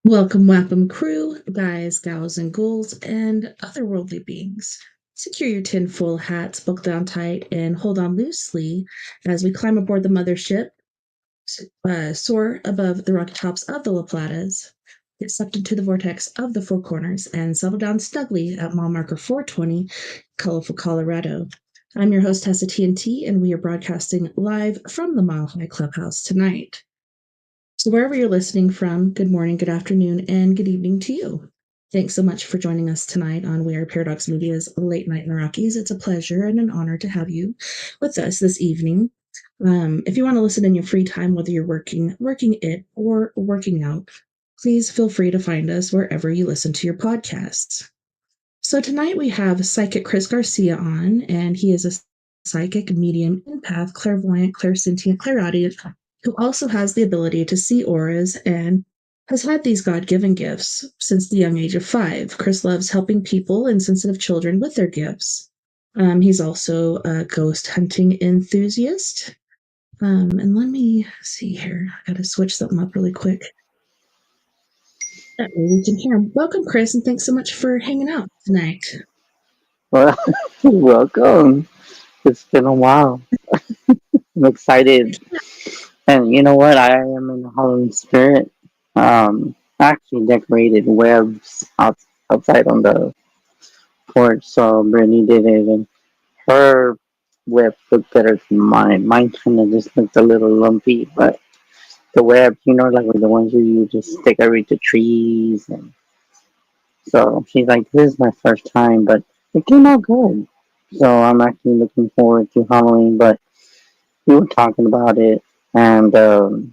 Welcome, Wapham crew, guys, gals, and ghouls, and otherworldly beings. Secure your tinfoil hats, buckle down tight, and hold on loosely as we climb aboard the mothership, soar above the rocky tops of the La Platas, get sucked into the vortex of the Four Corners, and settle down snugly at mile marker 420, colorful Colorado. I'm your host, TessaTNT, and we are broadcasting live from the Mile High Clubhouse tonight. So, wherever you're listening from, good morning, good afternoon, and good evening to you. Thanks so much for joining us tonight on We Are Paradox Media's Late Night in the Rockies. It's a pleasure and an honor to have you with us this evening. If you want to listen in your free time, whether you're working it, or working out, please feel free to find us wherever you listen to your podcasts. So tonight we have Psychic Chris Garcia on, and he is a psychic, medium, empath, clairvoyant, clairsentient, clairaudient, who also has the ability to see auras and has had these God-given gifts since the young age of 5. Chris loves helping people and sensitive children with their gifts. He's also a ghost hunting enthusiast. And let me see here. I gotta switch something up really quick. That way we can hear him. Welcome, Chris, and thanks so much for hanging out tonight. Well, welcome. It's been a while. I'm excited. And you know what? I am in the Halloween spirit. I actually decorated webs outside on the porch, so Brittany did it, and her web looked better than mine. Mine kind of just looked a little lumpy, but the web, like the ones where you just stick every to trees. And so she's like, this is my first time, but it came out good. So I'm actually looking forward to Halloween, but we were talking about it, and to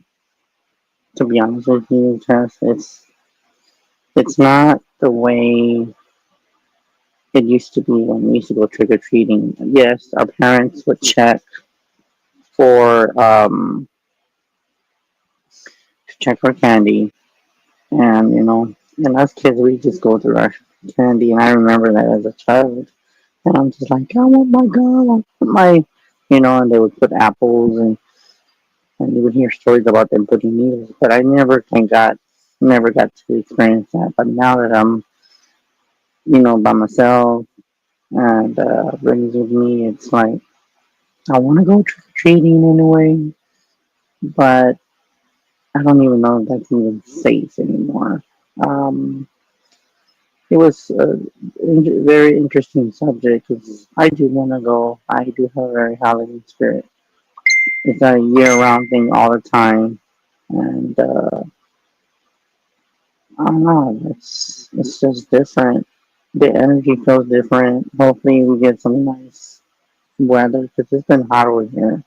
be honest with you, Tess, it's not the way it used to be when we used to go trick or treating. Yes, our parents would for check for candy, and and us kids we just go through our candy, and I remember that as a child, and I'm just like, I want my gun, I want my, and they would put apples and you would hear stories about them putting needles, but I never got to experience that. But now that I'm, by myself and Brittany's with me, it's like I want to go trick or treating in a way, but I don't even know if that's even safe anymore. Um, it was a very interesting subject because I do want to go. I do have a very Halloween spirit. It's a year-round thing all the time, and I don't know. It's just different. The energy feels different. Hopefully, we get some nice weather because it's been hot over here.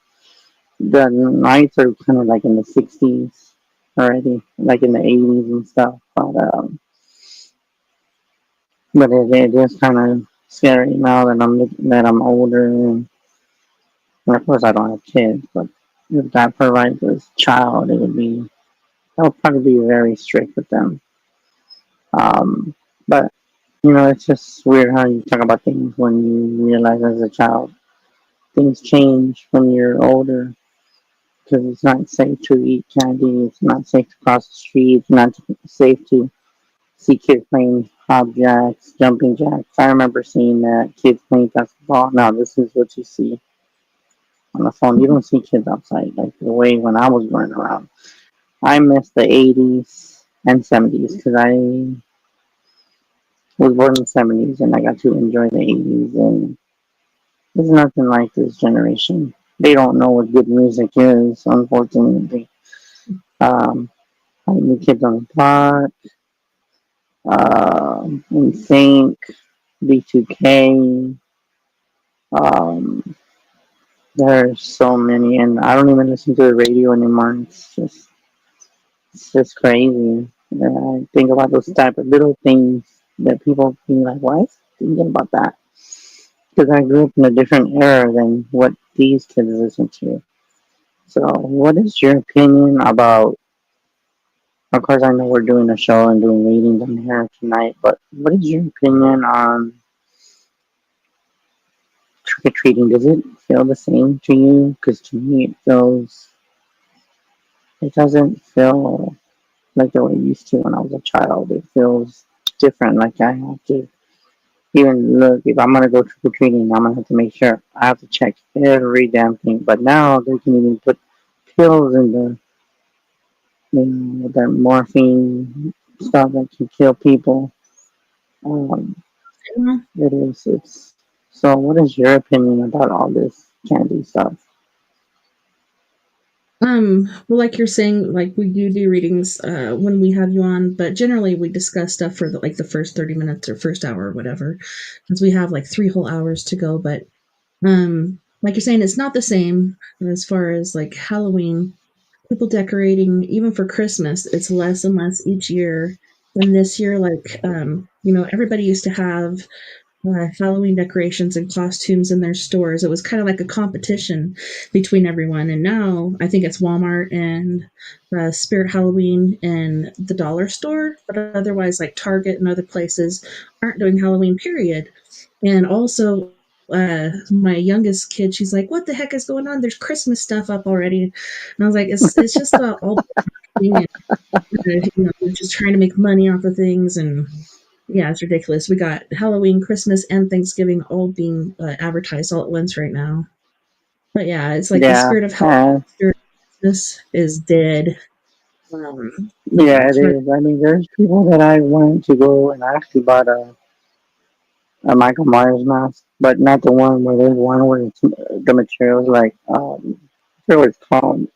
The nights are kind of like in the 60s already, like in the 80s and stuff. But it is kind of scary now that I'm older, and of course I don't have kids. But if that provides a child, I would probably be very strict with them. Um, but it's just weird how you talk about things when you realize as a child. Things change when you're older because it's not safe to eat candy. It's not safe to cross the street. It's not safe to see kids playing hop jacks, jumping jacks. I remember seeing that kids playing basketball. Now this is what you see on the phone. You don't see kids outside like the way when I was running around. I miss the 80s and 70s because I was born in the 70s and I got to enjoy the 80s, and there's nothing like this generation. They don't know what good music is, unfortunately. Um, New Kids on the Block, NSYNC, B2K. Um, there's so many, and I don't even listen to the radio anymore. It's just crazy. And I think about those type of little things that people be like, "Why is he thinking about that?" Because I grew up in a different era than what these kids listen to. So, what is your opinion about? Of course, I know we're doing a show and doing readings on here tonight, but what is your opinion on trick or treating? Does it feel the same to you? Because to me, it doesn't feel. like the way it used to when I was a child. It feels different. Like I have to even look, if I'm gonna go trick or treating, I'm gonna have to make sure I have to check every damn thing. But now they can even put pills in the, with that morphine stuff that can kill people. Um, it is. It's so. What is your opinion about all this candy stuff? Well, like you're saying, like we do readings when we have you on, but generally we discuss stuff for the first 30 minutes or first hour or whatever, because we have like 3 whole hours to go. But like you're saying, it's not the same as far as like Halloween. People decorating, even for Christmas, it's less and less each year. And this year, like everybody used to have Halloween decorations and costumes in their stores. It was kind of like a competition between everyone. And now I think it's Walmart and Spirit Halloween and the dollar store. But otherwise, like Target and other places aren't doing Halloween, period. And also, my youngest kid, she's like, "What the heck is going on? There's Christmas stuff up already." And I was like, "It's just all marketing and they're just trying to make money off of things." And yeah, it's ridiculous. We got Halloween, Christmas, and Thanksgiving all being advertised all at once right now. But yeah, it's like the Yeah, spirit of Halloween, spirit of Christmas is dead. yeah, it So is. I mean, there's people that I went to go and I actually bought a Michael Myers mask, but not the one where there's one where it's, the material's like I forget what it's called,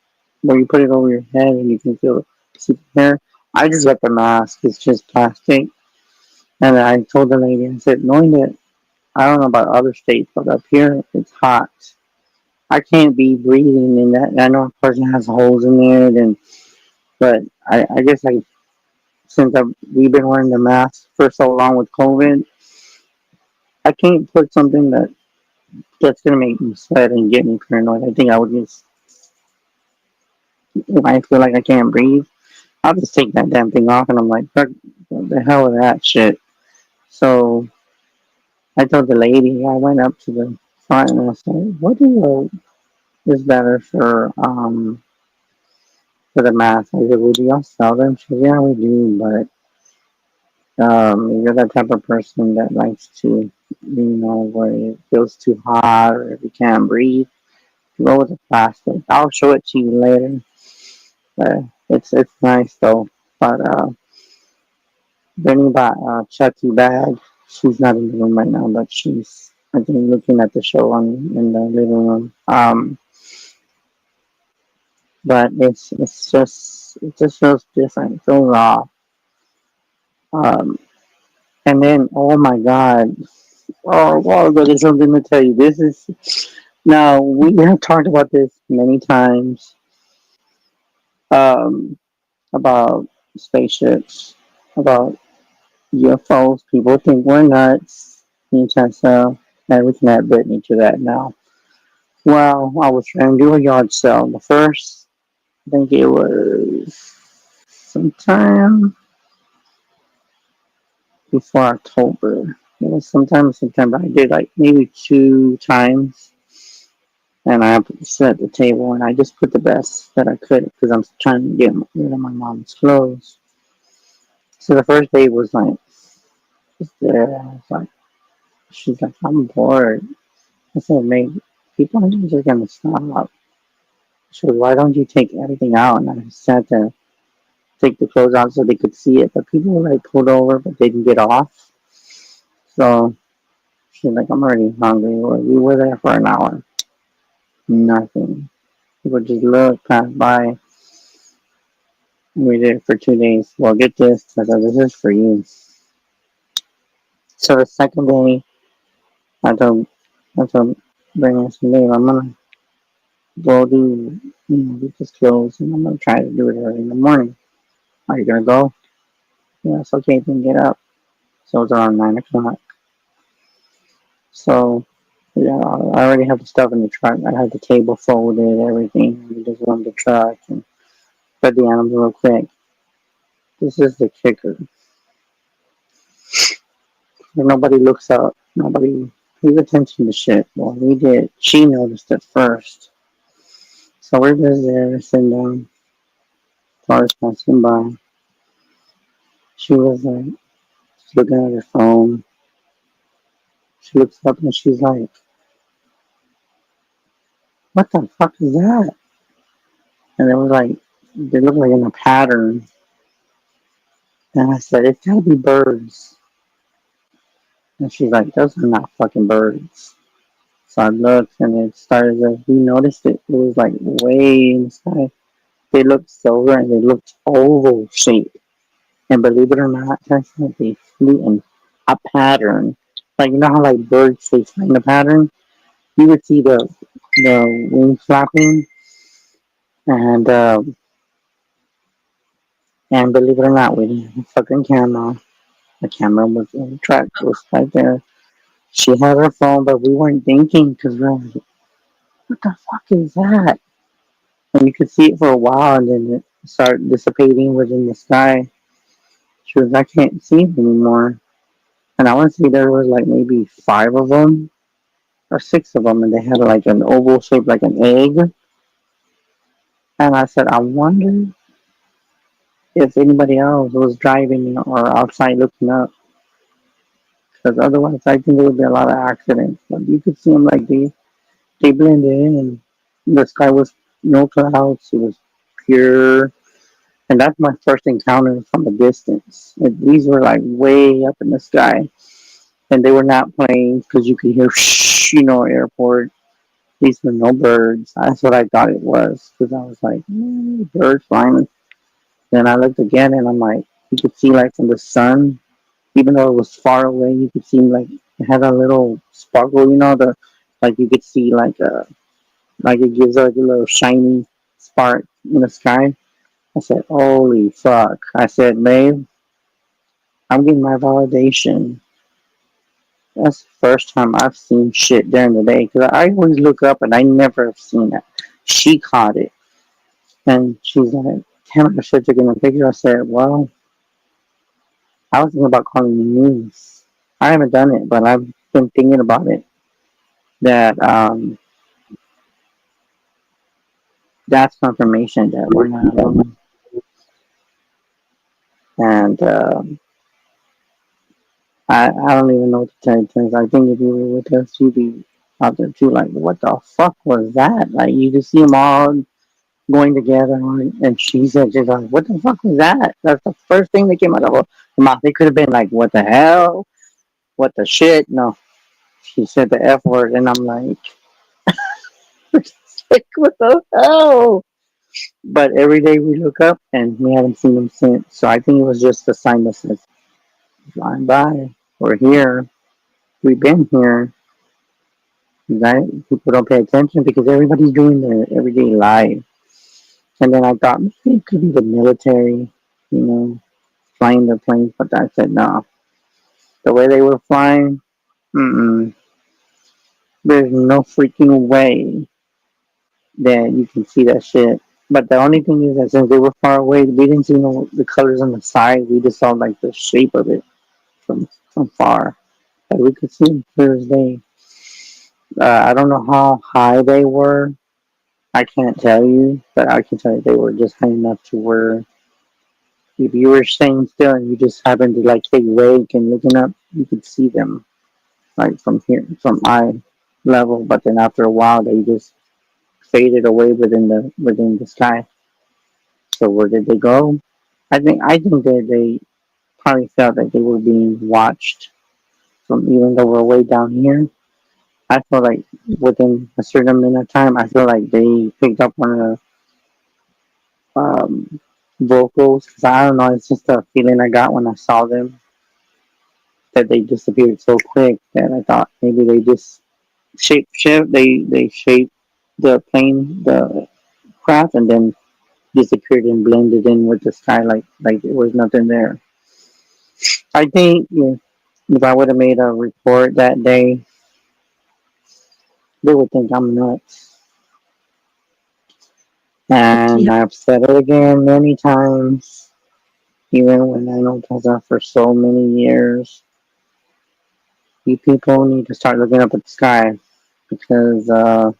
where you put it over your head and you can feel see the hair. I just got the mask. It's just plastic, and I told the lady, I said, knowing that I don't know about other states, but up here it's hot. I can't be breathing in that. I know a person has holes in it, and but I guess like since we've been wearing the mask for so long with COVID, I can't put something that's gonna make me sweat and get me paranoid. I think I would just, if I feel like I can't breathe, I'll just take that damn thing off, and I'm like, fuck, what the hell with that shit. So I told the lady, I went up to the front and I said, what do you is better for the mask? I said, well, do y'all sell them? She said, yeah, we do, but you're the type of person that likes to, where it feels too hot or if you can't breathe, go with the plastic. I'll show it to you later. It's nice though. But Benny bought Chucky bag. She's not in the room right now, but she's I think looking at the show on in the living room. But it just feels different. It feels raw. Um, and then oh my god, oh wow, there's something to tell you. This is now we have talked about this many times. Um, about spaceships, about UFOs. People think we're nuts. Me and Tessa, and we can add Brittany to that now. Well, I was trying to do a yard sale. The first, I think it was sometime before October. It was sometime in September. I did like maybe 2 times, and I set the table, and I just put the best that I could because I'm trying to get rid of my mom's clothes. So the first day was like, just there. I was like, she's like, I'm bored. I said, maybe people are just gonna stop. She goes, why don't you take everything out? And I just had to take the clothes out so they could see it. But people were like pulled over, but they didn't get off. So she's like, I'm already hungry. We were there for an hour. Nothing. People just look, pass by. We did it for 2 days. Well, get this. I said, this is for you. So the second day, I told, I told bring us some babe. I'm gonna go do, get this clothes, and I'm gonna try to do it early in the morning. Are you gonna go? Yes, okay, then get up. So it's around 9 o'clock. So yeah, I already have the stuff in the truck. I had the table folded, everything. We just run the truck and fed the animals real quick. This is the kicker. Nobody looks up. Nobody pays attention to shit. Well, we did. She noticed it first. So we're just there sitting down. Cars passing by. She was like looking at her phone. She looks up and she's like, "What the fuck is that?" And it was like they looked like in a pattern. And I said, "It's gotta be birds." And she's like, "Those are not fucking birds." So I looked and it started as we noticed it. It was like way in the sky. They looked silver and they looked oval shaped. And believe it or not, that's like they flew in a pattern. Like you know how like birds they fly in a pattern? You would see the wings flapping and and believe it or not, we didn't have a fucking camera. The camera was in the truck. It was right there. She had her phone, but we weren't thinking because we were like, what the fuck is that? And you could see it for a while and then it started dissipating within the sky. She was, I can't see it anymore. And I want to say there was like maybe five of them or six of them, and they had like an oval shape, like an egg. And I said, I wonder if anybody else was driving or outside looking up, because otherwise I think there would be a lot of accidents. But you could see them like they blended in, and the sky was no clouds. It was pure. And that's my first encounter from a distance. And these were like way up in the sky, and they were not planes because you could hear shh, airport. These were no birds. That's what I thought it was because I was like, birds flying. Then I looked again, and I'm like, you could see like from the sun, even though it was far away, you could see like it had a little sparkle. The like you could see like it gives like a little shiny spark in the sky. I said, holy fuck. I said, babe, I'm getting my validation. That's the first time I've seen shit during the day because I always look up and I never have seen it. She caught it and she's like, damn, I should have taken a picture. I said, well, I was thinking about calling the news. I haven't done it, but I've been thinking about it. That that's confirmation that we're not alone. And I don't even know what to tell you. Because I think if you were with us, you'd be out there too. Like, what the fuck was that? Like, you just see them all going together. And she said, just like, what the fuck was that? That's the first thing that came out of her mouth. It could have been like, what the hell? What the shit? No. She said the F word. And I'm like, what the hell? But every day we look up and we haven't seen them since. So I think it was just a sign that says, flying by. We're here. We've been here. Right? People don't pay attention because everybody's doing their everyday life. And then I thought maybe it could be the military, you know, flying their planes. But I said no. The way they were flying, mm-mm, there's no freaking way that you can see that shit. But the only thing is that since they were far away, we didn't see the colors on the side. We just saw like the shape of it from far. But we could see them clear as day. I don't know how high they were. I can't tell you, but I can tell you they were just high enough to where if you were staying still and you just happened to like take awake and looking up, you could see them like from here, from eye level. But then after a while, they just faded away within the sky. So where did they go? I think that they probably felt that they were being watched from even though we're way down here. I feel like within a certain amount of time, I feel like they picked up on um, vocals. Cause I don't know, it's just a feeling I got when I saw them that they disappeared so quick that I thought maybe they just shape shift. They shaped the plane, the craft, and then disappeared and blended in with the sky like there was nothing there. I think if I would have made a report that day, they would think I'm nuts. And Yeah. I've said it again many times, even when I know Tessa for so many years. You people need to start looking up at the sky because I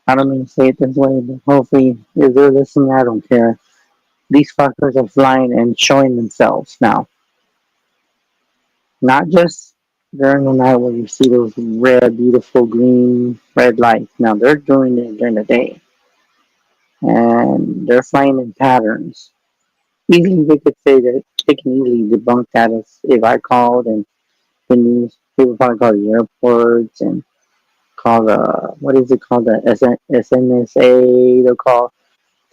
don't mean to say it this way, but hopefully if they're listening, I don't care. These fuckers are flying and showing themselves now. Not just during the night where you see those red, beautiful green, red lights. Now they're doing it during the day. And they're flying in patterns. Easily they could say that they can easily debunk that if I called and the news, they would probably call the airports and call the, what is it called, the SNSA, they'll call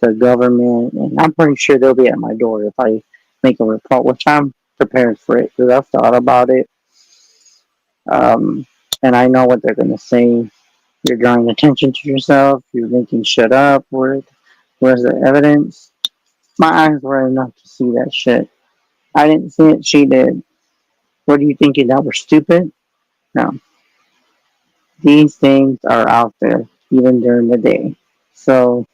the government, and I'm pretty sure they'll be at my door if I make a report, which I'm prepared for it because I've thought about it. Um, and I know what they're going to say. You're drawing attention to yourself. You're making shit up. Where's the evidence? My eyes were enough to see that shit. I didn't see it. She did. What are you thinking? That we're stupid? No. These things are out there even during the day. So,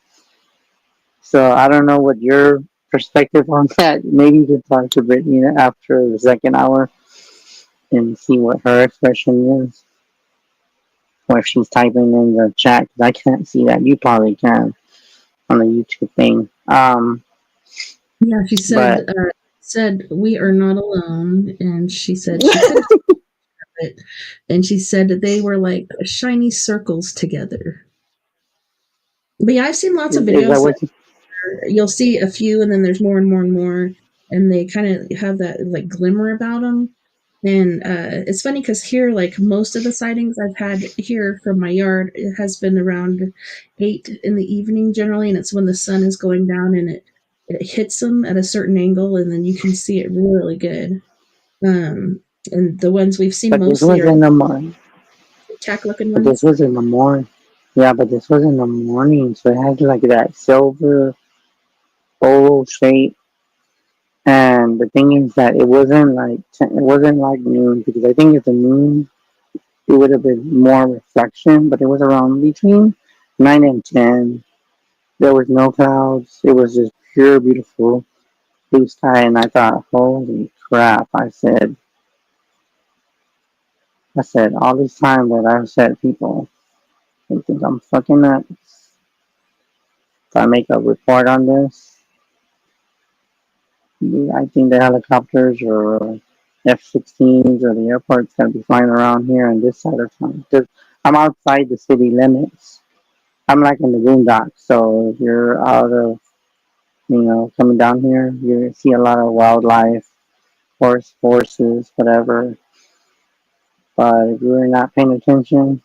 so I don't know what your perspective on that. Maybe you could talk to Brittany after the second hour and see what her expression is, or if she's typing in the chat. 'Cause I can't see that. You probably can on the YouTube thing. Yeah, she But said we are not alone, and she said she couldn't tell it, and she said that they were like shiny circles together. But yeah, I've seen lots of is that videos. what you? You'll see a few, and then there's more and more and more, and they kind of have that like glimmer about them. And it's funny because here, like most of the sightings I've had here from my yard, it has been around 8 in the evening generally, and it's when the sun is going down and it hits them at a certain angle, and then you can see it really good. Um, and the ones we've seen But this mostly was are in the morning. tack looking But this ones. was in the morning. Yeah, but this was in the morning, so it had like that silver oval shape. And the thing is that it wasn't like it wasn't like noon because I think if the noon it would have been more reflection, but it was around between 9 and 10. There was no clouds. It was just pure beautiful blue sky, and I thought, holy crap! I said all this time that I've said people they think I'm fucking nuts. If I make a report on this, I think the helicopters or F-16s or the airport's gonna be flying around here on this side of town. Because I'm outside the city limits. I'm like in the boondocks, so if you're out of, coming down here, you see a lot of wildlife, horses, whatever. But if you're not paying attention,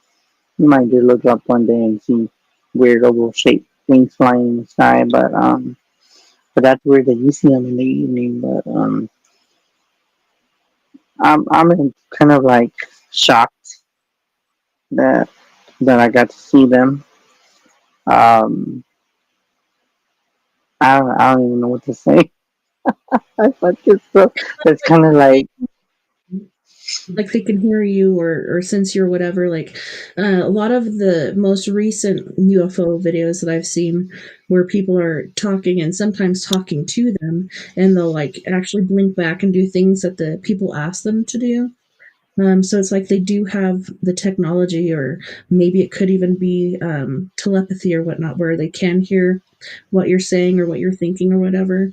you might just look up one day and see weird oval shaped things flying in the sky. But that's weird that you see them in the evening. But I'm kind of like shocked that I got to see them. Um, I don't even know what to say. I thought it's kind of Like they can hear you or sense you or whatever. Like a lot of the most recent UFO videos that I've seen where people are talking and sometimes talking to them, and they'll like actually blink back and do things that the people ask them to do. So it's like they do have the technology, or maybe it could even be telepathy or whatnot, where they can hear what you're saying or what you're thinking or whatever.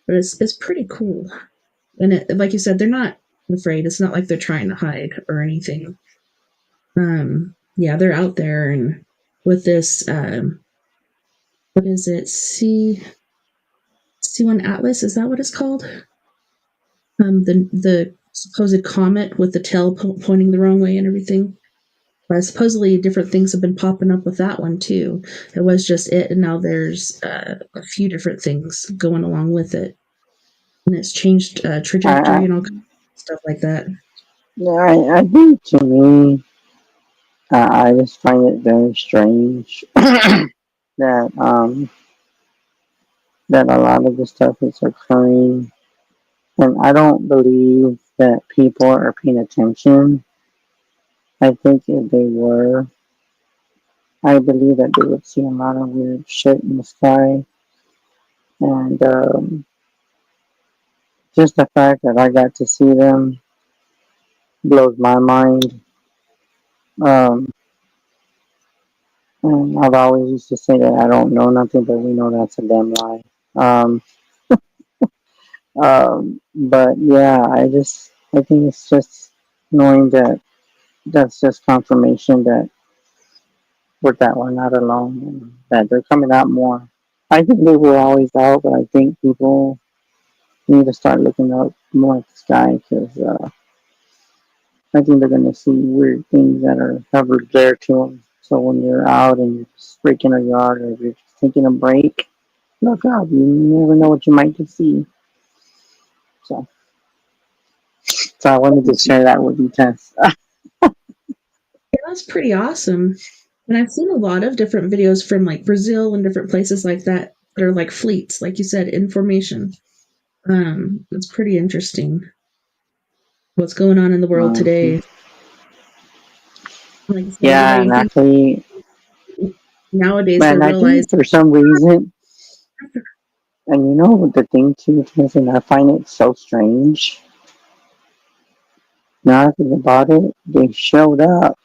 But it's pretty cool, and like you said, they're not afraid. It's not like they're trying to hide or anything. Yeah, they're out there, and with this, what is it? C1 Atlas, is that what it's called? The supposed comet with the tail pointing the wrong way and everything. Supposedly different things have been popping up with that one too. It was just it, and now there's a few different things going along with it, and it's changed trajectory I, and all kinds of stuff like that. I think to me, I just find it very strange that that a lot of this stuff is occurring, and I don't believe that people are paying attention. I think if they were, I believe that they would see a lot of weird shit in the sky, and just the fact that I got to see them blows my mind. Um, and I've always used to say that I don't know nothing, but we know that's a damn lie. Um, But yeah, I think it's just knowing that that's just confirmation that we're not alone and that they're coming out more. I think they were always out, but I think people need to start looking up more at the sky because I think they're gonna see weird things that are never there to them. So when you're out and you're just breaking a yard or you're just taking a break, look up. You never know what you might just see. So, so I wanted to share that with you, Tess. Yeah, that's pretty awesome. And I've seen a lot of different videos from like Brazil and different places like that that are like fleets, like you said, in formation. It's pretty interesting what's going on in the world Mhm. today. Like I said, Yeah, and everybody thinks actually, nowadays they're man, I realizing, think for some reason, and you know what the thing too, Tess, and I find it so strange. Now I think about it, they showed up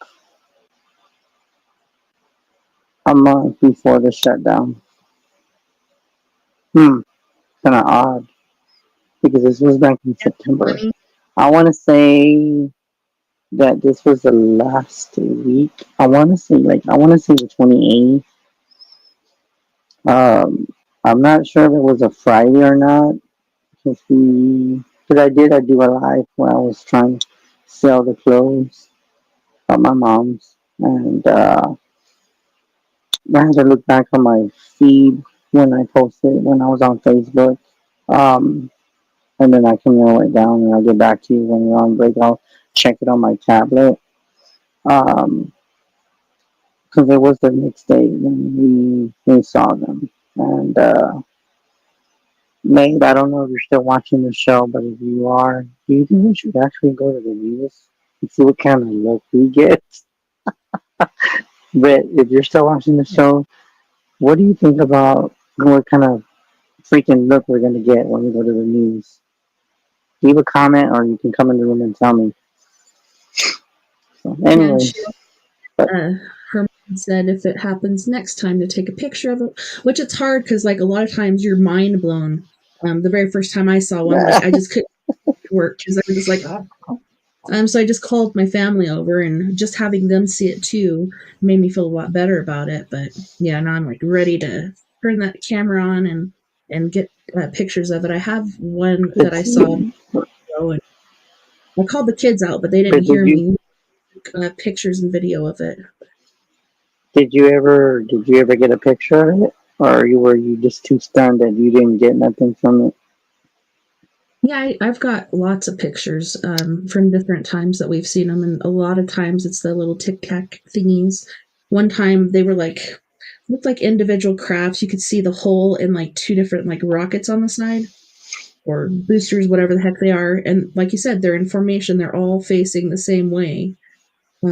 a month before the shutdown. Hmm, kind of odd because this was back in September. funny. I want to say that this was the last week. I want to say the 28th. Um, I'm not sure if it was a Friday or not. Because I do a live where I was trying to sell the clothes at my mom's, and I had to look back on my feed when I posted when I was on Facebook. Um, and then I can narrow it down and I'll get back to you when you're on break. I'll check it on my tablet. Um, because it was the next day when we saw them. And Nate, I don't know if you're still watching the show, but if you are, do you think we should actually go to the news and see what kind of look we get? But if you're still watching the show, what do you think about what kind of freaking look we're gonna get when we go to the news? Leave a comment, or you can come in the room and tell me. So, Yeah, and anyways, but uh, her mom said if it happens next time to take a picture of it, which it's hard because like a lot of times you're mind blown. The very first time I saw one, like I just couldn't work because I was just like, oh. So I just called my family over, and just having them see it too made me feel a lot better about it. But yeah, now I'm like ready to turn that camera on and get pictures of it. I have one that let's I saw, see. and I called the kids out, but they didn't But hear me. Pictures and video of it. did you ever get a picture of it, or were you just too stunned that you didn't get nothing from it? Yeah, I've got lots of pictures from different times that we've seen them, and a lot of times it's the little tic tac thingies. One time they were like looked like individual crafts. You could see the hole in like two different like rockets on the side or boosters, whatever the heck they are. And like you said, they're in formation. They're all facing the same way. I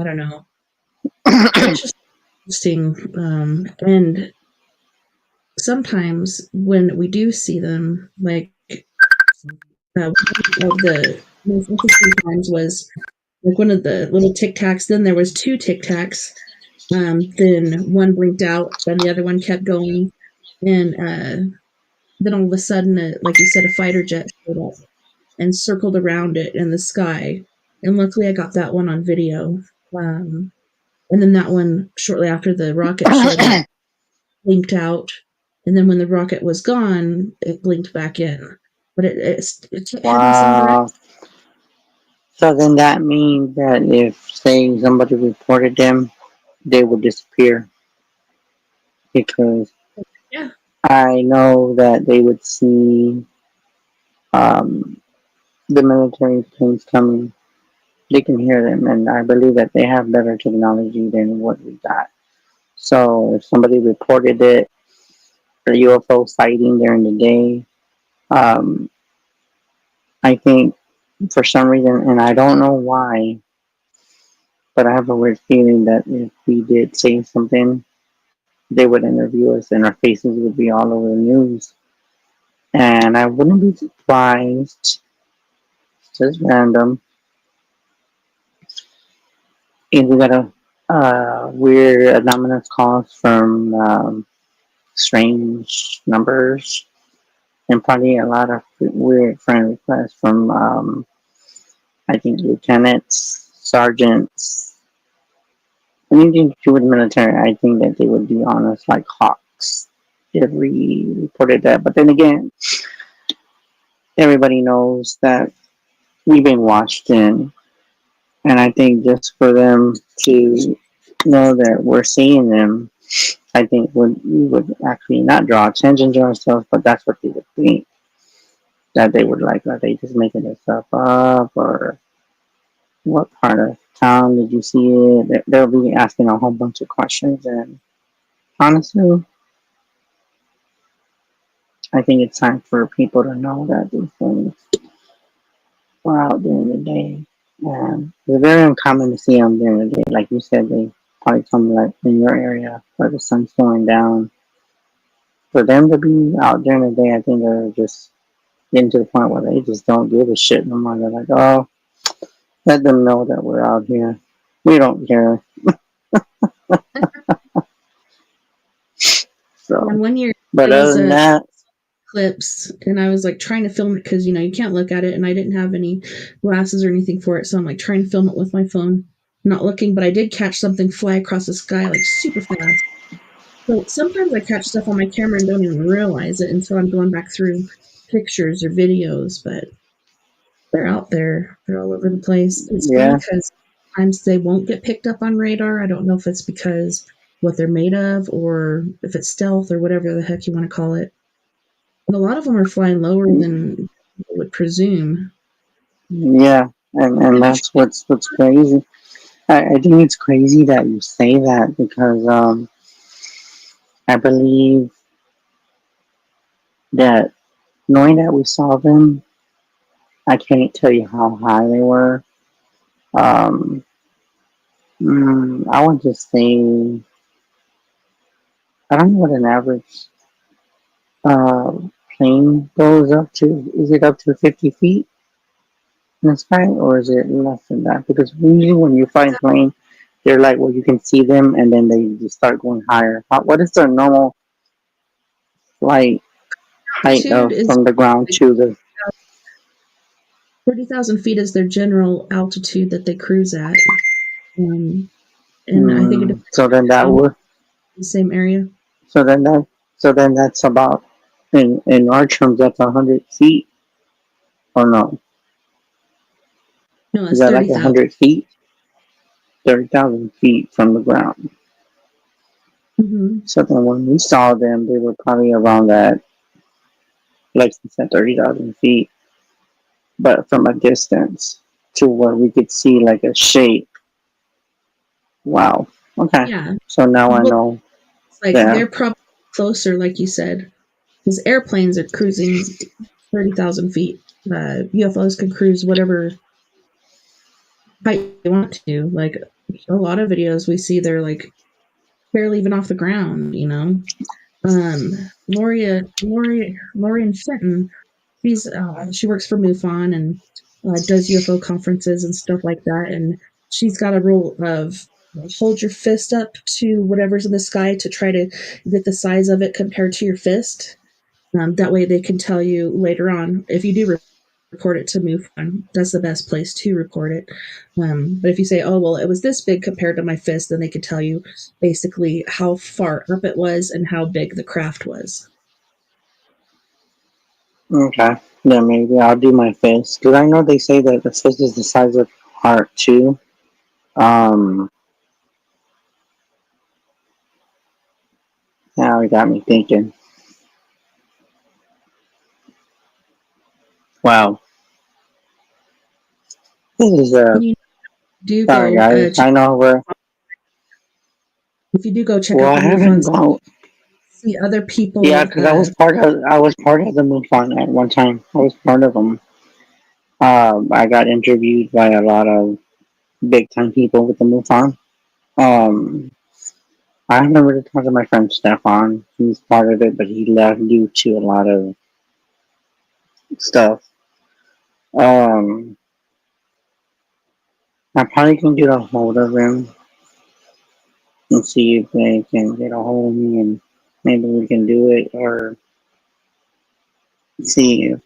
don't know. It's just interesting. And sometimes when we do see them, like one of the most interesting times was like one of the little tic tacs. Then there was two tic tacs. Then one blinked out, and the other one kept going. And then all of a sudden, like you said, a fighter jet showed up and circled around it in the sky. And luckily, I got that one on video. Um, and then that one, shortly after the rocket showed up, blinked out. And then when the rocket was gone, it blinked back in. But it kept heading somewhere else. Wow. So then that means that if, say, somebody reported them, they would disappear because Yeah. I know that they would see um, the military planes coming. They can hear them, and I believe that they have better technology than what we got. So if somebody reported it or UFO sighting during the day, um, I think for some reason, and I don't know why, but I have a weird feeling that if we did say something, they would interview us and our faces would be all over the news. And I wouldn't be surprised, just random, if we got a weird anonymous calls from strange numbers. and probably a lot of weird friend requests from I think lieutenants, sergeants, anything to do with military. I think that they would be on us like hawks if we reported that. But then again, everybody knows that we've been watched in, and I think just for them to know that we're seeing them, I think we would actually not draw attention to ourselves, but that's what they would think. That they would like, are they just making this stuff up, or what part of town did you see it? They'll be asking a whole bunch of questions, and honestly, I think it's time for people to know that these things are out during the day. And it's very uncommon to see them during the day. Like you said, they probably come like in your area where the sun's going down. For them to be out during the day, I think they're just getting to the point where they just don't give a shit no more. They're like, oh, let them know that we're out here. We don't care. And So, one year but it other was than a that, clips, and I was like trying to film it because you can't look at it, and I didn't have any glasses or anything for it, so I'm like trying to film it with my phone, not looking, but I did catch something fly across the sky like super fast. So sometimes I catch stuff on my camera and don't even realize it until I'm going back through pictures or videos, but they're out there. They're all over the place. It's funny yeah, because sometimes they won't get picked up on radar. I don't know if it's because what they're made of or if it's stealth or whatever the heck you want to call it. But a lot of them are flying lower than people would presume. yeah, and Maybe that's what's crazy. I think it's crazy that you say that because I believe that knowing that we saw them, I can't tell you how high they were. Um, I would just say I don't know what an average uh, plane goes up to. Is it up to 50 feet in the sky, or is it less than that? Because usually when you fly a plane, they're like, well, you can see them, and then they just start going higher. What is the normal flight height altitude of is from the ground to the? 30,000 feet is their general altitude that they cruise at. Um, and I think it depends So then that on would the same area. so then that so then that's about in our terms that's 100 feet or no? No, Is it's that like 30,000. 100 feet? 30,000 feet from the ground. Mm-hmm. So then when we saw them, they were probably around that, like you said, 30,000 feet, but from a distance to where we could see like a shape. Wow. Okay. Yeah. So now I Well, know. it's like Yeah. they're probably closer, like you said, because airplanes are cruising 30,000 feet. UFOs can cruise whatever height they want to. Like a lot of videos we see, they're like barely even off the ground. Lorian Fenton, she works for MUFON and does UFO conferences and stuff like that. And she's got a rule of hold your fist up to whatever's in the sky to try to get the size of it compared to your fist. That way they can tell you later on if you do report it to MUFON. That's the best place to report it. But if you say, oh, well, it was this big compared to my fist, then they could tell you basically how far up it was and how big the craft was. Okay. Then maybe I'll do my fist because I know they say that the fist is the size of heart too. Um. Now it got me thinking. Wow. This is When you do sorry go guys. check, I know we're if you do go check well. out I the haven't MUFONs, gone. see other Yeah, people. because I was part of the MUFON at one time. I was part of them. I got interviewed by a lot of big time people with the MUFON. Um, I haven't really talked to my friend Stefan. He's part of it, but he left due to a lot of stuff. Um, I probably can get a hold of him and see if they can get a hold of me and maybe we can do it or see if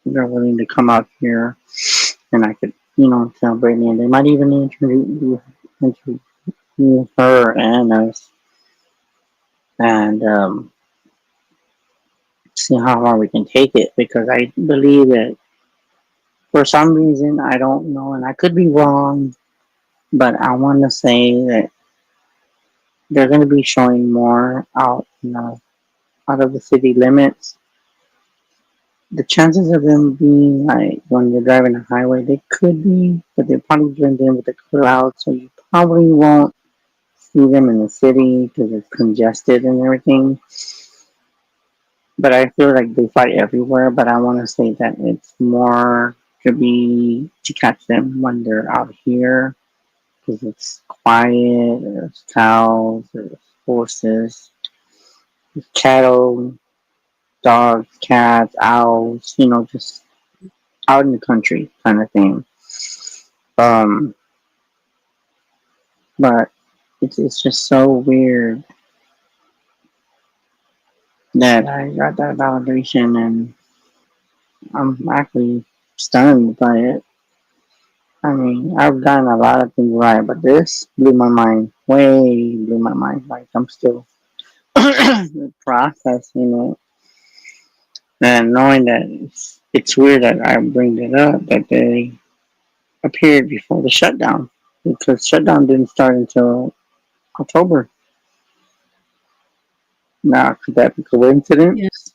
they're willing to come out here and I could, tell Brittany, and they might even introduce her and us, and see how far we can take it. Because I believe that for some reason, I don't know, and I could be wrong, but I want to say that they're going to be showing more out, out of the city limits. The chances of them being like when you're driving a highway, they could be, but they probably blend in with the clouds, so you probably won't see them in the city because it's congested and everything. But I feel like they fight everywhere. But I want to say that it's more to catch them when they're out here because it's quiet. There's cows, there's horses, there's cattle, dogs, cats, owls. Just out in the country kind of thing. Um, but it's just so weird that I got that validation, and I'm actually stunned by it. I mean, I've done a lot of things right, but this blew my mind. Way blew my mind. Like I'm still processing it, and knowing that it's weird that I bring it up that they appeared before the shutdown because shutdown didn't start until October. Now, could that be Yeah. coincidence?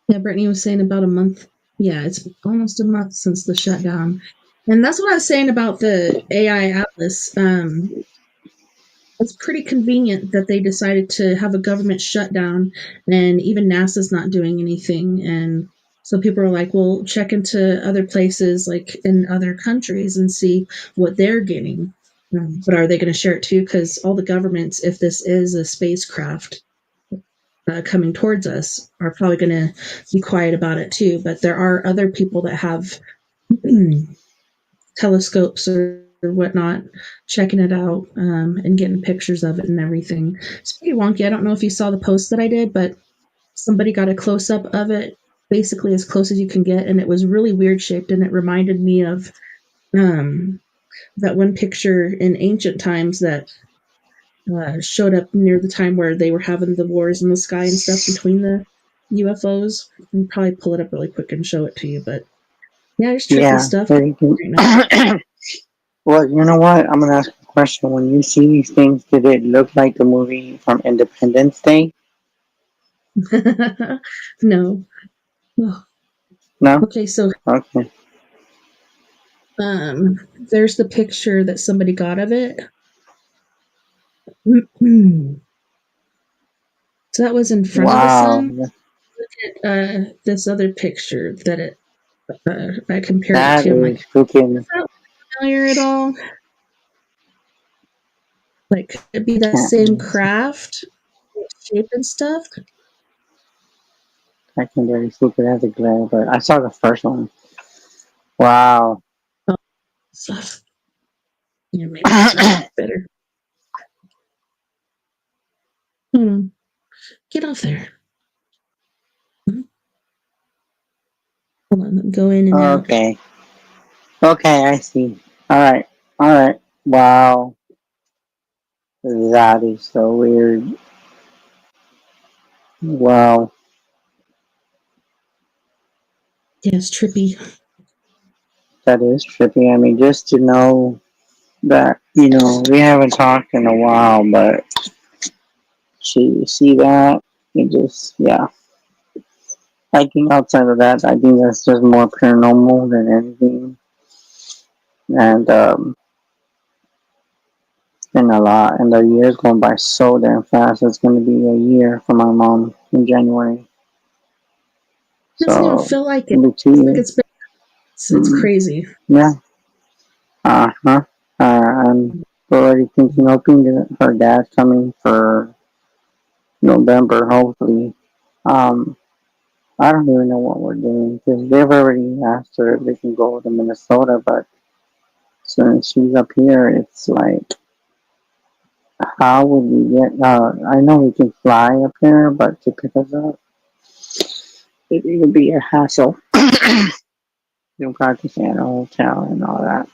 Yeah, Brittany was saying about a month. Yeah, it's almost a month since the shutdown. And that's what I was saying about the AI Atlas. It's pretty convenient that they decided to have a government shutdown and even NASA's not doing anything. And so people are like, well, check into other places like in other countries and see what they're getting. But are they going to share it too? Because all the governments, if this is a spacecraft coming towards us, are probably going to be quiet about it too. But there are other people that have telescopes or whatnot, checking it out and getting pictures of it and everything. It's pretty wonky. I don't know if you saw the post that I did, but somebody got a close up of it, basically as close as you can get, and it was really weird shaped, and it reminded me of um, that one picture in ancient times that showed up near the time where they were having the wars in the sky and stuff between the UFOs. I'll probably pull it up really quick and show it to you, but yeah, there's trippy Yeah, stuff very good. right now. Well, you know what? I'm gonna ask you a question. When you see these things, did it look like the movie from Independence Day? No. Oh, No. okay, so Okay. there's the picture that somebody got of it. So that was in front of the Wow, sun. Look at this other picture that I compared it that to. I'm like, is freaking. is that familiar at all? Like, could it be that Can't same really see. craft, shape and stuff? I can barely see it as a glare, but I saw the first one. Wow. Oh, stuff. Yeah, maybe this will work better. Get off there. Hold on, go in and out. Okay. Okay, I see. All right. All right. Wow. That is so weird. Wow. Yeah, it's trippy. That is trippy. I mean, just to know that, we haven't talked in a while, but to see that, it just, yeah. I think outside of that, I think that's just more paranormal than anything. And it's been a lot. And the year's going by so damn fast. It's going to be a year for my mom in January. It doesn't even So, feel like it. it'll be It's 2 like years. it's crazy. Yeah. Uh-huh. I'm already thinking, hoping that her dad's coming for November, hopefully. Um, I don't even know what we're doing because they've already asked her if they can go to Minnesota, but since she's up here, it's like, how would we get? I know we can fly up here, but to pick us up, it would be a hassle. You know, practicing at a hotel and all that,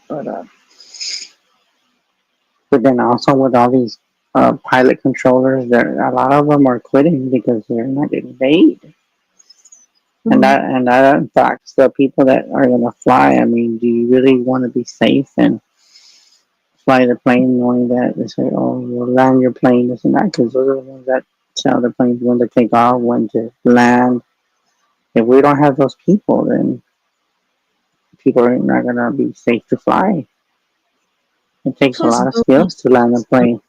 but then also with all these pilot controllers, there a lot of them are quitting because they're not getting paid, Mhm. and that impacts the people that are gonna fly. I mean, do you really want to be safe and fly the plane knowing that they say, "Oh, you'll land your plane," this and that, because those are the ones that tell the planes when to take off, when to land. If we don't have those people, then people are not gonna be safe to fly. It takes a Plus, lot of Boeing skills to land a plane.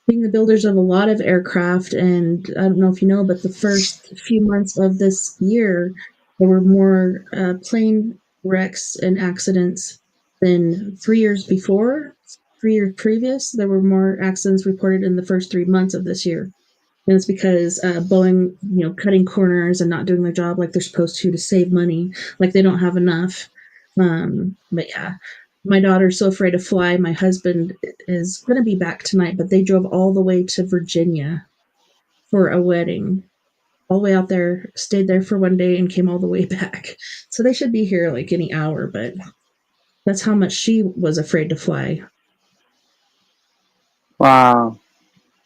being the builders of a lot of aircraft, and I don't know if you know, but the first few months of this year, there were more plane wrecks and accidents than 3 years before. 3 years previous, there were more accidents reported in the first 3 months of this year. And it's because Boeing, cutting corners and not doing their job like they're supposed to save money, like they don't have enough. But yeah, my daughter's so afraid to fly. My husband is going to be back tonight, but they drove all the way to Virginia for a wedding, all the way out there, stayed there for one day, and came all the way back. So they should be here like any hour, but that's how much she was afraid to fly. Wow.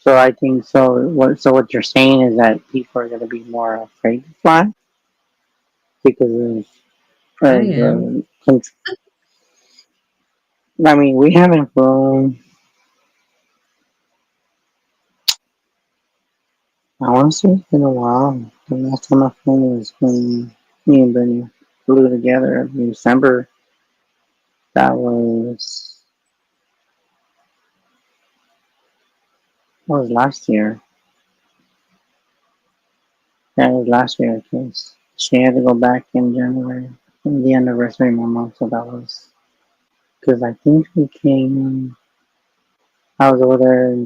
So I think so. What you're saying is that people are going to be more afraid to fly because I of am. the. I mean, we haven't flown. I want to say it's been a while. The last time I flew was when me and Benny flew together in December. That was last year. That was last year because she had to go back in January, in the anniversary of my mom. So that was because I think we came. I was over there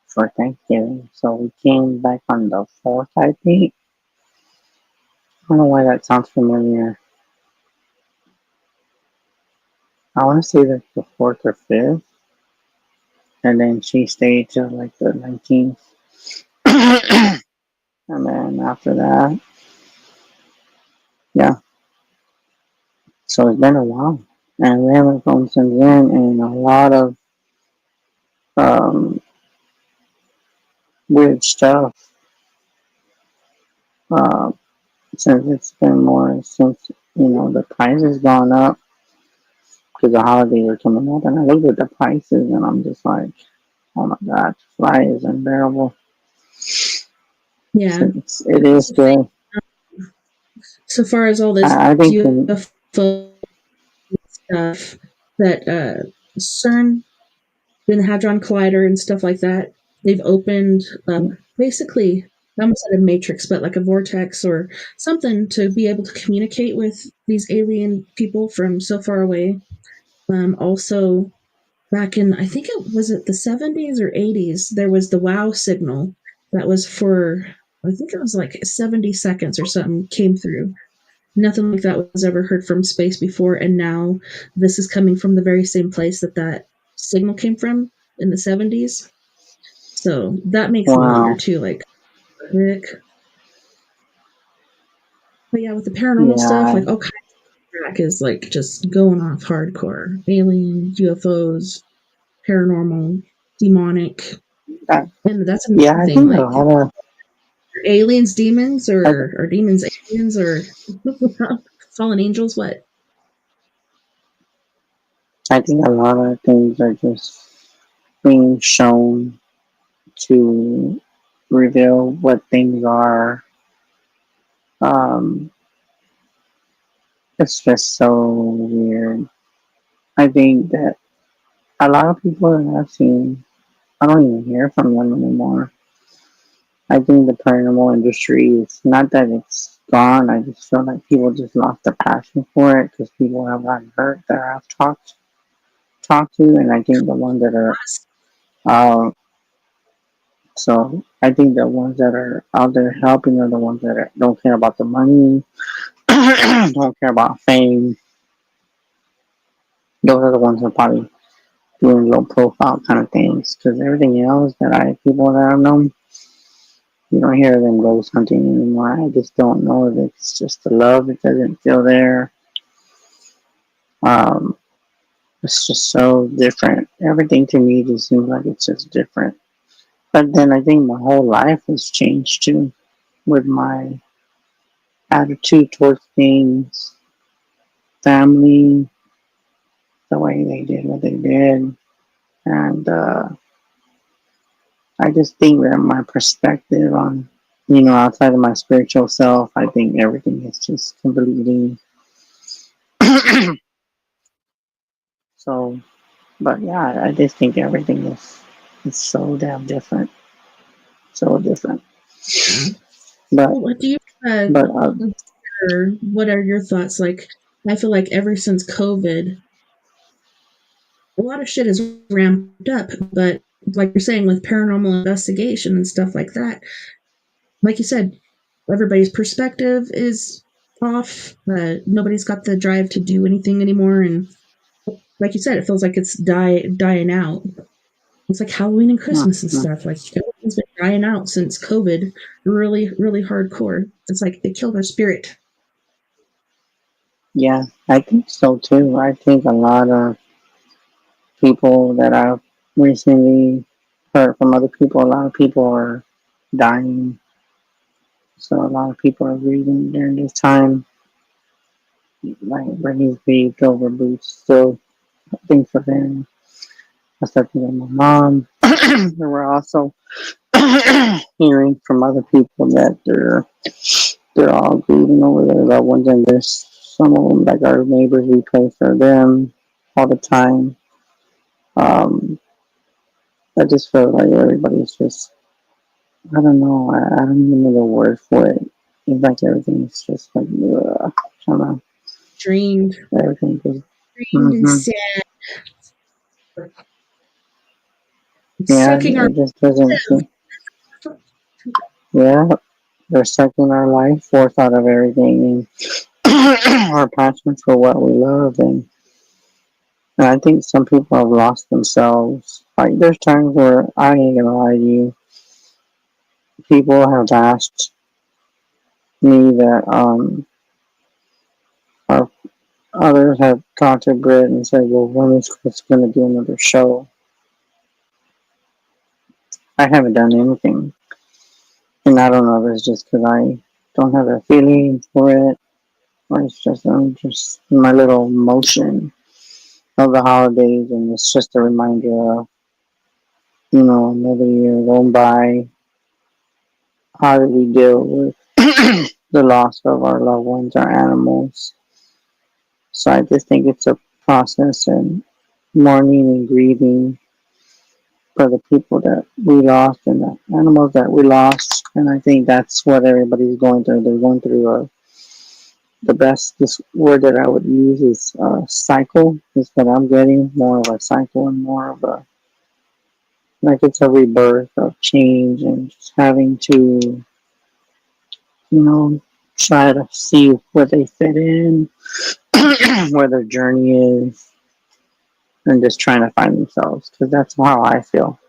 for Thanksgiving, so we came back on the 4th, I think. I don't know why that sounds familiar. I want to say that the 4th or 5th, and then she stayed till like the 19th. And then after that, yeah. So it's been a while. And we haven't flown since then, and a lot of um, weird stuff uh, since it's been more since the price has gone up because the holidays are coming up, and I looked at the prices and I'm just like, oh my god, fly is unbearable. Yeah. It is still. So far as all this I think UFO stuff that CERN, doing the Hadron Collider and stuff like that, they've opened up basically, I almost said a matrix, but like a vortex or something to be able to communicate with these alien people from so far away. Also, back in, I think it was it the 70s or 80s, there was the WOW signal that was for, I think it was like 70 seconds or something came through. Nothing like that was ever heard from space before, and now this is coming from the very same place that signal came from in the 70s. So that makes me wonder wow, too, like, Rick. But yeah, with the paranormal stuff, yeah, like, all kinds of track is like just going off hardcore. Aliens, UFOs, paranormal, demonic, I, and that's another yeah. I thing. think a Like, lot of aliens, demons, I, or demons, aliens, or fallen angels. What? I think a lot of things are just being shown to reveal what things are. Um, it's just so weird. I think that a lot of people that I've seen, I don't even hear from them anymore. I think the paranormal industry, it's not that it's gone. I just feel like people just lost their passion for it because people have gotten hurt that I've talked to, and I think the ones that are uh, so I think the ones that are out there helping are the ones that don't care about the money, don't care about fame. Those are the ones that are probably doing low profile kind of things. Because everything else that people that I've known, You don't hear them ghost hunting anymore. I just don't know if it's just the love that doesn't feel there. Um, it's just so different. Everything to me just seems like it's just different. But then I think my whole life has changed too, with my attitude towards things, family, the way they did what they did. And I just think that my perspective on, outside of my spiritual self, I think everything is just completely. So, but yeah, I just think everything is so damn different. So different. Yeah. But, Well, what do you but, what are your thoughts? Like, I feel like ever since COVID, a lot of shit is ramped up, but like you're saying with paranormal investigation and stuff like that, like you said, everybody's perspective is off. Nobody's got the drive to do anything anymore, and like you said, it feels like it's dying out. It's like Halloween and Christmas and stuff. Like everything's been dying out since COVID. Really, really hardcore. It's like they killed our spirit. yeah, I think so too. I think a lot of people that I've recently heard from other people, a lot of people are dying. So a lot of people are grieving during this time. Like Brittany's grieved over Boots. So I think for them, I started thinking of my mom. And we're also hearing from other people that they're all grieving over their loved ones, and there's some of them, like our neighbors, we pray for them all the time. Um, I just feel like everybody's just, I don't know, I don't even know the word for it. It's like everything's just like, I don't know, Dreamed, everything just, dreamed and mm-hmm. sad. It's Yeah, sucking our it just doesn't seem, life. yeah, they're sucking our life force out of everything, and our passion for what we love, and I think some people have lost themselves. Like, there's times where I ain't gonna lie to you, people have asked me that, or others have talked to Britt and said, well, when is Chris gonna do another show? I haven't done anything. And I don't know if it's just because I don't have a feeling for it, or it's just, I'm just in my little motion of the holidays, and it's just a reminder of, another year going by. How do we deal with the loss of our loved ones, our animals? So I just think it's a process and mourning and grieving for the people that we lost and the animals that we lost. And I think that's what everybody's going through. They're going through the best this word that I would use is cycle, is what I'm getting, more of a cycle and more of a, like, it's a rebirth of change and just having to, you know, try to see where they fit in, where their journey is, and just trying to find themselves. Because that's how I feel.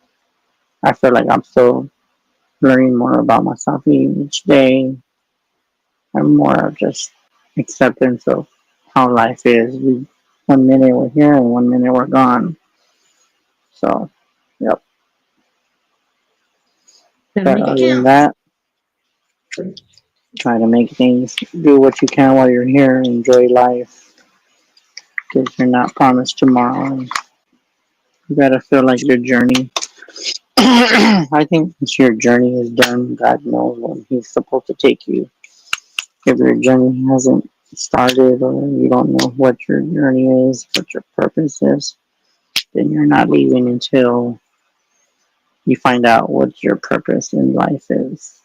I feel like I'm still learning more about myself each day, and more of just acceptance of how life is. One minute we're here and one minute we're gone. So, yep. Gotta But make it other than count. that, try to make things, do what you can while you're here, enjoy life, because you're not promised tomorrow. You gotta feel like your journey. I think once your journey is done, God knows when He's supposed to take you. If your journey hasn't started, or you don't know what your journey is, what your purpose is, then you're not leaving until you find out what your purpose in life is.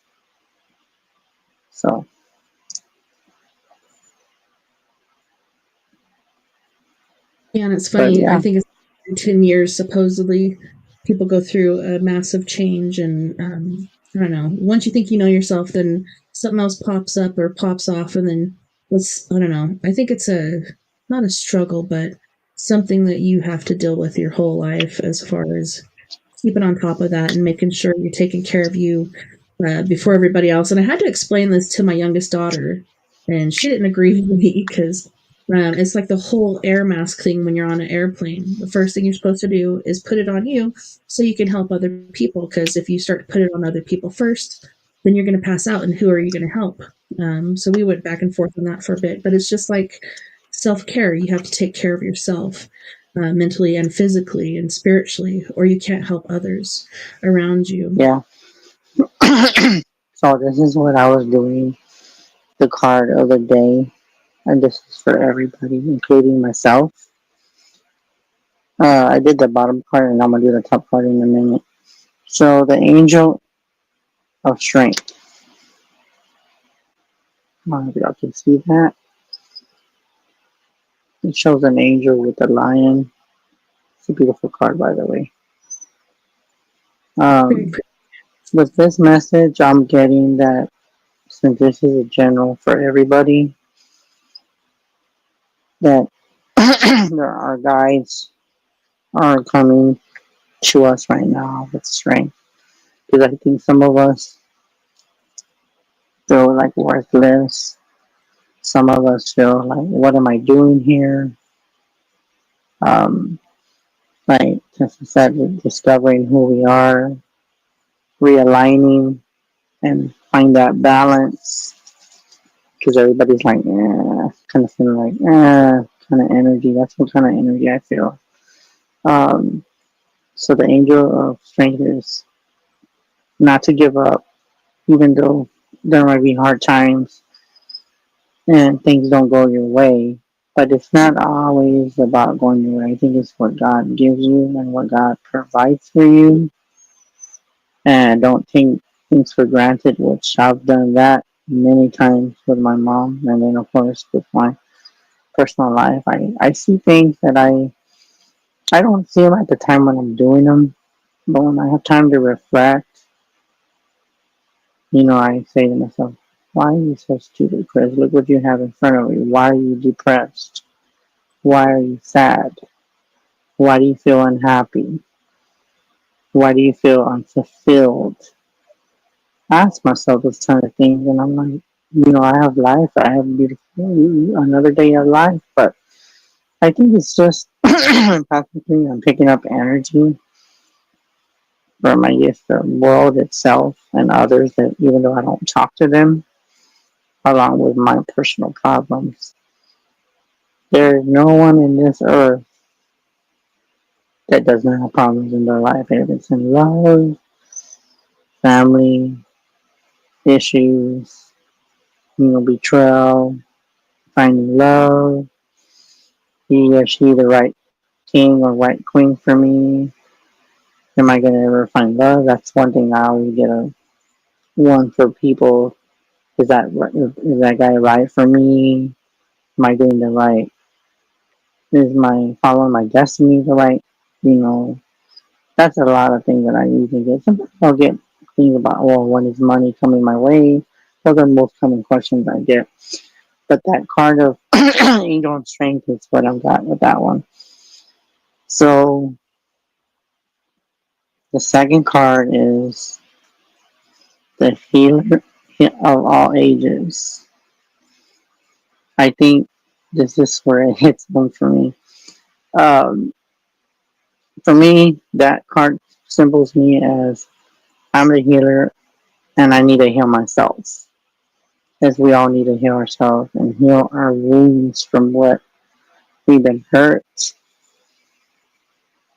So, Yeah, and it's but funny. I yeah, think it's 10 years, supposedly, people go through a massive change. And I don't know. Once you think you know yourself, then something else pops up or pops off. And then I don't know. I think it's not a struggle, but something that you have to deal with your whole life as far as keeping on top of that and making sure you're taking care of you before everybody else. And I had to explain this to my youngest daughter, and she didn't agree with me because it's like the whole air mask thing when you're on an airplane. The first thing you're supposed to do is put it on you so you can help other people. Because if you start to put it on other people first, then you're going to pass out, and who are you going to help? So we went back and forth on that for a bit. But it's just like self care. You have to take care of yourself. Mentally and physically and spiritually, or you can't help others around you. Yeah. So this is what I was doing the card of the day, and this is for everybody, including myself. I did the bottom card, and I'm gonna do the top card in a minute. So the angel of strength. I don't know if y'all can see that. It shows an angel with a lion. It's a beautiful card, by the way. With this message, I'm getting that since this is a general for everybody, that there are guides are coming to us right now with strength. Because I think some of us feel like worthless. Some of us feel like, what am I doing here? Like Tessa said, discovering who we are, realigning, and find that balance. Because everybody's like, kind of feeling like, kind of energy. That's what kind of energy I feel. So the angel of strength is not to give up, even though there might be hard times and things don't go your way. But it's not always about going your way. I think it's what God gives you and what God provides for you. And don't take things for granted, which I've done that many times with my mom. And then, of course, with my personal life, I see things that I don't see them at the time when I'm doing them. But when I have time to reflect, I say to myself, why are you so stupid, Chris? Look what you have in front of you. Why are you depressed? Why are you sad? Why do you feel unhappy? Why do you feel unfulfilled? I ask myself those kind of things, and I'm like, I have life. I have beautiful another day of life, but I think it's just practically I'm picking up energy from I guess the world itself and others that even though I don't talk to them, along with my personal problems. There is no one in this earth that doesn't have problems in their life. If it's in love, family, issues, betrayal, finding love, he or she the right king or right queen for me. Am I gonna ever find love? That's one thing I always get a one for people. Is that guy right for me? Am I doing the right? Is my following my destiny the right? You know, that's a lot of things that I usually get. Sometimes I'll get things about, well, when is money coming my way? Those are the most common questions I get. But that card of angel and strength is what I've got with that one. So the second card is the healer of all ages. I think this is where it hits home for me. Um, for me, that card symbols me as I'm the healer and I need to heal myself. As we all need to heal ourselves and heal our wounds from what we've been hurt.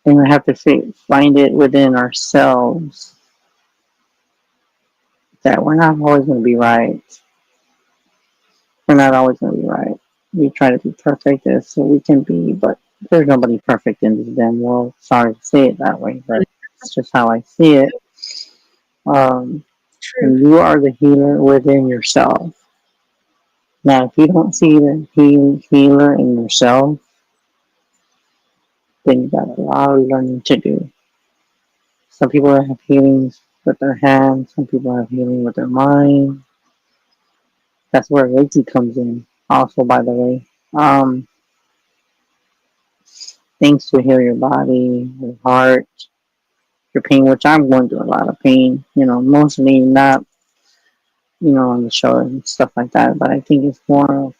And we have to find it within ourselves that we're not always going to be right. We're not always going to be right. We try to be perfect as we can be, but there's nobody perfect in this damn world. Sorry to say it that way, but it's just how I see it. And you are the healer within yourself. Now, if you don't see the healer in yourself, then you got a lot of learning to do. Some people have healings with their hands. Some people have healing with their mind. That's where Reiki comes in. Also, by the way, things to heal your body, your heart, your pain. Which I'm going through a lot of pain. Mostly not on the show and stuff like that. But I think it's more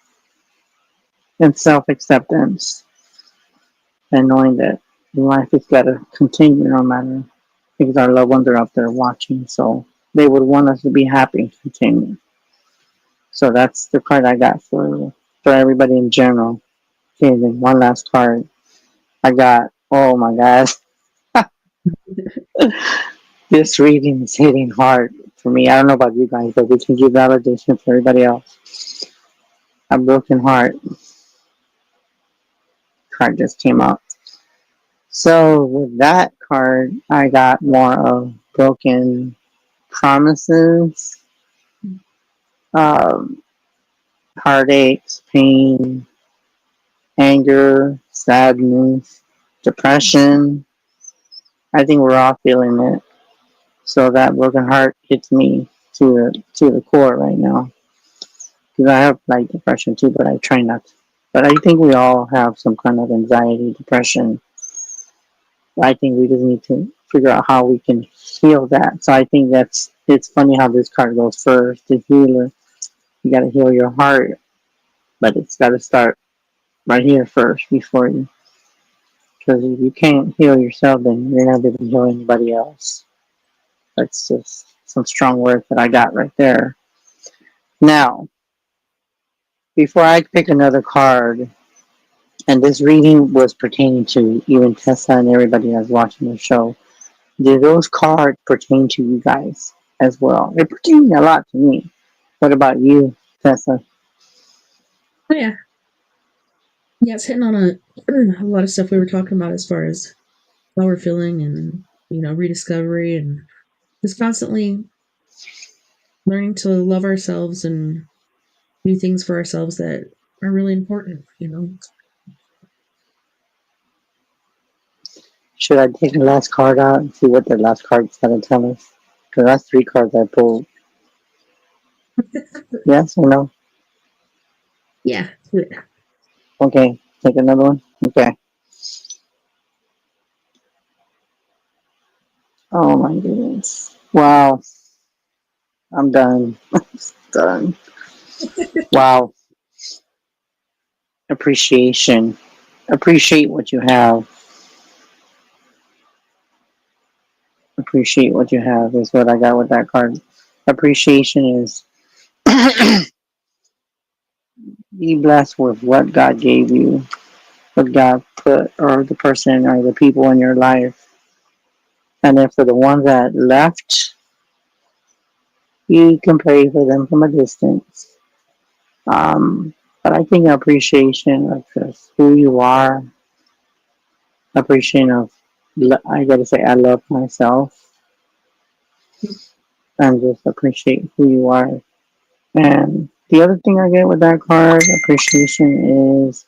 in self acceptance and knowing that life has got to continue no matter, because our loved ones are up there watching. So they would want us to be happy and continue. So that's the card I got for everybody in general. Okay, then one last card I got. Oh my gosh, this reading is hitting hard for me. I don't know about you guys, but we can give validation for everybody else. A broken heart card just came out. So with that card, I got more of broken promises, um, heartaches, pain, anger, sadness, depression. I think we're all feeling it. So that broken heart hits me to the core right now. Because I have like depression too, but I try not to. But I think we all have some kind of anxiety, depression. I think we just need to figure out how we can heal that. So I think it's funny how this card goes first. The healer, you got to heal your heart, but it's got to start right here first before you. Because if you can't heal yourself, then you're not able to heal anybody else. That's just some strong words that I got right there. Now, before I pick another card, and this reading was pertaining to even Tessa and everybody that's watching the show, do those cards pertain to you guys as well? They pertain a lot to me. What about you, Tessa? Oh, yeah. Yeah, it's hitting on a lot of stuff we were talking about as far as how we're feeling and, rediscovery and just constantly learning to love ourselves and do things for ourselves that are really important. Should I take the last card out and see what the last card's going to tell us? Because that's three cards I pulled. Yes or no? Yeah. Okay, take another one. Okay. Oh my goodness. Wow. I'm done. Done. Wow. Appreciation. Appreciate what you have. Appreciate what you have is what I got with that card. Appreciation is be blessed with what God gave you, what God put, or the person or the people in your life. And then for the ones that left, you can pray for them from a distance. But I think appreciation of just who you are, appreciation of, I gotta say, I love myself, and just appreciate who you are. And the other thing I get with that card, appreciation, is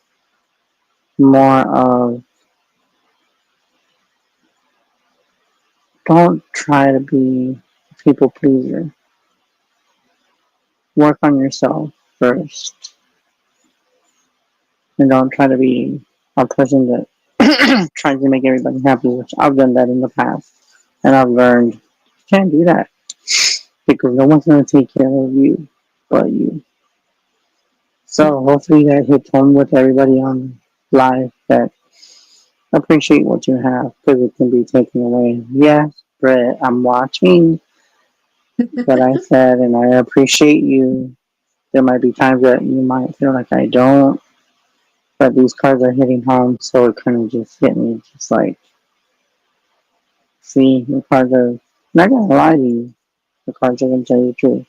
more of don't try to be a people pleaser. Work on yourself first. And don't try to be a person that tries to make everybody happy, which I've done that in the past. And I've learned you can't do that because no one's going to take care of you but you. So hopefully that hits home with everybody on live that appreciate what you have because it can be taken away. Yes, Brett, I'm watching what I said and I appreciate you. There might be times that you might feel like I don't, but these cards are hitting home, so it kind of just hit me just like, see, the cards are not going to lie to you. The cards are going to tell you the truth.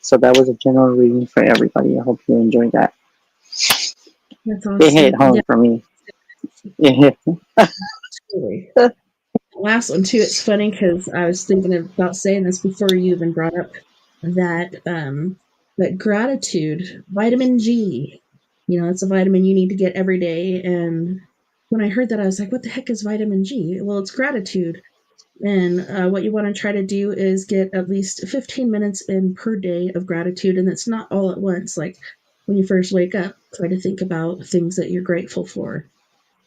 So that was a general reading for everybody. I hope you enjoyed that. That's It hit awesome. home Yeah, for me. It hit. totally. Last one too. It's funny because I was thinking about saying this before you even brought up that gratitude, vitamin G. It's a vitamin you need to get every day. And when I heard that, I was like, "What the heck is vitamin G?" Well, it's gratitude. And what you want to try to do is get at least 15 minutes in per day of gratitude, and it's not all at once. Like when you first wake up, try to think about things that you're grateful for.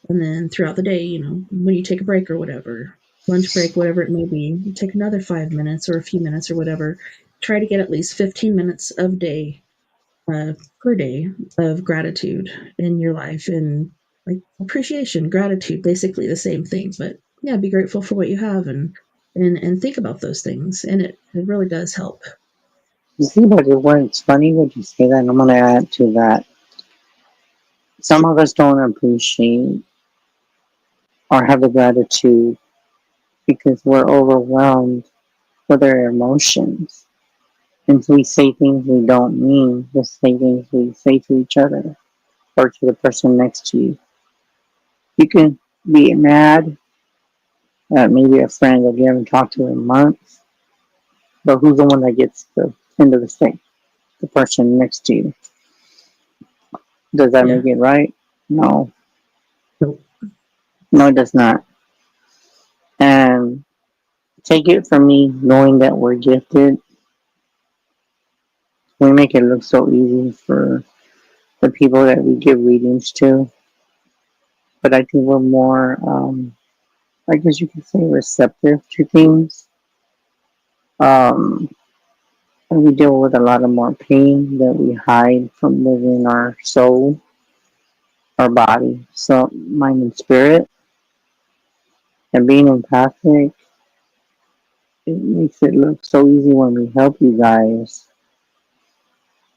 And then throughout the day, when you take a break or whatever, lunch break, whatever it may be, you take another 5 minutes or a few minutes or whatever. try to get at least 15 minutes of day per day of gratitude in your life, and like appreciation, gratitude, basically the same thing. But yeah, be grateful for what you have, and think about those things, and it really does help. You see, but it's funny what you say that. And I'm gonna add to that. Some of us don't appreciate or have the gratitude because we're overwhelmed with our emotions. And so we say things we don't mean, just say things we say to each other or to the person next to you. You can be mad at maybe a friend that you haven't talked to in months, but who's the one that gets the end of the stick? The person next to you. Does that Yeah. make it right? No. Nope. No, it does not. And take it from me, knowing that we're gifted, we make it look so easy for the people that we give readings to. But I think we're more, I guess you could say, receptive to things. Um, and we deal with a lot of more pain that we hide from within our soul, our body, so mind and spirit. And being empathic, it makes it look so easy when we help you guys.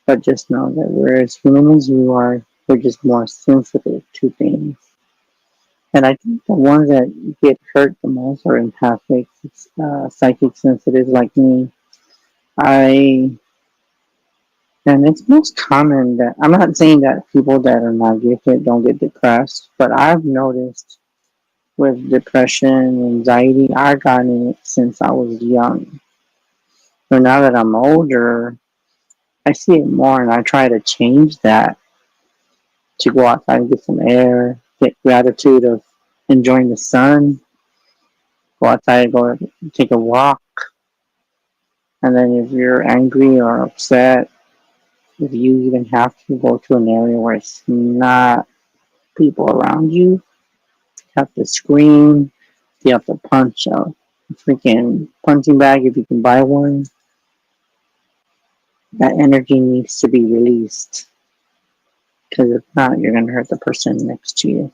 But just know that we're as human as you are, we're just more sensitive to things. And I think the ones that get hurt the most are empathic, psychic sensitives like me. I and it's most common that I'm not saying that people that are not gifted don't get depressed, but I've noticed with depression, anxiety, I've gotten it since I was young. So now that I'm older, I see it more, and I try to change that to go outside and get some air, get gratitude of enjoying the sun, go outside, go take a walk. And then if you're angry or upset, if you even have to go to an area where it's not people around you, you have to scream, you have to punch a freaking punching bag if you can buy one. That energy needs to be released. Because if not, you're going to hurt the person next to you.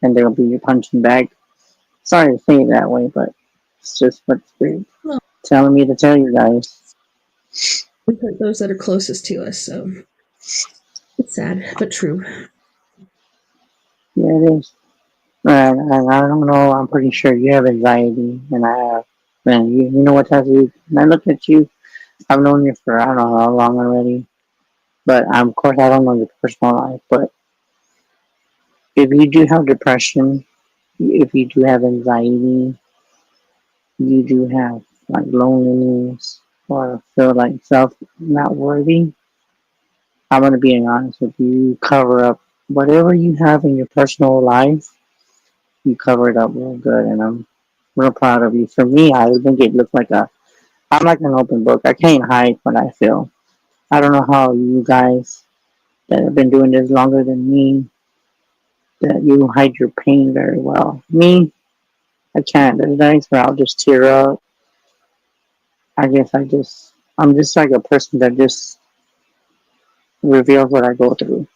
And they'll be your punching bag. Sorry to say it that way, but it's just what Spirit Well, telling me to tell you guys. we hurt those that are closest to us, so it's sad but true. Yeah, it is. And I don't know, I'm pretty sure you have anxiety, and I have. Man, you know what has you. And I look at you, I've known you for I don't know how long already. But of course, I don't know your personal life. But if you do have depression, if you do have anxiety, you do have like loneliness or feel like self not worthy, I'm gonna be honest with you. You cover up whatever you have in your personal life. You cover it up real good, and I'm real proud of you. For me, I think it looks like a. I'm like an open book. I can't hide what I feel. I don't know how you guys that have been doing this longer than me that you hide your pain very well. Me, I can't. There's nights where I'll just tear up. I guess I'm just like a person that just reveals what I go through.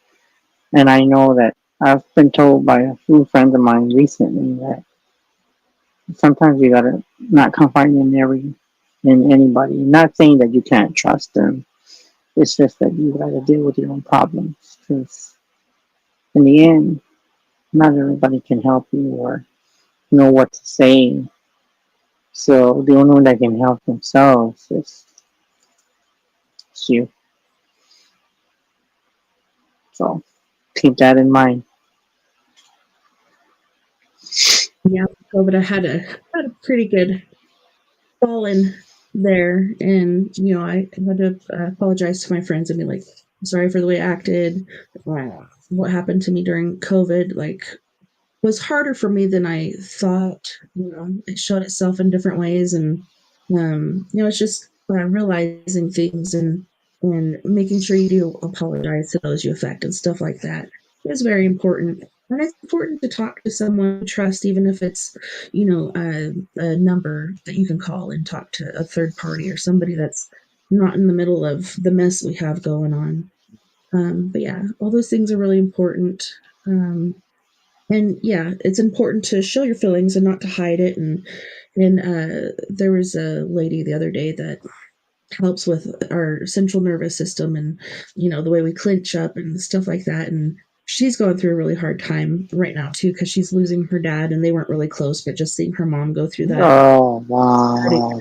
And I know that I've been told by a few friends of mine recently that sometimes you gotta not confide in anybody. Not saying that you can't trust them. It's just that you gotta deal with your own problems. Because in the end, not everybody can help you or know what to say. So the only one that can help themselves is you. So keep that in mind. Yeah, COVID, I had a pretty good fall in there, and I had to apologize to my friends and be like, "I'm sorry for the way I acted. What happened to me during COVID, like, was harder for me than I thought. It showed itself in different ways, and it's just realizing things, and making sure you do apologize to those you affect and stuff like that is very important. And it's important to talk to someone you trust, even if it's, you know, a number that you can call and talk to a third party or somebody that's not in the middle of the mess we have going on. But yeah, all those things are really important. And yeah, it's important to show your feelings and not to hide it. And there was a lady the other day that helps with our central nervous system and, you know, the way we clench up and stuff like that. And she's going through a really hard time right now too, because she's losing her dad and they weren't really close, but just seeing her mom go through that. Oh, wow.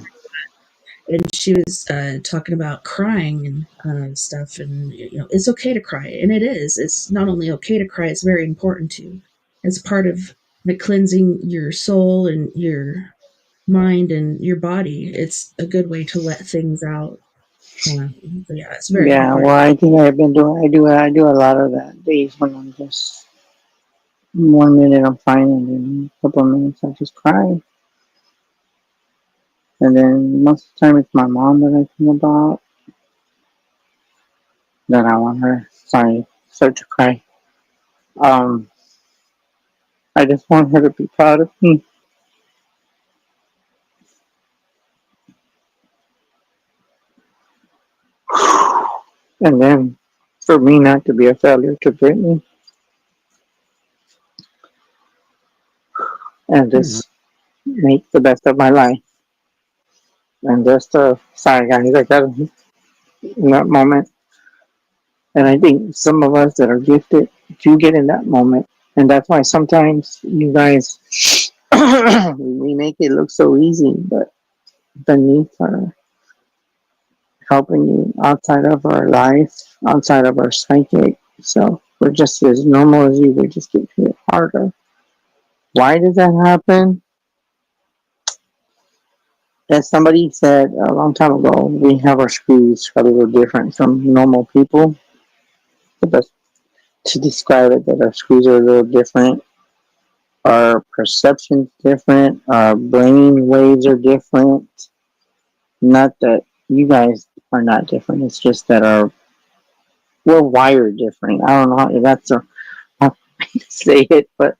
And she was talking about crying and stuff, and you know, it's okay to cry, and it is. It's not only okay to cry; it's very important to. It's part of the cleansing your soul and your mind and your body. It's a good way to let things out. But yeah, it's very Yeah, important. well, I think I've been doing, I do a lot of that days when I'm just, 1 minute I'm fine, and then a couple of minutes I just cry. And then most of the time it's my mom that I think about, that I want her, start to cry. Um, I just want her to be proud of me. And then for me not to be a failure to Brittany, and just make the best of my life. And just, sorry guys, I got in that moment. And I think some of us that are gifted do get in that moment. And that's why sometimes you guys, we make it look so easy, but beneath are helping you outside of our life, outside of our psychic. So we're just as normal as you, we just get hit harder. Why does that happen? As somebody said a long time ago, we have our screws a little different from normal people. The best to describe it, that our screws are a little different, our perception's different, our brain waves are different. Not that you guys are not different, it's just that we're wired different. I don't know how that's how to say it, but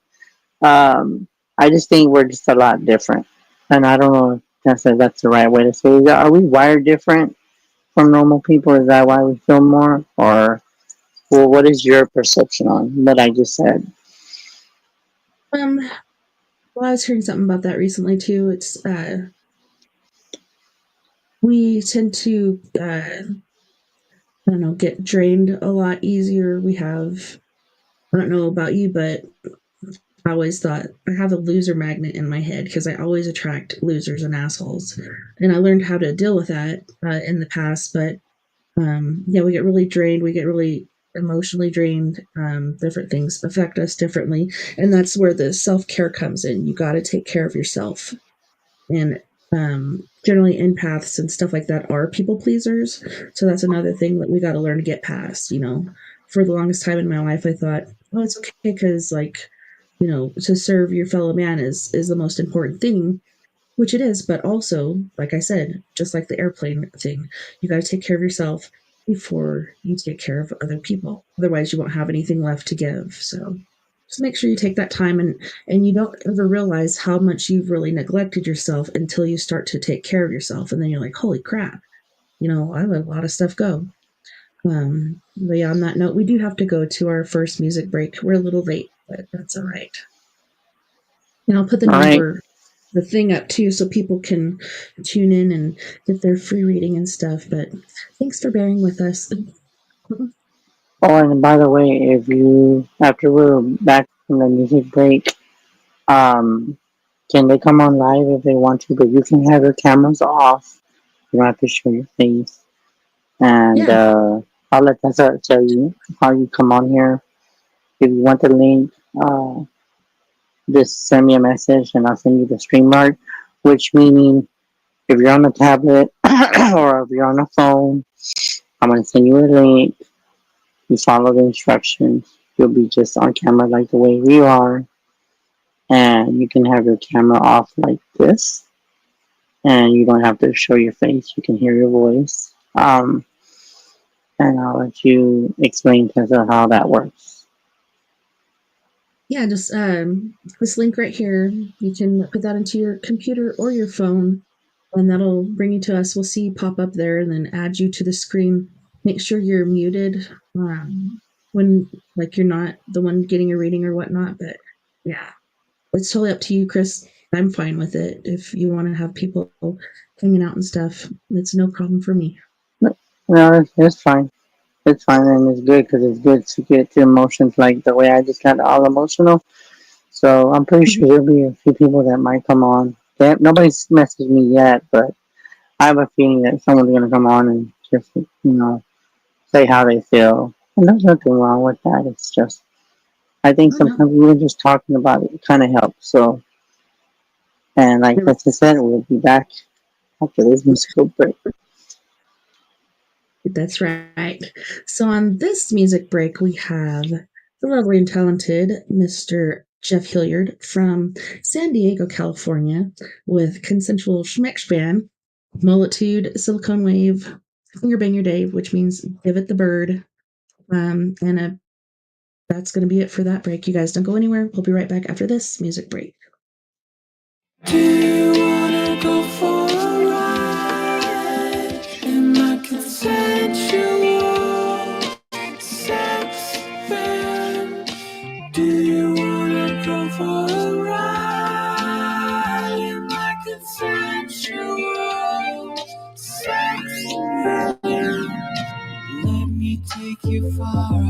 I just think we're just a lot different. And I don't know if that's the right way to say it. Are we wired different from normal people? Is that why we feel more? Or, well, what is your perception on what I just said? Um, well, I was hearing something about that recently too. It's we tend to I don't know, get drained a lot easier. We have, I don't know about you, but I always thought I have a loser magnet in my head because I always attract losers and assholes. And I learned how to deal with that in the past. But yeah, we get really drained. We get really emotionally drained. Different things affect us differently. And that's where the self care comes in. You got to take care of yourself. And generally, empaths and stuff like that are people pleasers. So that's another thing that we got to learn to get past. You know, for the longest time in my life, I thought, oh, it's okay because, like, you know, to serve your fellow man is the most important thing, which it is. But also, like I said, just like the airplane thing, you got to take care of yourself before you take care of other people. Otherwise, you won't have anything left to give. So just make sure you take that time, and you don't ever realize how much you've really neglected yourself until you start to take care of yourself, and then you're like, holy crap, you know, I let a lot of stuff go. But yeah, on that note, we do have to go to our first music break. We're a little late, but that's all right. And I'll put All right. the thing up too, so people can tune in and get their free reading and stuff. But thanks for bearing with us. Oh, and by the way, if you, after we're back from the music break, um, can they come on live if they want to? But you can have your cameras off. You don't have to show your face. And Yeah, I'll let Tessa tell you how you come on here. If you want the link, just send me a message and I'll send you the stream link. Which meaning, if you're on a tablet or if you're on a phone, I'm gonna send you a link. You follow the instructions. You'll be just on camera like the way we are, and you can have your camera off like this, and you don't have to show your face. You can hear your voice. And I'll let you explain to us how that works. Yeah, just this link right here. You can put that into your computer or your phone, and that'll bring you to us. We'll see you pop up there, and then add you to the screen. Make sure you're muted when like you're not the one getting a reading or whatnot. But yeah, it's totally up to you, Chris. I'm fine with it. If you want to have people hanging out and stuff, it's no problem for me. No, it's fine. It's fine, and it's good because it's good to get your emotions like the way I just got all emotional. So I'm pretty sure there'll be a few people that might come on. Nobody's messaged me yet, but I have a feeling that someone's gonna come on and just say how they feel. And there's nothing wrong with that. It's just I think sometimes even just talking about it kind of helps. So, and like I said, we'll be back after this musical break. That's right. So on this music break, we have the lovely and talented Mr. Jeff Hilliard from San Diego, California, with Consensual Schmeckschban, Multitude, Silicone Wave, Finger Bang Your Day, which means give it the bird. That's going to be it for that break. You guys don't go anywhere. We'll be right back after this music break. Do you wanna go for a ride in my consensual sex van? Do you wanna go for a ride in my consensual sex van? Let me take you far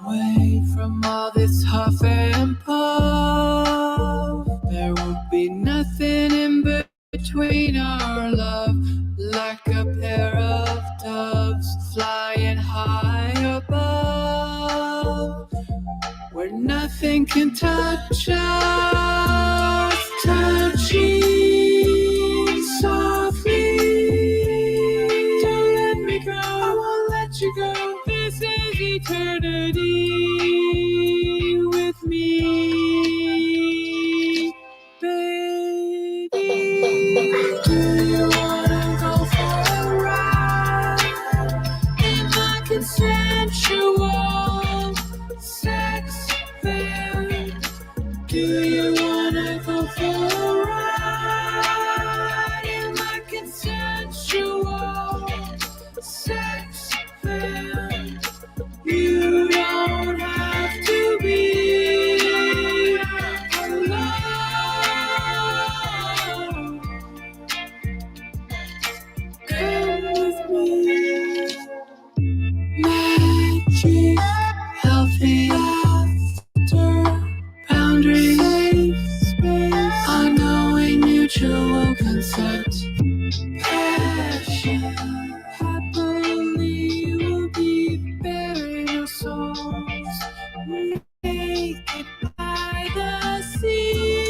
away from all this huff and puff. There will be nothing in between our love, like a pair of doves flying high above, where nothing can touch us, touching softly. Don't let me go, I won't let you go. This is eternity with me, baby. Do you wanna go for a ride in my consensual sex van? Do you wanna go for a ride in my consensual sex van? You don't have to be alone. Come with me. Magic, healthy laughter, boundaries, safe space, unknowing mutual consent, passion, happily will be bearing our souls, naked by the sea.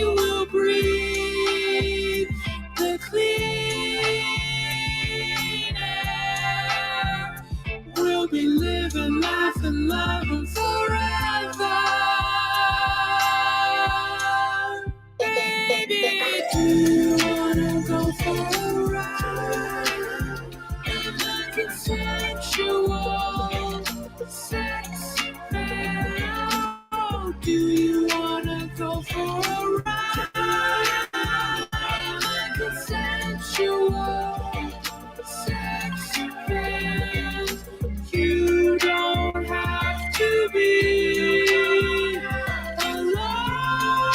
We'll breathe the clean air. We'll be living, laughing, loving forever. Baby, do you wanna go for a ride in the consensual sex van? Oh, do you wanna go for a ride in the consensual sex van? You don't have to be alone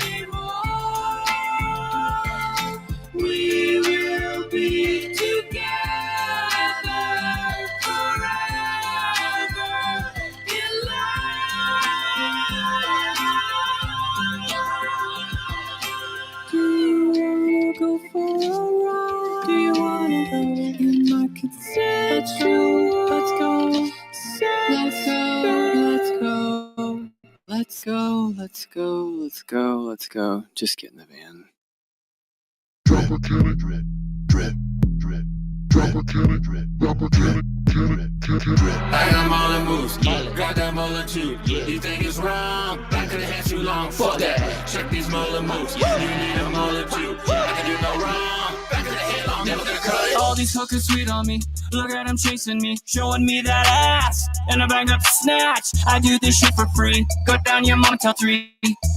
anymore. We will be together forever in love. Do you wanna go for a ride? Do you wanna go in my consensual? Let's go. Let's go. Let's go. Let's go. Let's go. Let's go. Let's go. Just get in the van. Drop a can drip, drip, drip, drop a can drip, drop a can drip, drip. I got molar moves, got that molar too. You think it's wrong? I could've had too long. Fuck that. Check these molar moves. You need a molar too. I can do no wrong. Back of the head long, never gonna cut it. all these hookers sweet on me. Look at them chasing me, showing me that ass. And I bang up the snatch. I do this shit for free. Go down your mama till 3.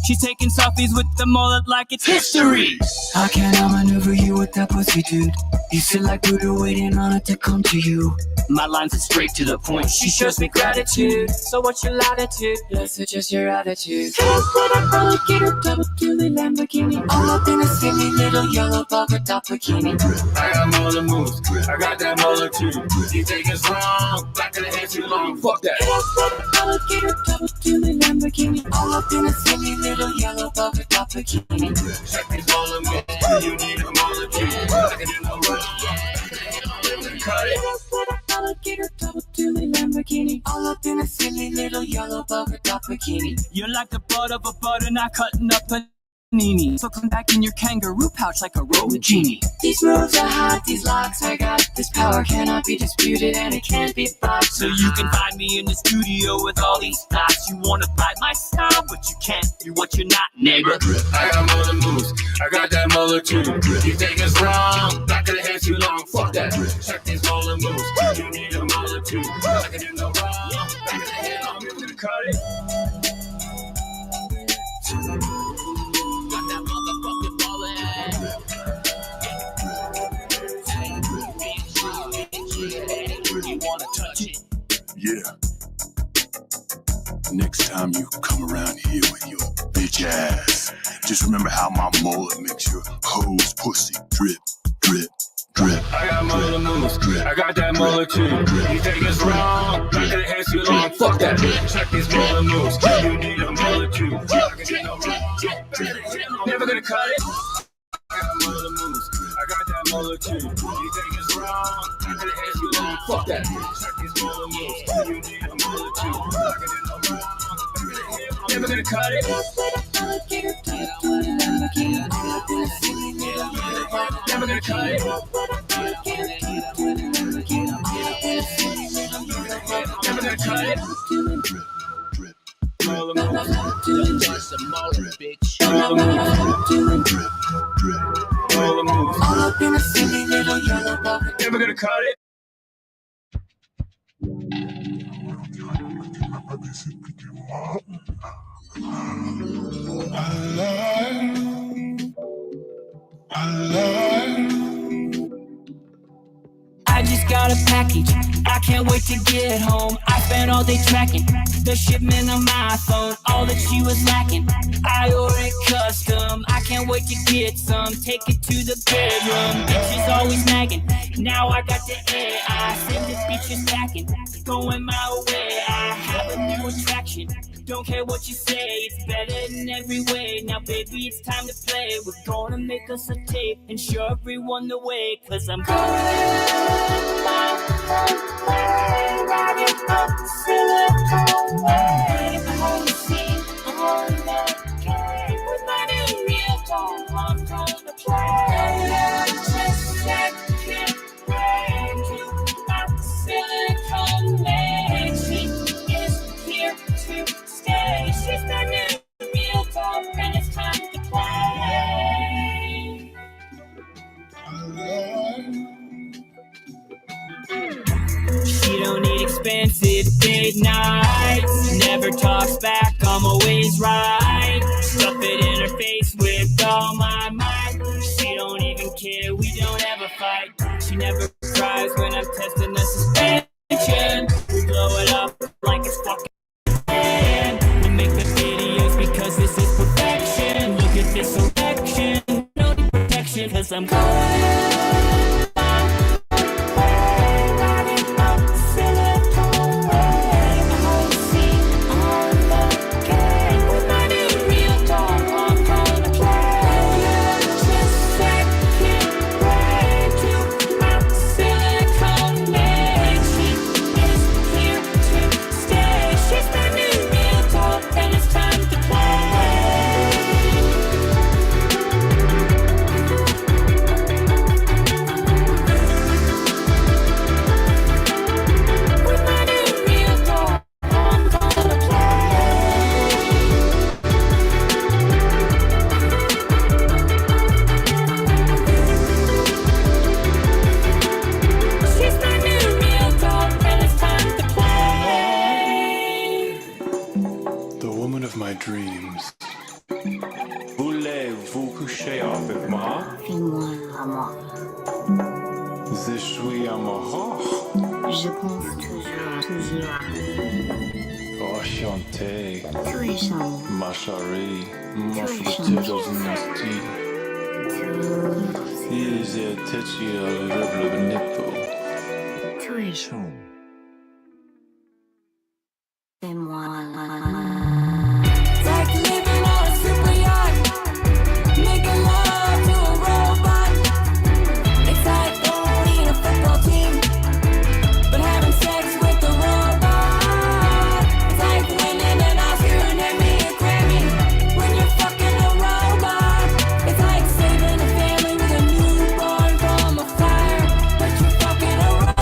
She's taking selfies with the mullet like it's history. How can I maneuver you with that pussy, dude? You sit like Buddha waiting on it to come to you. My lines are straight to the point. She shows me gratitude. So what's your latitude? Let's adjust your attitude. Head for the alligator, double dually Lamborghini. All up in a silly little yellow polka dot bikini. I got more than moves. I got that molar too. You think it's wrong? Back of the head too long. Fuck that. Head for the alligator, double dually Lamborghini. All up in a silly little yellow polka dot bikini. Check these molar moves. You need a molar too. I can do no wrong. Cut it. Alligator, double dually Lamborghini. All up in a silly little yellow polka dot bikini. You're like the butt of a butternut cutting up panini. So come back in your kangaroo pouch like a rolling genie. These moves are hot, these locks I got. This power cannot be disputed and it can't be bought. So you can find me in the studio with all these thoughts. You wanna bite my style, but you can't be what you're not, neighbor. I got more than moves. I got that molar too. You think it's wrong? Back of the head too long. Fuck that. Check these molar moves. You need a molar too. I can do no wrong. Back of the head long. You're gonna cut it. Got that motherfucking mullet. You wanna touch it? Yeah. Next time you come around here with your bitch ass, just remember how my mullet makes your hoes pussy drip, drip, drip. I got molar moves. I got that molar too. You think it's wrong? Back of the head too long. Fuck that. Check these molar moves. You need a molar too. I can do no wrong. Never gonna cut it. I got molar moves. I got that molar too. You think it's wrong? Back of the head too long. Fuck that. Check these molar moves. You need a molar too. I can do no wrong. Never gonna cut it. Never gonna cut it. Never gonna cut it. Molar moves. Just a molar, bitch. Molar moves. All up in a silly little yellow bubble. Never gonna cut it. I just got a package, I can't wait to get home. I spent all day tracking the shipment on my phone, all that she was lacking. I ordered custom, I can't wait to get some. Take it to the bedroom, bitch is always nagging. Now I got the air, I send this bitch is packing. Going my way, I have a new attraction. Don't care what you say, it's better in every way. Now baby, it's time to play. We're gonna make us a tape and show everyone the way. Cause I'm riding up Silicon Way. I'm seeing all that game with my new real dog. I'm gonna play. Just second way to my Silicon Way. She is here to stay. She's the new real dog, and it's time to play. She don't need expensive date nights. Never talks back, I'm always right. Stuff it in her face with all my might. She don't even care, we don't ever fight. She never cries when I'm testing the suspension. We blow it up like it's fucking pan. We make the videos because this is perfection. Look at this selection, no protection. Cause I'm of my dreams. Voulez-vous coucher avec moi? Fais-moi l'amour. Je suis amoureux. Je pense toujours à Enchanté, tous les champs, ma chérie, ma Tous les petite champs. dynastie. tous Ils étaient le nipple. les champs. Fais-moi It's like living on a super yacht, making love to a robot. It's like owning a football team, but having sex with a robot. It's like winning an Oscar and Emmy or Grammy when you're fucking a robot. It's like saving a family with a newborn from a fire, but you're fucking a robot.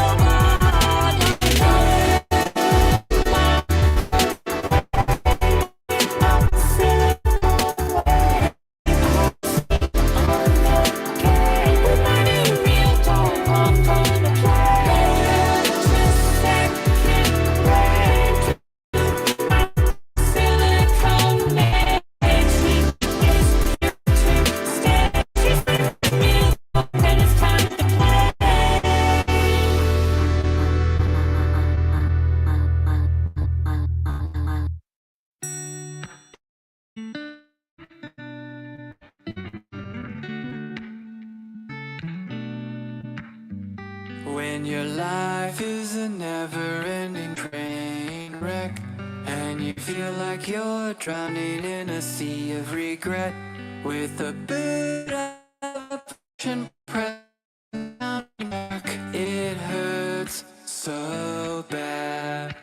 When your life is a never-ending train wreck, and you feel like you're drowning in a sea of regret, with a bit of passion pressed down your neck, it hurts so bad.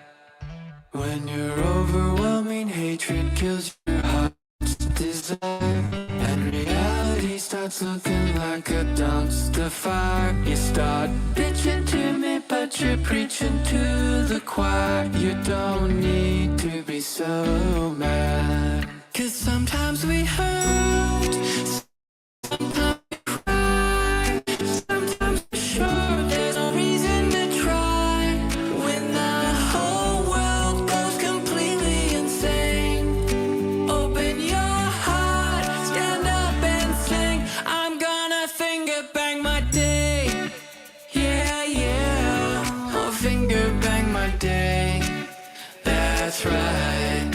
When your overwhelming hatred kills your heart's desire, and reality starts looking like a dumpster fire, you start bitching to me, but you're preaching to the choir. You don't need to be so mad, 'cause sometimes we hurt, sometimes we cry, sometimes we're sure there's no reason to try. When the whole world goes completely insane, open your heart, stand up and sing. I'm gonna finger bang my day. Yeah, yeah. I'll finger bang my day. That's right.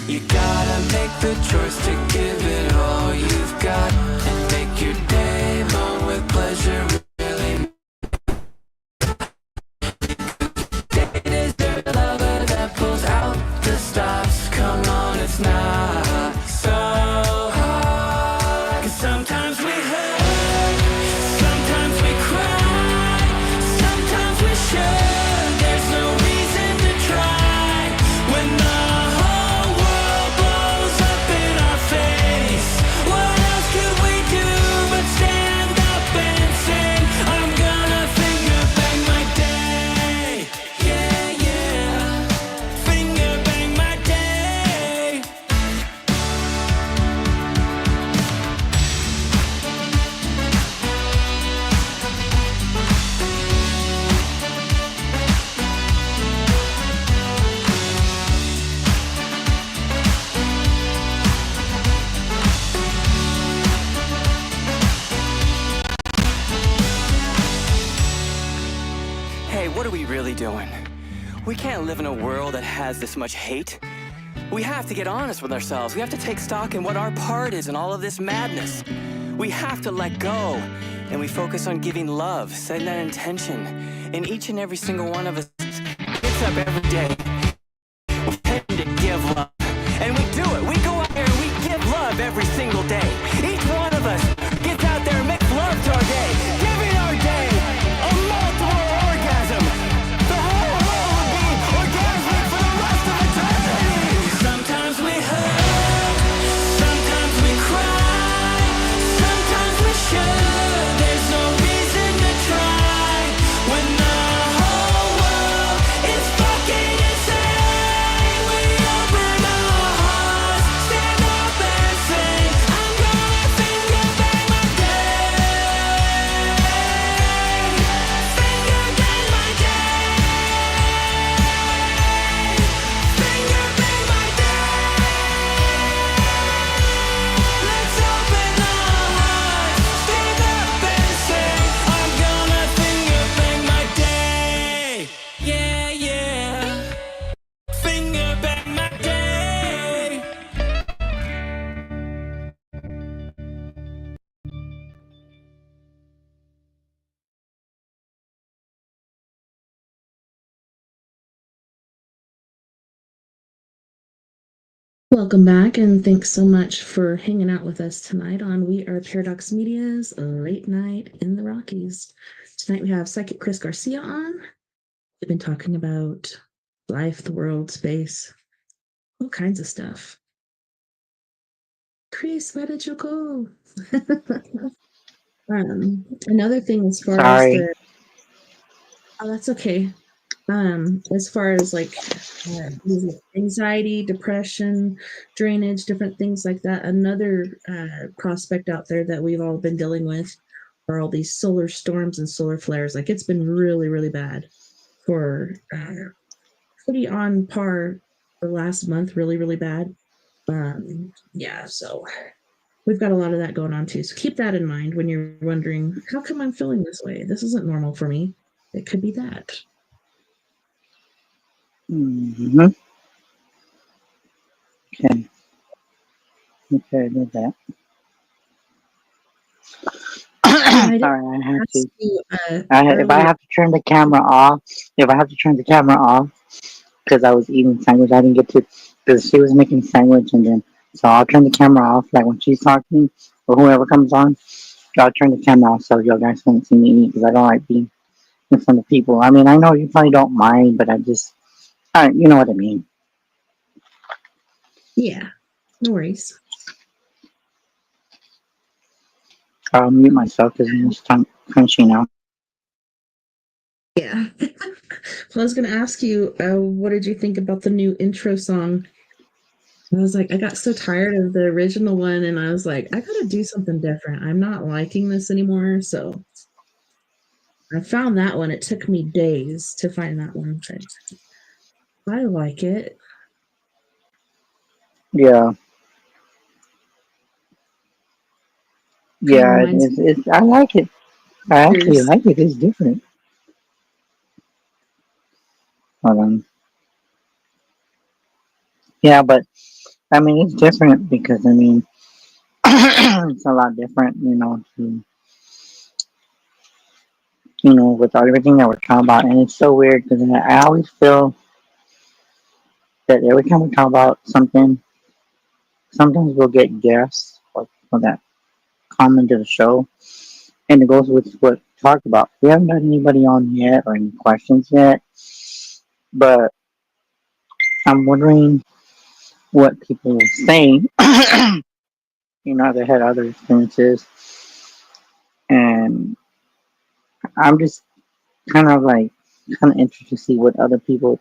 You gotta make the choice to give it all you've got, and make your day long with pleasure. Really, it is your lover that pulls out the stops. Come on, it's not so hard. 'Cause sometimes we hurt, sometimes we cry, sometimes we sure there's no reason to try. When the whole world blows up in our face, what else could we do but stand up and sing? I'm gonna finger bang my day. Yeah, yeah. Finger bang my day. Hey, what are we really doing? We can't live in a world that has this much hate. We have to get honest with ourselves. We have to take stock in what our part is in all of this madness. We have to let go, and we focus on giving love, setting that intention. And each and every single one of us gets up every day. We tend to give love, and we do it. We go out there and we give love every single day. Each one of us gets out there and makes love to our day, giving our day a multiple orgasm. The whole world will be orgasmic for the rest of eternity. Sometimes we hurt, sometimes we cry, sometimes we sure there's no reason to try. When the whole world is fucking insane. Welcome back, and thanks so much for hanging out with us tonight on We Are Paradox Media's Late Night in the Rockies. Tonight we have Psychic Chris Garcia on. We've been talking about life, the world, space, all kinds of stuff. Chris, where did you go? Another thing as far as Sorry. the that's okay. As far as like anxiety, depression, drainage, different things like that, another prospect out there that we've all been dealing with are all these solar storms and solar flares. Like it's been really, really bad for pretty on par the last month, really, really bad. Yeah, so we've got a lot of that going on too. So keep that in mind when you're wondering, how come I'm feeling this way? This isn't normal for me. It could be that. Mm-hmm. Okay. Okay, I did that. I Sorry, I have to. you, If I earlier. have to turn the camera off, because I was eating sandwich, I didn't get to, because she was making sandwich, and then, so I'll turn the camera off, like when she's talking, or whoever comes on, I'll turn the camera off so you guys can't see me eat, because I don't like being in front of people. I mean, I know you probably don't mind, but you know what I mean. Yeah, no worries. I'll mute myself because I'm just crunchy now. Yeah. Well, I was going to ask you, what did you think about the new intro song? I was like, I got so tired of the original one, and I was like, I got to do something different. I'm not liking this anymore. So I found that one. It took me days to find that one. But I like it. Yeah. Yeah, Reminds me I like it. I of actually yours. like it. It's different. Hold on. Yeah, but I mean, it's different because I mean, it's a lot different, with everything that we're talking about, and it's so weird because I always feel that every time we talk about something, sometimes we'll get guests or people that comment to the show, and it goes with what we talked about. We haven't got anybody on yet or any questions yet, but I'm wondering what people will say. They had other experiences, and I'm just kind of interested to see what other people,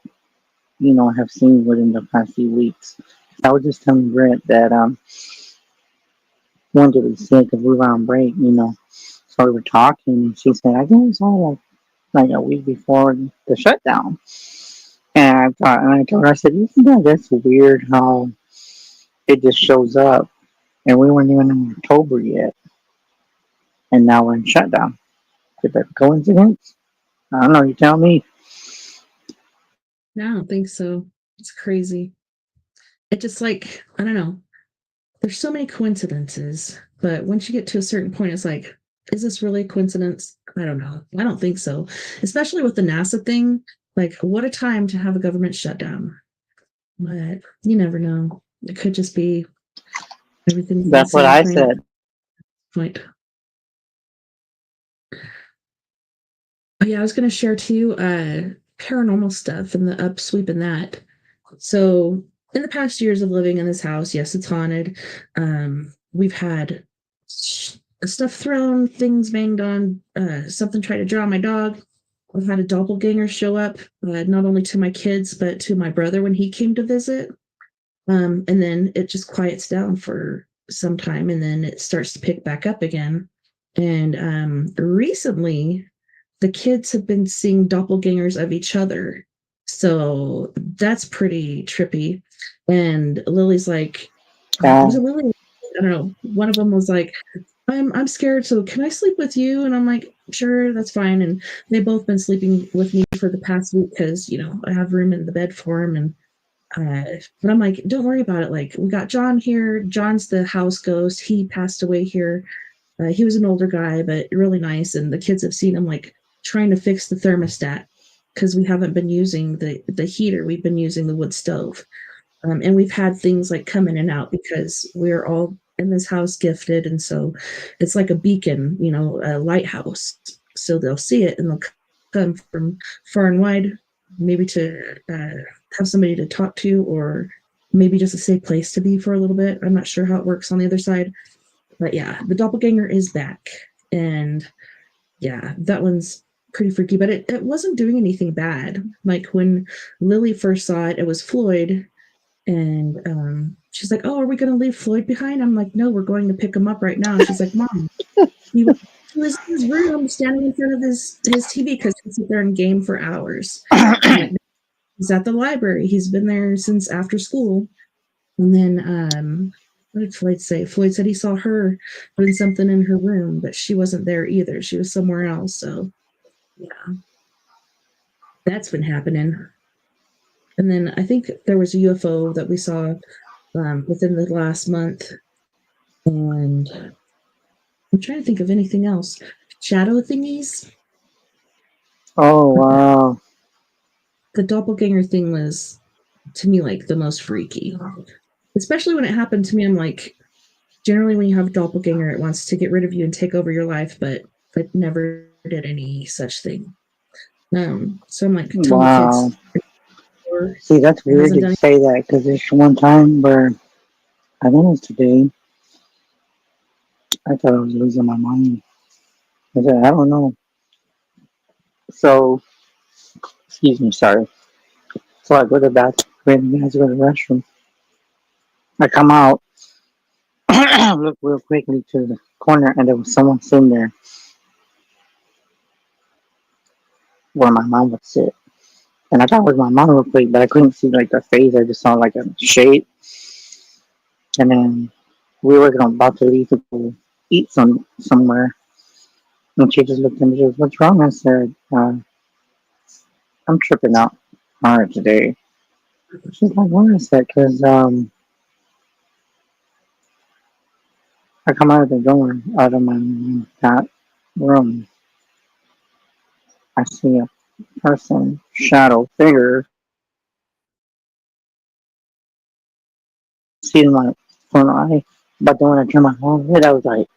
have seen within the past few weeks. I was just telling Brent that when did we see because we were on break, so we were talking, and she said I guess it was all like a week before the shutdown, and I told her, I said, that's weird how it just shows up, and we weren't even in October yet, and now we're in shutdown. Is that a coincidence? I don't know. You tell me. No, I don't think so. It's crazy. It just like, I don't know. There's so many coincidences, but once you get to a certain point, it's like, is this really a coincidence? I don't know. I don't think so. Especially with the NASA thing. Like, what a time to have a government shutdown. But you never know. It could just be everything's That's what insane I plan. said. Point. Oh yeah, I was gonna share too paranormal stuff and the upsweep in that. So in the past years of living in this house, yes, it's haunted. We've had stuff thrown, things banged on, something tried to draw my dog. I've had a doppelganger show up, not only to my kids, but to my brother when he came to visit. And then it just quiets down for some time and then it starts to pick back up again. And recently, the kids have been seeing doppelgangers of each other. So that's pretty trippy. And Lily's like, was it Lily? I don't know. One of them was like, I'm scared, so can I sleep with you? And I'm like, sure, that's fine. And they've both been sleeping with me for the past week because I have room in the bed for them. And but I'm like, don't worry about it. Like, we got John here. John's the house ghost. He passed away here. He was an older guy, but really nice. And the kids have seen him like trying to fix the thermostat because we haven't been using the heater. We've been using the wood stove. And we've had things like come in and out because we're all in this house gifted. And so it's like a beacon, a lighthouse. So they'll see it and they'll come from far and wide, maybe to have somebody to talk to, or maybe just a safe place to be for a little bit. I'm not sure how it works on the other side. But yeah, the doppelganger is back. And yeah, that one's pretty freaky, but it wasn't doing anything bad. Like when Lily first saw it, it was Floyd. And she's like, "Oh, are we going to leave Floyd behind?" I'm like, "No, we're going to pick him up right now." And she's like, "Mom, he was in his room standing in front of his TV because he sit there and game for hours." I'm like, "He's at the library. He's been there since after school." And then what did Floyd say? Floyd said he saw her doing something in her room, but she wasn't there either. She was somewhere else. So yeah, that's been happening. And then I think there was a UFO that we saw within the last month. And I'm trying to think of anything else. Shadow thingies. Oh, wow. The doppelganger thing was, to me, like the most freaky. Especially when it happened to me, I'm like, generally when you have a doppelganger, it wants to get rid of you and take over your life, but it never did any such thing. So I'm like, tell Wow. the kids. See, that's weird to say that because there's one time where I think it was today. I thought I was losing my mind. I said, I don't know. So, excuse me, sorry. So I go to the bathroom, I go to the restroom. I come out, look real quickly to the corner, and there was someone sitting there where my mom would sit. And I thought it was my mom real quick, but I couldn't see like the face. I just saw like a shape. And then we were about to leave to go eat somewhere. And she just looked at me. She goes, "What's wrong?" I said, "I'm tripping out hard today." She's like, "What is that?" Because I come out of the door, out of my that room. I see a person, shadow figure, see my front eye. But then when I turned my head, I was like,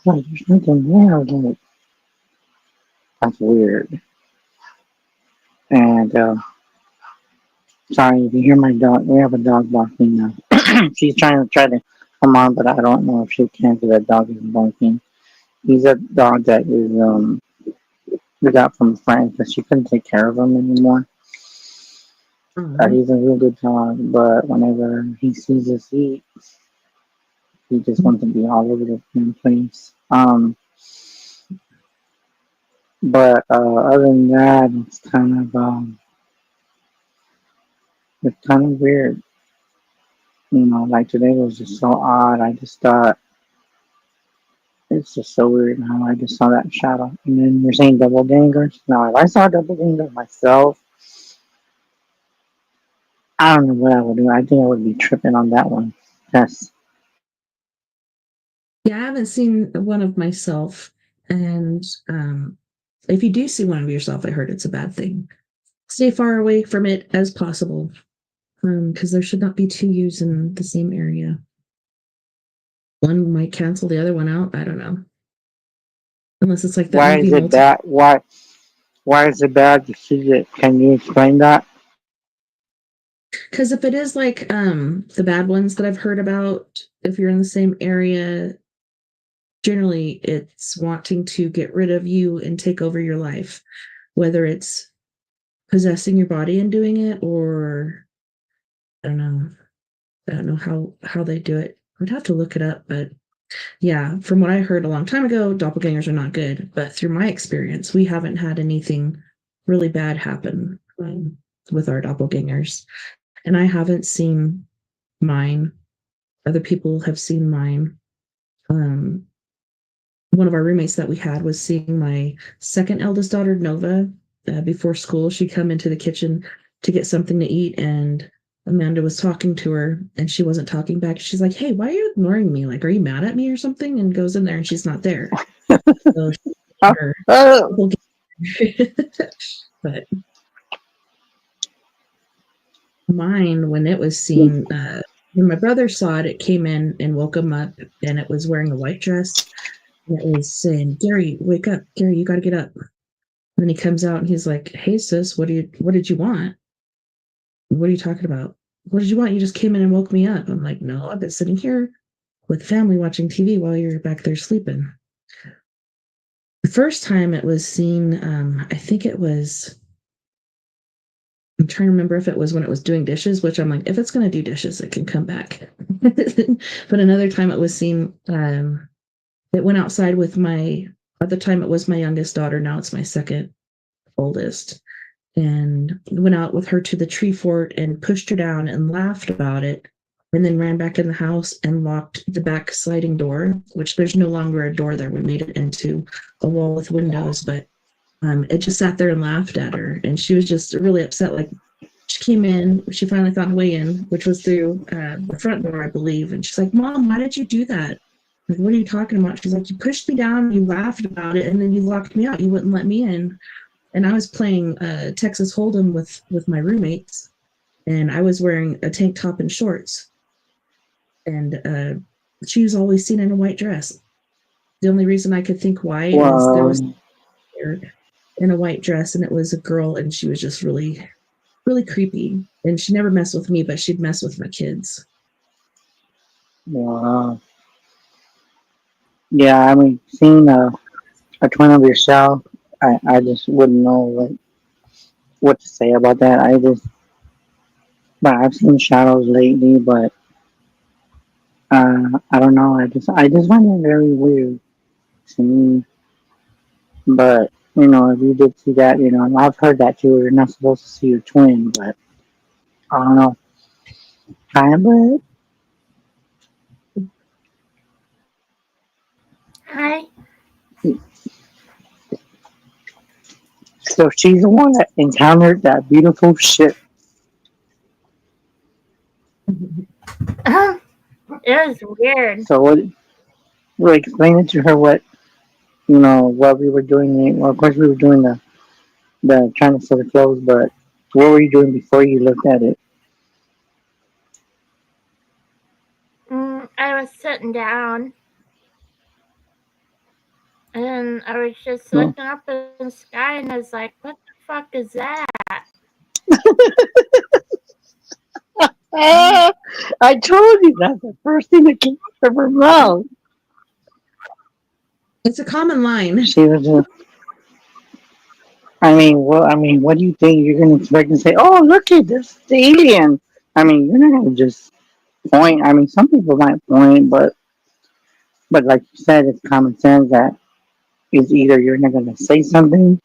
"There's nothing there." I was like, "That's weird." And sorry if you hear my dog. We have a dog barking now. She's trying to come on, but I don't know if she can because that dog is barking. He's a dog that is we got from a friend because she couldn't take care of him anymore. He's a real good dog, but whenever he sees us eat, he just wants to be all over the damn place. But other than that, it's kind of weird. Like today was just so odd. I just thought it's just so weird how I just saw that shadow. And then you're saying double gangers. Now, if I saw a double ganger myself, I don't know what I would do. I think I would be tripping on that one. Yes. Yeah, I haven't seen one of myself. And if you do see one of yourself, I heard it's a bad thing. Stay far away from it as possible, because there should not be two yous in the same area. One might cancel the other one out. I don't know. Unless it's like that Why movie is it bad? Why is it bad to see it? Can you explain that? Because if it is like the bad ones that I've heard about, if you're in the same area, generally it's wanting to get rid of you and take over your life, whether it's possessing your body and doing it, or I don't know how they do it. I'd have to look it up, but yeah, from what I heard a long time ago, doppelgangers are not good. But through my experience, we haven't had anything really bad happen with our doppelgangers. And I haven't seen mine. Other people have seen mine. One of our roommates that we had was seeing my second eldest daughter, Nova, before school. She'd come into the kitchen to get something to eat, and Amanda was talking to her, and she wasn't talking back. She's like, "Hey, why are you ignoring me? Like, are you mad at me or something?" And goes in there, and she's not there. So her. But Mine, when it was seen, when my brother saw it, it came in and woke him up, and it was wearing a white dress. And it was saying, "Gary, wake up! Gary, you got to get up." And then he comes out and he's like, "Hey, sis, what did you want? What are you talking about? What did you want? You just came in and woke me up." I'm like, "No, I've been sitting here with family watching TV while you're back there sleeping." The first time it was seen, I think it was. I'm trying to remember if it was when it was doing dishes, which I'm like, if it's going to do dishes, it can come back. But another time it was seen, it went outside with at the time it was my youngest daughter. Now it's my second oldest. And went out with her to the tree fort and pushed her down and laughed about it. And then ran back in the house and locked the back sliding door, which there's no longer a door there. We made it into a wall with windows, but it just sat there and laughed at her, and she was just really upset. Like, she came in, she finally found a way in, which was through the front door, I believe. And she's like, "Mom, why did you do that?" Like, "What are you talking about?" She's like, "You pushed me down, you laughed about it, and then you locked me out. You wouldn't let me in." And I was playing Texas Hold'em with my roommates, and I was wearing a tank top and shorts. And she was always seen in a white dress. The only reason I could think why is there was in a white dress, and it was a girl, and she was just really, really creepy. And she never messed with me, but she'd mess with my kids. Wow. Yeah, I mean, seeing a twin of yourself, I just wouldn't know what to say about that. But I've seen shadows lately, but I don't know. I just find it very weird to me. But if you did see that, I've heard that too. You're not supposed to see your twin, but I don't know. Kind of. Hi. So she's the one that encountered that beautiful shit. It was weird. So we're explaining to her what we were doing. Well, of course, we were doing the trying to sell the clothes, but what were you doing before you looked at it? I was sitting down, and I was just No. looking up at the sky, and I was like, "What the fuck is that?" I told you that's the first thing that came out of her mouth. It's a common line. She was just. What do you think? You're gonna expect to say, "Oh, look at this alien." You're not gonna just point. Some people might point, but like you said, it's common sense that it's either you're not gonna say something,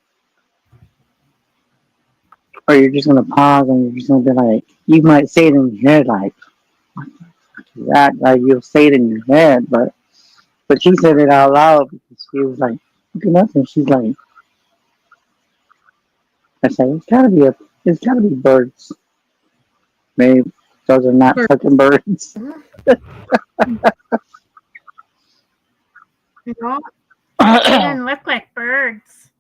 or you're just gonna pause and you're just gonna be like, you might say it in your head, like that, like you'll say it in your head, but she said it out loud because she was like, looking up, and she's like, I said, it's gotta be birds. Maybe those are not fucking birds. No, it didn't look like birds.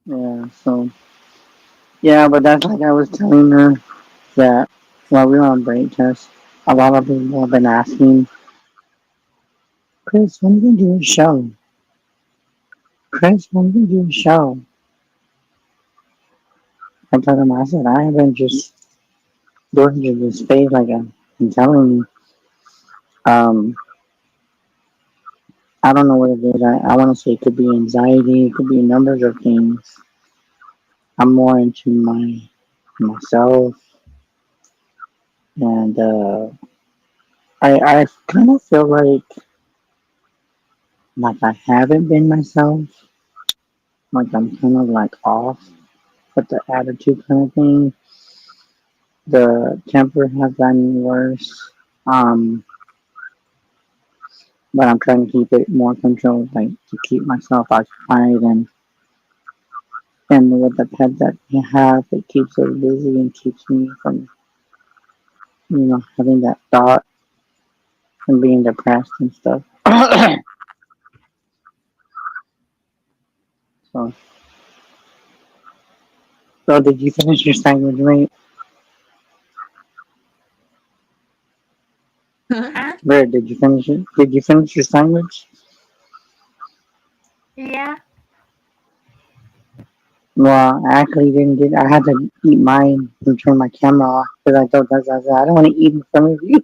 Yeah, so but that's like I was telling her that while we were on break test, a lot of people have been asking, Chris, when are you gonna do a show? Chris, when are you gonna do a show? I told him, I said, I haven't just going to this space like I'm telling you. I don't know what it is. I want to say it could be anxiety, it could be numbers of things. I'm more into myself, and I kind of feel like I haven't been myself, like I'm kind of like off with the attitude kind of thing. The temper has gotten worse, but I'm trying to keep it more controlled, like to keep myself occupied and with the pet that we have, it keeps us busy and keeps me from having that thought and being depressed and stuff. So So did you finish your sandwich, mate? Huh? Where did you finish it? Did you finish your sandwich? Yeah. Well, I actually didn't get. I had to eat mine and turn my camera off because I told us I said I don't want to eat in front of you.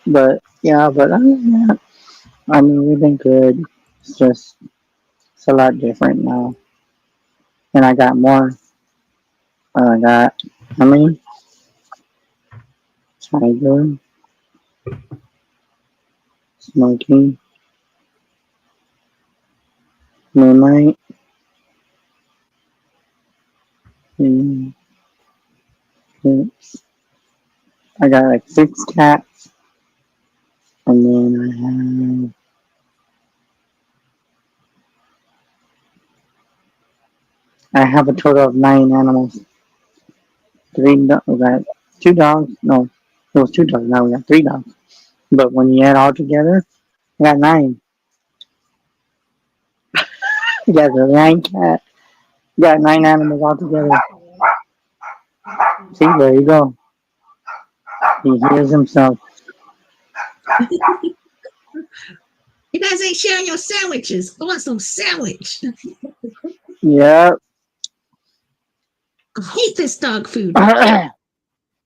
But yeah, but other than that, I mean, we've been good. It's just it's a lot different now, and I got more. I got how many? Tiger, Smoky, Moonlight, and Pips. I got like 6 cats, and then I have a total of 9 animals. We got 2 dogs. No, it was 2 dogs. Now we got 3 dogs. But when you add all together, we got 9. We got the 9 cats. We got 9 animals all together. See, there you go. He hears himself. You guys ain't sharing your sandwiches. I want some sandwich. Yep. I hate this dog food. yeah,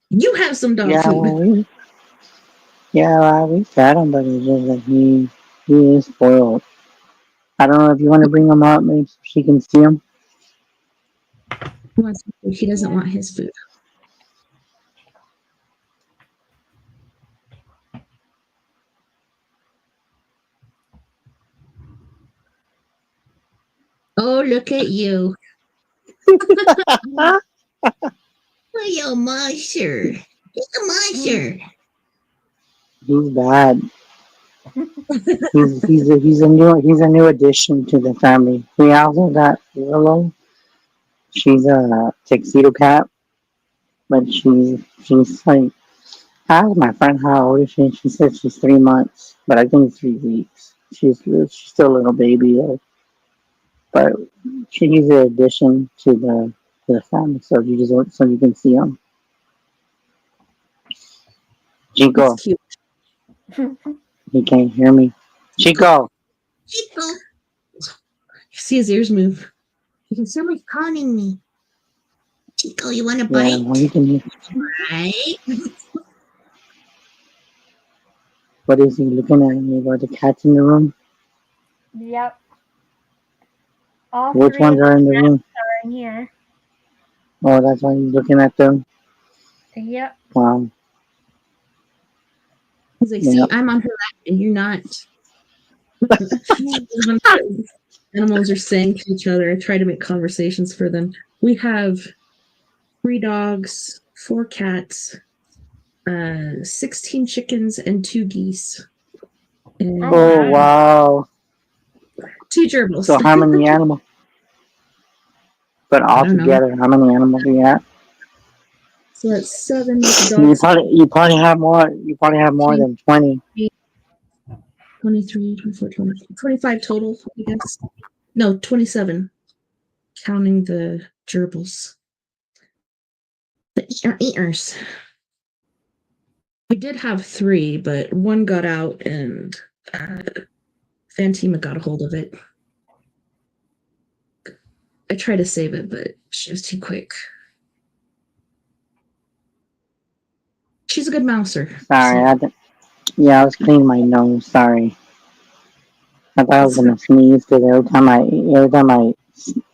You have some dog food. we fed him, but it's just like he is spoiled. I don't know if you want to bring him up, maybe so she can see him. He doesn't want his food. Oh, look at you. Oh, yo, monster. He's a monster. He's bad. he's a new addition to the family. We also got Willow. She's a tuxedo cat, but she's like I asked my friend how old is she. She said she's 3 months, but I think it's 3 weeks. She's still a little baby though, but she's an addition to the family. So you can see them. Chico, It's cute. he can't hear me. Chico. Chico. You see his ears move. You can someone's calling me. Chico, you want to bite? Yeah, well, you can hear. Right? What is he looking at me? About the cats in the room? Yep. All Which three ones of are in the the room? cats are in here. Oh, that's why he's looking at them. Yep. Wow. He's like, see, I'm on her lap and you're not. Animals are saying to each other. I try to make conversations for them. We have 3 dogs, 4 cats, 16 chickens, and 2 geese. And Oh, wow. 2 gerbils. So how many animals? But all together, how many animals do you have? So that's 7 with the dogs. You probably have more. You probably have more than 20. 23, 24, 25 total, I guess. No, 27, counting the gerbils. The eaters. We did have 3, but 1 got out and Fantima got a hold of it. I tried to save it, but she was too quick. She's a good mouser. Sorry, I was cleaning my nose. Sorry. I thought I was gonna sneeze because every time I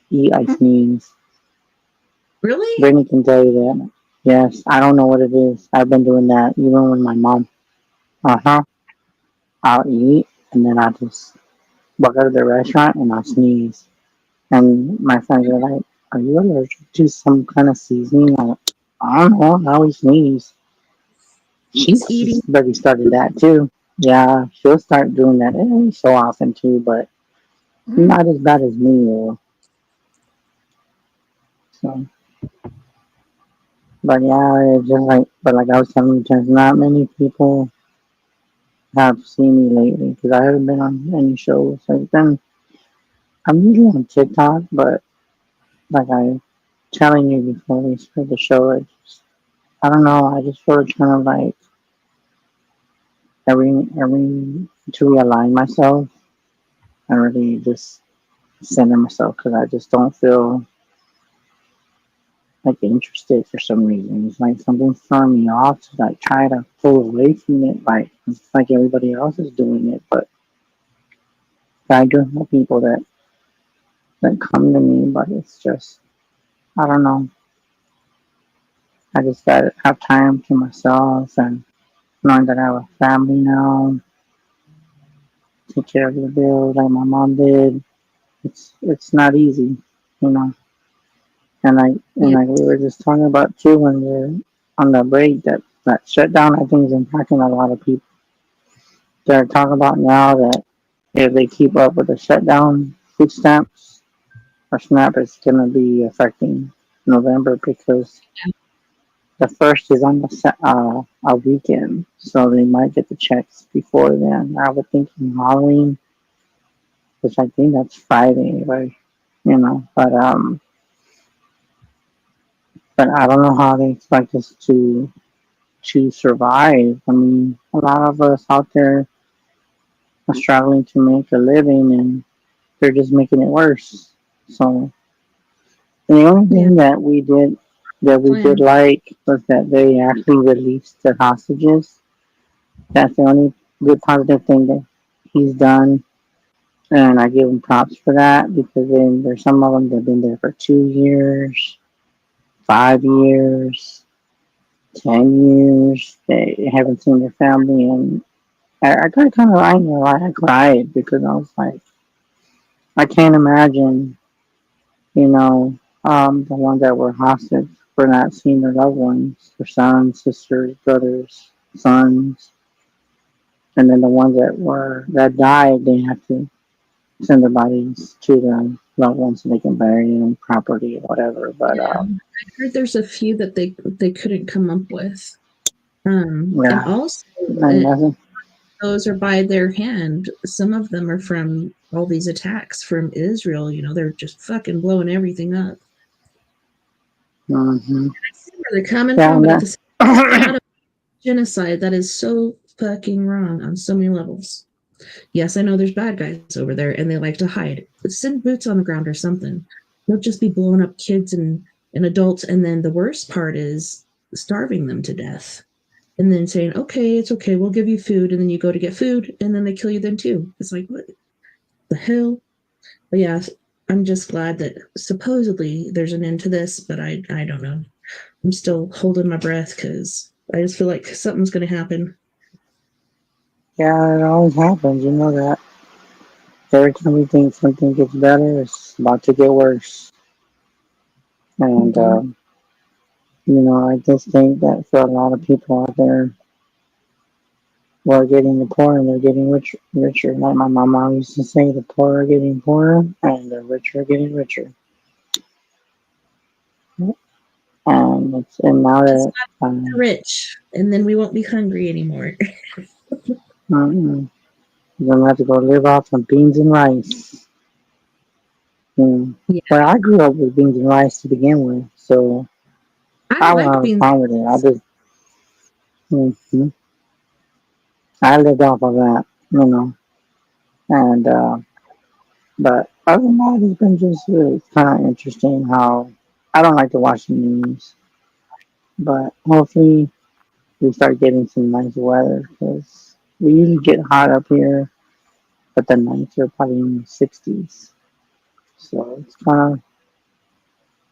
eat, I sneeze. Really? Brittany can tell you that. Yes, I don't know what it is. I've been doing that even with my mom. I'll eat and then I'll just walk out of the restaurant and I'll sneeze. And my friends are like, "Are you allergic to some kind of seasoning?" I don't know. I always sneeze. She's eating. already started that too. Yeah, she'll start doing that every so often too, but not as bad as me. So, but yeah, it's just like I was telling you, just not many people have seen me lately because I haven't been on any shows. I've been I'm usually on TikTok, but like I telling you before we started the show, I don't know. I just feel kind of like every to realign myself and really just center myself because I just don't feel like interested for some reason. It's like something's throwing me off to like try to pull away from it, like it's like everybody else is doing it. But I do have people that come to me, but it's just I don't know. I just gotta have time to myself and knowing that I have a family now, take care of the bills like my mom did. It's not easy, you know. Yeah. Like we were just talking about too when we are on the break that shutdown I think is impacting a lot of people. They're talking about now that if they keep up with the shutdown, food stamps or SNAP is gonna be affecting November because the first is on a weekend, so they might get the checks before then. I would think in Halloween, which I think that's Friday, right? You know, but I don't know how they expect us to survive. I mean, a lot of us out there are struggling to make a living, and they're just making it worse. So the only Yeah. thing that we did Plan. like was that they actually released the hostages. That's the only good positive thing that he's done, and I give him props for that because then there's some of them that've been there for 2 years, 5 years, 10 years. They haven't seen their family, and I got kind of angry. I cried because I was like, I can't imagine, you know, the ones that were hostage for not seeing their loved ones, their sons, sisters, brothers, sons, and then the ones that died, they have to send their bodies to the loved ones so they can bury them properly or whatever. But Yeah. I heard there's a few that they couldn't come up with. And yeah, also, and that's those are by their hand. Some of them are from all these attacks from Israel. You know, they're just fucking blowing everything up. mm-hmm. I see where they're coming Yeah, from, and but at the that, same time, it's not a genocide. That is so fucking wrong on so many levels. Yes, I know there's bad guys over there and they like to hide. But send boots on the ground or something. Don't just be blowing up kids and adults. And then the worst part is starving them to death. And then saying, okay, it's okay, we'll give you food. And then you go to get food and then they kill you then too. It's like, what the hell? But yeah, I'm just glad that supposedly there's an end to this, but I don't know. I'm still holding my breath because I just feel like something's going to happen. yeah, it always happens. You know that every time we think something gets better, it's about to get worse. And Mm-hmm. I just think that for a lot of people out there who are getting the poor and they're getting richer. Like my mama used to say, the poor are getting poorer and the rich are getting richer. And now Just that not rich, and then we won't be hungry anymore. you're gonna have to go live off some beans and rice. Yeah, Well, I grew up with beans and rice to begin with, so I I won't like have a being. problem with it. Mhm. I lived off of that, and but other than that, it's been just really kind of interesting how I don't like to watch the news, but hopefully we start getting some nice weather because we usually get hot up here, but the nights are probably in the 60s. So it's kind of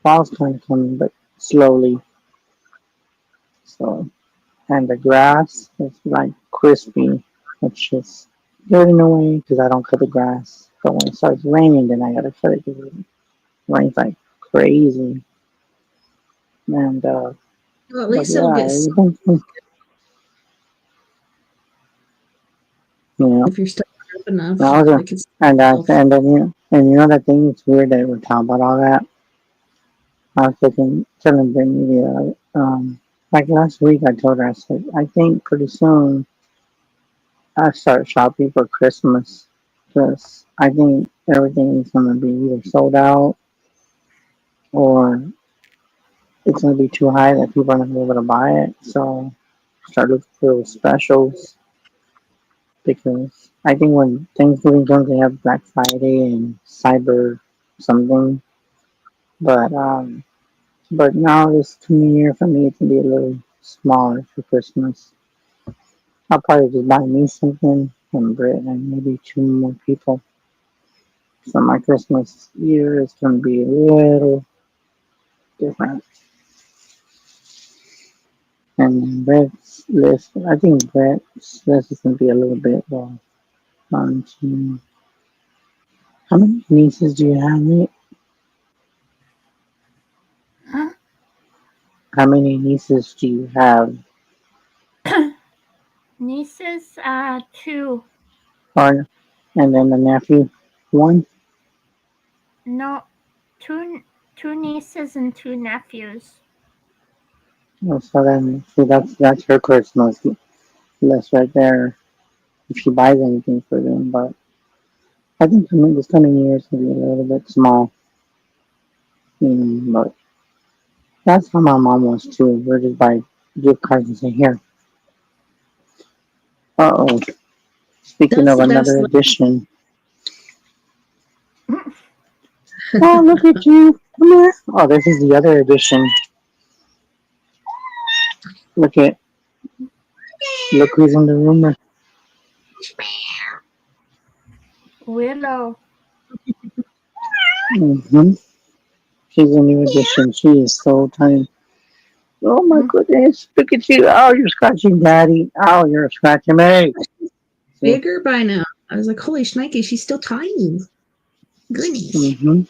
fall's kind of coming, but slowly. So and the grass is like crispy, which is good in a way because I don't cut the grass. But when it starts raining, then I gotta cut it because it rains like crazy. And Well, at but least it'll yeah, get you know, if you're stuck up enough. I was a, Like it's and then that thing. It's weird that we're talking about all that. I was telling Brittany like last week. I told her I said I think pretty soon I start shopping for Christmas because I think everything is gonna be either sold out or it's gonna be too high that people are not gonna be able to buy it. So start looking for those specials because I think when Thanksgiving comes, they have Black Friday and Cyber something. But but now this coming year for me, it can be a little smaller for Christmas. I'll probably just buy me something and Britt and maybe two more people. So my Christmas year is gonna be a little different. And Brett's list, I think Brett's list is gonna be a little bit well. One, two. How many nieces do you have, Nick? Huh? How many nieces do you have? Nieces, 2. Or, and then the nephew, one? No, two nieces and 2 nephews. Oh, so then, see, that's her Christmas list right there. If she buys anything for them, but I think this coming year is gonna be a little bit small. But that's how my mom was too. We're just buy gift cards and say here. Uh oh. Speaking That's of the best. another edition. Oh, look at you. Come here. Oh, this is the other edition. Look who's in the room. Willow. Mm-hmm. She's a new addition. She is so tiny. Oh my goodness. Look at you. Oh, you're scratching daddy. Oh, you're scratching me. Bigger by now. I was like, holy shnikes, she's still tiny. Goodness. Mm-hmm.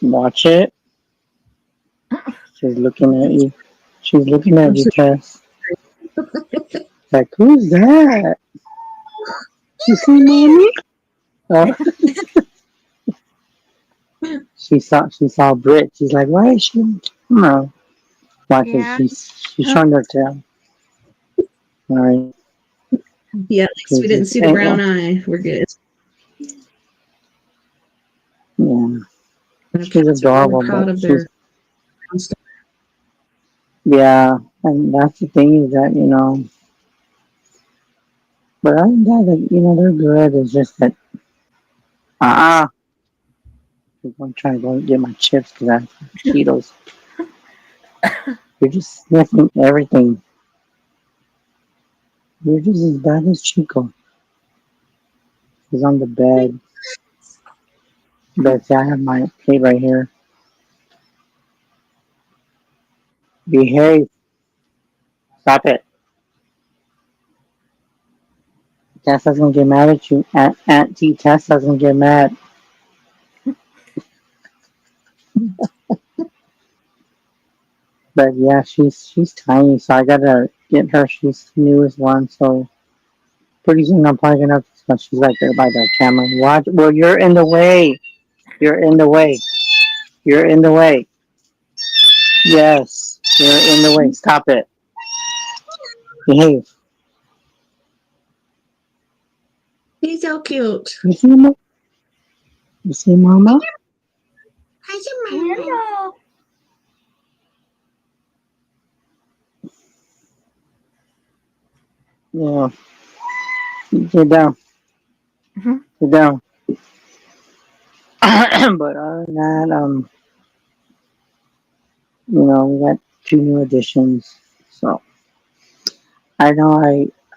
Watch it. She's looking at you. She's looking at you, Tess. Like, who's that? You see mommy? Oh. She saw Brit. She's like, why is she? No. Watch Yeah. it. She's showing her tail. All right. Yeah, at least we didn't see the brown eye. We're good. Yeah. And She's adorable. really proud of their. Yeah, and that's the thing is that, but other than that, they're good. It's just that, I'm trying to go get my chips because I have Cheetos. You're just sniffing everything. You're just as bad as Chico. He's on the bed. But I have my plate right here. Behave. Stop it. Tessa's gonna get mad at you. Auntie Tessa's gonna get mad. But yeah, she's tiny, so I gotta get her. She's the newest one, so pretty soon I'm probably gonna. She's right there by the camera. Watch. Well, you're in the way. You're in the way. You're in the way. Yes, you're in the way. Stop it. Behave. He's so cute. You see, Mama? You see, Mama? Willow. Yeah. Get down. Mhm. Get down. But other than that, we got 2 new additions. So I know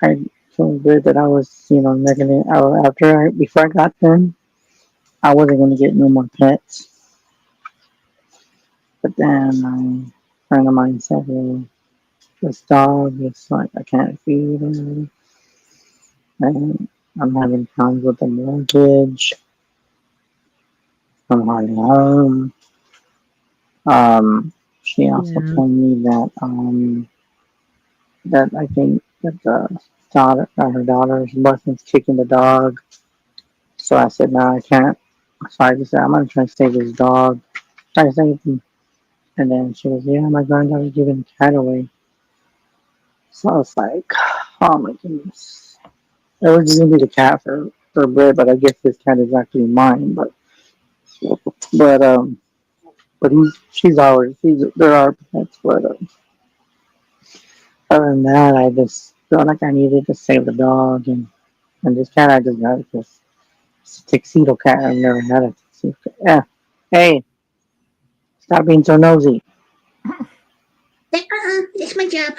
I feel good that I was, not gonna before I got them, I wasn't gonna get no more pets. But then a friend of mine said, well, this dog is like I can't feed him, and I'm having problems with the mortgage. I'm hardly home. She also told me that I think that her daughter's boyfriend's kicking the dog. So I said, no, I can't. So I just said, I'm gonna try to save this dog. Try to save him. And then she was, yeah, my granddaughter's giving the cat away. So I was like, oh my goodness. It was just gonna be the cat for or bred, but I guess this cat is actually mine. But but she's ours. They're our pets. But other than that, I just felt like I needed to save the dog, and this cat I just got this tuxedo cat. I've never had a tuxedo cat. Yeah. Hey, stop being so nosy. It's my job.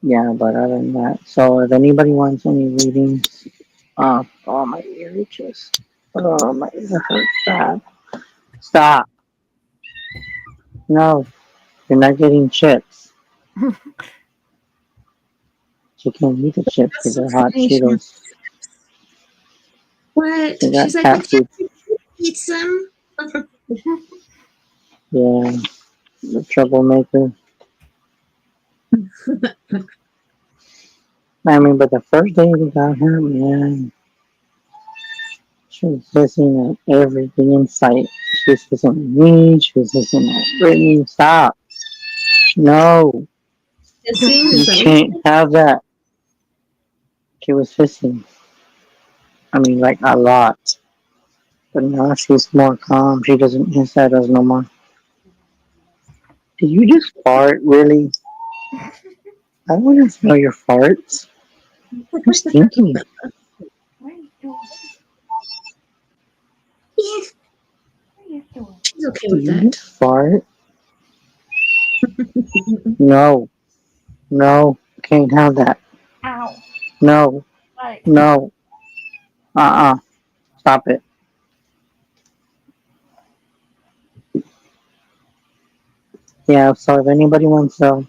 Yeah, but other than that, so if anybody wants any readings, oh my ear itches. Oh my ear hurts bad. Stop. No, you're not getting chips. She can't eat the chips because they're hot Cheetos. What? They got She's like, cat food. eat some. Yeah, the troublemaker. I mean, but the first day we got her, man, she was hissing at everything in sight. She was hissing at me. She was hissing at Brittany. Stop. No, Hissing? you Is that what can't have that. She was hissing. I mean, like a lot. But now she's more calm. She doesn't hiss at us no more. Did you just fart, really? I want to smell your farts. Who's thinking? What are you doing? Yeah, What are you doing? she's okay Did with you that. just fart? No. No. Can't have that. Ow. No. What? No. Stop it. Yeah, so if anybody wants to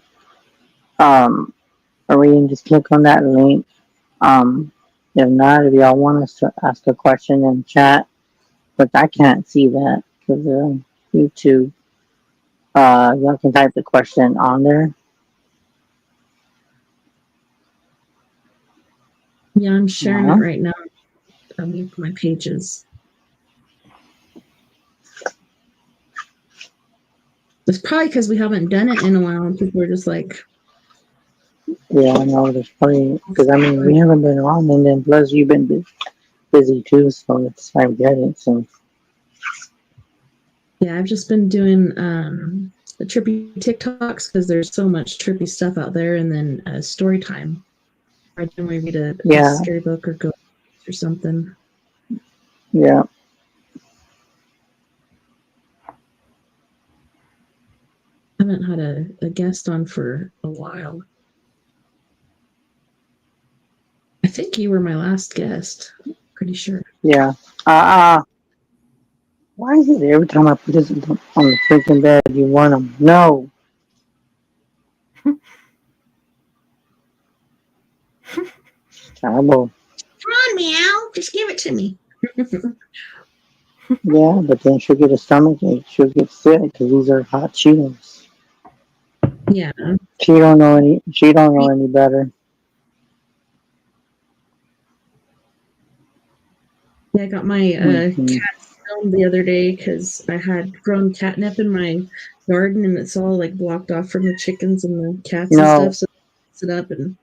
read, just click on that link. If not, if y'all want us to ask a question in chat, but I can't see that because YouTube. Y'all can type the question on there. Yeah, I'm sharing Uh-huh. it right now. My pages. It's probably because we haven't done it in a while, and people are just like, Yeah, I know. There's probably because I mean we haven't been on, and then plus you've been busy too, so it's I get it. So yeah, I've just been doing the trippy TikToks because there's so much trippy stuff out there, and then story time. I generally read a yeah, scary book or ghost or something. yeah. I haven't had a guest on for a while. I think you were my last guest. Pretty sure. Yeah. Why is it every time I put this on the freaking bed, you want them? No. Terrible. Come on, meow. Just give it to me. Yeah, but then she'll get a stomach ache. She'll get sick because these are hot Cheetos. Yeah. She don't know any. She don't know any better. Yeah, I got my cat filmed the other day because I had grown catnip in my garden and it's all like blocked off from the chickens and the cats and stuff. So I mixed it up and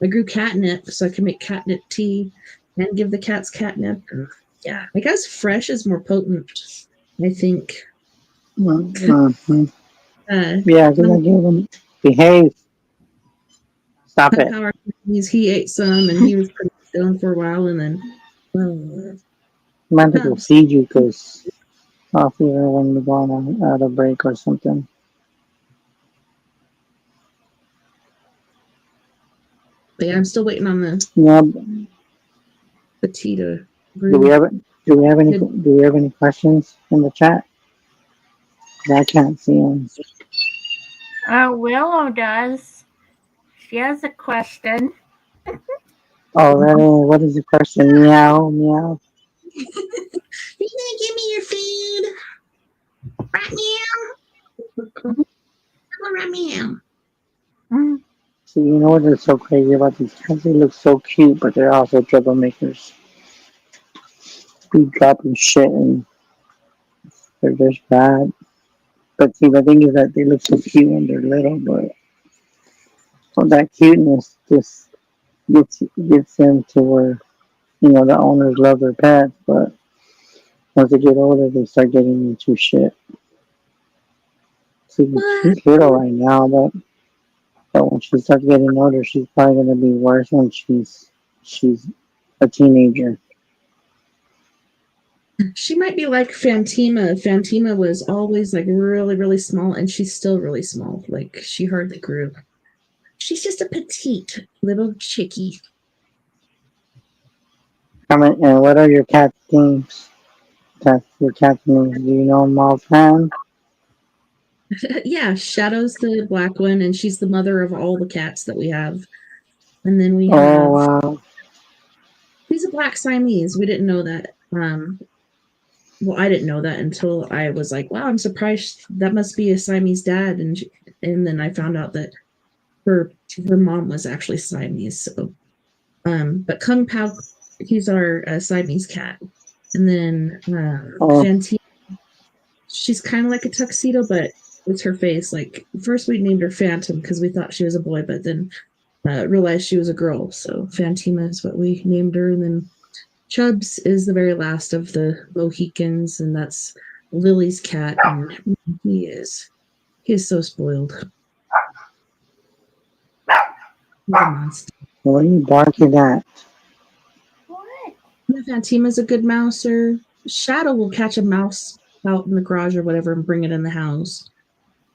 I grew catnip so I can make catnip tea and give the cats catnip. Yeah, I guess fresh is more potent, I think. Mm-hmm. Yeah, because I gave him behave. Stop it. Power, he ate some and he was pretty stoned for a while and then. I might have to feed you because I'll feed her when we go on a break or something. But yeah, I'm still waiting on the tea to brew. Do we have any questions in the chat? I can't see them. Willow does. She has a question. Oh, really? What is the question? Meow, meow. You gonna give me your food? Right meow. Right meow. See, you know what is so crazy about these cats? They look so cute, but they're also troublemakers. Be dropping shit and they're just bad. But see, the thing is that they look so cute when they're little, but that cuteness just gets them to where the owners love their pets, but once they get older, they start getting into shit. See, What? she's little right now, but when she starts getting older, she's probably gonna be worse when she's a teenager. She might be like Fantima. Fantima was always like really, really small, and she's still really small. Like she hardly grew. She's just a petite little chickie. And what are your cat names? That's your cat names. Do you know them offhand? Yeah, Shadow's the black one, and she's the mother of all the cats that we have. And then we Oh have wow. he's a black Siamese. We didn't know that. Well, I didn't know that until I was like, wow, I'm surprised that must be a Siamese dad. And then I found out that her mom was actually Siamese. So, but Kung Pao, he's our Siamese cat. And then Oh, Fantine, she's kind of like a tuxedo, but it's her face. Like first we named her Phantom because we thought she was a boy, but then realized she was a girl. So Fantima is what we named her. And then Chubbs is the very last of the Mohicans, and that's Lily's cat, and he is so spoiled. He's a monster. what are you barking at? What? Fantima's a good mouser. Shadow will catch a mouse out in the garage or whatever and bring it in the house.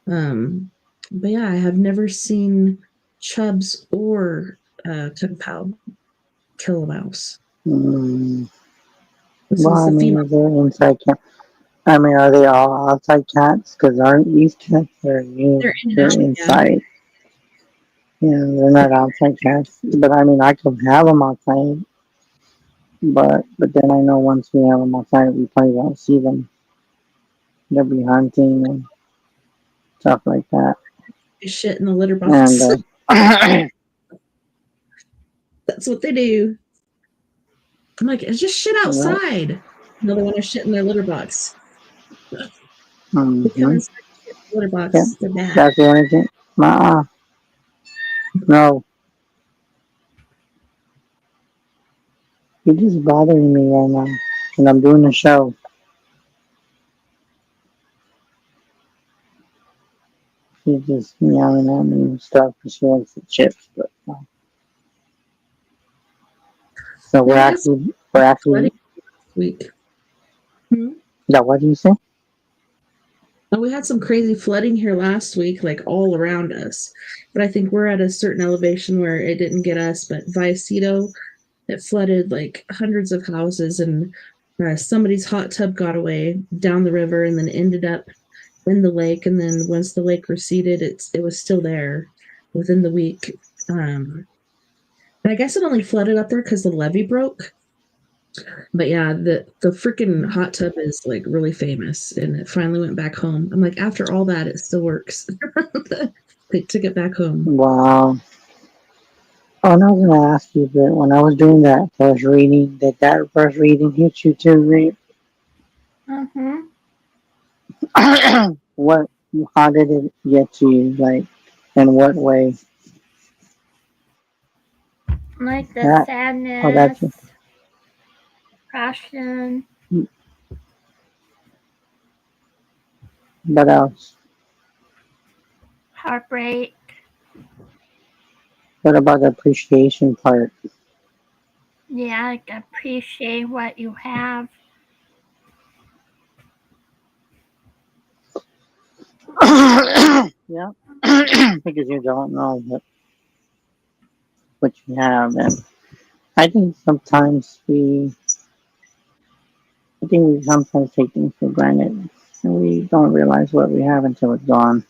But yeah, I have never seen Chubbs or Kung Pao kill a mouse. Mm, This well, is I the mean, female. are they inside cats? I mean, are they all outside cats? Because aren't these cats that are new? They're in and They're out, yeah. inside. Yeah, they're not outside cats. But I mean, I could have them outside. But then I know once we have them outside, we probably won't see them. They'll be hunting and stuff like that. Shit in the litter box. And That's what they do. I'm like, it's just shit outside. No, they want to shit in their litter box. They come inside the litter box. Yeah, They're bad. that's the only thing. No. You're just bothering me right now. And I'm doing a show. She's just meowing at me and stuff because she wants the chips. But so we're actually week. Yeah, what do you say? Oh, we had some crazy flooding here last week, like all around us. But I think we're at a certain elevation where it didn't get us. But Viacito, it flooded like hundreds of houses, and somebody's hot tub got away down the river and then ended up in the lake. And then once the lake receded, it was still there within the week. And I guess it only flooded up there because the levee broke. But yeah, the freaking hot tub is like really famous, and it finally went back home. I'm like, after all that, it still works. They took it back home. Wow. Oh, and I was going to ask you, but when I was doing that first reading, did that first reading hit you too, Reed? Mm-hmm. How did it get to you? Like, in what way? Like the That- sadness, oh, that's it. passion, What else? heartbreak. What about the appreciation part? Yeah, like appreciate what you have. Yeah. Because you don't know what you have. And I think sometimes we sometimes take things for granted. And we don't realize what we have until it's gone.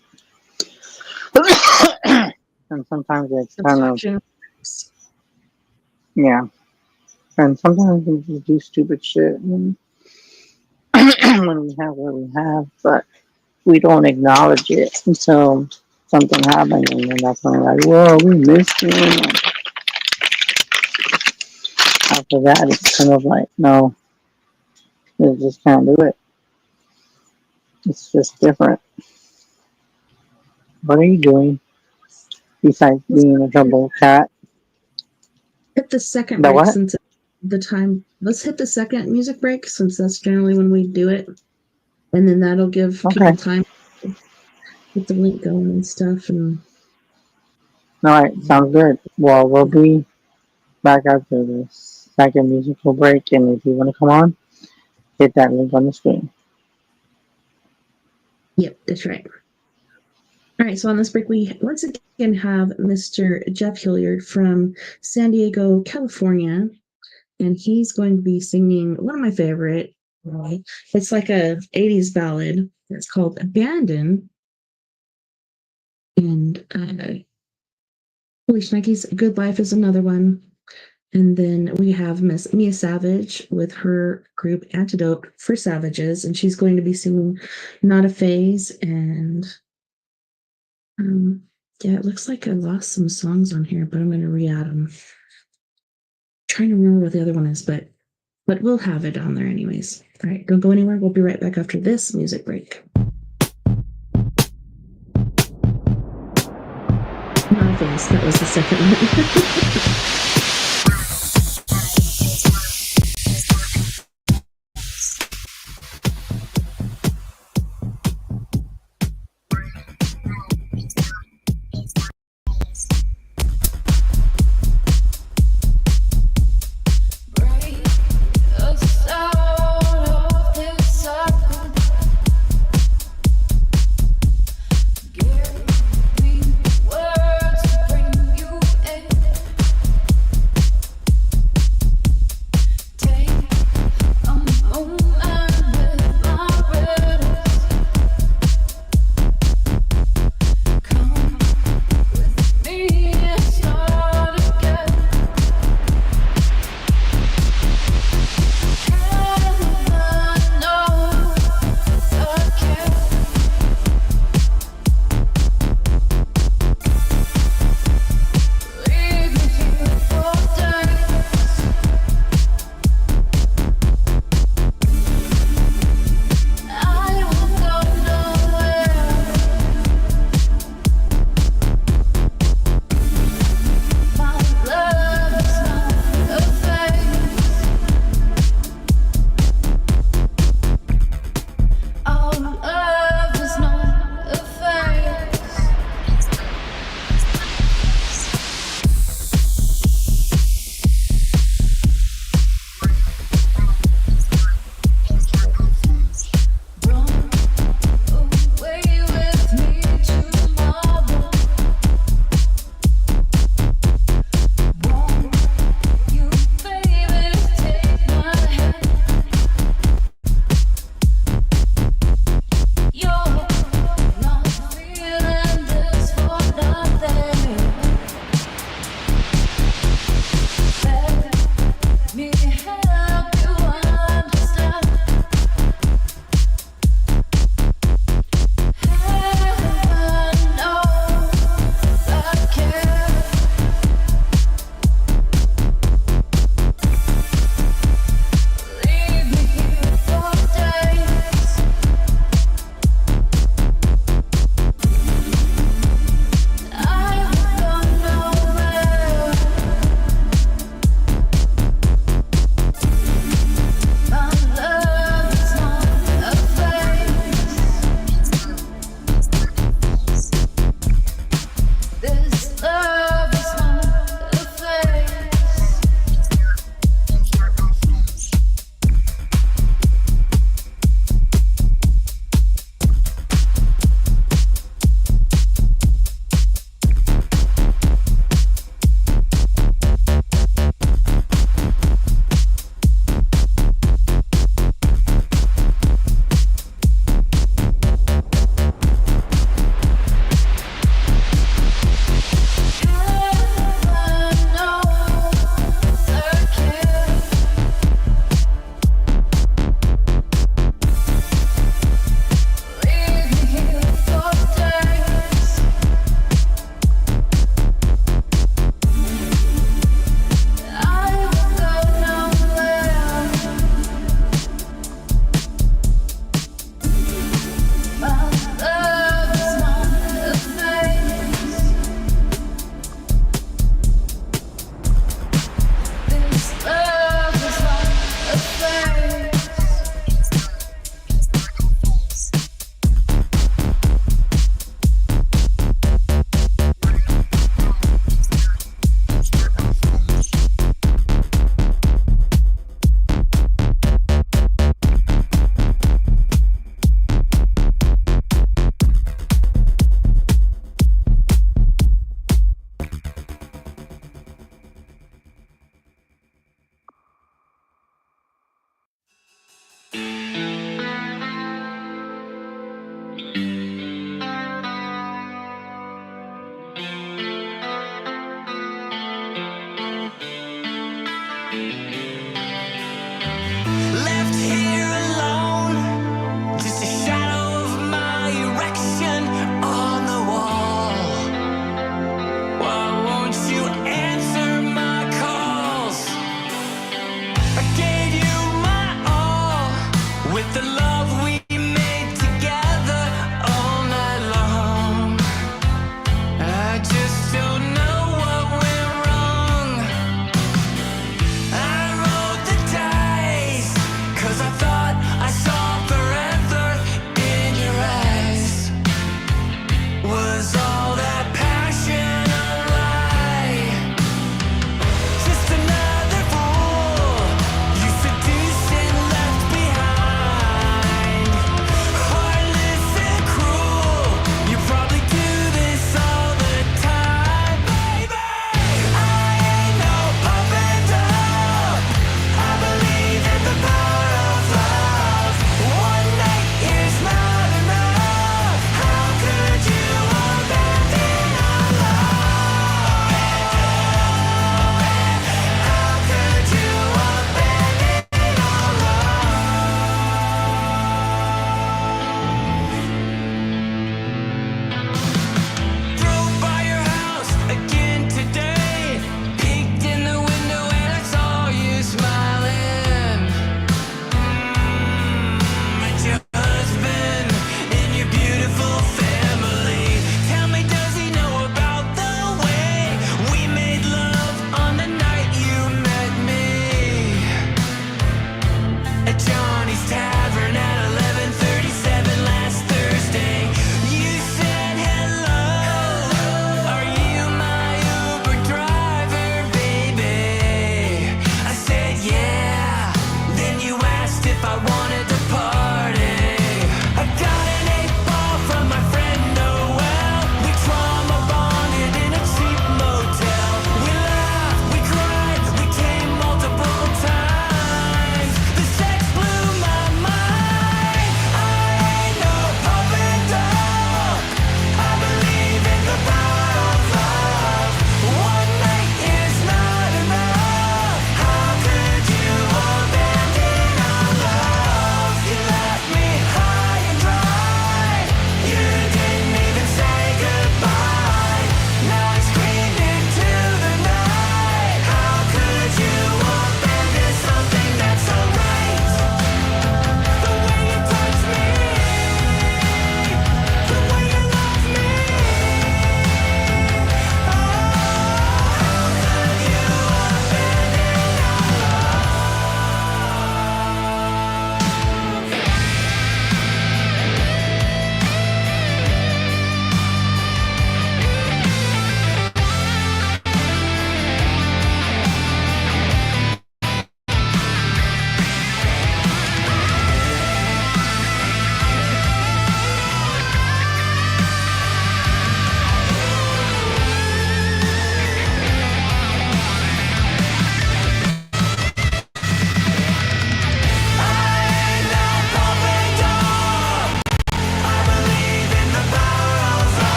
And sometimes it's kind of, yeah. And sometimes we just do stupid shit when we have what we have, but we don't acknowledge it until something happens, and then that's when we're like, whoa, we missed it. And after that, it's kind of like, no, you just can't do it. It's just different. What are you doing besides being a trouble cat? hit the second The break what? since the time. Let's hit the second music break since that's generally when we do it, and then that'll give Okay. people time to get the link going and stuff. And All right, sounds good. Well, we'll be back after this second musical break, and if you want to come on, hit that link on the screen. yep, that's right. All right, so on this break, we once again have Mr. Jeff Hilliard from San Diego, California, and he's going to be singing one of my favorite. It's like a 80s ballad. It's called Abandon. And Holy Shnikes, Good Life is another one. And then we have Miss Mia Savage with her group Antidote for Savages, and she's going to be singing Not a Phase. And yeah, it looks like I lost some songs on here, but I'm going to re-add them. Trying to remember what the other one is, but we'll have it on there anyways. All right, don't go anywhere. We'll be right back after this music break. Not a Phase, that was the second one.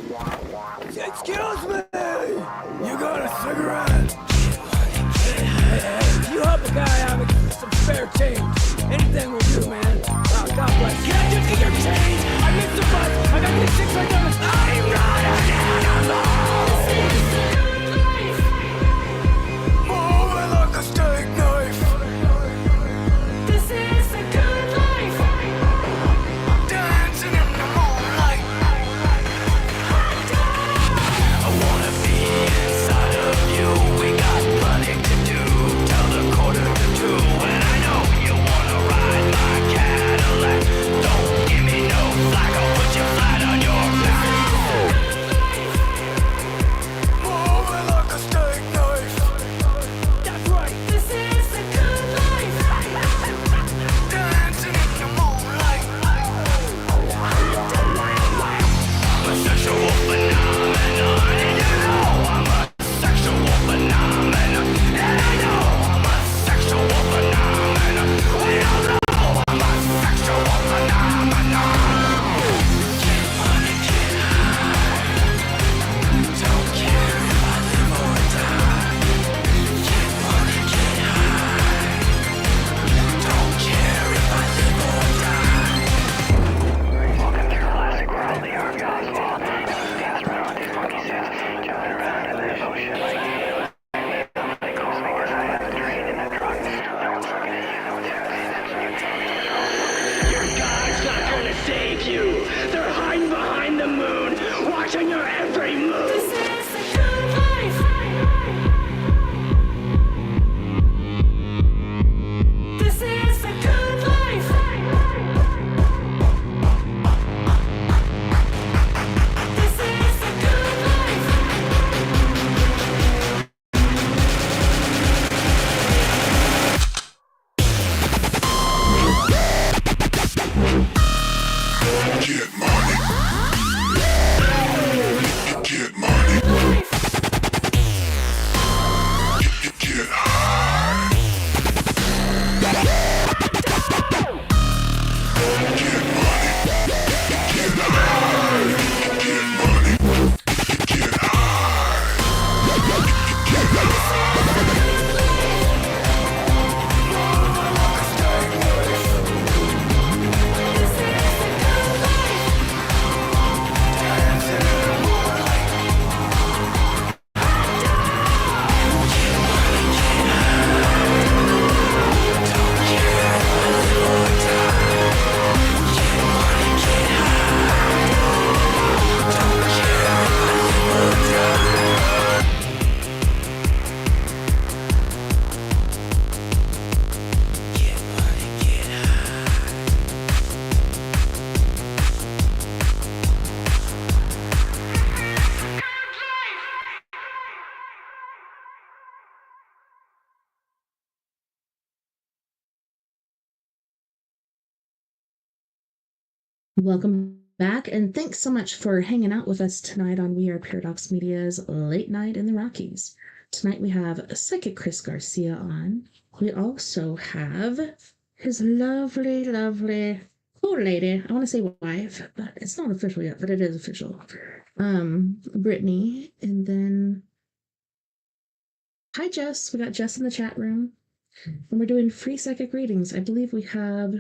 Excuse me! You got a cigarette? Hey, you help a guy out with some spare change. Anything will do, man. Oh, God bless. Can I just get your change? I missed the bus. I got these chicks right down the street. I'm not an animal! Moving like a steak knife. This is the good life. Dancing in the moonlight. I wanna be inside of you. We got plenty to do till the 1:45. And I know you wanna ride my Cadillac. Don't give me no flack. I'll put you flat on your back. Moving like a steak knife. That's right. This is the good life. Dancing in the moonlight. I'm a sexual phenomenon, and you know I'm a sexual phenomenon, and I know I'm a sexual phenomenon. We all know I'm a sexual phenomenon. Get money, get high. Don't care if I live or die. Get money, get high. Don't care if I live or die. Welcome to the classic world, the Rockies. Dance around with these monkey suits, jumping around in the ocean like you. They call me 'cause I have a train in a truck. No one's looking at you, no one's having your God's not gonna save you. They're hiding behind the moon, watching your every move. This is the good life. This is the good life. This is the good life. Get money. Get money. Get high. Get money. Get high. Get money. Get Welcome back, and thanks so much for hanging out with us tonight on We Are Paradox Media's Late Night in the Rockies. Tonight we have Psychic Chris Garcia on. We also have his lovely, lovely old lady. I want to say wife, but it's not official yet, but it is official. Brittany, and then hi Jess. We got Jess in the chat room, and we're doing free psychic readings. I believe we have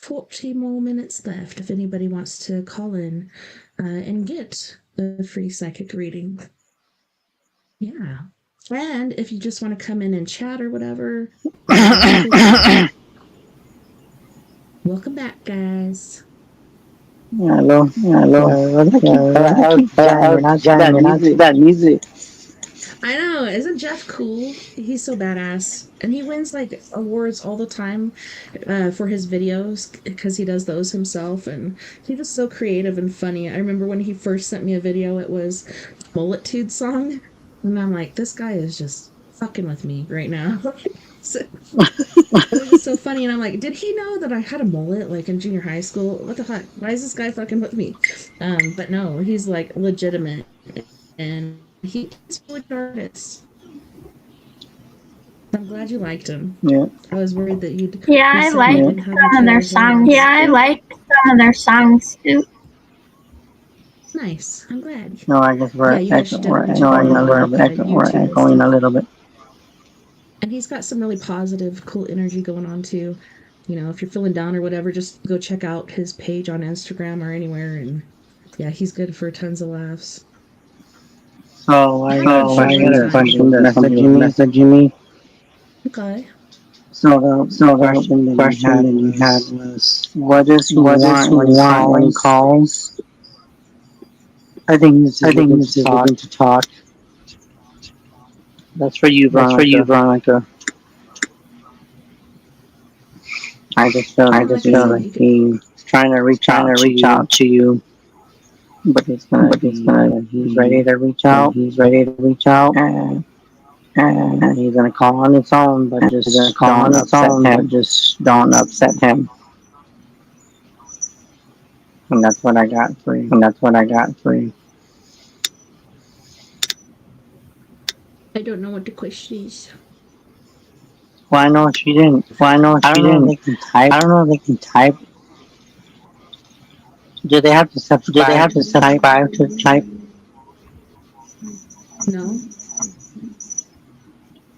40 more minutes left if anybody wants to call in and get a free psychic reading. Yeah. And if you just want to come in and chat or whatever. Welcome back, guys. Hello. That music. I know, isn't Jeff cool? He's so badass, and he wins like awards all the time for his videos because he does those himself, and he's just so creative and funny. I remember when he first sent me a video, it was Multitude song, and I'm like, this guy is just fucking with me right now. So, it was so funny, and I'm like, did he know that I had a mullet like in junior high school? What the fuck? Why is this guy fucking with me? But no, he's like legitimate, and he's a good artist. I'm glad you liked him. Yeah. I was worried that you'd. Yeah, I liked some of their songs. Yeah, I liked some of their songs too. Nice. I'm glad. No, I guess Yeah, you guys should definitely check him out on we're YouTube and echoing a stuff. little bit. And he's got some really positive, cool energy going on too. You know, if you're feeling down or whatever, just go check out his page on Instagram or anywhere. And yeah, he's good for tons of laughs. So I got a question that somebody was messaging me. Okay. So the question that you had was, what does he want when calls? I think this is looking to talk. That's for you, Veronica. I just feel like he's trying to reach out to you. But he's ready to reach out. And he's gonna call on his own, but just don't upset him. And that's what I got for you. I don't know what the question is. Well, I know she didn't. I don't know if they can type. Do they have to subscribe to type? No.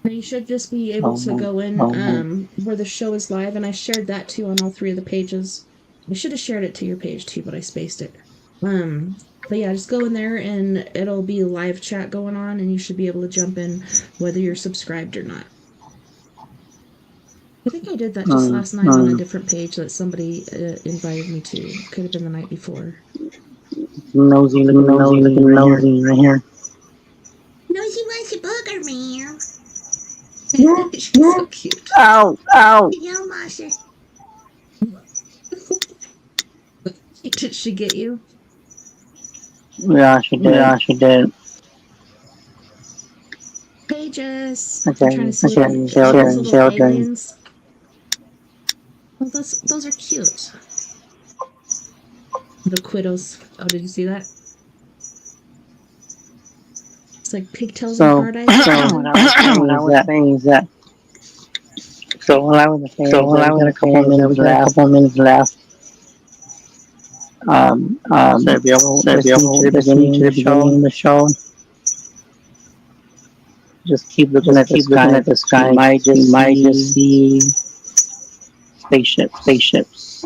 You should just be able to go in where the show is live, and I shared that too on all 3 of the pages. I should have shared it to your page too, but I spaced it. But yeah, just go in there and it'll be a live chat going on, and you should be able to jump in whether you're subscribed or not. I think I did that just last night on a different page that somebody invited me to. Could have been the night before. Nosy right here. Nosy wants a booger, man. She's so cute. Ow. You monster. Did she get you? Yeah, she did. Pages. Okay, I'm trying to see those little aliens. Oh, those are cute. The Quiddles. Oh, did you see that? It's like pigtails and hard eyes. So what I was saying is that. So while I was saying, we got a couple minutes left. So if you're listening to the beginning of the show, just keep looking at the sky. You might just see spaceships.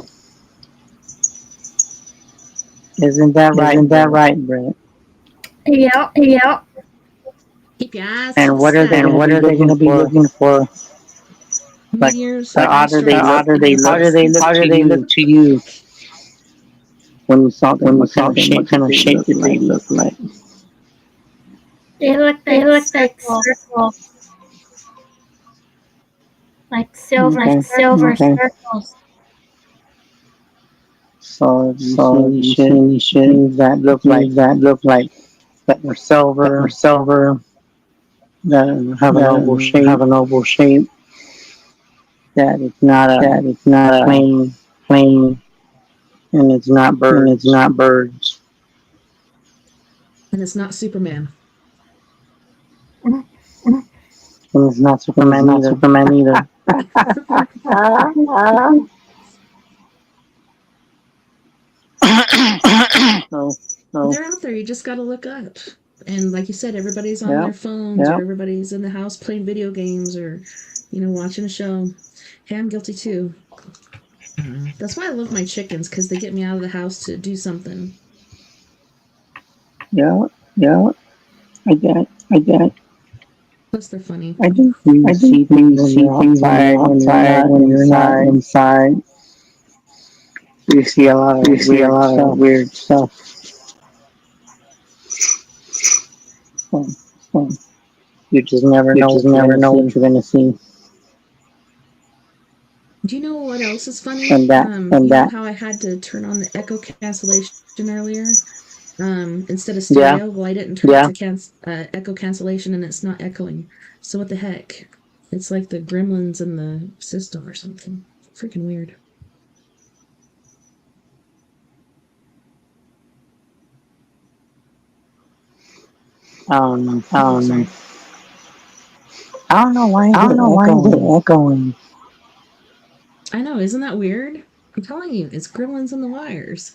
Isn't that right, Brent? Yep. Keep your eyes And what are they going to be looking for? Like, how do they look to you when you saw them? What kind of shape did they look like? They look like circles. Like silver circles. So you should that look like that were silver, that have an oval shape. That it's not a plane, and it's not birds. And it's not Superman. And it's not Superman either. They're out there. You just got to look up. And like you said, everybody's on their phones, or everybody's in the house playing video games, or watching a show. Hey, I'm guilty too. That's why I love my chickens, because they get me out of the house to do something. Yeah. I get it. Plus, they're funny. I think you see things outside when you're not inside. You see a lot of weird stuff. So you just never know what you're gonna see. Do you know what else is funny? And that. You know how I had to turn on the echo cancellation earlier? Instead of stereo? Yeah. Well, I didn't turn it to echo cancellation, and it's not echoing. So what the heck? It's like the gremlins in the system or something. Freaking weird. I don't know why it's echoing. I know, isn't that weird? I'm telling you, it's gremlins in the wires.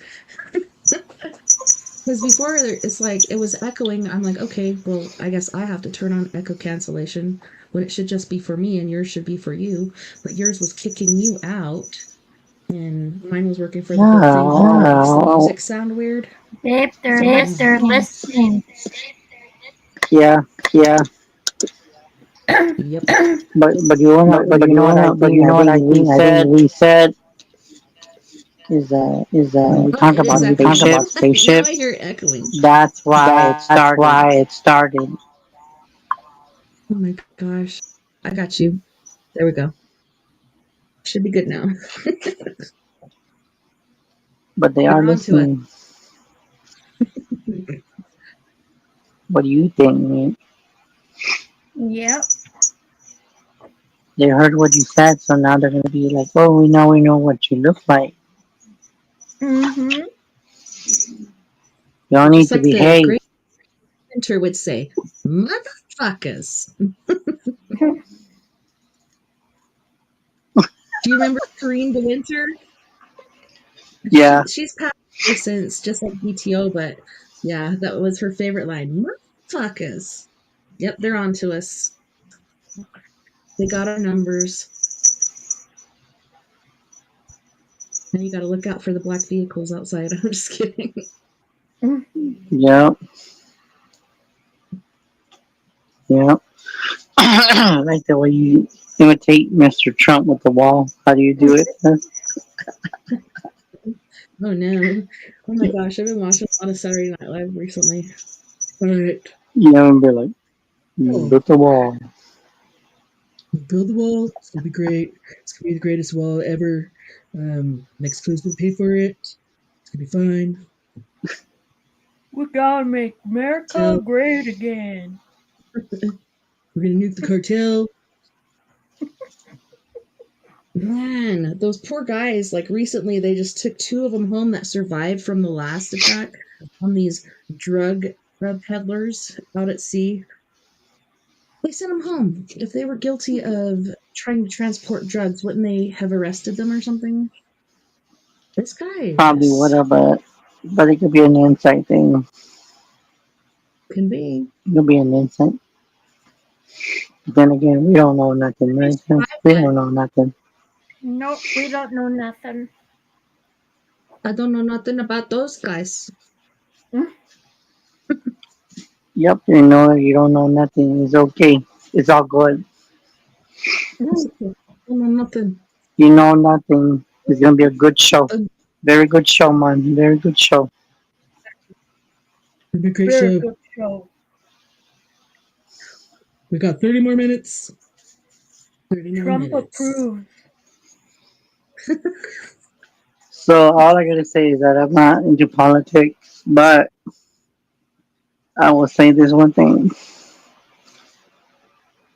Because before it's like it was echoing. I'm like, okay, well, I guess I have to turn on echo cancellation when it should just be for me and yours should be for you. But yours was kicking you out and mine was working for the whole thing. Makes the music sound weird. Babe, they're listening. Yeah. Yep. But you know what I think we said is that when we talk about spaceship, Now I hear it echoing. that's why it started. Oh my gosh. I got you. There we go. Should be good now. But they are listening. What do you think, man? Yep. They heard what you said, so now they're gonna be like, "Oh, we know what you look like." Mm-hmm. Y'all need Just to like the behave. great Winter would say, motherfuckers. Do you remember Karine de Winter? Yeah. She's passed away since, just like BTO, but yeah, that was her favorite line. Motherfuckers. Yep, they're on to us. They got our numbers. Now you gotta look out for the black vehicles outside. I'm just kidding. Yep. Like the way you imitate Mr. Trump with the wall. How do you do it? Oh no. Oh my gosh, I've been watching a lot of Saturday Night Live recently. All right. Yeah, and be like, build the wall. Build the wall. It's gonna be great. It's gonna be the greatest wall ever. Mexico's gonna pay for it. It's gonna be fine. We gotta make America great again. We're gonna nuke the cartel. Man, those poor guys, like recently they just took 2 of them home that survived from the last attack on these drug peddlers out at sea. They sent them home. If they were guilty of trying to transport drugs, wouldn't they have arrested them or something? This guy Probably would have, but it could be an insight thing. can be. It could be an insight. Then again, we don't know nothing, right? We don't know nothing. Nope, we don't know nothing. I don't know nothing about those guys. Yep, you don't know nothing. It's okay. It's all good. I don't know nothing. You know nothing. It's gonna be a good show. Very good show, man. Very good show. It'll be a great Very show. good show. We got 30 more minutes. 39 Trump minutes. approves. So all I gotta say is that I'm not into politics, but I will say this one thing.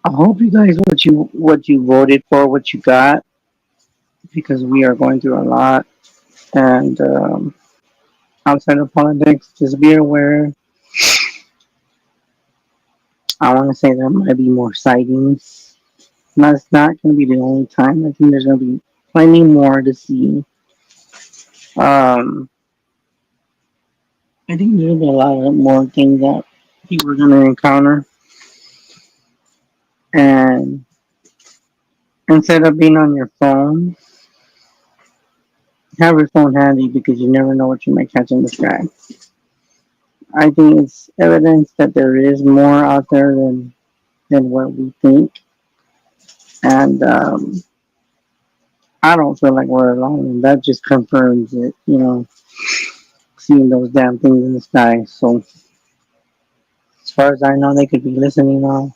I hope you guys what you voted for, what you got, because we are going through a lot. And outside of politics, just be aware. I want to say there might be more sightings. That's not going to be the only time. I think there's going to be plenty more to see. I think there'll be a lot of more things that people are going to encounter. And instead of being on your phone, have your phone handy because you never know what you might catch in the sky. I think it's evidence that there is more out there than what we think. And I don't feel like we're alone, and that just confirms it, seeing those damn things in the sky. So, as far as I know, they could be listening now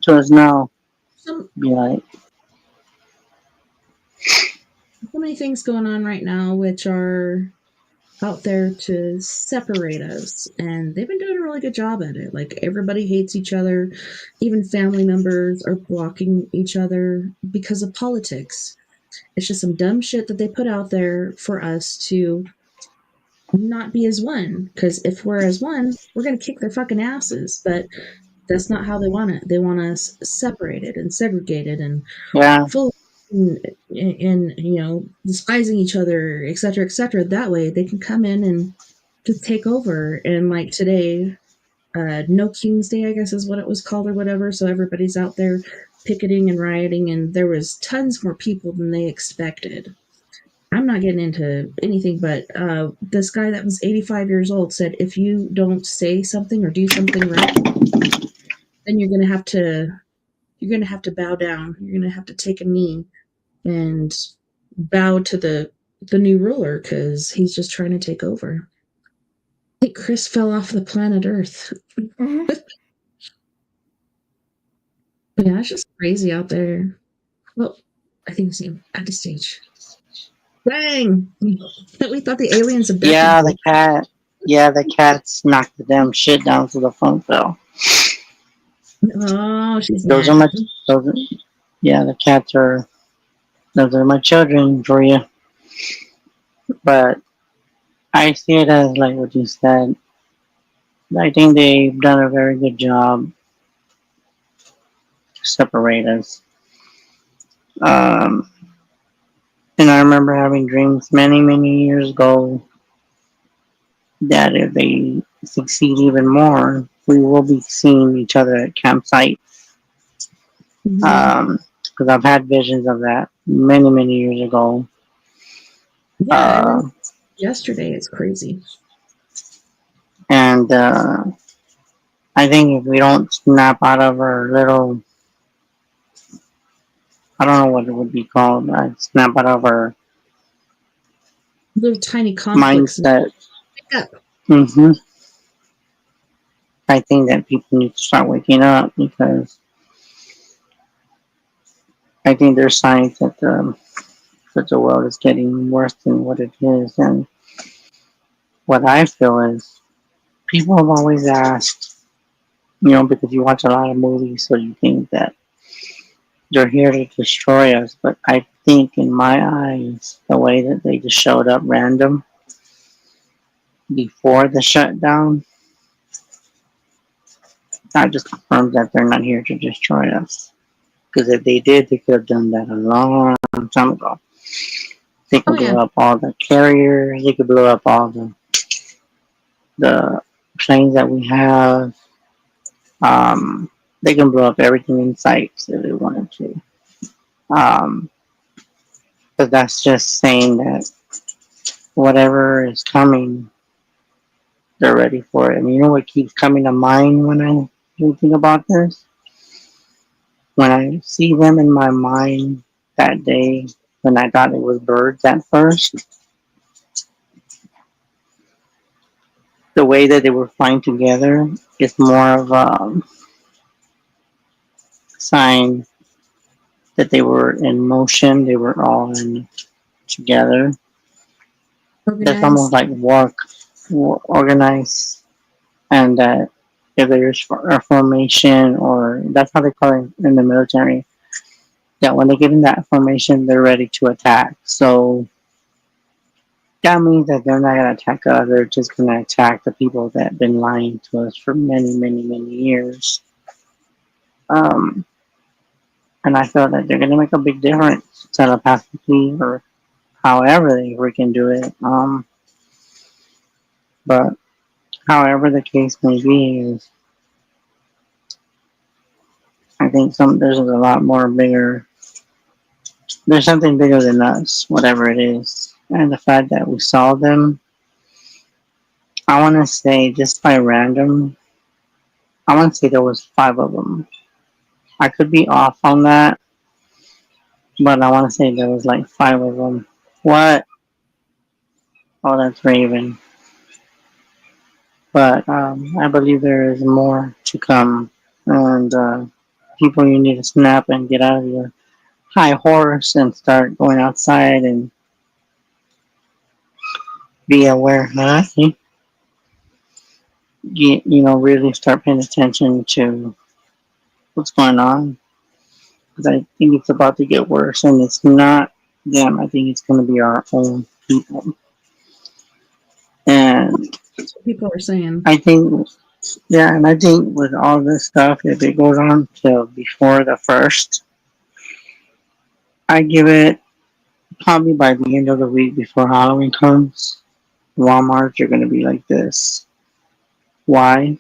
to us now. Be like, so many things going on right now which are out there to separate us, and they've been doing a really good job at it. Like, everybody hates each other. Even family members are blocking each other because of politics. It's just some dumb shit that they put out there for us to not be as one, because if we're as one, we're going to kick their fucking asses. But that's not how they want it. They want us separated and segregated and full and despising each other, etc., etc. That way they can come in and to take over. And like today, No King's Day, I guess is what it was called or whatever. So everybody's out there picketing and rioting, and there was tons more people than they expected. I'm not getting into anything, but this guy that was 85 years old said, if you don't say something or do something right, then you're gonna have to bow down. You're gonna have to take a knee and bow to the new ruler because he's just trying to take over. I think Chris fell off the planet Earth. Mhm. Yeah, it's just crazy out there. Well, I think it's at the stage. Dang! We thought the aliens abducted The cat smacked the damn shit down to the phone fell. Oh, she's Those mad. are the cats are, those are my children for you. But I see it as like what you said. I think they've done a very good job to separate us. Um, and I remember having dreams many, many years ago that if they succeed even more, we will be seeing each other at campsites. Because I've had visions of that many, many years ago. Yeah, yesterday it's crazy. And I think if we don't snap out of our little, I don't know what it would be called, snap out of our Little tiny conflicts. mindset. Pick up. I think that people need to start waking up because I think there's signs that the world is getting worse than what it is. And what I feel is people have always asked, because you watch a lot of movies, so you think that they're here to destroy us. But I think in my eyes, the way that they just showed up random before the shutdown, that just confirms that they're not here to destroy us. Because if they did, they could have done that a long time ago. They could blow up all the carriers. They could blow up all the planes that we have. They can blow up everything in sight if they wanted to. But that's just saying that whatever is coming, they're ready for it. And you know what keeps coming to mind when I think about this? When I see them in my mind that day when I thought it was birds at first, the way that they were flying together is more of a sign that they were in motion. They were all in together. Organized. That's almost like organized, and that if there's a formation, or that's how they call it in the military, that when they get in that formation, they're ready to attack. So that means that they're not going to attack us. They're just going to attack the people that have been lying to us for many, many, many years. And I feel that they're going to make a big difference telepathically or however they freaking do it. But however the case may be, is I think there's a lot more bigger. There's something bigger than us, whatever it is. And the fact that we saw them, I want to say just by random, I want to say there was 5 of them. I could be off on that, but I want to say there was like 5 of them. What? Oh, that's Raven. But I believe there is more to come. And people, you need to snap and get out of your high horse and start going outside and be aware. Huh? Really start paying attention to what's going on. Because I think it's about to get worse, and it's not them. I think it's going to be our own people. And that's what people are saying. I think with all this stuff, if it goes on till before the 1st, I give it probably by the end of the week before Halloween comes, Walmarts are going to be like this. Why?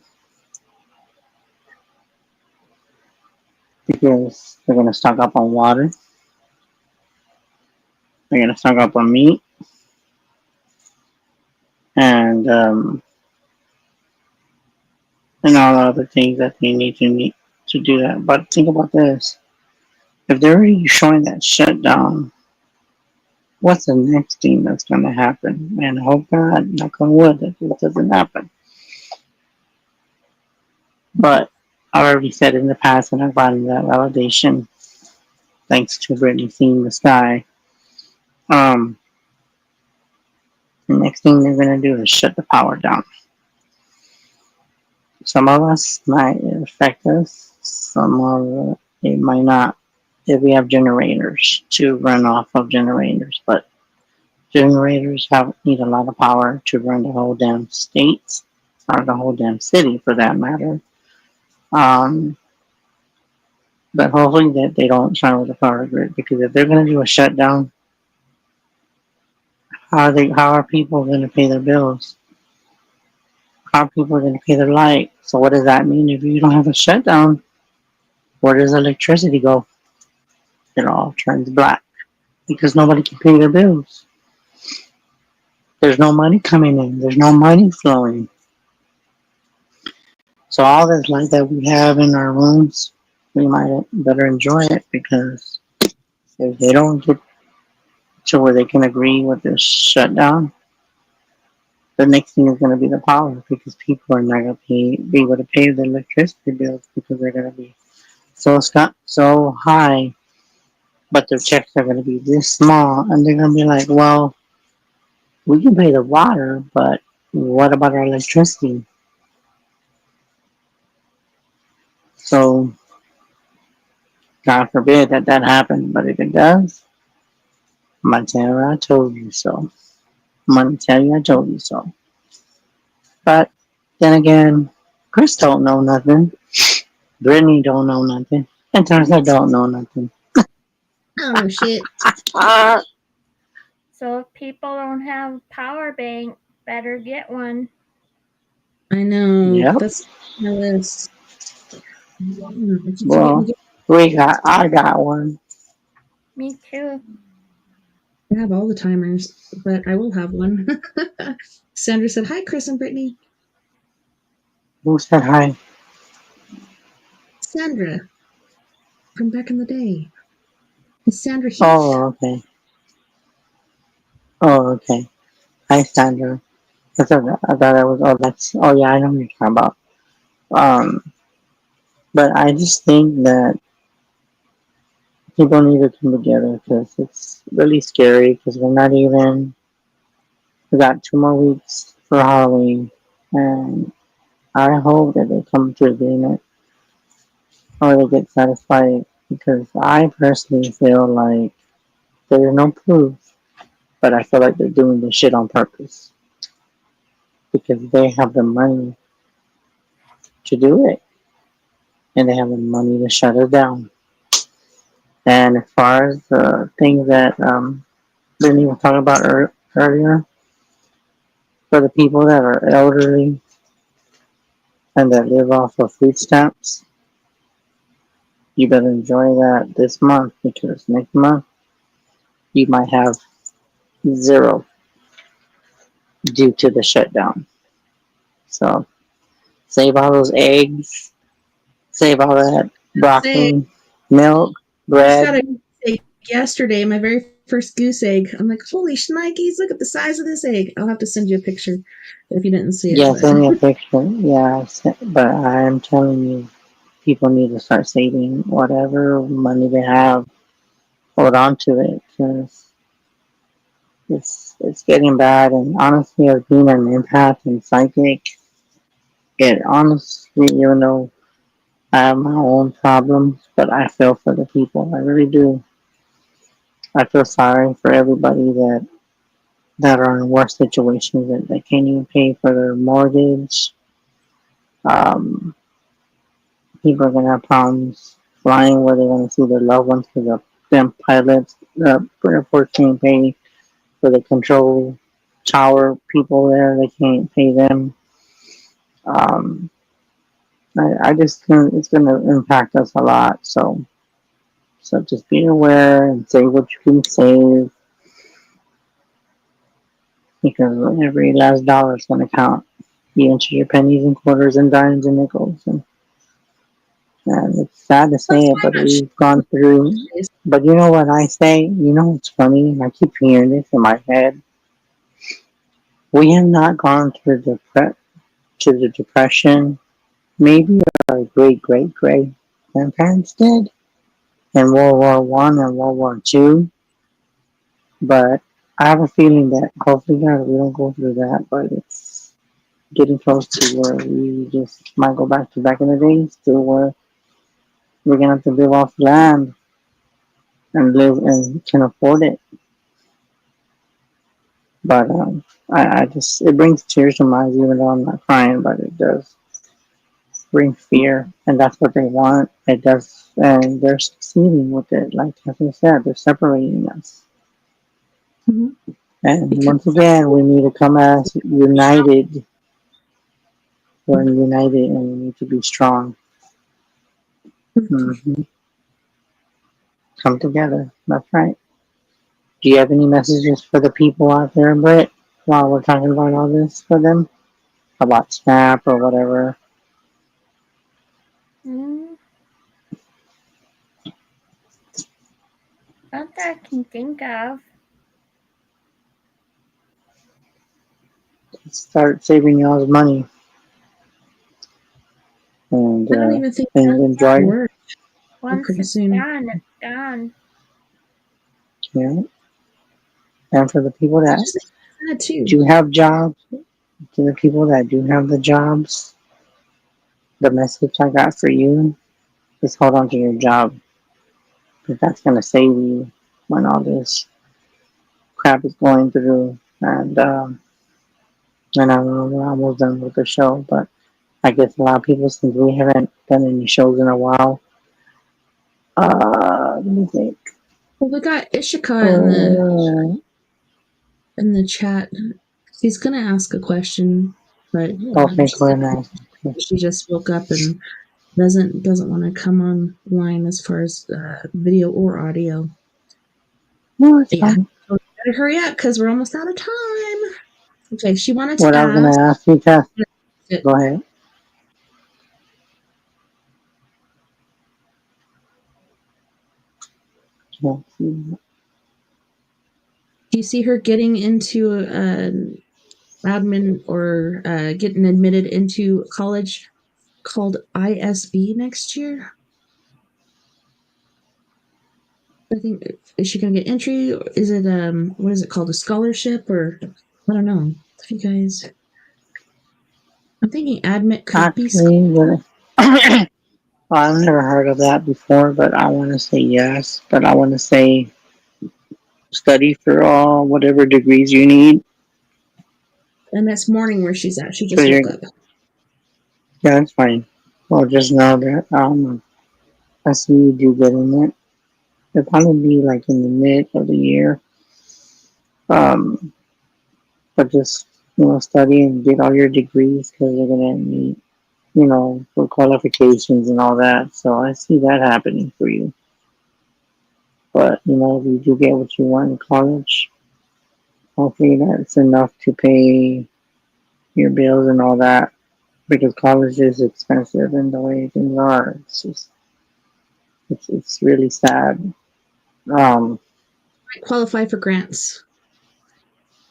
Because they're going to stock up on water. They're going to stock up on meat. And all the other things that they need to do that. But think about this. If they're already showing that shutdown, what's the next thing that's going to happen? And I hope God, knock on wood, that it doesn't happen. But I've already said in the past, and I've gotten that validation thanks to Brittany seeing the sky. The next thing they're going to do is shut the power down. Some of us might affect us, some of it might not. If we have generators to run off of generators, but generators need a lot of power to run the whole damn state, or the whole damn city for that matter. But hopefully that they don't shine with the power grid, because if they're going to do a shutdown, how are people going to pay their bills? How are people going to pay their light? So what does that mean if you don't have a shutdown? Where does electricity go? It all turns black because nobody can pay their bills. There's no money coming in. There's no money flowing. So all this light that we have in our rooms, we might better enjoy it, because if they don't get to where they can agree with this shutdown, the next thing is going to be the power, because people are not going to be able to pay the electricity bills because they're going to be so high, but their checks are going to be this small, and they're going to be like, well, we can pay the water, but what about our electricity? So, God forbid that happened, but if it does, I'm going to tell you I told you so. I'm going to tell you I told you so. But then again, Chris don't know nothing. Brittany don't know nothing. And Tarsa don't know nothing. Oh shit. So if people don't have a power bank, better get one. I know. Yep. That's my list. Well, I got one. Me too. I have all the timers, but I will have one. Sandra said, "Hi, Chris and Brittany." Who said hi? Sandra from back in the day. It's Sandra Heath. Oh, okay. Hi, Sandra. I thought that was, yeah, I know what you're talking about. But I just think that people need to come together, because it's really scary, because we got 2 more weeks for Halloween, and I hope that they come to agreement, or they get satisfied, because I personally feel like there's no proof, but I feel like they're doing this shit on purpose, because they have the money to do it, and they have the money to shut us down. And as far as the things that Brittany was talking about earlier, for the people that are elderly and that live off of food stamps, you better enjoy that this month, because next month you might have zero due to the shutdown. So save all those eggs, save all that broccoli, milk, bread. I got a goose egg yesterday, my very first goose egg. I'm like, holy shnikes, look at the size of this egg. I'll have to send you a picture if you didn't see it. Yeah, send me a picture. Yeah, but I'm telling you, people need to start saving whatever money they have. Hold on to it, because it's getting bad. And honestly, as being an empath and psychic, even though I have my own problems, but I feel for the people. I really do. I feel sorry for everybody that are in worse situations, that can't even pay for their mortgage. People are gonna have problems flying where they're gonna see their loved ones, because them pilots, airports can't pay for the control tower people there. They can't pay them. Um, I just think it's going to impact us a lot. So just be aware and save what you can save, because every last dollar is going to count. You enter your pennies and quarters and dimes and nickels, and it's sad to say it, but we've gone through. But you know what I say? You know what's funny? And I keep hearing this in my head. We have not gone through the depression. Maybe our great grandparents did in World War I and World War II. But I have a feeling that hopefully, God, we don't go through that. But it's getting close to where we just might go back in the days to where we're gonna have to live off land and live and can afford it. But I just, it brings tears to my eyes, even though I'm not crying. But it does bring fear, and that's what they want. It does, and they're succeeding with it. Like Tiffany said, they're separating us. Mm-hmm. And once again, we need to come as united. We're united, and we need to be strong. Mm-hmm. Come together. That's right. Do you have any messages for the people out there, Britt, while we're talking about all this for them? About Snap or whatever? Not that I can think of. Start saving y'all's money. And, I don't even think and enjoy it. work. Once pretty it's soon. done, it's done. Yeah. And for the people that too. do have jobs, to the people that do have the jobs, the message I got for you is hold on to your job. Because that's going to save you when all this crap is going through. And I know we're almost done with the show, but I guess a lot of people, since we haven't done any shows in a while, let me think. Well, we got Ishika in the chat. She's gonna ask a question, but she just woke up and doesn't want to come online as far as video or audio. No, it's fine. So we better hurry up because we're almost out of time. Okay, she wanted to What I was going to ask you, Tess. Go ahead. Do you see her getting into admin or getting admitted into college called ISB next year? I think, is she gonna get entry? Or is it what is it called, a scholarship, or I don't know. If you guys, I'm thinking admit could be. I've never heard of that before, but I want to say yes. But I want to say study for all whatever degrees you need. And that's morning where she's at. She just woke up. Yeah, that's fine. Well, just know that I see you do good in it. It'll probably be like in the mid of the year. But just, study and get all your degrees because you're gonna need, for qualifications and all that. So I see that happening for you. But, if you do get what you want in college, hopefully that's enough to pay your bills and all that. Because college is expensive and the way things are, it's really sad. I qualify for grants.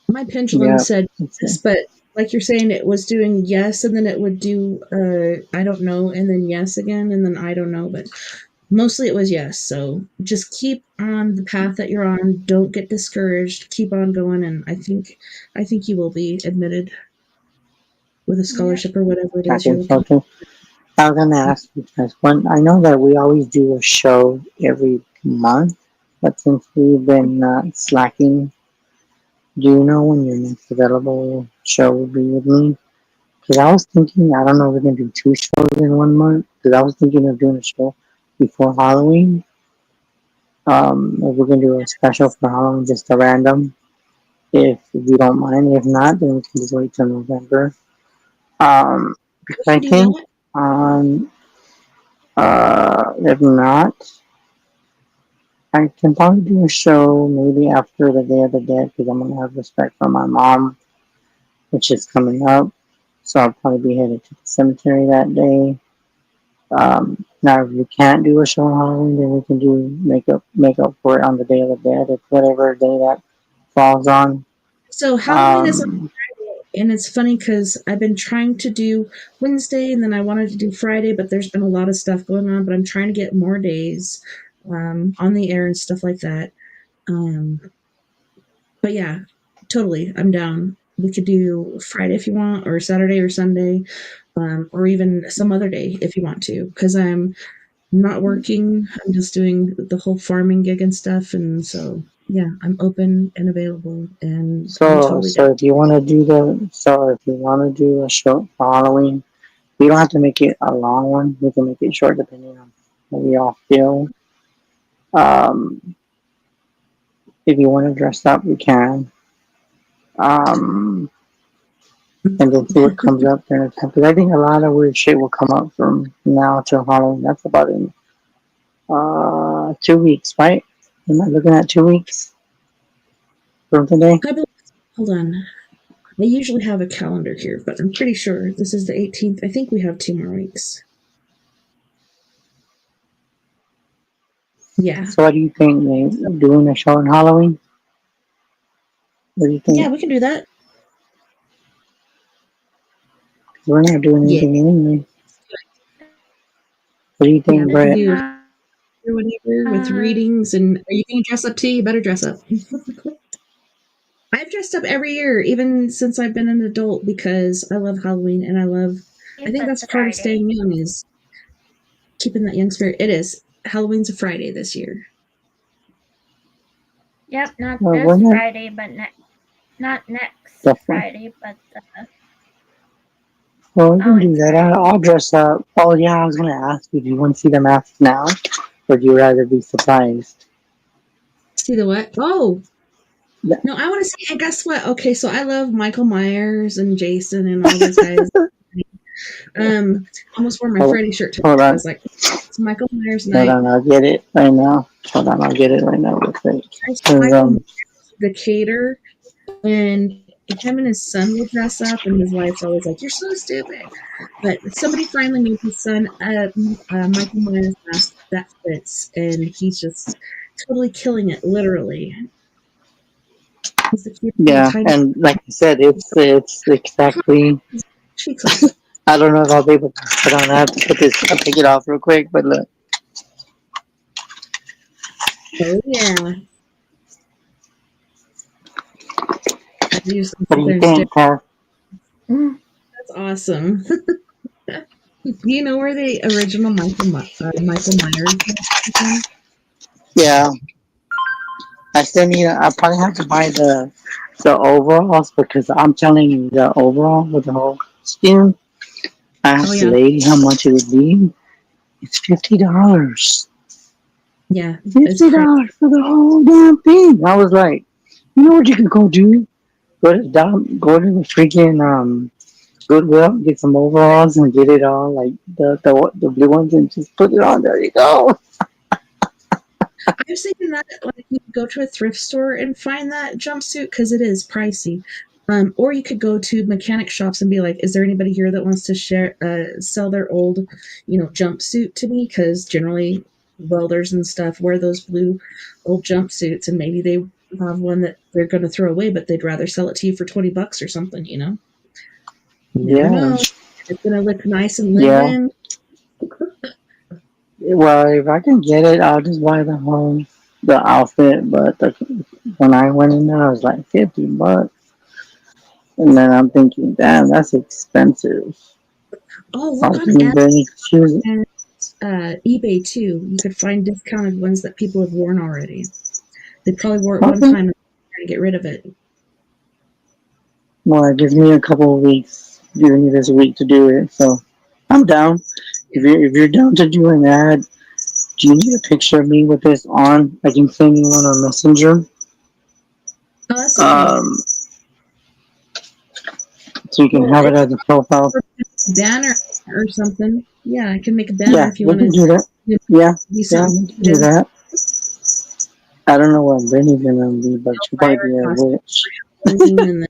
My pendulum said yes, but like you're saying, it was doing yes, and then it would do I don't know, and then yes again, and then I don't know, but mostly it was yes. So just keep on the path that you're on. Don't get discouraged. Keep on going, and I think you will be admitted with a scholarship or whatever it is. I think so too. I was gonna ask you guys one. I know that we always do a show every month, but since we've been slacking, do you know when your next available show will be with me? Because I was thinking, I don't know if we're going to do 2 shows in 1 month. Because I was thinking of doing a show before Halloween. If we're going to do a special for Halloween, just a random. if you don't mind. If not, then we can just wait till November. We I can do think that. on if not, I can probably do a show maybe after the Day of the Dead because I'm gonna have respect for my mom, which is coming up. So I'll probably be headed to the cemetery that day. Now, if we can't do a show on Halloween, then we can do make up for it on the Day of the Dead, if whatever day that falls on. So Halloween is Um, and it's funny because I've been trying to do Wednesday and then I wanted to do Friday, but there's been a lot of stuff going on. But I'm trying to get more days on the air and stuff like that. Um, but yeah, totally, I'm down. We could do Friday if you want, or Saturday or Sunday, or even some other day if you want to, because I'm not working. I'm just doing the whole farming gig and stuff, and so yeah, I'm open and available, and I'm so totally down. so if you want to do a show for Halloween, we don't have to make it a long one. We can make it short depending on how we all feel. Um, if you want to dress up, we can. Um, and then see what comes up there. Because I think a lot of weird shit will come up from now till Halloween. That's about in 2 weeks, right? Am I looking at 2 weeks from today? I believe, hold on. I usually have a calendar here, but I'm pretty sure this is the 18th. I think we have 2 more weeks. Yeah. So what do you think, mate? Doing a show on Halloween? What do you think? Yeah, we can do that. We're not doing Yeah. anything anyway. What do you Yeah, think, we can Brett? do or whatever with readings. And are you going to dress up too? You better dress up. I've dressed up every year, even since I've been an adult, because I love Halloween and I think that's part of staying young is keeping that young spirit. It is. Halloween's a Friday this year. Yep, not Well, this we're not Friday, but not next definitely. Friday, but Well, we can do following that. Friday. I'll dress up. Oh yeah, I was gonna ask you. Do you want to see the masks now, or do you rather be surprised? See the what? Oh, Yeah. no, I want to see. And guess what? Okay, so I love Michael Myers and Jason and all those guys. Almost wore my Hold, Freddy shirt today. hold I on. was like, it's Michael Myers Hold night. on. I'll get it right now. Hold on. I'll get it right now. Real quick. I saw 'Cause, Michael Myers, the cater, and him and his son will dress up, and his wife's always like, "You're so stupid." But somebody finally made his son a Michael Myers mask that fits, and he's just totally killing it, literally. He's the cute little yeah, tiny and like I said, it's exactly. cheeks on. I don't know if I'll be able to put on. I have to put this. I'll take it off real quick. But look, Oh yeah, you just what sit do there you and stare. think, Cass? That's awesome. Do you know where the original Michael Myers is from? Yeah, I still need. I probably have to buy the overalls because I'm telling you, the overall with the whole costume. I Oh asked the yeah, lady how much it would be. It's $50. yeah, it's $50 crazy. for the whole damn thing. I was like, you know what you can go do? Go to the freaking Goodwill, get some overalls and get it all like the blue ones and just put it on. There you go. I was thinking that like you could go to a thrift store and find that jumpsuit because it is pricey. Or you could go to mechanic shops and be like, "Is there anybody here that wants to sell their old, jumpsuit to me?" Because generally, welders and stuff wear those blue old jumpsuits, and maybe they have one that they're going to throw away, but they'd rather sell it to you for $20 or something. You never Yeah, know. It's going to look nice and live yeah. in. Well, if I can get it, I'll just buy the outfit. But when I went in there, I was like $50. And then I'm thinking, damn, that's expensive. Oh, I look was on thinking, then you choose. eBay too. You could find discounted ones that people have worn already. They probably wore it one Okay. time and trying to get rid of it. Well, it gives me a couple of weeks. Giving me this week to do it, so I'm down. If you're down to do an ad, do you need a picture of me with this on? I can send you one on Messenger. Oh, that's okay. So you can have it as a profile. Banner or something. Yeah, I can make a banner Yeah, if you we want can do that. to Yeah, do yeah, something. we can do that. I don't know what Brittany's gonna be, but she'll probably be a witch. And then,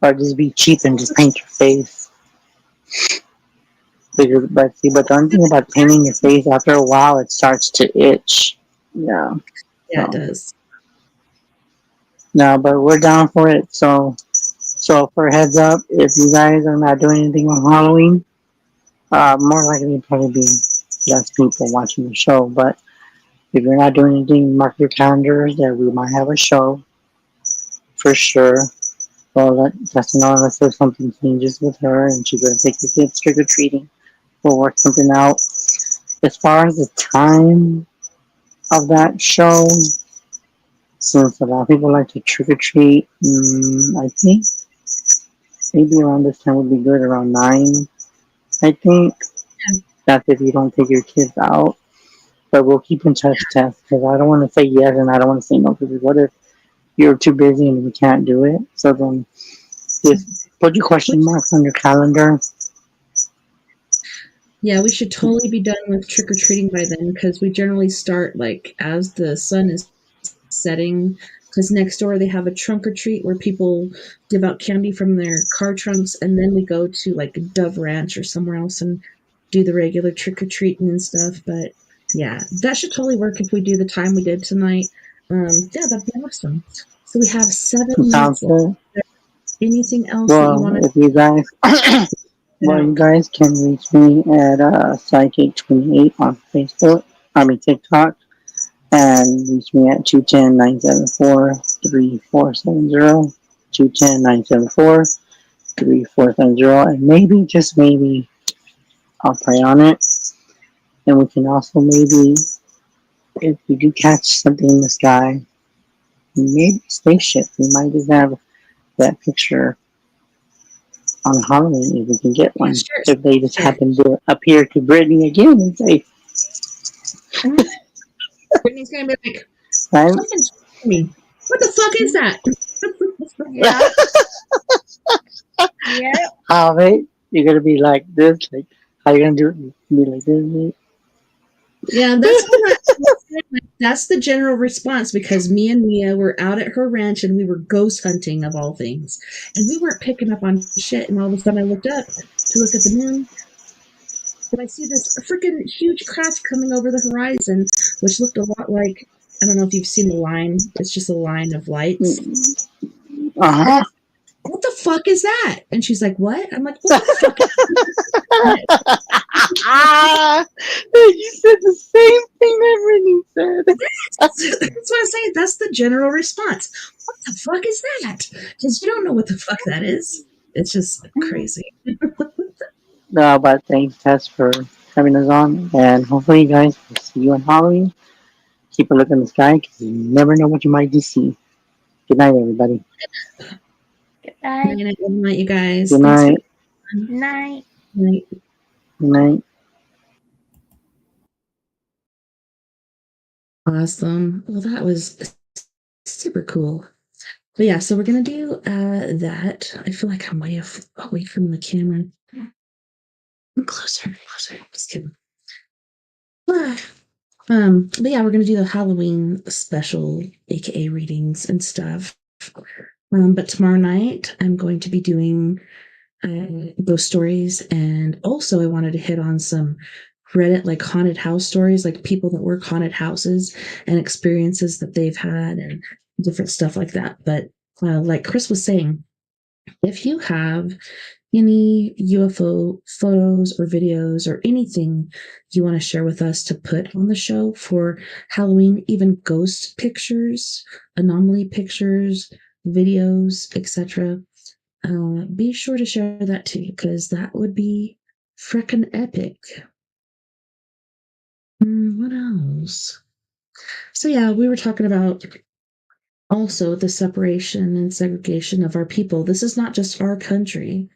Or just be cheap and just paint your face. But the only thing about painting your face, after a while, it starts to itch. Yeah. yeah, it does. No, but we're down for it. So for heads up, if you guys are not doing anything on Halloween, more likely probably be less people watching the show. But if you're not doing anything, mark your calendars that we might have a show for sure. Well, let Tessa know unless there's something changes with her and she's gonna take the kids trick or treating. We'll work something out. As far as the time of that show, since a lot of people like to trick or treat, I think maybe around this time would be good, around 9. I think that's if you don't take your kids out. But we'll keep in touch, Tess, because I don't want to say yes and I don't want to say no. Because what if you're too busy and we can't do it? So then just put your question marks on your calendar. Yeah, we should totally be done with trick or treating by then because we generally start like as the sun is setting. Because next door they have a trunk or treat where people give out candy from their car trunks, and then we go to like Dove Ranch or somewhere else and do the regular trick or treating and stuff. But yeah, that should totally work if we do the time we did tonight. Yeah, that'd be awesome. So we have 7 Sounds minutes left. good. Anything else that you want Well, if you guys, well, you guys can reach me at Psychic 28 on Facebook. TikTok, and reach me at 210-974-3470. 210-974-3470, and maybe, just maybe, I'll pray on it. And we can also maybe, if we do catch something in the sky, maybe a spaceship. We might just have that picture on Halloween if we can get one. Sure. If they just happen to appear to Brittany again and say, Brittany's gonna be like, right? something's me. What the fuck is that? Yeah. Yeah. Oh, wait, you're gonna be like this, like how you gonna do it? Be like this, mate? Yeah, that's the general response because me and Mia were out at her ranch and we were ghost hunting of all things, and we weren't picking up on shit. And all of a sudden, I looked up to look at the moon, and I see this freaking huge craft coming over the horizon, which looked a lot like, I don't know if you've seen the line. It's just a line of lights. Uh-huh. What the fuck is that? And she's like, what? I'm like, what the fuck is that? You said the same thing that Brittany said. That's what I'm saying. That's the general response. What the fuck is that? Because you don't know what the fuck that is. It's just crazy. No, but thanks, Tess, for having us on, and hopefully, you guys, will see you on Halloween. Keep a look in the sky because you never know what you might just see. Good night, everybody. Good night. Good night, you guys. Good night. Night. Night. Good night. Awesome. Well, that was super cool. But yeah, so we're gonna do that. I feel like I'm way away from the camera. Closer. Just kidding. But yeah, we're gonna do the Halloween special, aka readings and stuff. But tomorrow night I'm going to be doing ghost stories, and also I wanted to hit on some Reddit like haunted house stories, like people that work haunted houses and experiences that they've had and different stuff like that. But like Chris was saying, if you have any UFO photos or videos or anything you want to share with us to put on the show for Halloween, even ghost pictures, anomaly pictures, videos, etc., be sure to share that too, because that would be frickin' epic. What else? So yeah, we were talking about also the separation and segregation of our people. This is not just our country.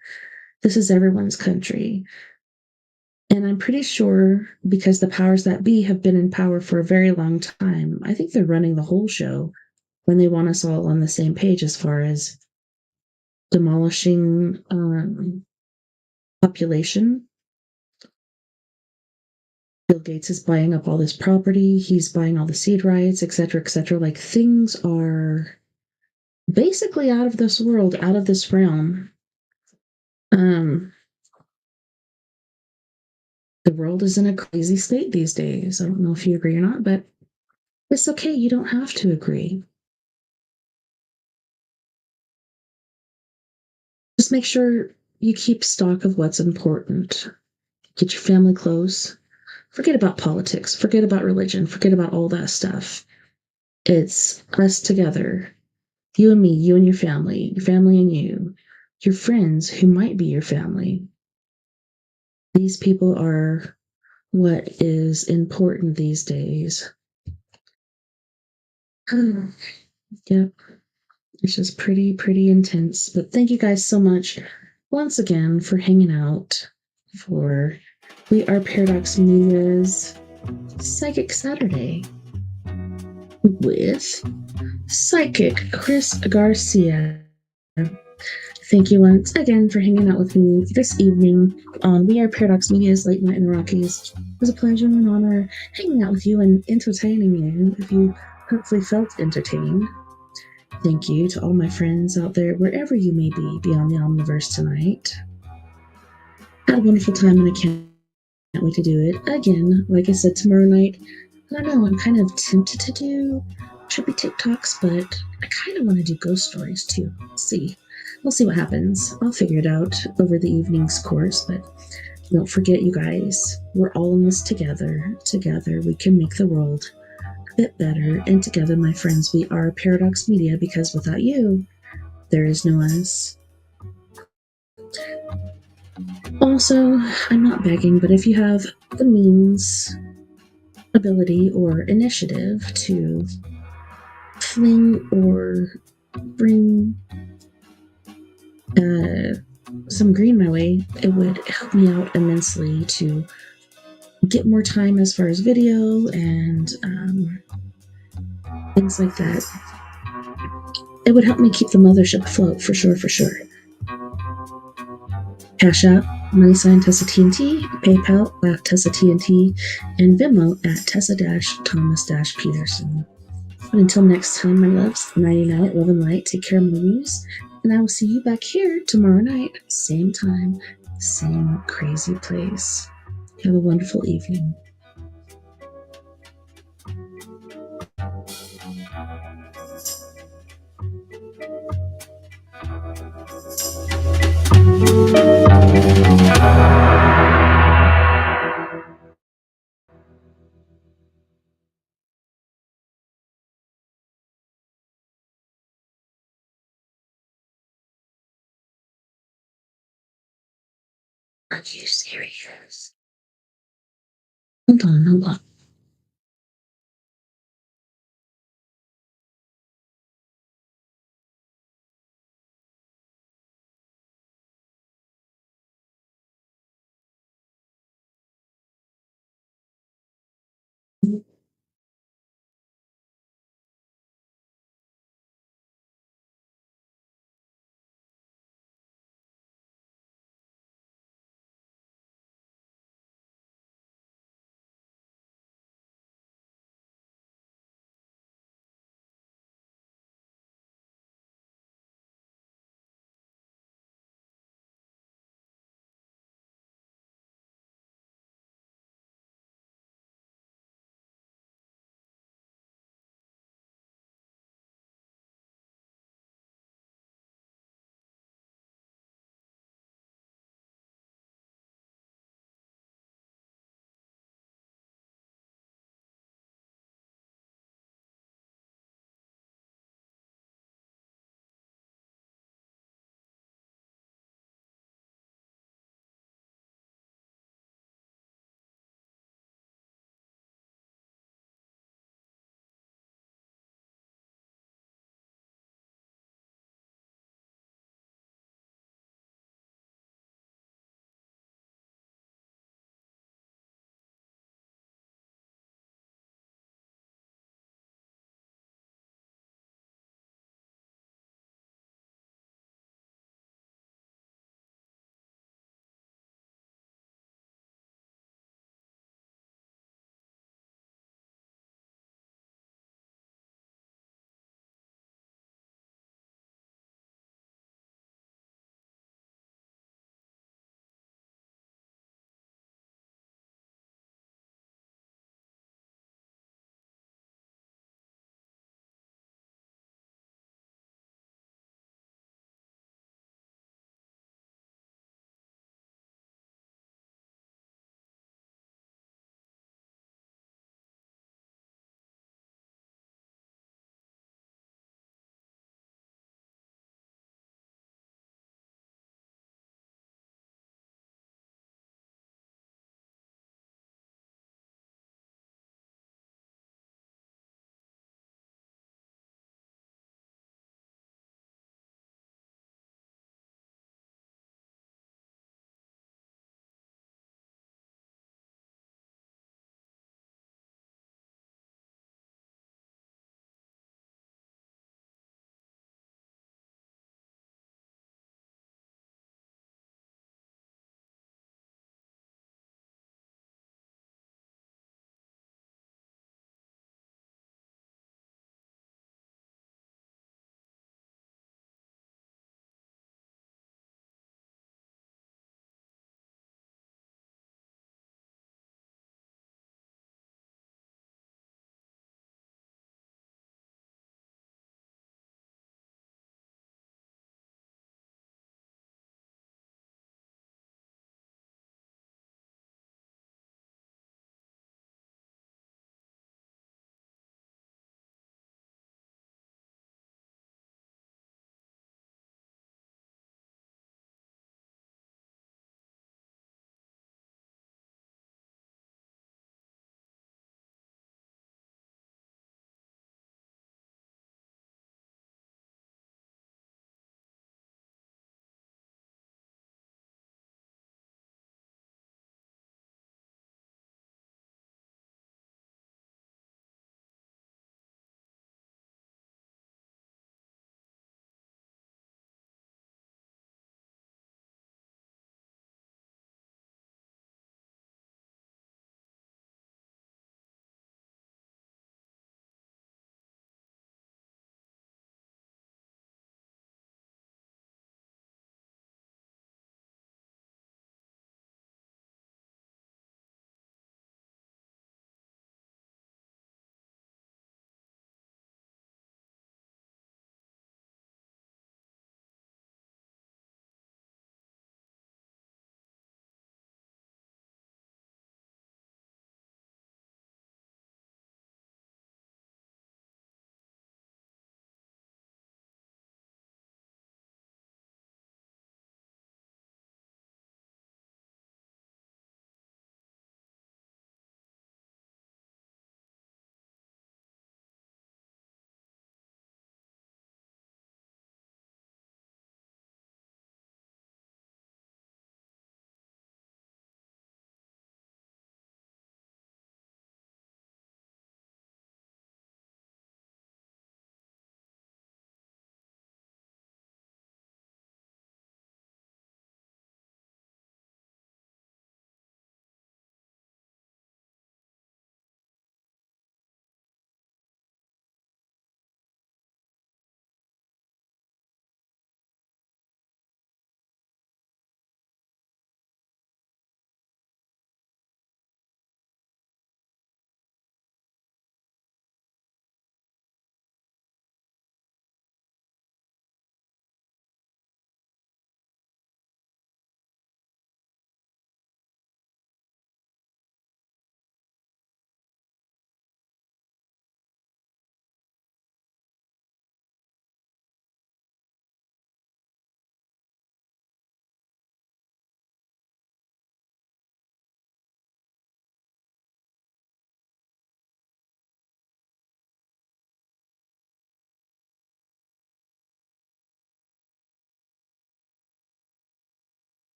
This is everyone's country. And I'm pretty sure because the powers that be have been in power for a very long time, I think they're running the whole show when they want us all on the same page as far as demolishing population. Bill Gates is buying up all this property. He's buying all the seed rights, et cetera, et cetera. Like things are basically out of this world, out of this realm. The world is in a crazy state these days. I don't know if you agree or not, but it's okay. You don't have to agree. Just make sure you keep stock of what's important. Get your family close. Forget about politics. Forget about religion. Forget about all that stuff. It's us together. You and me, you and your family and you, your friends who might be your family. These people are what is important these days. Yep. It's just pretty intense. But thank you guys so much once again for hanging out for We Are Paradox Media's Psychic Saturday with Psychic Chris Garcia. Thank you once again for hanging out with me this evening on We Are Paradox Media's Late Night in the Rockies. It was a pleasure and an honor hanging out with you and entertaining you if you hopefully felt entertained. Thank you to all my friends out there, wherever you may be beyond the omniverse tonight. Had a wonderful time and I can't wait to do it again. Like I said, tomorrow night, I don't know, I'm kind of tempted to do trippy TikToks, but I kind of want to do ghost stories too. We'll see what happens. I'll figure it out over the evening's course, but don't forget, you guys, we're all in this together. Together, we can make the world a bit better. And together, my friends, we are Paradox Media, because without you, there is no us. Also, I'm not begging, but if you have the means, ability, or initiative to fling or bring some green my way, it would help me out immensely to get more time as far as video and things like that. It would help me keep the mothership afloat, for sure. Cash App, $TessaTNT, PayPal at TessaTNT, and Venmo at Tessa-Thomas-Peterson. But until next time, my loves, nighty night, love and light, take care of my muse, and I will see you back here tomorrow night, same time, same crazy place. Have a wonderful evening. Are you serious? Hold on.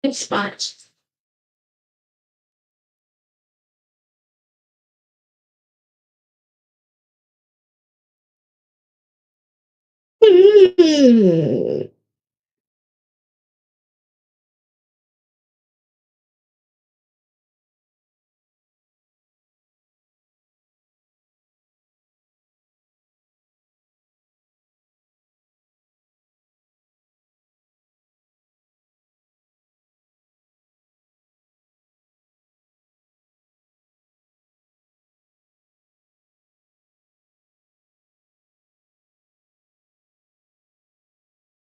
Spot.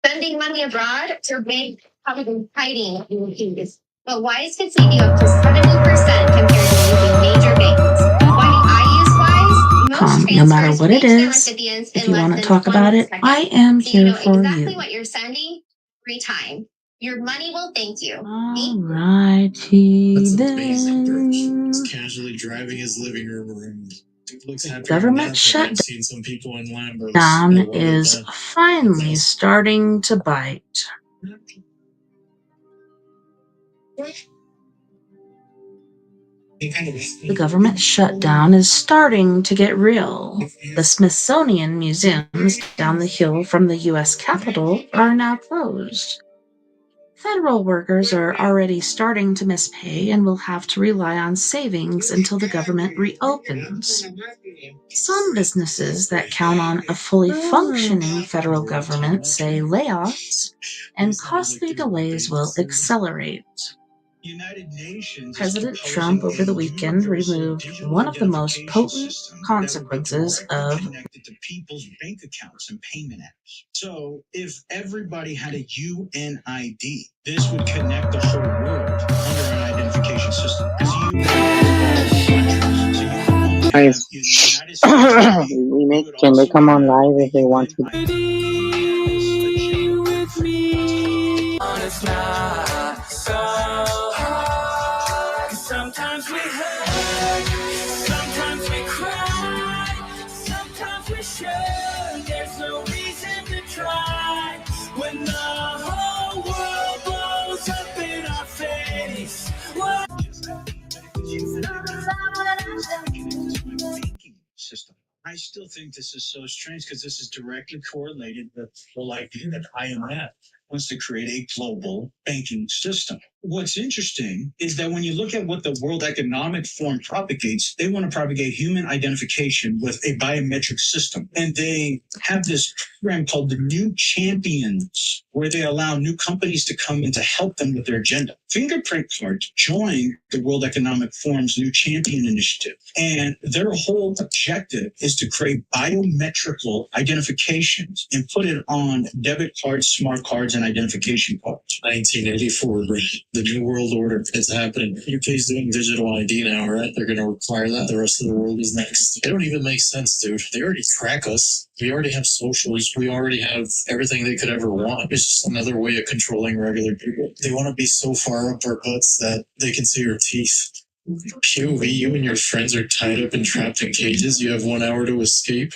Sending money abroad to make probably hiding in fees. But Wise could save you up to 70% compared to using major banks. Why do I use Wise? Most No matter transfers what it reach their is, recipients if in you less want to than talk about 20 it, seconds. I am So you here know for exactly you. what you're sending every time. Your money will thank you. Alrighty then. He's casually driving his living room around. Dude looks happier Government than shutdown I've seen some people in Lambos. is finally starting to bite. The government shutdown is starting to get real. The Smithsonian museums down the hill from the U.S. Capitol are now closed. Federal workers are already starting to miss pay and will have to rely on savings until the government reopens. Some businesses that count on a fully functioning federal government say layoffs and costly delays will accelerate. President Trump over the weekend removed one of the most potent consequences of connected to people's bank accounts and payment apps. So if everybody had a UNID, this would connect the whole world under an identification system. Guys, can they come on live if they want to? It's not so hard. Sometimes we hurt, sometimes we cry, sometimes we should. There's no reason to try when the whole world blows up in our face. System. I still think this is so strange because this is directly correlated with the whole idea that IMF wants to create a global banking system. What's interesting is that when you look at what the World Economic Forum propagates, they want to propagate human identification with a biometric system. And they have this program called the New Champions, where they allow new companies to come in to help them with their agenda. Fingerprint cards join the World Economic Forum's New Champion initiative. And their whole objective is to create biometrical identifications and put it on debit cards, smart cards, and identification cards. 1984, the New World Order is happening. UK's doing digital ID now, right? They're going to require that. The rest of the world is next. It don't even make sense, dude. They already track us. We already have socials. We already have everything they could ever want. It's just another way of controlling regular people. They want to be so far up our butts that they can see our teeth. POV, you and your friends are tied up and trapped in cages. You have 1 hour to escape.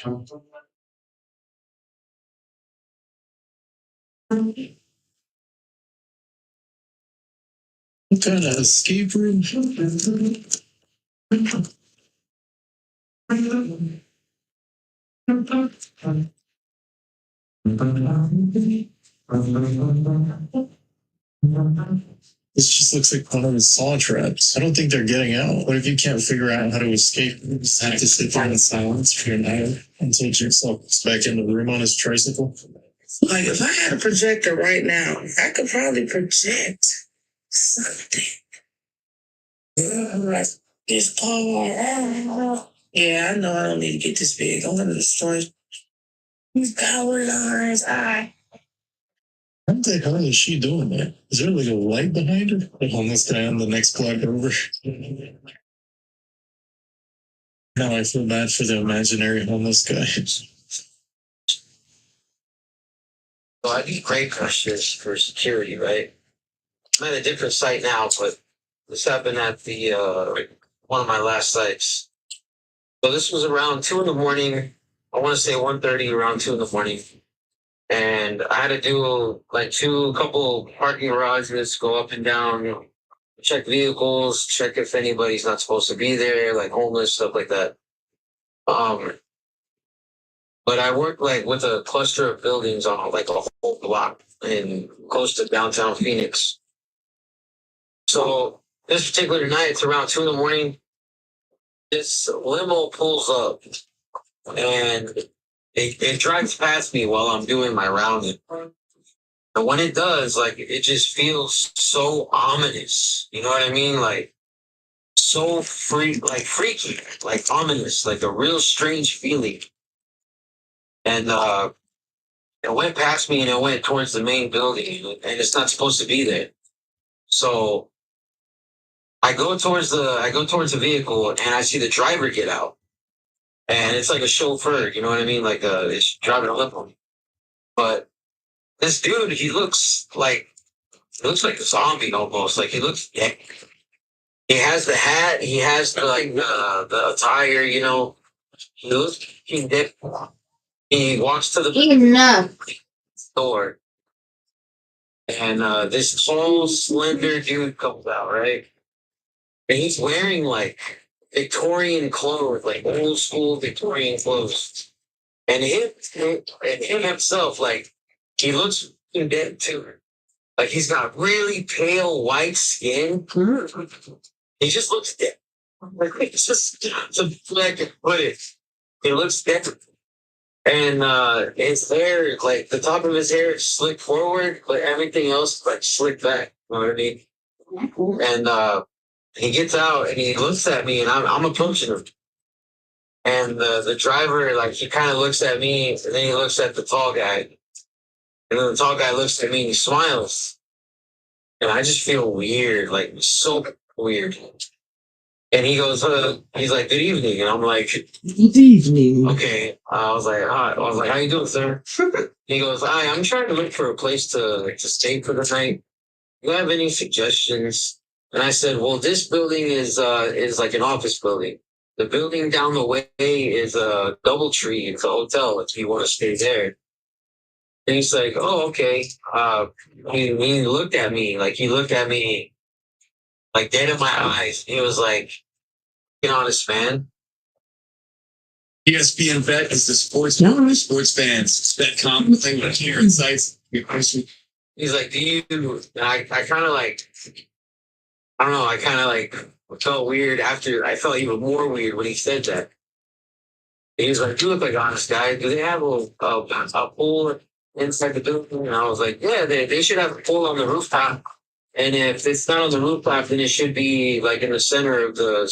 What kind of escape room? This just looks like one of his saw traps. I don't think they're getting out. What if you can't figure out how to escape? You just have to sit there in silence for an hour until Jigsaw gets back into the room on his tricycle. Like, if I had a projector right now, I could probably project something. Like this part. Yeah, I know I don't need to get this big. I'm gonna destroy these power lines. What the hell is she doing there? Is there like a light behind her? The homeless guy on the next block over. Now I feel bad for the imaginary homeless guy. So I do crane crushes for security, right? I'm at a different site now, but this happened at the one of my last sites. So this was around 2 in the morning. I want to say 1:30, around 2 in the morning. and I had to do like couple parking garages, go up and down, check vehicles, check if anybody's not supposed to be there, like homeless, stuff like that. But I worked like with a cluster of buildings on like a whole block in close to downtown Phoenix. So this particular night, it's around 2 a.m. This limo pulls up and it drives past me while I'm doing my rounding. And when it does, like it just feels so ominous. You know what I mean? Like so freaky, like ominous, like a real strange feeling. And it went past me and it went towards the main building, and it's not supposed to be there. So I go towards the vehicle and I see the driver get out. And it's like a chauffeur, you know what I mean? Like it's driving a limo. But this dude, he looks like a zombie almost. Like he has the hat, he has the attire, you know. He looks dead. He walks to the door, and this tall, slender dude comes out, right? And he's wearing like Victorian clothes, like old school Victorian clothes. And him himself, like he looks dead too. Like he's got really pale white skin. He just looks dead. Like it's just the way I can put it. He looks dead. And his hair, like the top of his hair is slicked forward, but everything else like slicked back. You know what I mean? And he gets out and he looks at me, and I'm approaching him. And the driver, like he kind of looks at me, and then he looks at the tall guy, and then the tall guy looks at me and he smiles, and I just feel weird, like so weird. And he goes, he's like, "Good evening," and I'm like, "Good evening." Okay, I was like, "Hi," I was like, "How you doing, sir?" He goes, "Hi, I'm trying to look for a place to stay for the night. Do you have any suggestions?" And I said, "Well, this building is like an office building. The building down the way is a DoubleTree. It's a hotel if you want to stay there." And he's like, "Oh, okay." He looked at me like dead in my eyes. He was like, "Be honest, man." ESPN Bet is the sports fans bet thing with here insights. He's like, "Do you?" And I kind of like, I don't know. I kind of like felt weird after. I felt even more weird when he said that. And he was like, "You look like an honest guy. Do they have a pool inside the building?" And I was like, "Yeah, they should have a pool on the rooftop. And if it's not on the rooftop, then it should be like in the center of the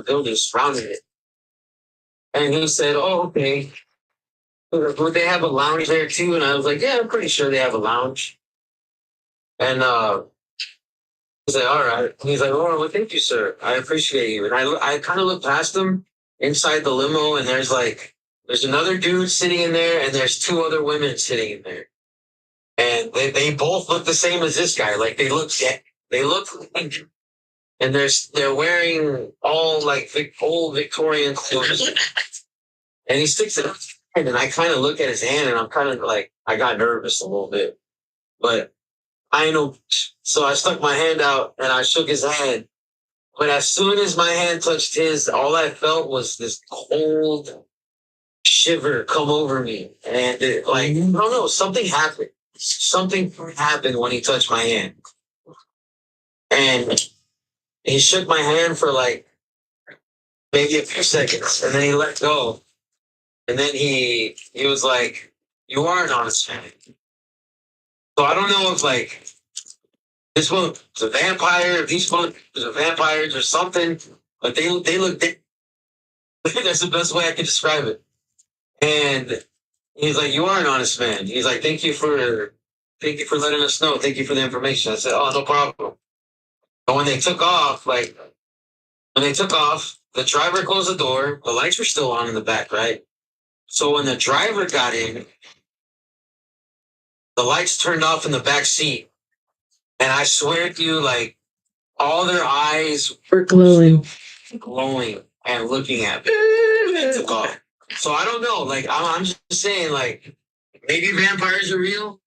building surrounding it." And he said, "Oh, okay. Would they have a lounge there too?" And I was like, "Yeah, I'm pretty sure they have a lounge." And he's like, "All right." He's like, "Oh, well, thank you, sir. I appreciate you." And I kind of looked past him inside the limo, and there's another dude sitting in there, and there's 2 other women sitting in there. And they both look the same as this guy. Like they look like, and they're wearing all like old Victorian clothes. And he sticks it up, and I kind of look at his hand, and I'm kind of like, I got nervous a little bit, but I know. So I stuck my hand out and I shook his hand. But as soon as my hand touched his, all I felt was this cold shiver come over me, and I don't know, something happened. Something happened when he touched my hand, and he shook my hand for like maybe a few seconds, and then he let go, and then he was like, "You are an honest man." So I don't know if like this one is a vampire, if these one is a vampires or something, but they look. That's the best way I can describe it. And he's like, "You are an honest man." He's like, thank you for letting us know. Thank you for the information." I said, "Oh, no problem." But when they took off, the driver closed the door. The lights were still on in the back, right? So when the driver got in, the lights turned off in the back seat. And I swear to you, like, all their eyes were glowing and looking at me. They took off. So I don't know. Like, I'm just saying, like, maybe vampires are real.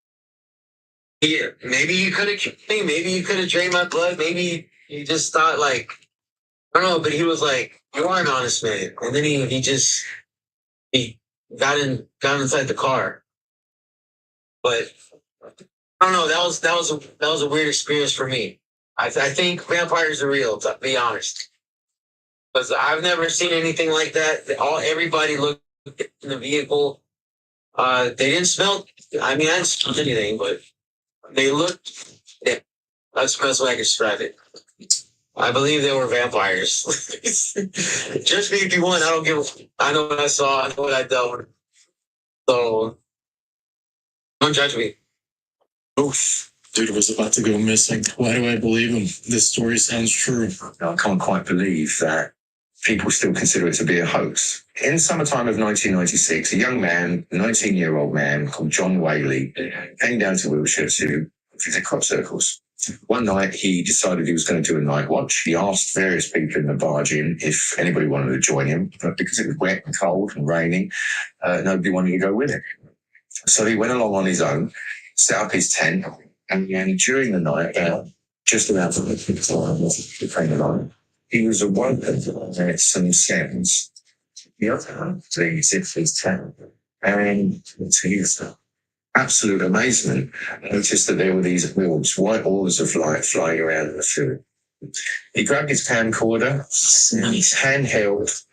Yeah, maybe you could have killed me. Maybe you could have drained my blood. Maybe you just thought like, I don't know, but he was like, you are an honest man. And then he got inside the car. But I don't know, that was a weird experience for me. I think vampires are real, to be honest. Because I've never seen anything like that. Everybody looked in the vehicle. They didn't smell. I mean, I didn't smell anything, but they looked. Yeah, that's the best way I can describe it. I believe they were vampires. Just me if you want. I don't give. I know what I saw. I know what I dealt with. So don't judge me. Oof. Dude was about to go missing. Why do I believe him? This story sounds true. I can't quite believe that people still consider it to be a hoax. In the summertime of 1996, a young man, 19-year-old man called John Whaley, came down to Wiltshire to visit crop circles. One night, he decided he was going to do a night watch. He asked various people in the barge in if anybody wanted to join him, but because it was wet and cold and raining, nobody wanted to go with him. So he went along on his own, set up his tent, and during the night, just about the train line, he was awoken by some sounds. The other things in his tent, and to his absolute amazement, noticed that there were these orbs, white orbs of light flying around in the field. He grabbed his camcorder and his handheld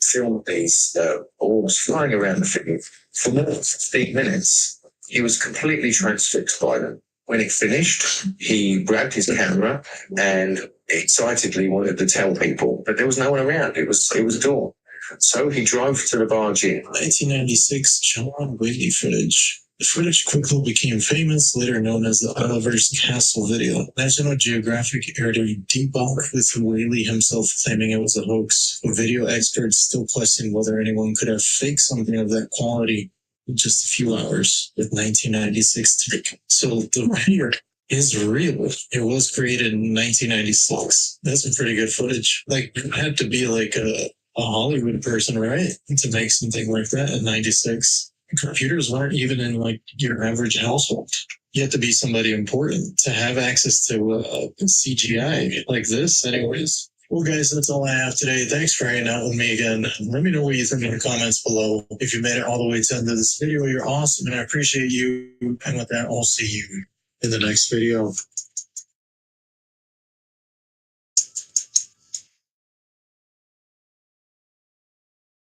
filmed these orbs flying around the field. For more than 15 minutes, he was completely transfixed by them. When it finished, he grabbed his camera and excitedly wanted to tell people, but there was no one around. It was dawn. So he drove to the barge in. 1996 John Whaley footage. The footage quickly became famous, later known as the Oliver's Castle video. National Geographic aired a debunk with Whaley himself claiming it was a hoax. Video experts still question whether anyone could have faked something of that quality in just a few hours with 1996 take. So the video is real. It was created in 1996. That's some pretty good footage. Like, it had to be like a Hollywood person, right? To make something like that in 96. Computers weren't even in like your average household. You have to be somebody important to have access to CGI like this anyways. Well, guys, that's all I have today. Thanks for hanging out with me again. Let me know what you think in the comments below. If you made it all the way to the end of this video, you're awesome, and I appreciate you. And with that, I'll see you in the next video.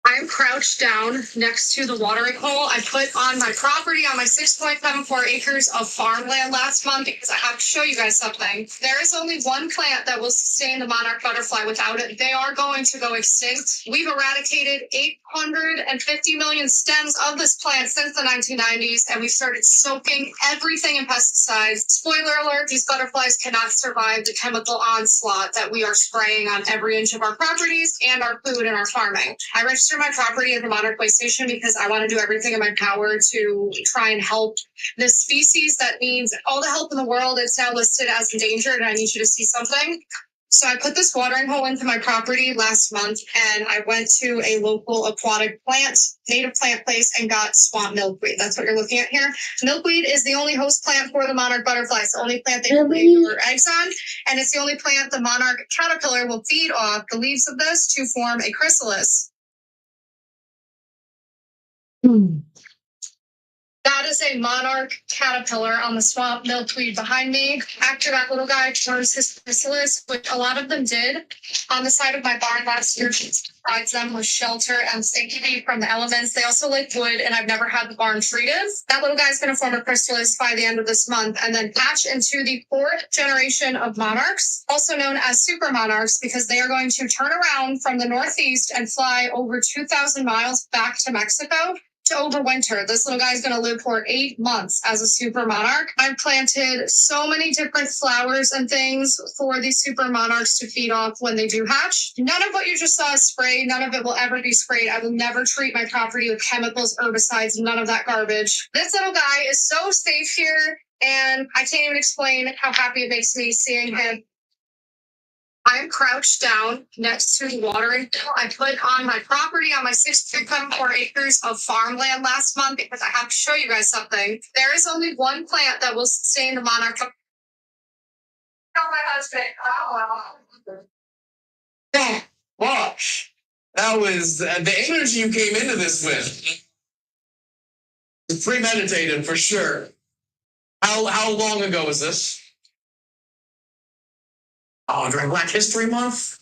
I'm crouched down next to the watering hole I put on my property on my 6.74 acres of farmland last month because I have to show you guys something. There is only one plant that will sustain the monarch butterfly without it. They are going to go extinct. We've eradicated 850 million stems of this plant since the 1990s, and we've started soaking everything in pesticides. Spoiler alert, these butterflies cannot survive the chemical onslaught that we are spraying on every inch of our properties and our food and our farming. I registered my property as a monarch way station because I want to do everything in my power to try and help this species that needs all the help in the world. It's now listed as endangered, and I need you to see something. So I put this watering hole into my property last month, and I went to a local aquatic native plant place, and got swamp milkweed. That's what you're looking at here. Milkweed is the only host plant for the monarch butterfly. It's the only plant they lay their eggs on, and it's the only plant the monarch caterpillar will feed off the leaves of this to form a chrysalis. That is a monarch caterpillar on the swamp milkweed behind me. After that little guy forms his chrysalis, which a lot of them did, on the side of my barn last year, provides them with shelter and safety from the elements. They also like wood, and I've never had the barn treated. That little guy is going to form a chrysalis by the end of this month and then hatch into the 4th generation of monarchs, also known as super monarchs, because they are going to turn around from the northeast and fly over 2,000 miles back to Mexico to overwinter. This little guy is going to live for 8 months as a super monarch. I've planted so many different flowers and things for these super monarchs to feed off when they do hatch. None of what you just saw is sprayed. None of it will ever be sprayed. I will never treat my property with chemicals, herbicides, none of that garbage. This little guy is so safe here, and I can't even explain how happy it makes me seeing him. I'm crouched down next to the watering hole. I put on my property on my 6.4 acres of farmland last month because I have to show you guys something. There is only one plant that will sustain the monarch. Tell my husband. Yeah, gosh. That was the energy you came into this with. It's premeditated for sure. How long ago was this? Oh, during Black History Month?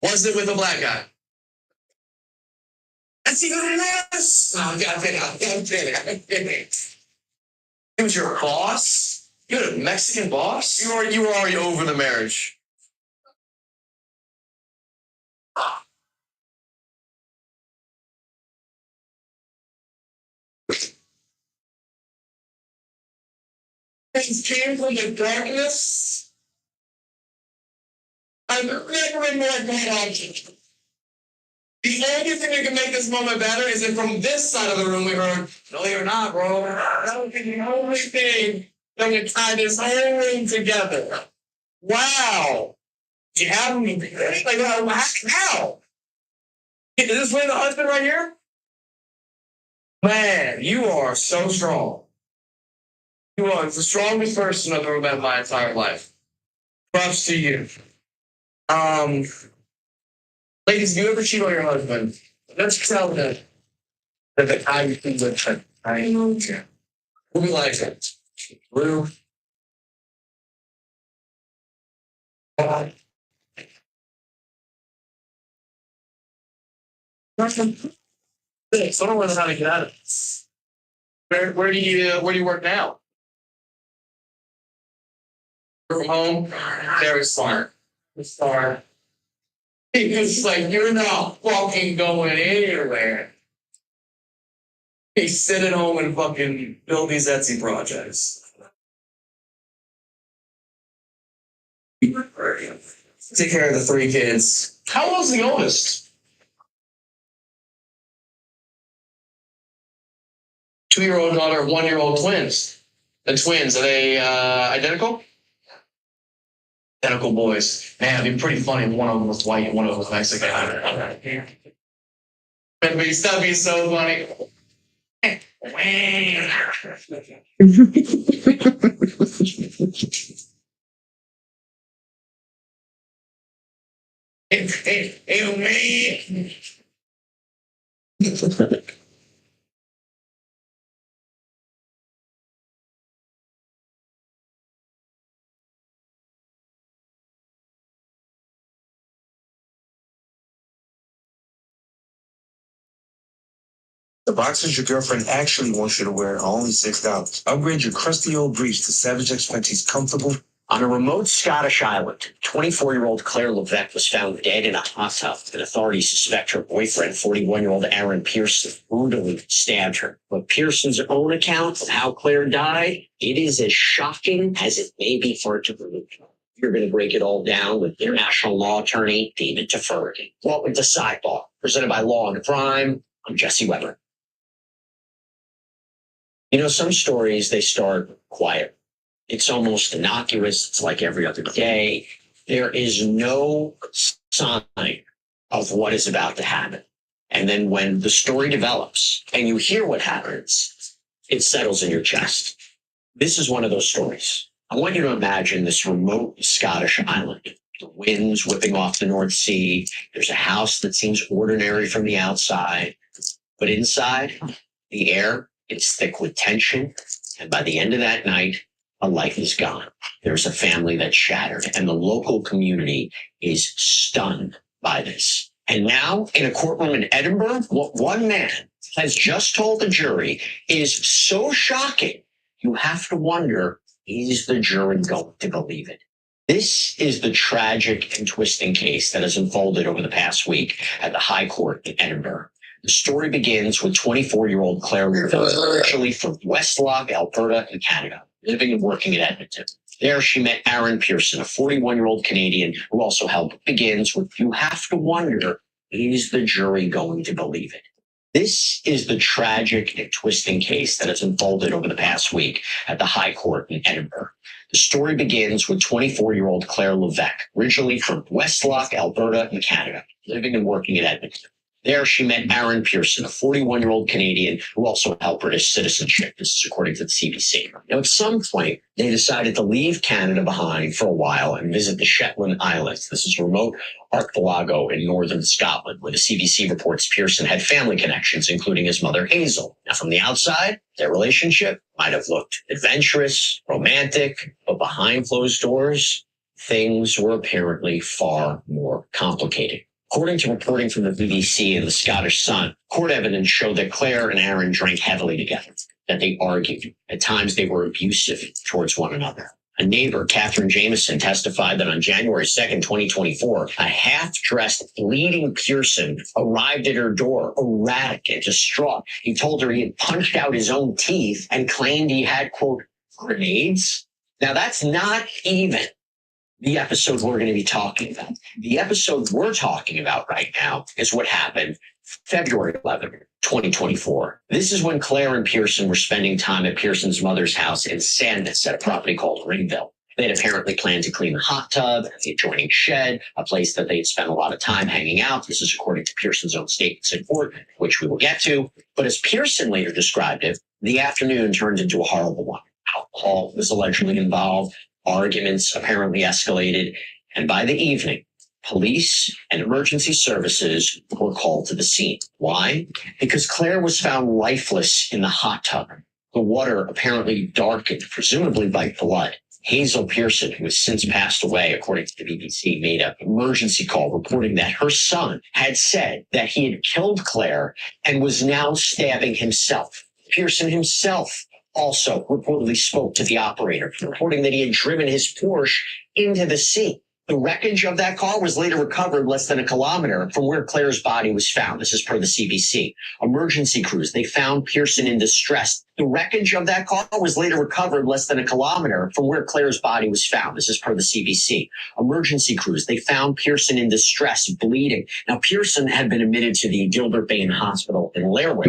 Was it with a black guy? That's even worse. Oh, God, he was your boss? You had a Mexican boss? You were already over the marriage. Things came from the darkness. I've never been more glad. The only thing that can make this moment better is if from this side of the room we heard, no, you're not, bro. That would be the only thing that would tie this whole room together. Wow. You have me. Like, how? Is this really the husband right here? Man, you are so strong. You are the strongest person I've ever met in my entire life. Props to you. Ladies, do you ever cheat on your husband? Let's tell them that the guy you think with him. Who be like it? Lou? So I don't know how to get out of this. Where do you work now? Work from home? Very smart. Smart. It's like you're not fucking going anywhere. Hey, sit at home and fucking build these Etsy projects. Take care of the 3 kids. How old's the oldest? 2-year-old daughter, 1-year-old twins. The twins, are they identical? Identical boys. Man, it'd be pretty funny if one of them was white and one of them was Mexican. That'd be so funny. Hey, man. The boxers your girlfriend actually wants you to wear are only $6. Upgrade your crusty old briefs to Savage X Fenty's comfortable. On a remote Scottish island, 24-year-old Claire Levesque was found dead in a hot tub, and authorities suspect her boyfriend, 41-year-old Aaron Pearson, brutally stabbed her. But Pearson's own account of how Claire died, it is as shocking as it may be for it to believe. You're going to break it all down with international law attorney David Tafurgan. Welcome to Sidebar, presented by Law and Crime. I'm Jesse Weber. You know, some stories, they start quiet. It's almost innocuous. It's like every other day. There is no sign of what is about to happen. And then when the story develops and you hear what happens, it settles in your chest. This is one of those stories. I want you to imagine this remote Scottish island. The wind's whipping off the North Sea. There's a house that seems ordinary from the outside, but inside, the air is thick with tension. And by the end of that night, a life is gone. There's a family that's shattered, and the local community is stunned by this. And now, in a courtroom in Edinburgh, what one man has just told the jury is so shocking, you have to wonder, is the jury going to believe it? This is the tragic and twisting case that has unfolded over the past week at the High Court in Edinburgh. The story begins with 24-year-old Claire Levesque, originally from Westlock, Alberta, in Canada, living and working in Edmonton. There, she met Aaron Pearson, a 41-year-old Canadian who also helped. Begins with, you have to wonder, is the jury going to believe it? This is the tragic and twisting case that has unfolded over the past week at the High Court in Edinburgh. The story begins with 24-year-old Claire Levesque, originally from Westlock, Alberta, in Canada, living and working in Edmonton. There, she met Aaron Pearson, a 41-year-old Canadian who also held British citizenship. This is according to the CBC. Now, at some point, they decided to leave Canada behind for a while and visit the Shetland Islands. This is a remote archipelago in northern Scotland, where the CBC reports Pearson had family connections, including his mother, Hazel. Now, from the outside, their relationship might have looked adventurous, romantic, but behind closed doors, things were apparently far more complicated. According to reporting from the BBC and the Scottish Sun, court evidence showed that Claire and Aaron drank heavily together, that they argued. At times, they were abusive towards one another. A neighbor, Catherine Jameson, testified that on January 2nd, 2024, a half-dressed, bleeding Pearson arrived at her door, erratic and distraught. He told her he had punched out his own teeth and claimed he had, quote, grenades. Now, that's not even the episode we're going to be talking about. The episode we're talking about right now is what happened February 11th, 2024. This is when Claire and Pearson were spending time at Pearson's mother's house in Sandnes at a property called Ringville. They had apparently planned to clean the hot tub, the adjoining shed, a place that they had spent a lot of time hanging out. This is according to Pearson's own statements in court, which we will get to. But as Pearson later described it, the afternoon turned into a horrible one. Alcohol was allegedly involved. Arguments apparently escalated, and by the evening, police and emergency services were called to the scene. Why? Because Claire was found lifeless in the hot tub. The water apparently darkened, presumably by blood. Hazel Pearson, who has since passed away, according to the BBC, made an emergency call reporting that her son had said that he had killed Claire and was now stabbing himself. Pearson himself also reportedly spoke to the operator, reporting that he had driven his Porsche into the sea. The wreckage of that car was later recovered less than a kilometer from where Claire's body was found. This is per the CBC. Emergency crews, they found Pearson in distress. The wreckage of that car was later recovered less than a kilometer from where Claire's body was found. This is per the CBC. Emergency crews, they found Pearson in distress, bleeding. Now, Pearson had been admitted to the Gilbert Bain Hospital in Lerwick,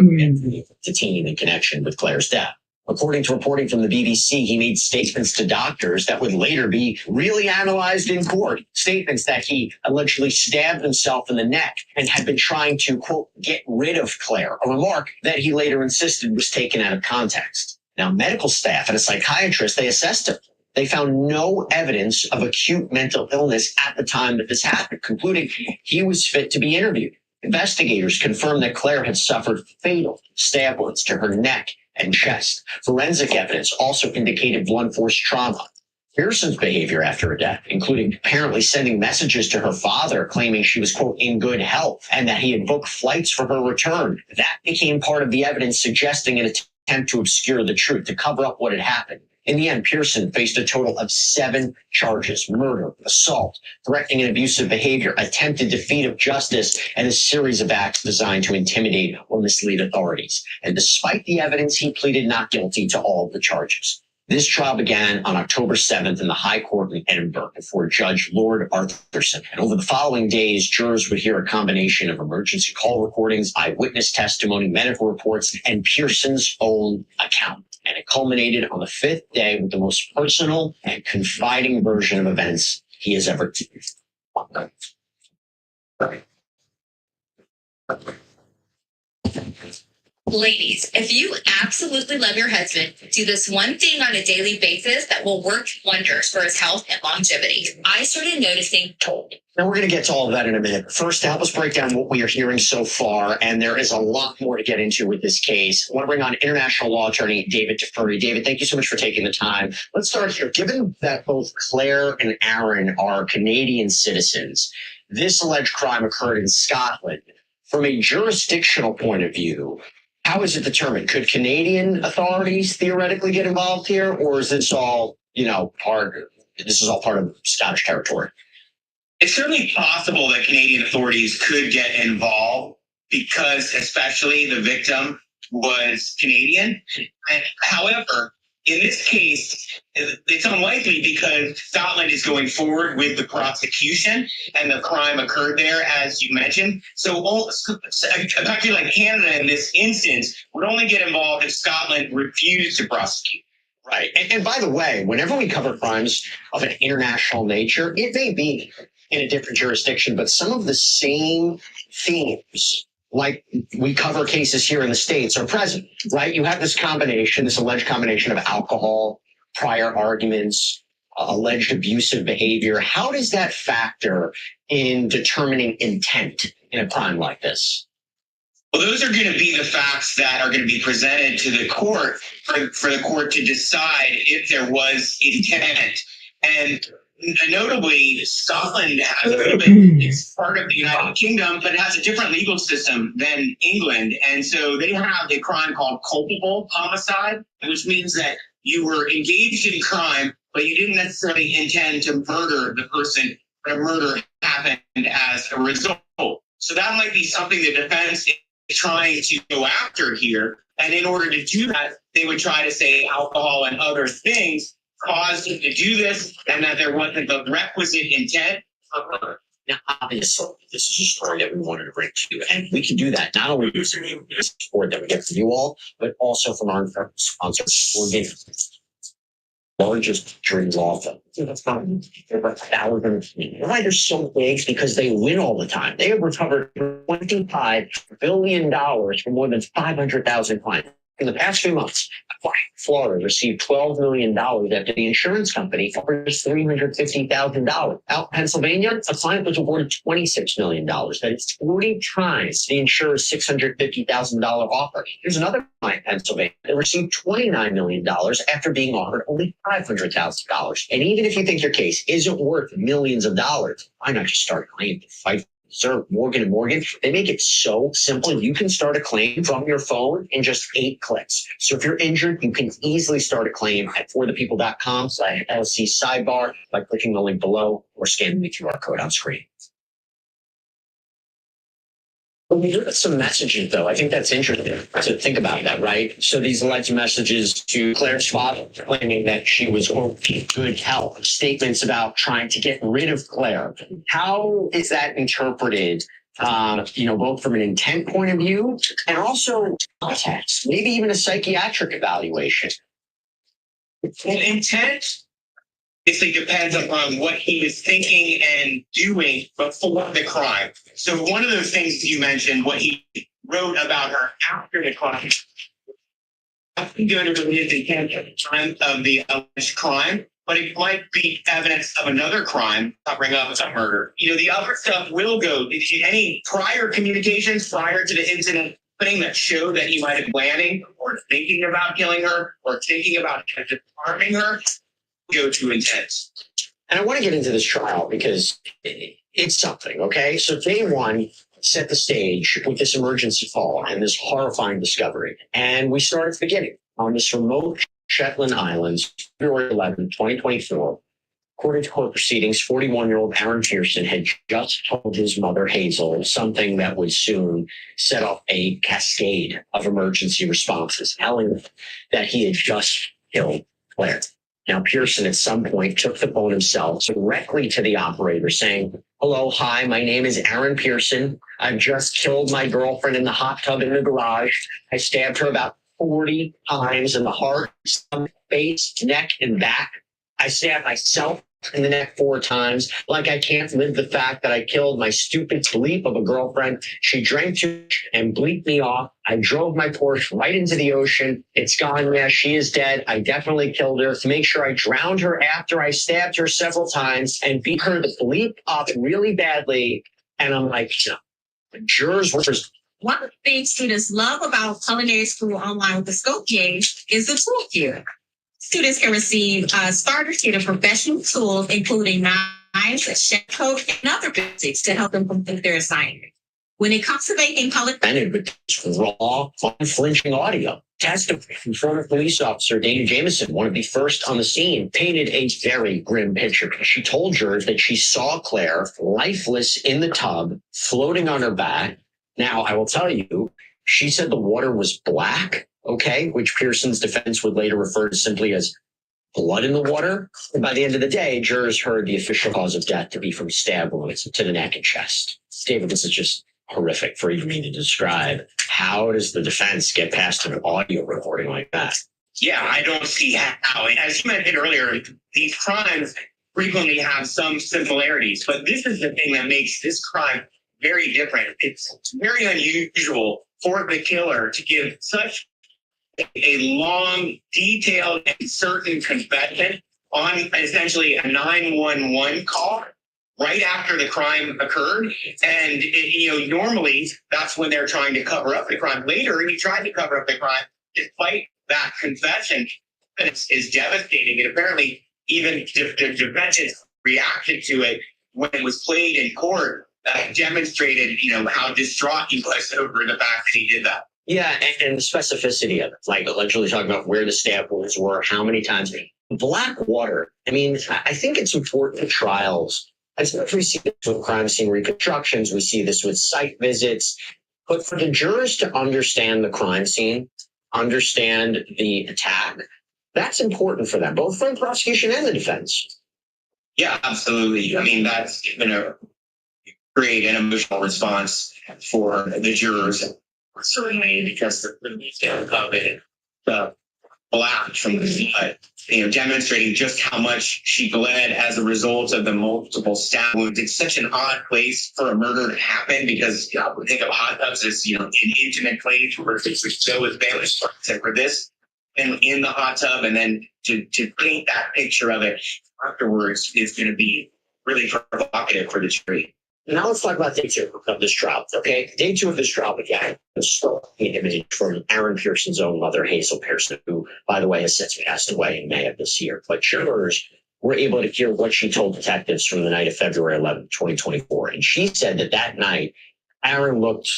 detained in connection with Claire's death. According to reporting from the BBC, he made statements to doctors that would later be really analyzed in court. Statements that he allegedly stabbed himself in the neck and had been trying to, quote, get rid of Claire, a remark that he later insisted was taken out of context. Now, medical staff and a psychiatrist, they assessed him. They found no evidence of acute mental illness at the time that this happened, concluding he was fit to be interviewed. Investigators confirmed that Claire had suffered fatal stab wounds to her neck and chest. Forensic evidence also indicated blunt force trauma. Pearson's behavior after her death, including apparently sending messages to her father claiming she was, quote, in good health and that he had booked flights for her return, that became part of the evidence suggesting an attempt to obscure the truth, to cover up what had happened. In the end, Pearson faced a total of 7 charges: murder, assault, threatening and abusive behavior, attempted defeat of justice, and a series of acts designed to intimidate or mislead authorities. And despite the evidence, he pleaded not guilty to all of the charges. This trial began on October 7th in the High Court in Edinburgh before Judge Lord Arthurson. And over the following days, jurors would hear a combination of emergency call recordings, eyewitness testimony, medical reports, and Pearson's own account. And it culminated on the 5th day with the most personal and confiding version of events he has ever told. Ladies, if you absolutely love your husband, do this one thing on a daily basis that will work wonders for his health and longevity. I started noticing. Now, we're going to get to all of that in a minute. First, to help us break down what we are hearing so far, and there is a lot more to get into with this case, I want to bring on international law attorney David DeFurry. David, thank you so much for taking the time. Let's start here. Given that both Claire and Aaron are Canadian citizens, this alleged crime occurred in Scotland. From a jurisdictional point of view, how is it determined? Could Canadian authorities theoretically get involved here, or is this all, part of Scottish territory? It's certainly possible that Canadian authorities could get involved because especially the victim was Canadian. However, In this case, it's unlikely because Scotland is going forward with the prosecution and the crime occurred there, as you mentioned. So a country like Canada in this instance would only get involved if Scotland refused to prosecute. Right. And by the way, whenever we cover crimes of an international nature, it may be in a different jurisdiction, but some of the same themes, like we cover cases here in the States, are present, right? You have this combination, this alleged combination of alcohol, prior arguments, alleged abusive behavior. How does that factor in determining intent in a crime like this? Well, those are going to be the facts that are going to be presented to the court for the court to decide if there was intent. And notably, Scotland has a little bit, it's part of the United Kingdom, but it has a different legal system than England. And so they have a crime called culpable homicide, which means that you were engaged in crime, but you didn't necessarily intend to murder the person, but a murder happened as a result. So that might be something the defense is trying to go after here. And in order to do that, they would try to say alcohol and other things caused him to do this, and that there wasn't the requisite intent. Now, obviously, this is a story that we wanted to bring to you, and we can do that not only using the support that we get from you all, but also from our sponsors, Morgan, largest jury law firm. That's not over 1,000. Why they're so big? Because they win all the time. They have recovered $25 billion from more than 500,000 clients. In the past few months, Florida received $12 million after the insurance company offers $350,000. Out in Pennsylvania, a client was awarded $26 million. That is 40 times the insurer's $650,000 offer. Here's another client in Pennsylvania that received $29 million after being offered only $500,000. And even if you think your case isn't worth millions of dollars, why not just start a claim to fight? Sir, Morgan & Morgan, they make it so simple. You can start a claim from your phone in just 8 clicks. So if you're injured, you can easily start a claim at forthepeople.com/LC sidebar by clicking the link below or scanning the QR code on screen. But we heard some messages, though. I think that's interesting to think about that, right? So these alleged messages to Claire's father claiming that she was in good health, statements about trying to get rid of Claire. How is that interpreted, both from an intent point of view and also context, maybe even a psychiatric evaluation? Intent basically depends upon what he was thinking and doing before the crime. So one of those things you mentioned, what he wrote about her after the crime, nothing good or his intent at the time of the alleged crime, but it might be evidence of another crime covering up a murder. The other stuff will go. Any prior communications prior to the incident that show that he might have been planning or thinking about killing her or thinking about harming her go to intent. And I want to get into this trial because it's something, okay? So day one set the stage with this emergency call and this horrifying discovery. And we start at the beginning on this remote Shetland Islands, February 11, 2024. According to court proceedings, 41-year-old Aaron Pearson had just told his mother, Hazel, something that would soon set off a cascade of emergency responses, telling them that he had just killed Claire. Now, Pearson at some point took the phone himself directly to the operator saying, "Hello, hi, my name is Aaron Pearson. I've just killed my girlfriend in the hot tub in the garage. I stabbed her about 40 times in the heart, stomach, face, neck, and back. I stabbed myself in the neck 4 times. Like I can't live the fact that I killed my stupid bleep of a girlfriend. She drank too much and bleeped me off. I drove my Porsche right into the ocean. It's gone. Yeah, she is dead. I definitely killed her to make sure I drowned her after I stabbed her several times and beat her to bleep up really badly." And I'm like, the jurors were just... One of the things students love about culinary school online with the scope gauge is the toolkit. Students can receive starter kit of professional tools, including knives, a chef coat, and other basics to help them complete their assignment. When it comes to making color... presented with this raw, unflinching audio. Testimony from former police officer Dana Jameson, one of the first on the scene, painted a very grim picture. She told jurors that she saw Claire lifeless in the tub, floating on her back. Now, I will tell you, she said the water was black, okay, which Pearson's defense would later refer to simply as blood in the water. And by the end of the day, jurors heard the official cause of death to be from stab wounds to the neck and chest. David, this is just horrific for even me to describe. How does the defense get past an audio recording like that? Yeah, I don't see how. And as you mentioned earlier, these crimes frequently have some similarities, but this is the thing that makes this crime very different. It's very unusual for the killer to give such a long, detailed, and certain confession on essentially a 911 call right after the crime occurred. And, normally that's when they're trying to cover up the crime. Later, he tried to cover up the crime despite that confession. Is devastating. And apparently, even the defendant reacted to it when it was played in court. Demonstrated, how distraught he was over the fact that he did that. Yeah, and the specificity of it, like allegedly talking about where the stab wounds were, how many times. Black water. I mean, I think it's important in trials. I think we see this with crime scene reconstructions. We see this with site visits. But for the jurors to understand the crime scene, understand the attack, that's important for them, both for the prosecution and the defense. Yeah, absolutely. I mean, that's going to create an emotional response for the jurors. Certainly, because the detail of it, the black from the blood, demonstrating just how much she bled as a result of the multiple stab wounds. It's such an odd place for a murder to happen because we think of hot tubs as an intimate place where things would go with family. And for this, and in the hot tub, and then to paint that picture of it afterwards is going to be really provocative for the jury. Now let's talk about day 2 of this trial, okay? Day 2 of this trial began with a striking image from Aaron Pearson's own mother, Hazel Pearson, who, by the way, has since passed away in May of this year. But jurors were able to hear what she told detectives from the night of February 11, 2024. And she said that night, Aaron looked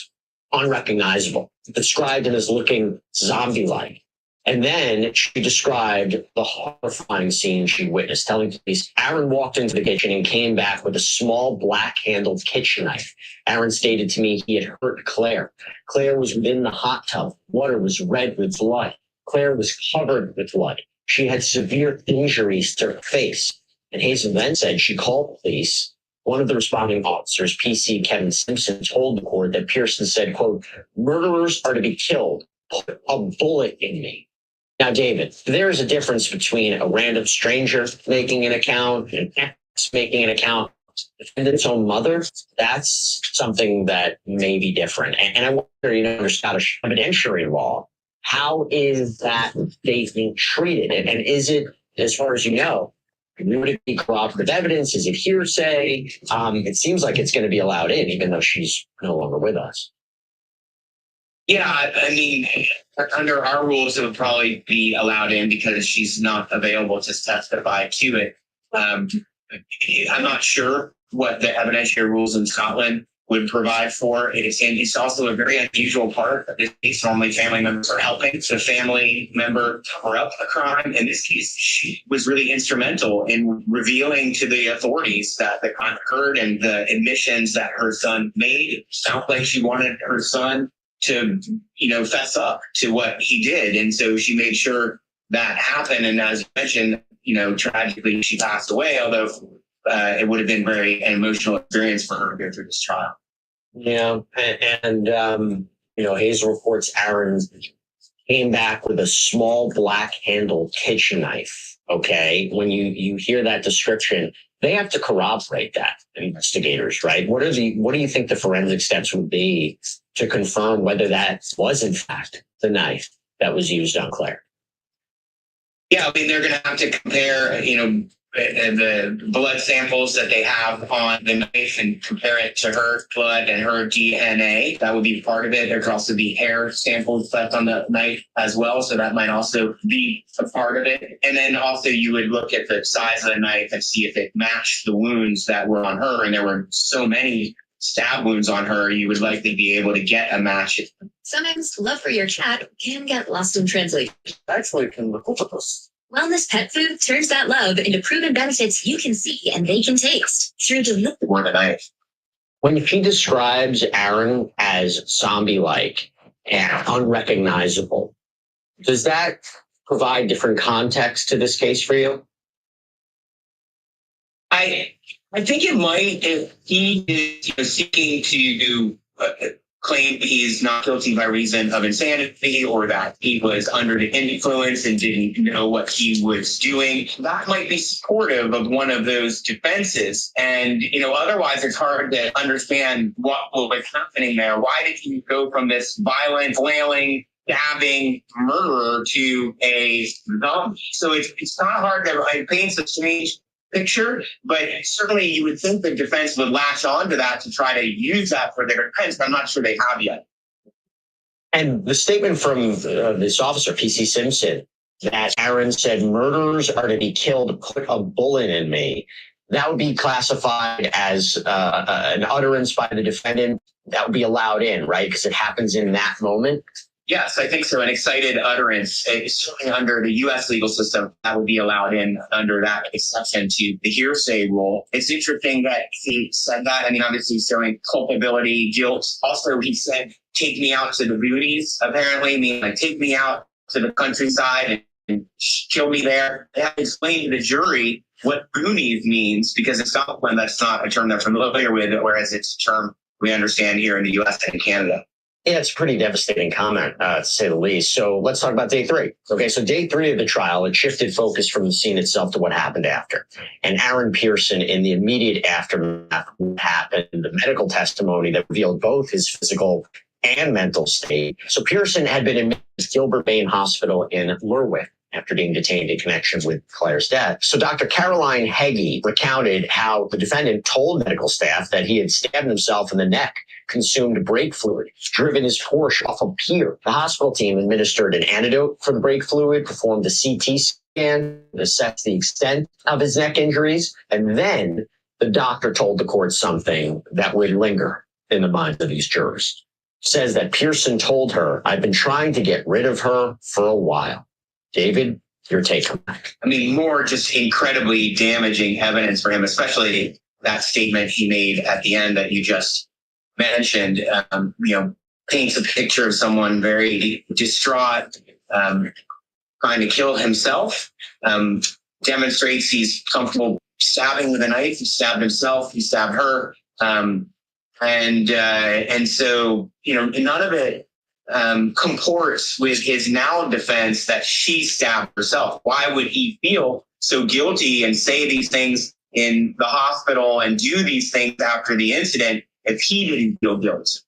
unrecognizable, described him as looking zombie-like. And then she described the horrifying scene she witnessed, telling police Aaron walked into the kitchen and came back with a small black-handled kitchen knife. Aaron stated to me he had hurt Claire. Claire was within the hot tub. Water was red with blood. Claire was covered with blood. She had severe injuries to her face. And Hazel then said she called police. One of the responding officers, PC Kevin Simpson, told the court that Pearson said, quote, "Murderers are to be killed. Put a bullet in me." Now, David, there is a difference between a random stranger making an account and ex making an account. Defendant's own mother, that's something that may be different. And I wonder, under Scottish evidentiary law, how is that statement treated? And is it, as far as you know, would it be corroborative evidence? Is it hearsay? It seems like it's going to be allowed in, even though she's no longer with us. Yeah, I mean, under our rules, it would probably be allowed in because she's not available to testify to it. I'm not sure what the evidentiary rules in Scotland would provide for it. It's also a very unusual part of this case. Normally, family members are helping the family member cover up a crime. In this case, she was really instrumental in revealing to the authorities that the crime occurred and the admissions that her son made. It sounds like she wanted her son to, fess up to what he did. And so she made sure that happened. And as you mentioned, tragically she passed away, although it would have been an emotional experience for her to go through this trial. Yeah. And Hazel reports Aaron came back with a small black-handled kitchen knife. Okay. When you hear that description, they have to corroborate that, investigators, right? What do you think the forensic steps would be to confirm whether that was in fact the knife that was used on Claire? Yeah, I mean, they're going to have to compare, the blood samples that they have on the knife and compare it to her blood and her DNA. That would be part of it. There could also be hair samples left on the knife as well. So that might also be a part of it. And then also you would look at the size of the knife and see if it matched the wounds that were on her. And there were so many stab wounds on her, you would likely be able to get a match. Sometimes love for your cat can get lost in translation. Actually, can look over this. Wellness pet food turns that love into proven benefits you can see and they can taste through delicious. When she describes Aaron as zombie-like and unrecognizable, Does that provide different context to this case for you? I think it might if he is seeking to claim he's not guilty by reason of insanity or that he was under the influence and didn't know what he was doing. That might be supportive of one of those defenses. And, otherwise it's hard to understand what was happening there. Why did he go from this violent, flailing, stabbing murderer to a zombie? So it's not hard to paint a strange picture, but certainly you would think the defense would latch on to that to try to use that for their defense, but I'm not sure they have yet. And the statement from this officer, PC Simpson, that Aaron said murderers are to be killed, put a bullet in me, that would be classified as an utterance by the defendant that would be allowed in, right? Because it happens in that moment. Yes, I think so. An excited utterance, certainly under the U.S. legal system, that would be allowed in under that exception to the hearsay rule. It's interesting that he said that. I mean, obviously showing culpability, guilt. Also, he said, take me out to the boonies, apparently, meaning like take me out to the countryside and kill me there. They have to explain to the jury what boonies means, because in Scotland, that's not a term they're familiar with, whereas it's a term we understand here in the U.S. and Canada. Yeah, it's a pretty devastating comment, to say the least. So let's talk about day 3. Okay, so day 3 of the trial, it shifted focus from the scene itself to what happened after. And Aaron Pearson, in the immediate aftermath of what happened, the medical testimony that revealed both his physical and mental state. So Pearson had been admitted to Gilbert Bain Hospital in Lerwick after being detained in connection with Claire's death. So Dr. Caroline Heggie recounted how the defendant told medical staff that he had stabbed himself in the neck, consumed brake fluid, driven his Porsche off a pier. The hospital team administered an antidote for the brake fluid, performed a CT scan, assessed the extent of his neck injuries, and then the doctor told the court something that would linger in the minds of these jurors. Says that Pearson told her, I've been trying to get rid of her for a while. David, your take on that? I mean, more just incredibly damaging evidence for him, especially that statement he made at the end that you just mentioned, paints a picture of someone very distraught, trying to kill himself, demonstrates he's comfortable stabbing with a knife. He stabbed himself, he stabbed her. And so, none of it comports with his now defense that she stabbed herself. Why would he feel so guilty and say these things in the hospital and do these things after the incident if he didn't feel guilt?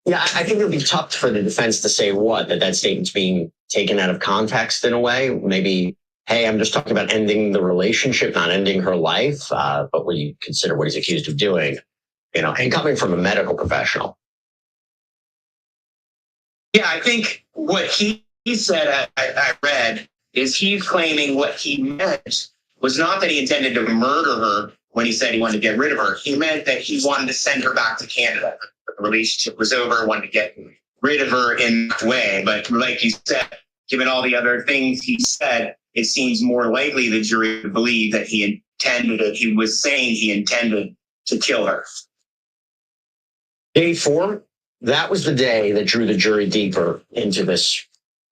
Yeah, I think it would be tough for the defense to say that statement's being taken out of context in a way. Maybe, hey, I'm just talking about ending the relationship, not ending her life. But when you consider what he's accused of doing, and coming from a medical professional. Yeah, I think what he said, I read, is he's claiming what he meant was not that he intended to murder her when he said he wanted to get rid of her. He meant that he wanted to send her back to Canada. The relationship was over, wanted to get rid of her in that way. But like you said, given all the other things he said, it seems more likely the jury would believe that he was saying he intended to kill her. Day 4, that was the day that drew the jury deeper into this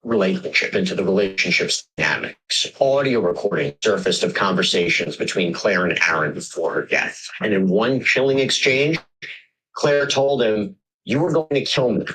relationship, into the relationship's dynamics. Audio recording surfaced of conversations between Claire and Aaron before her death. And in one chilling exchange, Claire told him, you were going to kill me.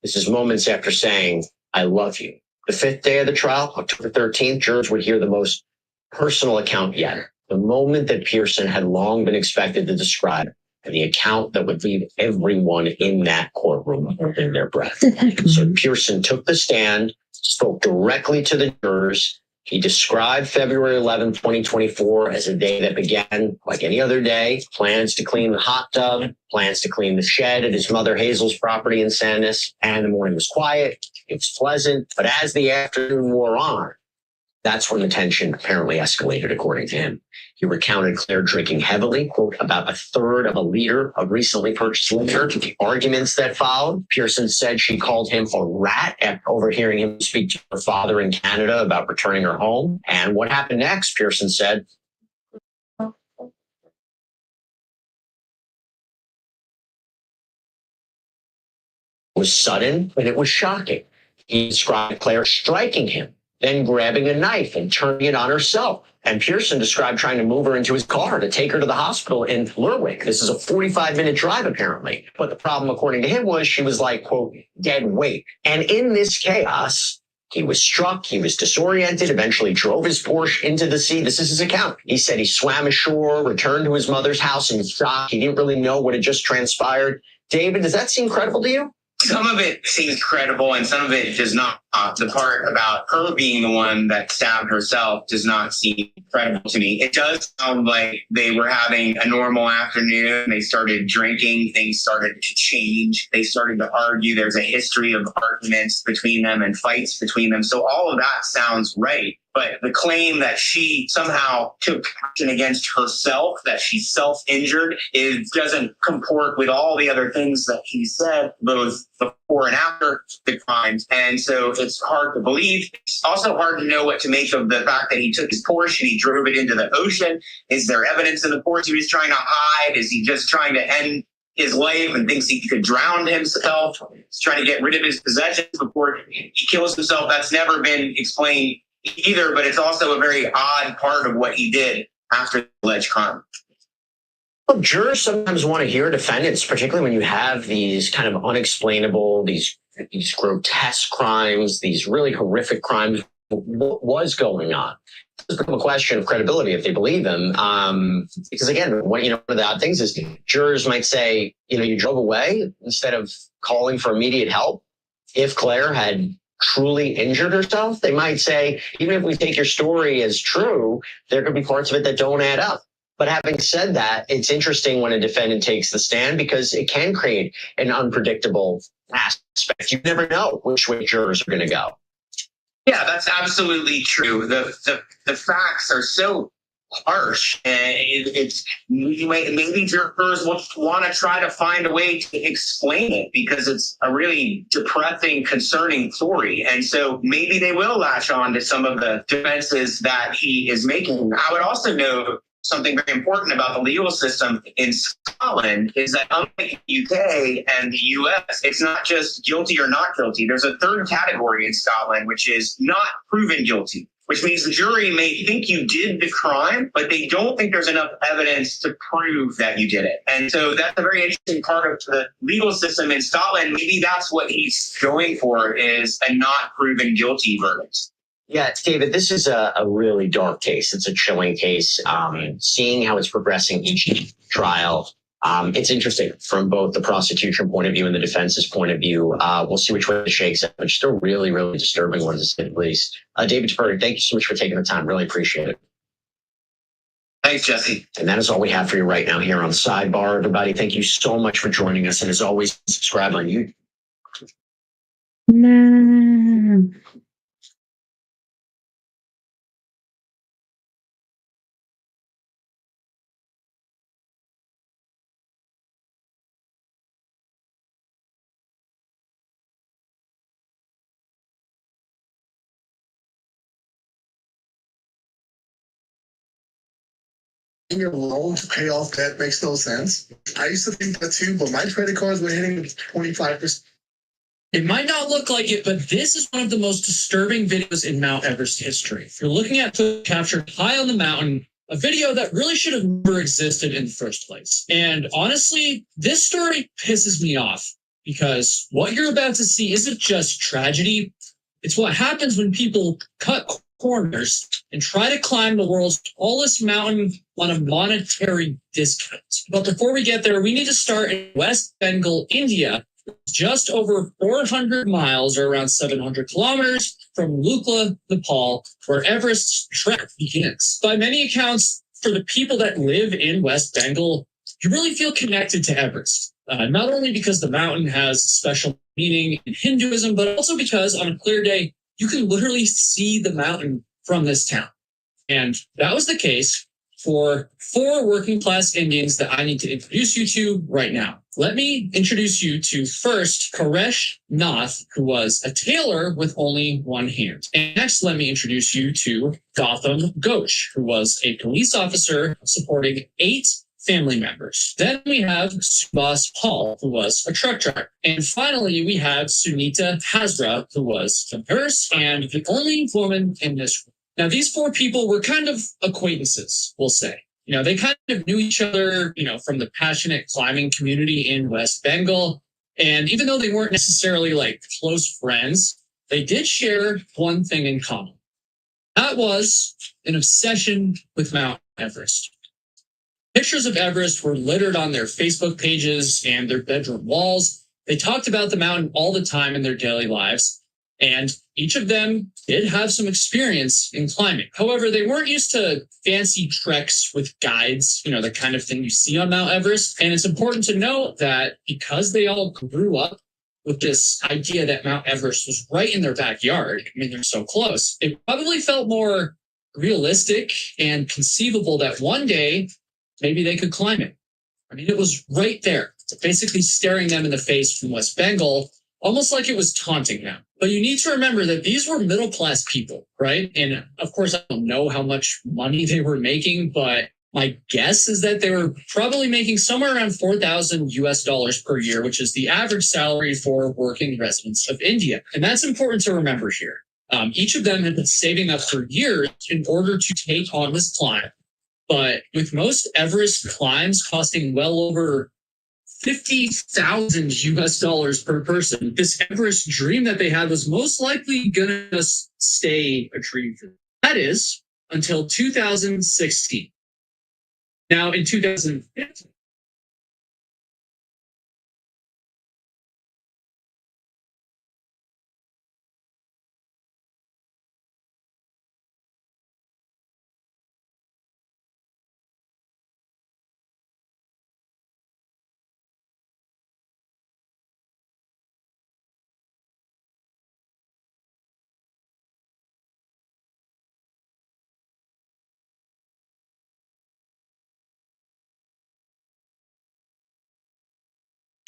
This is moments after saying, I love you. The 5th day of the trial, October 13th, jurors would hear the most personal account yet. The moment that Pearson had long been expected to describe, and the account that would leave everyone in that courtroom holding their breath. So Pearson took the stand, spoke directly to the jurors. He described February 11, 2024 as a day that began like any other day. Plans to clean the hot tub, plans to clean the shed at his mother Hazel's property in Sandus. And the morning was quiet. It was pleasant. But as the afternoon wore on, that's when the tension apparently escalated, according to him. He recounted Claire drinking heavily, quote, about a third of a liter of recently purchased liquor. The arguments that followed, Pearson said she called him a rat after overhearing him speak to her father in Canada about returning her home. And what happened next, Pearson said, was sudden, but it was shocking. He described Claire striking him, then grabbing a knife and turning it on herself. And Pearson described trying to move her into his car to take her to the hospital in Lerwick. This is a 45-minute drive, apparently. But the problem, according to him, was she was like, quote, dead weight. And in this chaos, he was struck, he was disoriented, eventually drove his Porsche into the sea. This is his account. He said he swam ashore, returned to his mother's house in shock. He didn't really know what had just transpired. David, does that seem credible to you? Some of it seems credible and some of it does not. The part about her being the one that stabbed herself does not seem credible to me. It does sound like they were having a normal afternoon. They started drinking. Things started to change. They started to argue. There's a history of arguments between them and fights between them. So all of that sounds right. But the claim that she somehow took action against herself, that she's self-injured, doesn't comport with all the other things that he said, both before and after the crimes. And so it's hard to believe. It's also hard to know what to make of the fact that he took his Porsche and he drove it into the ocean. Is there evidence in the Porsche he was trying to hide? Is he just trying to end his life and thinks he could drown himself? He's trying to get rid of his possessions before he kills himself. That's never been explained either, but it's also a very odd part of what he did after the alleged crime. Well, jurors sometimes want to hear defendants, particularly when you have these kind of unexplainable, these grotesque crimes, these really horrific crimes. What was going on? It's become a question of credibility if they believe them. Because again, one of the odd things is jurors might say, you drove away instead of calling for immediate help. If Claire had truly injured herself, they might say, even if we take your story as true, there could be parts of it that don't add up. But having said that, it's interesting when a defendant takes the stand because it can create an unpredictable aspect. You never know which way jurors are going to go. Yeah, that's absolutely true. The facts are so harsh, and maybe jurors will want to try to find a way to explain it because it's a really depressing, concerning story. And so maybe they will latch on to some of the defenses that he is making. I would also note something very important about the legal system in Scotland is that unlike the UK and the US, it's not just guilty or not guilty. There's a third category in Scotland, which is not proven guilty, which means the jury may think you did the crime, but they don't think there's enough evidence to prove that you did it. And so that's a very interesting part of the legal system in Scotland. Maybe that's what he's going for, is a not proven guilty verdict. Yeah, David, this is a really dark case. It's a chilling case. Seeing how it's progressing each trial, it's interesting from both the prosecution point of view and the defense's point of view. We'll see which way it shakes out, but still really, really disturbing one to say the least. David Tafurti, thank you so much for taking the time. Really appreciate it. Thanks, Jesse. And that is all we have for you right now here on Sidebar. Everybody, thank you so much for joining us. And as always, subscribe on YouTube. Nah. Your loan to pay off debt makes no sense. I used to think that too, but my credit cards were hitting 25%. It might not look like it, but this is one of the most disturbing videos in Mount Everest history. You're looking at footage captured high on the mountain, a video that really should have never existed in the first place. And honestly, this story pisses me off because what you're about to see isn't just tragedy. It's what happens when people cut corners and try to climb the world's tallest mountain on a monetary discount. But before we get there, we need to start in West Bengal, India, just over 400 miles or around 700 kilometers from Lukla, Nepal, where Everest's trek begins. By many accounts, for the people that live in West Bengal, you really feel connected to Everest. Not only because the mountain has special meaning in Hinduism, but also because on a clear day, you can literally see the mountain from this town. And that was the case for 4 working class Indians that I need to introduce you to right now. Let me introduce you to first Paresh Nath, who was a tailor with only one hand. And next, let me introduce you to Gautam Ghosh, who was a police officer supporting 8 family members. Then we have Subhas Paul, who was a truck driver. And finally, we have Sunita Hazra, who was a nurse and the only woman in this room. Now, these four people were kind of acquaintances, we'll say. They kind of knew each other, from the passionate climbing community in West Bengal. And even though they weren't necessarily like close friends, they did share one thing in common. That was an obsession with Mount Everest. Pictures of Everest were littered on their Facebook pages and their bedroom walls. They talked about the mountain all the time in their daily lives, and each of them did have some experience in climbing. However, they weren't used to fancy treks with guides, the kind of thing you see on Mount Everest. And it's important to note that because they all grew up with this idea that Mount Everest was right in their backyard, they're so close, it probably felt more realistic and conceivable that one day maybe they could climb it. It was right there, basically staring them in the face from West Bengal, almost like it was taunting them. But you need to remember that these were middle-class people, right? And of course, I don't know how much money they were making, but my guess is that they were probably making somewhere around $4,000 per year, which is the average salary for working residents of India. And that's important to remember here. Each of them had been saving up for years in order to take on this climb. But with most Everest climbs costing well over $50,000 per person, this Everest dream that they had was most likely going to stay a dream. That is, until 2016. Now, in 2015,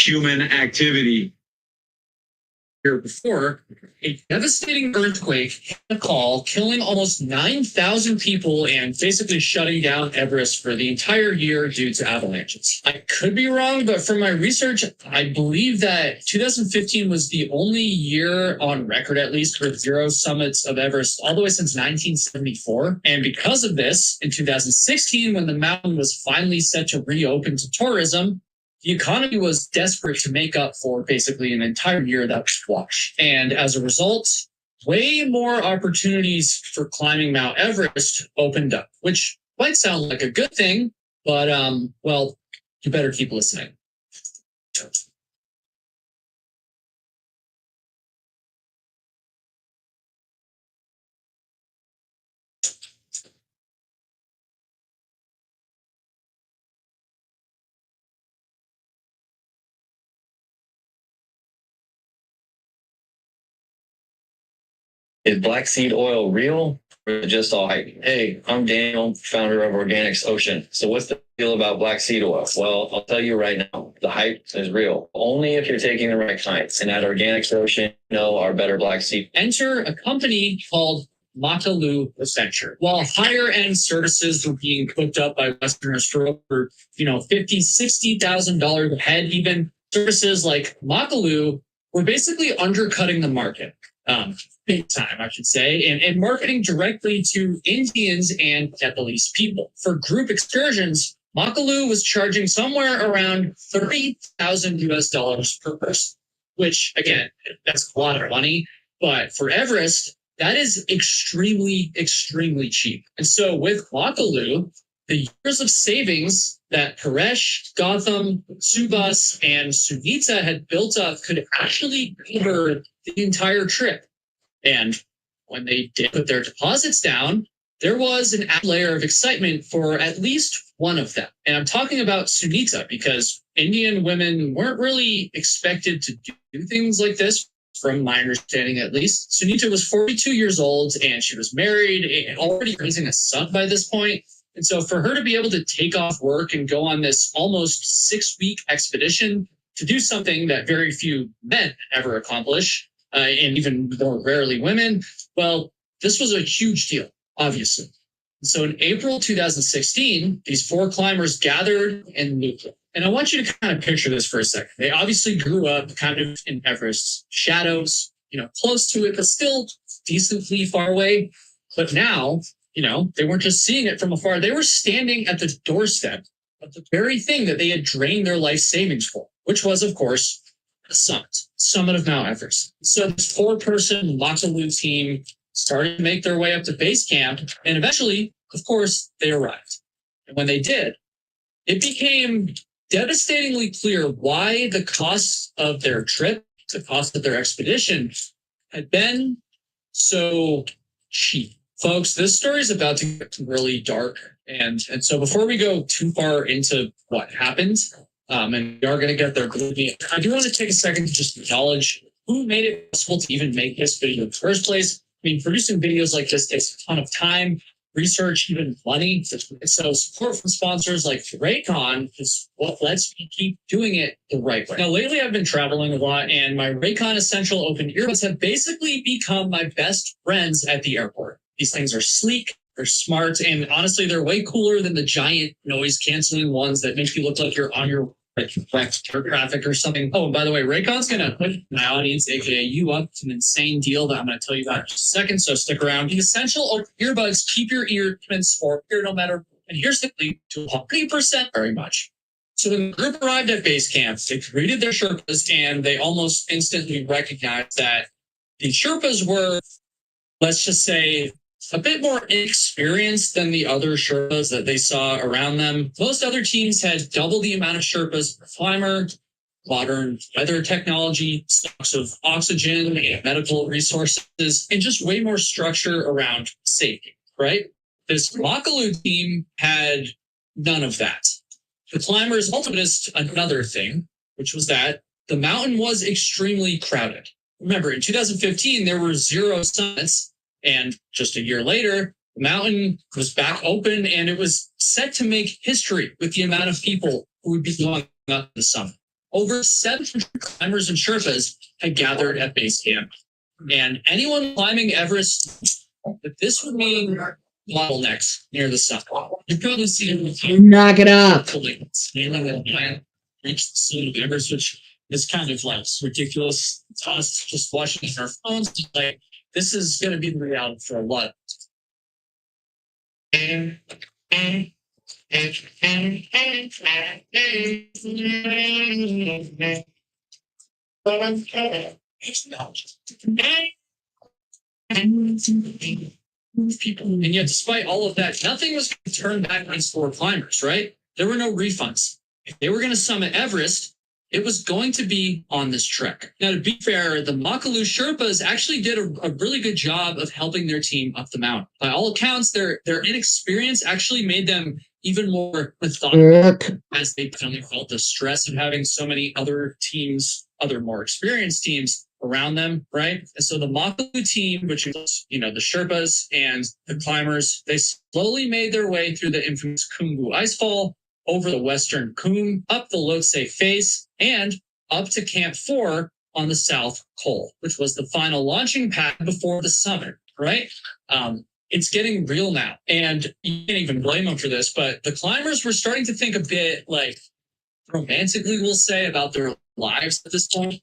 human activity. Year before, a devastating earthquake hit Nepal, killing almost 9,000 people and basically shutting down Everest for the entire year due to avalanches. I could be wrong, but from my research, I believe that 2015 was the only year on record, at least, with 0 summits of Everest all the way since 1974. And because of this, in 2016, when the mountain was finally set to reopen to tourism, the economy was desperate to make up for basically an entire year that was washed. And as a result, way more opportunities for climbing Mount Everest opened up, which might sound like a good thing, but, well, you better keep listening. Is black seed oil real or is it just all hype? Hey, I'm Daniel, founder of Organics Ocean. So what's the deal about black seed oil? Well, I'll tell you right now, the hype is real. Only if you're taking the right kinds. And at Organics Ocean, our better black seed. Enter a company called Makalu Accenture. While higher end services were being cooked up by Westerners for over, $50,000, $60,000 a head, even services like Makalu were basically undercutting the market. Big time, I should say, and marketing directly to Indians and Nepalese people. For group excursions, Makalu was charging somewhere around $30,000 per person, which, again, that's a lot of money. But for Everest, that is extremely, extremely cheap. And so with Makalu, the years of savings that Paresh, Gautam, Subhas, and Sunita had built up could actually cover the entire trip. And when they did put their deposits down, there was an added layer of excitement for at least one of them. And I'm talking about Sunita because Indian women weren't really expected to do things like this, from my understanding at least. Sunita was 42 years old and she was married and already raising a son by this point. And so for her to be able to take off work and go on this almost 6-week expedition to do something that very few men ever accomplish, and even more rarely women, well, this was a huge deal, obviously. So in April 2016, these 4 climbers gathered in Newport. And I want you to kind of picture this for a second. They obviously grew up kind of in Everest's shadows, close to it, but still decently far away. But now, they weren't just seeing it from afar. They were standing at the doorstep of the very thing that they had drained their life savings for, which was, of course, the summit of Mount Everest. So this 4-person Makalu team started to make their way up to base camp, and eventually, of course, they arrived. And when they did, it became devastatingly clear why the cost of their trip, the cost of their expedition, had been so cheap. Folks, this story is about to get really dark. And so before we go too far into what happened, and we are going to get there, I do want to take a second to just acknowledge who made it possible to even make this video in the first place. I mean, producing videos like this takes a ton of time, research, even money. So support from sponsors like Raycon is what lets me keep doing it the right way. Now, lately I've been traveling a lot, and my Raycon Essential Open earbuds have basically become my best friends at the airport. These things are sleek, they're smart, and honestly, they're way cooler than the giant noise-canceling ones that make you look like you're on your air traffic or something. Oh, and by the way, Raycon's going to put my audience, aka you, up to an insane deal that I'm going to tell you about in just a second, so stick around. The Essential earbuds keep your ear or ear no matter, and here's the lead to 100% very much. So when the group arrived at base camp, they greeted their Sherpas, and they almost instantly recognized that the Sherpas were, let's just say, a bit more inexperienced than the other Sherpas that they saw around them. Most other teams had double the amount of Sherpas per climber, modern weather technology, stocks of oxygen and medical resources, and just way more structure around safety, right? This Makalu team had none of that. The climbers also noticed another thing, which was that the mountain was extremely crowded. Remember, in 2015, there were 0 summits. And just a year later, the mountain was back open, and it was set to make history with the amount of people who would be going up the summit. Over 700 climbers and Sherpas had gathered at base camp. And anyone climbing Everest, that this would mean bottlenecks near the summit. You've probably seen knock it up. Scaling the plan, reach the summit of Everest, which is kind of like ridiculous to us just watching our phones. Like, this is going to be the reality for a lot. People. And yet, despite all of that, nothing was going to turn back these 4 climbers, right? There were no refunds. If they were going to summit Everest, it was going to be on this trek. Now, to be fair, the Makalu Sherpas actually did a really good job of helping their team up the mountain. By all accounts, their inexperience actually made them even more methodical, as they definitely felt the stress of having so many other teams, other more experienced teams around them, right? And so the Makalu team, which is, the Sherpas and the climbers, they slowly made their way through the infamous Khumbu Icefall, over the western Khum, up the Lhotse face, and up to Camp 4 on the South Col, which was the final launching pad before the summit, right? It's getting real now. And you can't even blame them for this, but the climbers were starting to think a bit, like, romantically, we'll say, about their lives at this point.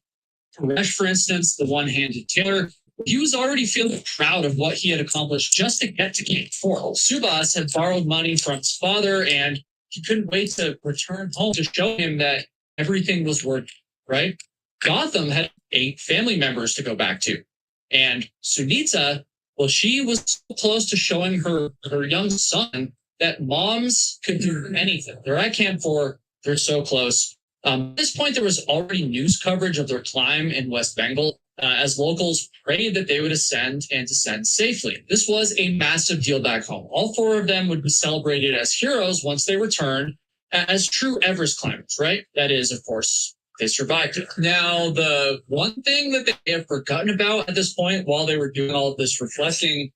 Paresh, for instance, the one-handed tailor, he was already feeling proud of what he had accomplished just to get to Camp 4. Subhas had borrowed money from his father, and he couldn't wait to return home to show him that everything was working, right? Gotham had 8 family members to go back to. And Sunita, well, she was so close to showing her young son that moms could do anything. They're at Camp 4. They're so close. At this point, there was already news coverage of their climb in West Bengal, as locals prayed that they would ascend and descend safely. This was a massive deal back home. All 4 of them would be celebrated as heroes once they returned, as true Everest climbers, right? That is, of course, they survived it. Now, the one thing that they have forgotten about at this point while they were doing all of this reflecting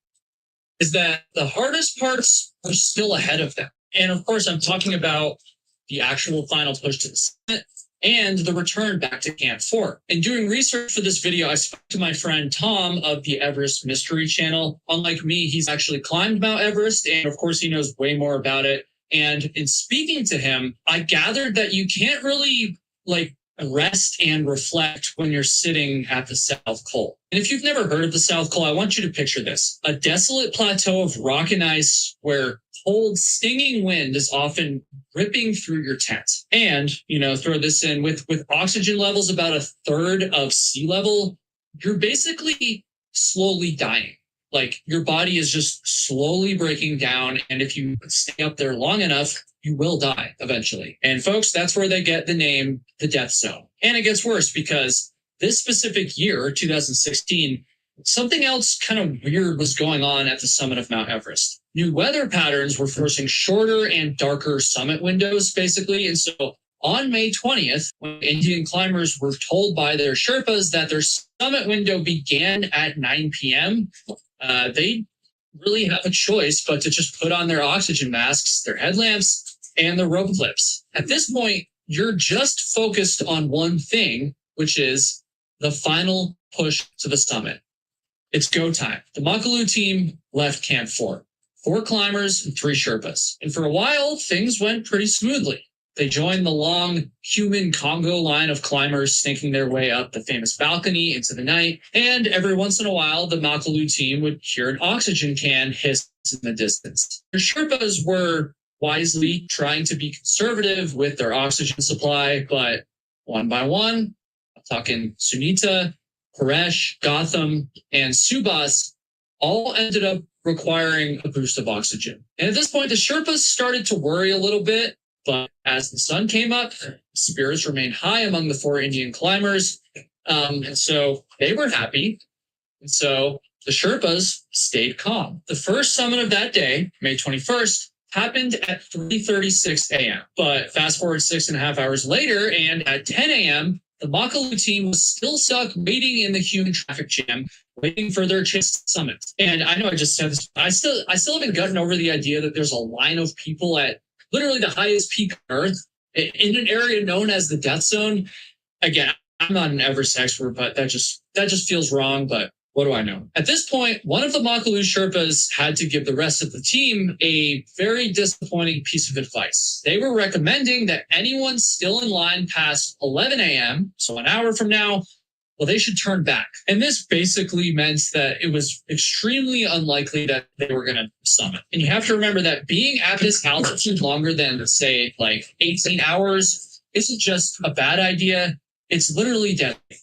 is that the hardest parts are still ahead of them. And of course, I'm talking about the actual final push to the summit, and the return back to Camp 4. In doing research for this video, I spoke to my friend Tom of the Everest Mystery Channel. Unlike me, he's actually climbed Mount Everest, and of course he knows way more about it. And in speaking to him, I gathered that you can't really rest and reflect when you're sitting at the South Pole. And if you've never heard of the South Pole, I want you to picture this: a desolate plateau of rock and ice where cold, stinging wind is often ripping through your tent. And, throw this in with oxygen levels about a third of sea level, you're basically slowly dying. Like, your body is just slowly breaking down. And if you stay up there long enough, you will die eventually. And folks, that's where they get the name, the death zone. And it gets worse because this specific year, 2016, something else kind of weird was going on at the summit of Mount Everest. New weather patterns were forcing shorter and darker summit windows, basically. And so on May 20th, when Indian climbers were told by their Sherpas that their summit window began at 9 p.m., they really have a choice but to just put on their oxygen masks, their headlamps, and their rope clips. At this point, you're just focused on one thing, which is the final push to the summit. It's go time. The Makalu team left Camp 4. 4 climbers and 3 Sherpas. And for a while, things went pretty smoothly. They joined the long human Congo line of climbers snaking their way up the famous balcony into the night. And every once in a while, the Makalu team would hear an oxygen can hiss in the distance. The Sherpas were wisely trying to be conservative with their oxygen supply, but one by one, I'm talking Sunita, Paresh, Gotham, and Subhas all ended up requiring a boost of oxygen. And at this point, the Sherpas started to worry a little bit, but as the sun came up, spirits remained high among the 4 Indian climbers. And so they were happy. And so the Sherpas stayed calm. The first summit of that day, May 21st, happened at 3:36 a.m. But fast forward 6.5 hours later, and at 10 a.m., the Makalu team was still stuck waiting in the human traffic jam, waiting for their chance to summit. And I know I just said this, I still haven't gotten over the idea that there's a line of people at literally the highest peak on Earth in an area known as the death zone. Again, I'm not an Everest expert, but that just feels wrong. But what do I know? At this point, one of the Makalu Sherpas had to give the rest of the team a very disappointing piece of advice. They were recommending that anyone still in line past 11 a.m., so an hour from now, well, they should turn back. And this basically meant that it was extremely unlikely that they were going to summit. And you have to remember that being at this altitude longer than, say, 18 hours isn't just a bad idea. It's literally deadly.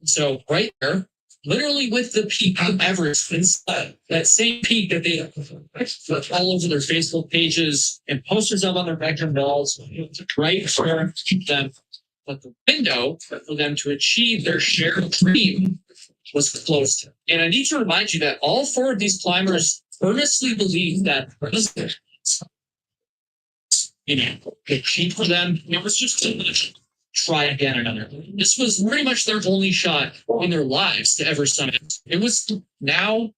So right there, literally with the peak of Everest inside, that same peak that they put all over their Facebook pages and posters up on their bedroom walls, right there to keep them. But the window for them to achieve their shared dream was closed. And I need to remind you that all 4 of these climbers earnestly believed that the key for them, it was just to try again another. This was pretty much their only shot in their lives to ever summit. It was now.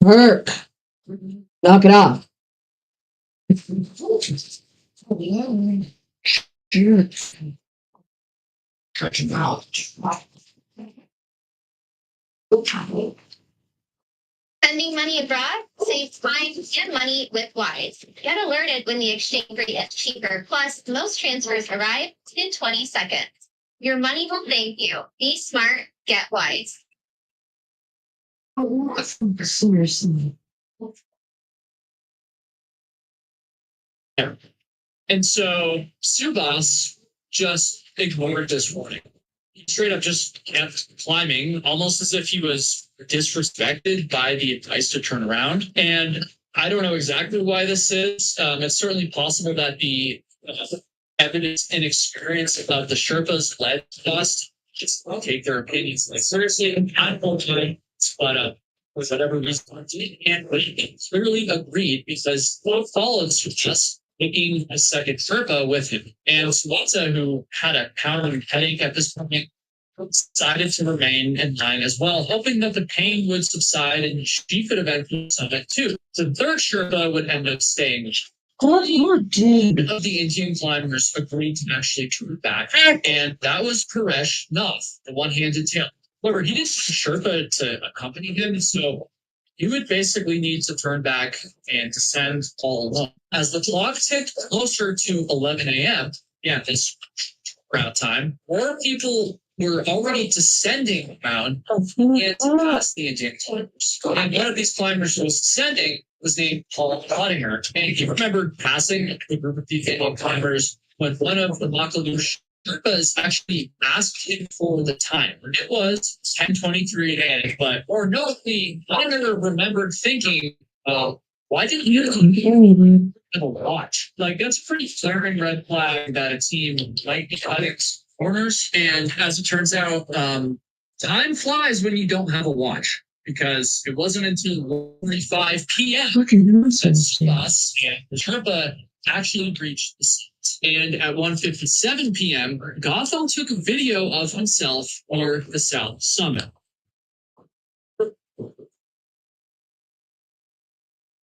Hurt. Knock it off. Sending money abroad? Save time and money with Wise. Get alerted when the exchange rate is cheaper. Plus, most transfers arrive in 20 seconds. Your money will thank you. Be smart. Get Wise. And so Subhas just ignored this warning. He straight up just kept climbing, almost as if he was disrespected by the advice to turn around. And I don't know exactly why this is. It's certainly possible that the evidence and experience of the Sherpas led us just take their opinions like seriously. I don't know, but for whatever reason, and he clearly agreed because what follows was just taking a second Sherpa with him. And Swata, who had a pounding headache at this point, decided to remain in line as well, hoping that the pain would subside and she could eventually summit too. So the third Sherpa would end up staying. Dude of the Indian climbers agreed to actually turn back, and that was Paresh Nath, the one-handed tail. However, he didn't have a Sherpa to accompany him, so he would basically need to turn back and descend all alone. As the clock ticked closer to 11 a.m., yeah, this crowd time, more people were already descending the mountain and past the Indian climbers. And one of these climbers who was descending was named Paul Pottinger. And he remembered passing a group of these Indian climbers when one of the Makalu Sherpas actually asked him for the time. It was 10:23 a.m. But more notably, Pottinger remembered thinking, why didn't you have a watch? Like, that's a pretty glaring red flag that a team might be cutting corners. And as it turns out, time flies when you don't have a watch, because it wasn't until 1:45 p.m. since us and the Sherpa actually reached the summit. And at 1:57 p.m., Gotham took a video of himself near the South Summit. Hands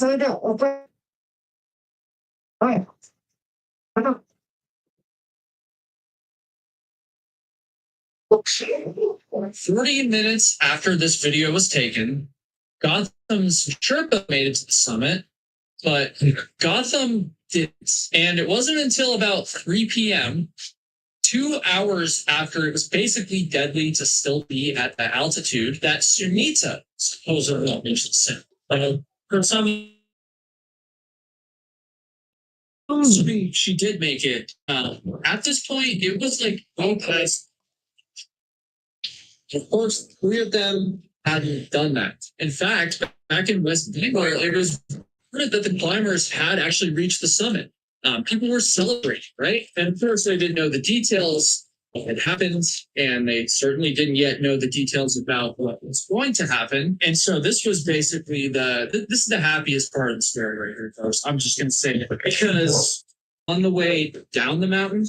on the door. Open. Oh, yeah. 40 minutes after this video was taken, Gotham's Sherpa made it to the summit, but Gotham didn't. And it wasn't until about 3 p.m., 2 hours after it was basically deadly to still be at that altitude, that Sunita supposedly reached the summit. For some, she did make it. At this point, it was like, of course, 3 of them hadn't done that. In fact, back in West Bengal, it was reported that the climbers had actually reached the summit. People were celebrating, right? And of course, they didn't know the details of what had happened, and they certainly didn't yet know the details about what was going to happen. And so this was basically this is the happiest part of the story right here, folks. I'm just going to say it, because on the way down the mountain,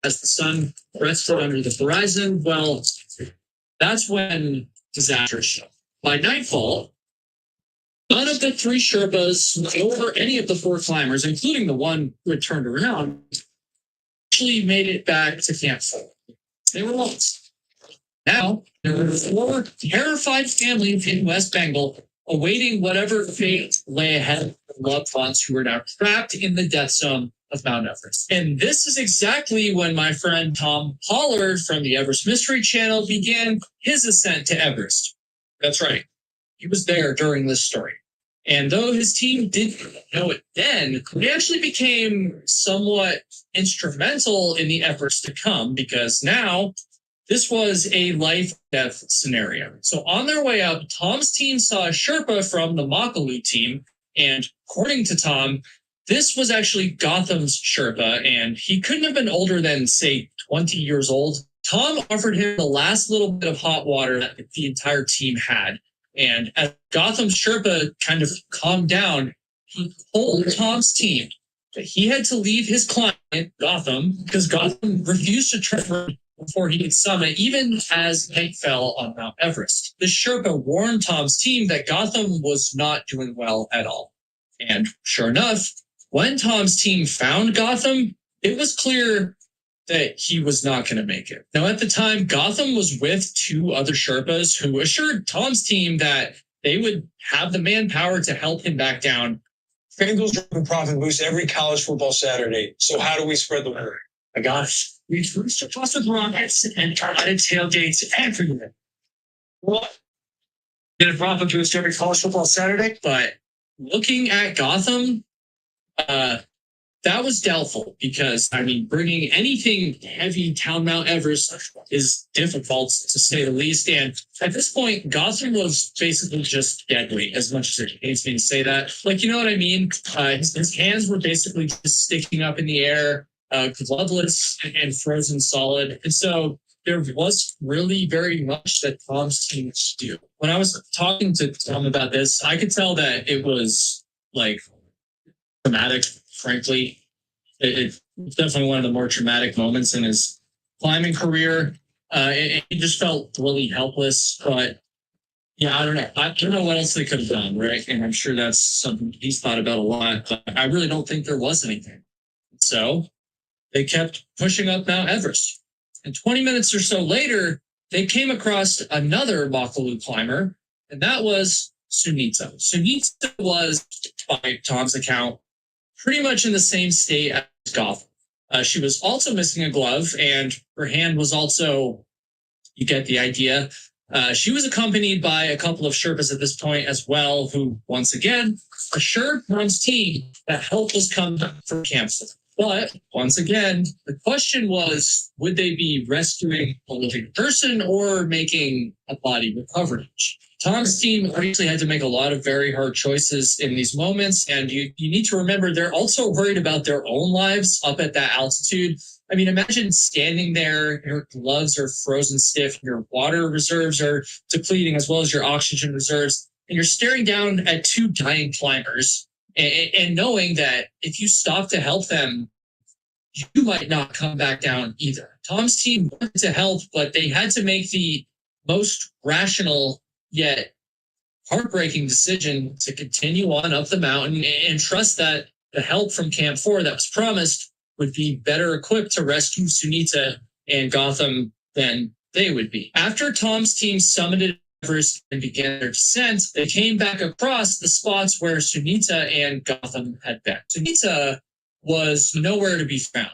as the sun rested under the horizon, well, that's when disaster struck. By nightfall, none of the 3 Sherpas or any of the 4 climbers, including the one who had turned around, actually made it back to Camp 4. They were lost. Now, there were 4 terrified families in West Bengal awaiting whatever fate lay ahead of their loved ones who were now trapped in the death zone of Mount Everest. And this is exactly when my friend Tom Pollard from the Everest Mystery Channel began his ascent to Everest. That's right. He was there during this story. And though his team didn't know it then, he actually became somewhat instrumental in the efforts to come, because now this was a life-death scenario. So on their way up, Tom's team saw a Sherpa from the Makalu team, and according to Tom, this was actually Gotham's Sherpa, and he couldn't have been older than, say, 20 years old. Tom offered him the last little bit of hot water that the entire team had. And as Gotham's Sherpa kind of calmed down, he told Tom's team that he had to leave his client, Gotham, because Gotham refused to travel before he could summit, even as night fell on Mount Everest. The Sherpa warned Tom's team that Gotham was not doing well at all. And sure enough, when Tom's team found Gotham, it was clear that he was not going to make it. Now, at the time, Gotham was with 2 other Sherpas who assured Tom's team that they would have the manpower to help him back down. FanDuel's dropping profit boost every college football Saturday. So how do we spread the word? My gosh, we first to toss with Rockets and targeted tailgates everywhere. What? Get a profit boost every college football Saturday? But looking at Gotham, that that was doubtful because, I mean, bringing anything heavy down Mount Everest is difficult to say the least. And at this point, Gotham was basically just dead weight, as much as it pains me to say that. Like, you know what I mean? His hands were basically just sticking up in the air, gloveless and frozen solid. And so there was really very much that Tom's team could do. When I was talking to Tom about this, I could tell that it was like traumatic, frankly. It's definitely one of the more traumatic moments in his climbing career. He just felt really helpless, but yeah, I don't know. I don't know what else they could have done, right? And I'm sure that's something he's thought about a lot, but I really don't think there was anything. So they kept pushing up Mount Everest. And 20 minutes or so later, they came across another Makalu climber, and that was Sunita. Sunita was, by Tom's account, pretty much in the same state as Gotham. She was also missing a glove, and her hand was also, you get the idea. She was accompanied by a couple of Sherpas at this point as well, who, once again, assured Tom's team that help was coming from Camp 4. But, once again, the question was, would they be rescuing a living person or making a body recovery? Tom's team obviously had to make a lot of very hard choices in these moments, and you need to remember they're also worried about their own lives up at that altitude. I mean, imagine standing there, your gloves are frozen stiff, your water reserves are depleting as well as your oxygen reserves, and you're staring down at two dying climbers and knowing that if you stop to help them, you might not come back down either. Tom's team wanted to help, but they had to make the most rational yet heartbreaking decision to continue on up the mountain and trust that the help from Camp 4 that was promised would be better equipped to rescue Sunita and Gotham than they would be. After Tom's team summited Everest and began their descent, they came back across the spots where Sunita and Gotham had been. Sunita was nowhere to be found,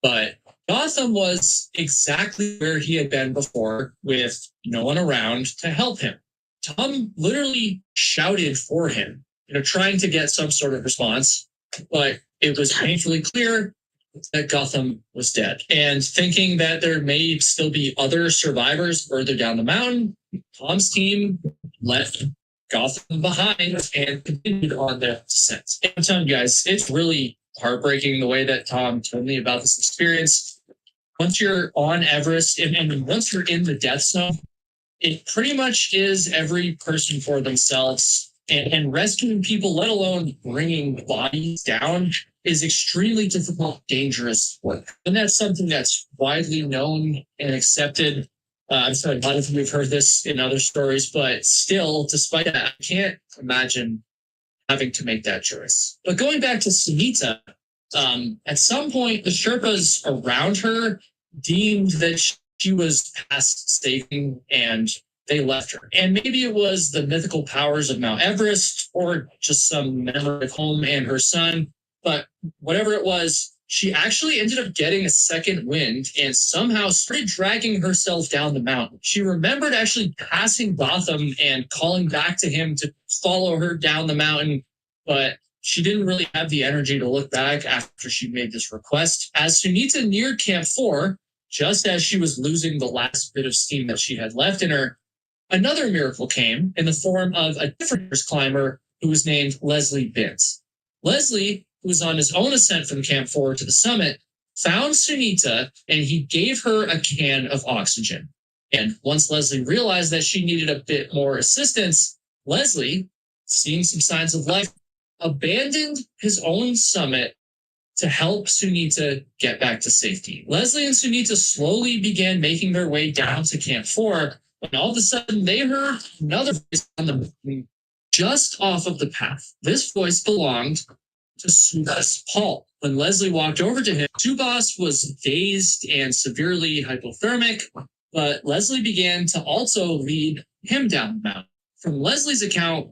but Gotham was exactly where he had been before, with no one around to help him. Tom literally shouted for him, trying to get some sort of response, but it was painfully clear that Gotham was dead. And thinking that there may still be other survivors further down the mountain, Tom's team left Gotham behind and continued on their descent. And I'm telling you guys, it's really heartbreaking the way that Tom told me about this experience. Once you're on Everest and once you're in the death zone, it pretty much is every person for themselves. And rescuing people, let alone bringing bodies down, is extremely difficult, dangerous work. And that's something that's widely known and accepted. I'm sure a lot of you have heard this in other stories, but still, despite that, I can't imagine having to make that choice. But going back to Sunita, at some point, the Sherpas around her deemed that she was past saving and they left her. And maybe it was the mythical powers of Mount Everest or just some memory of home and her son. But whatever it was, she actually ended up getting a second wind and somehow started dragging herself down the mountain. She remembered actually passing Gotham and calling back to him to follow her down the mountain, but she didn't really have the energy to look back after she made this request. As Sunita neared Camp 4, just as she was losing the last bit of steam that she had left in her, another miracle came in the form of a different climber who was named Leslie Binns. Leslie, who was on his own ascent from Camp 4 to the summit, found Sunita and he gave her a can of oxygen. And once Leslie realized that she needed a bit more assistance, Leslie, seeing some signs of life, abandoned his own summit to help Sunita get back to safety. Leslie and Sunita slowly began making their way down to Camp 4, when all of a sudden they heard another voice on the mountain just off of the path. This voice belonged to Subhas Paul. When Leslie walked over to him, Subhas was dazed and severely hypothermic, but Leslie began to also lead him down the mountain. From Leslie's account,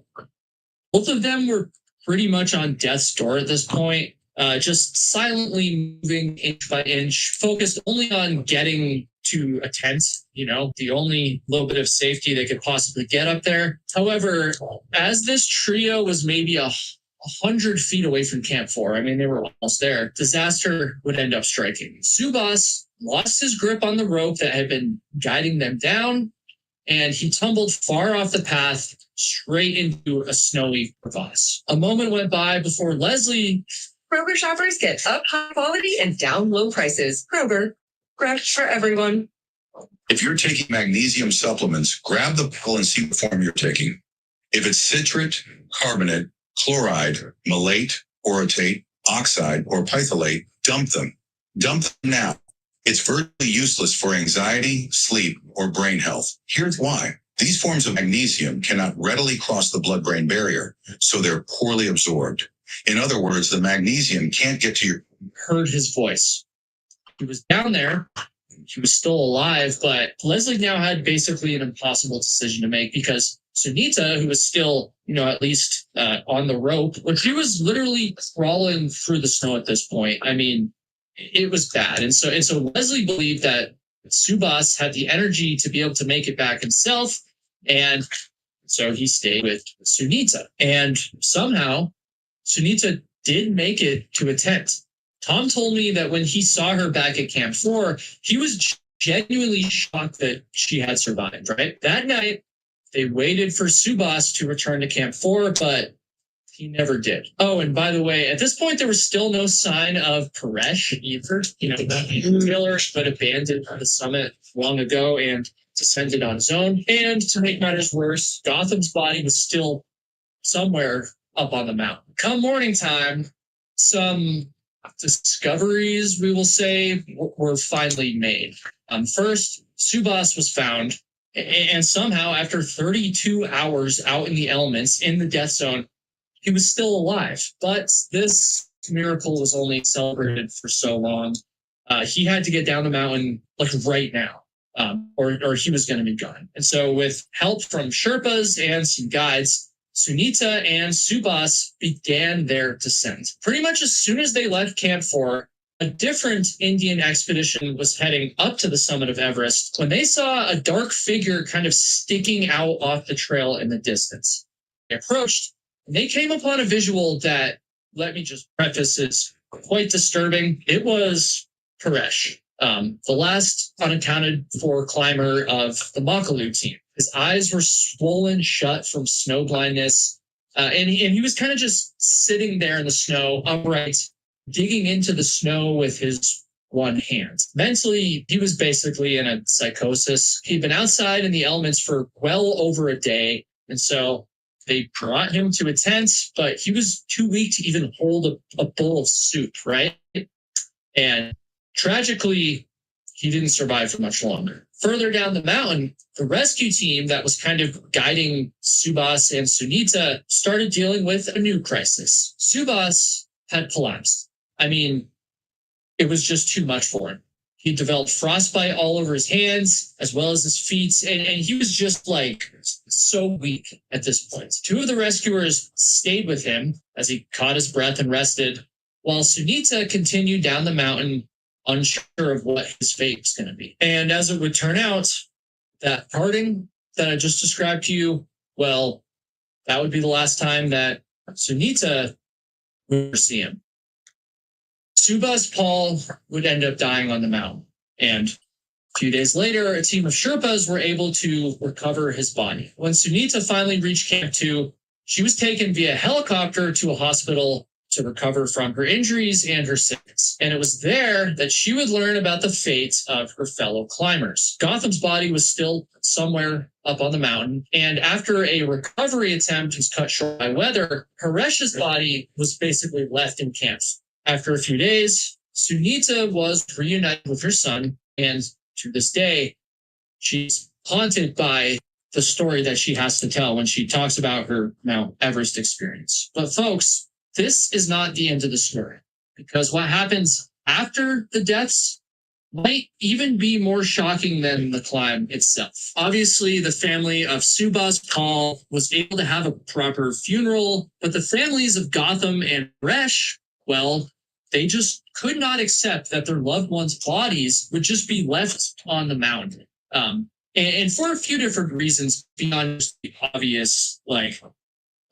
both of them were pretty much on death's door at this point, just silently moving inch by inch, focused only on getting to a tent, the only little bit of safety they could possibly get up there. However, as this trio was maybe 100 feet away from Camp 4, I mean, they were almost there, disaster would end up striking. Subas lost his grip on the rope that had been guiding them down, and he tumbled far off the path straight into a snowy crevasse. A moment went by before Leslie... Kroger shoppers get up high quality and down low prices. Kroger, fresh for everyone. If you're taking magnesium supplements, grab the pill and see what form you're taking. If it's citrate, carbonate, chloride, malate, orotate, oxide, or pyrethylate, dump them. Dump them now. It's virtually useless for anxiety, sleep, or brain health. Here's why. These forms of magnesium cannot readily cross the blood-brain barrier, so they're poorly absorbed. In other words, the magnesium can't get to your... Heard his voice. He was down there. He was still alive, but Leslie now had basically an impossible decision to make because Sunita, who was still, at least on the rope, when she was literally crawling through the snow at this point, I mean, it was bad. And so Leslie believed that Subas had the energy to be able to make it back himself. And so he stayed with Sunita. And somehow Sunita did make it to a tent. Tom told me that when he saw her back at Camp 4, he was genuinely shocked that she had survived, right? That night, they waited for Subas to return to Camp 4, but he never did. Oh, and by the way, at this point, there was still no sign of Paresh either. Miller had abandoned the summit long ago and descended on his own. And to make matters worse, Gotham's body was still somewhere up on the mountain. Come morning time, some discoveries, we will say, were finally made. First, Subas was found, and somehow after 32 hours out in the elements in the death zone, he was still alive. But this miracle was only celebrated for so long. He had to get down the mountain like right now, or he was going to be gone. And so with help from Sherpas and some guides, Sunita and Subas began their descent. Pretty much as soon as they left Camp 4, a different Indian expedition was heading up to the summit of Everest when they saw a dark figure kind of sticking out off the trail in the distance. They approached, and they came upon a visual that, let me just preface, is quite disturbing. It was Paresh, the last unaccounted for climber of the Makalu team. His eyes were swollen shut from snow blindness, and he was kind of just sitting there in the snow, upright, digging into the snow with his one hand. Mentally, he was basically in a psychosis. He'd been outside in the elements for well over a day, and so they brought him to a tent, but he was too weak to even hold a bowl of soup, right? And tragically, he didn't survive for much longer. Further down the mountain, the rescue team that was kind of guiding Subas and Sunita started dealing with a new crisis. Subas had collapsed. I mean, it was just too much for him. He developed frostbite all over his hands, as well as his feet, and he was just like so weak at this point. Two of the rescuers stayed with him as he caught his breath and rested, while Sunita continued down the mountain, unsure of what his fate was going to be. And as it would turn out, that parting that I just described to you, well, that would be the last time that Sunita would see him. Subas Paul would end up dying on the mountain. And a few days later, a team of Sherpas were able to recover his body. When Sunita finally reached Camp 2, she was taken via helicopter to a hospital to recover from her injuries and her sickness. And it was there that she would learn about the fate of her fellow climbers. Gotham's body was still somewhere up on the mountain, and after a recovery attempt was cut short by weather, Paresh's body was basically left in camp. After a few days, Sunita was reunited with her son, and to this day, she's haunted by the story that she has to tell when she talks about her Mount Everest experience. But folks, this is not the end of the story, because what happens after the deaths might even be more shocking than the climb itself. Obviously, the family of Subas Paul was able to have a proper funeral, but the families of Gotham and Resh, well, they just could not accept that their loved ones' bodies would just be left on the mountain. And for a few different reasons beyond just the obvious, like,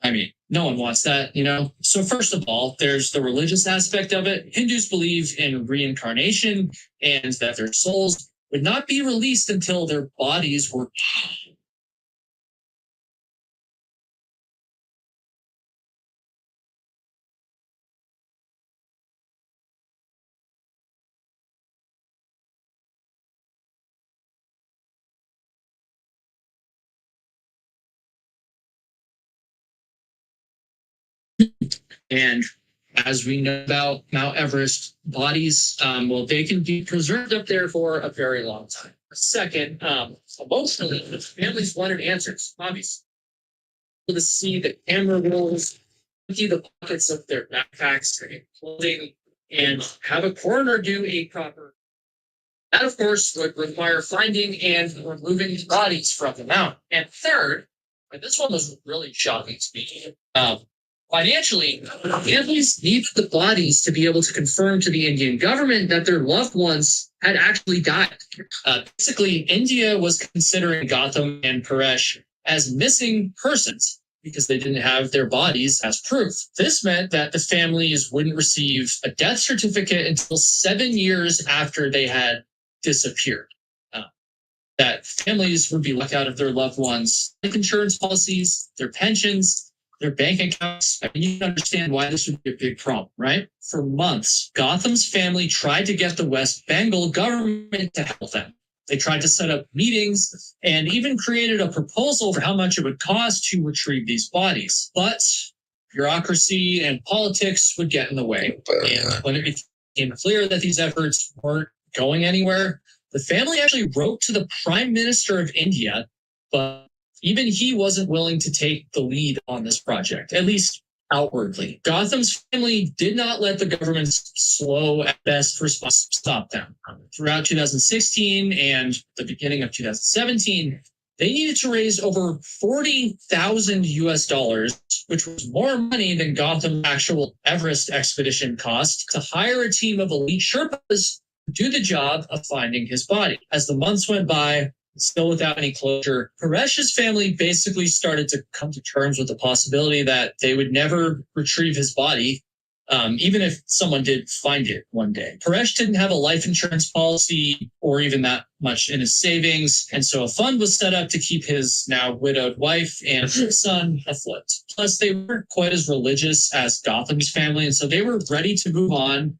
I mean, no one wants that, you know? So first of all, there's the religious aspect of it. Hindus believe in reincarnation and that their souls would not be released until their bodies were and as we know about Mount Everest, bodies, well, they can be preserved up there for a very long time. Second, emotionally, the families wanted answers, obviously. To see the camera rolls, empty the pockets of their backpacks and clothing, and have a coroner do a proper. That, of course, would require finding and removing bodies from the mountain. And third, and this one was really shocking to me, financially, families needed the bodies to be able to confirm to the Indian government that their loved ones had actually died. Basically, India was considering Gautam and Paresh as missing persons because they didn't have their bodies as proof. This meant that the families wouldn't receive a death certificate until 7 years after they had disappeared. That families would be locked out of their loved ones' life insurance policies, their pensions, their bank accounts. I mean, you can understand why this would be a big problem, right? For months, Gautam's family tried to get the West Bengal government to help them. They tried to set up meetings and even created a proposal for how much it would cost to retrieve these bodies. But bureaucracy and politics would get in the way. And when it became clear that these efforts weren't going anywhere, the family actually wrote to the Prime Minister of India, but even he wasn't willing to take the lead on this project, at least outwardly. Gautam's family did not let the government's slow at best response stop them. Throughout 2016 and the beginning of 2017, they needed to raise over 40,000 US dollars, which was more money than Gautam's actual Everest expedition cost, to hire a team of elite Sherpas to do the job of finding his body. As the months went by, still without any closure, Paresh's family basically started to come to terms with the possibility that they would never retrieve his body, even if someone did find it one day. Paresh didn't have a life insurance policy or even that much in his savings, and so a fund was set up to keep his now widowed wife and son afloat. Plus, they weren't quite as religious as Gautam's family, and so they were ready to move on.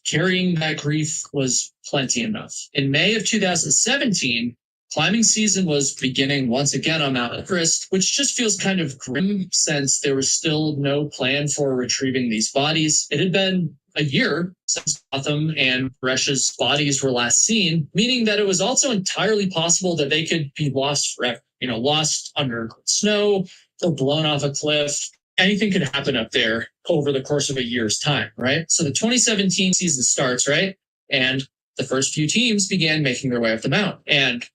Carrying that grief was plenty enough. In May of 2017, climbing season was beginning once again on Mount Everest, which just feels kind of grim since there was still no plan for retrieving these bodies. It had been a year since Gautam and Paresh's bodies were last seen, meaning that it was also entirely possible that they could be lost forever. You know, lost under snow or blown off a cliff. Anything could happen up there over the course of a year's time, right? So the 2017 season starts, right? And the first few teams began making their way up the mountain. And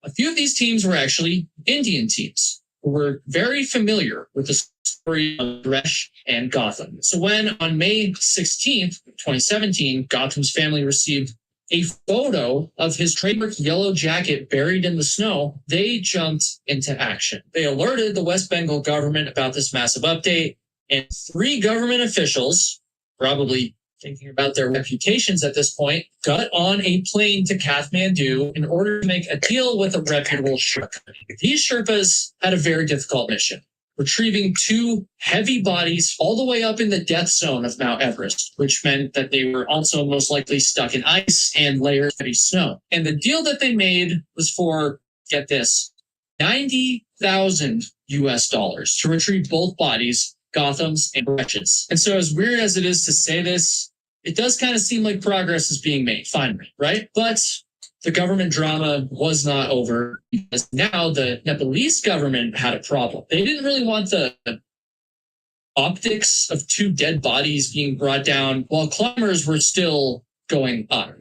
a few of these teams were actually Indian teams who were very familiar with the story of Paresh and Gautam. So when on May 16th, 2017, Gautam's family received a photo of his trademark yellow jacket buried in the snow, they jumped into action. They alerted the West Bengal government about this massive update, and 3 government officials, probably thinking about their reputations at this point, got on a plane to Kathmandu in order to make a deal with a reputable Sherpa. These Sherpas had a very difficult mission, retrieving 2 heavy bodies all the way up in the death zone of Mount Everest, which meant that they were also most likely stuck in ice and layers of heavy snow. And the deal that they made was for, get this, 90,000 US dollars to retrieve both bodies, Gautam's and Paresh's. And so as weird as it is to say this, it does kind of seem like progress is being made, finally, right? But the government drama was not over because now the Nepalese government had a problem. They didn't really want the optics of 2 dead bodies being brought down while climbers were still going up.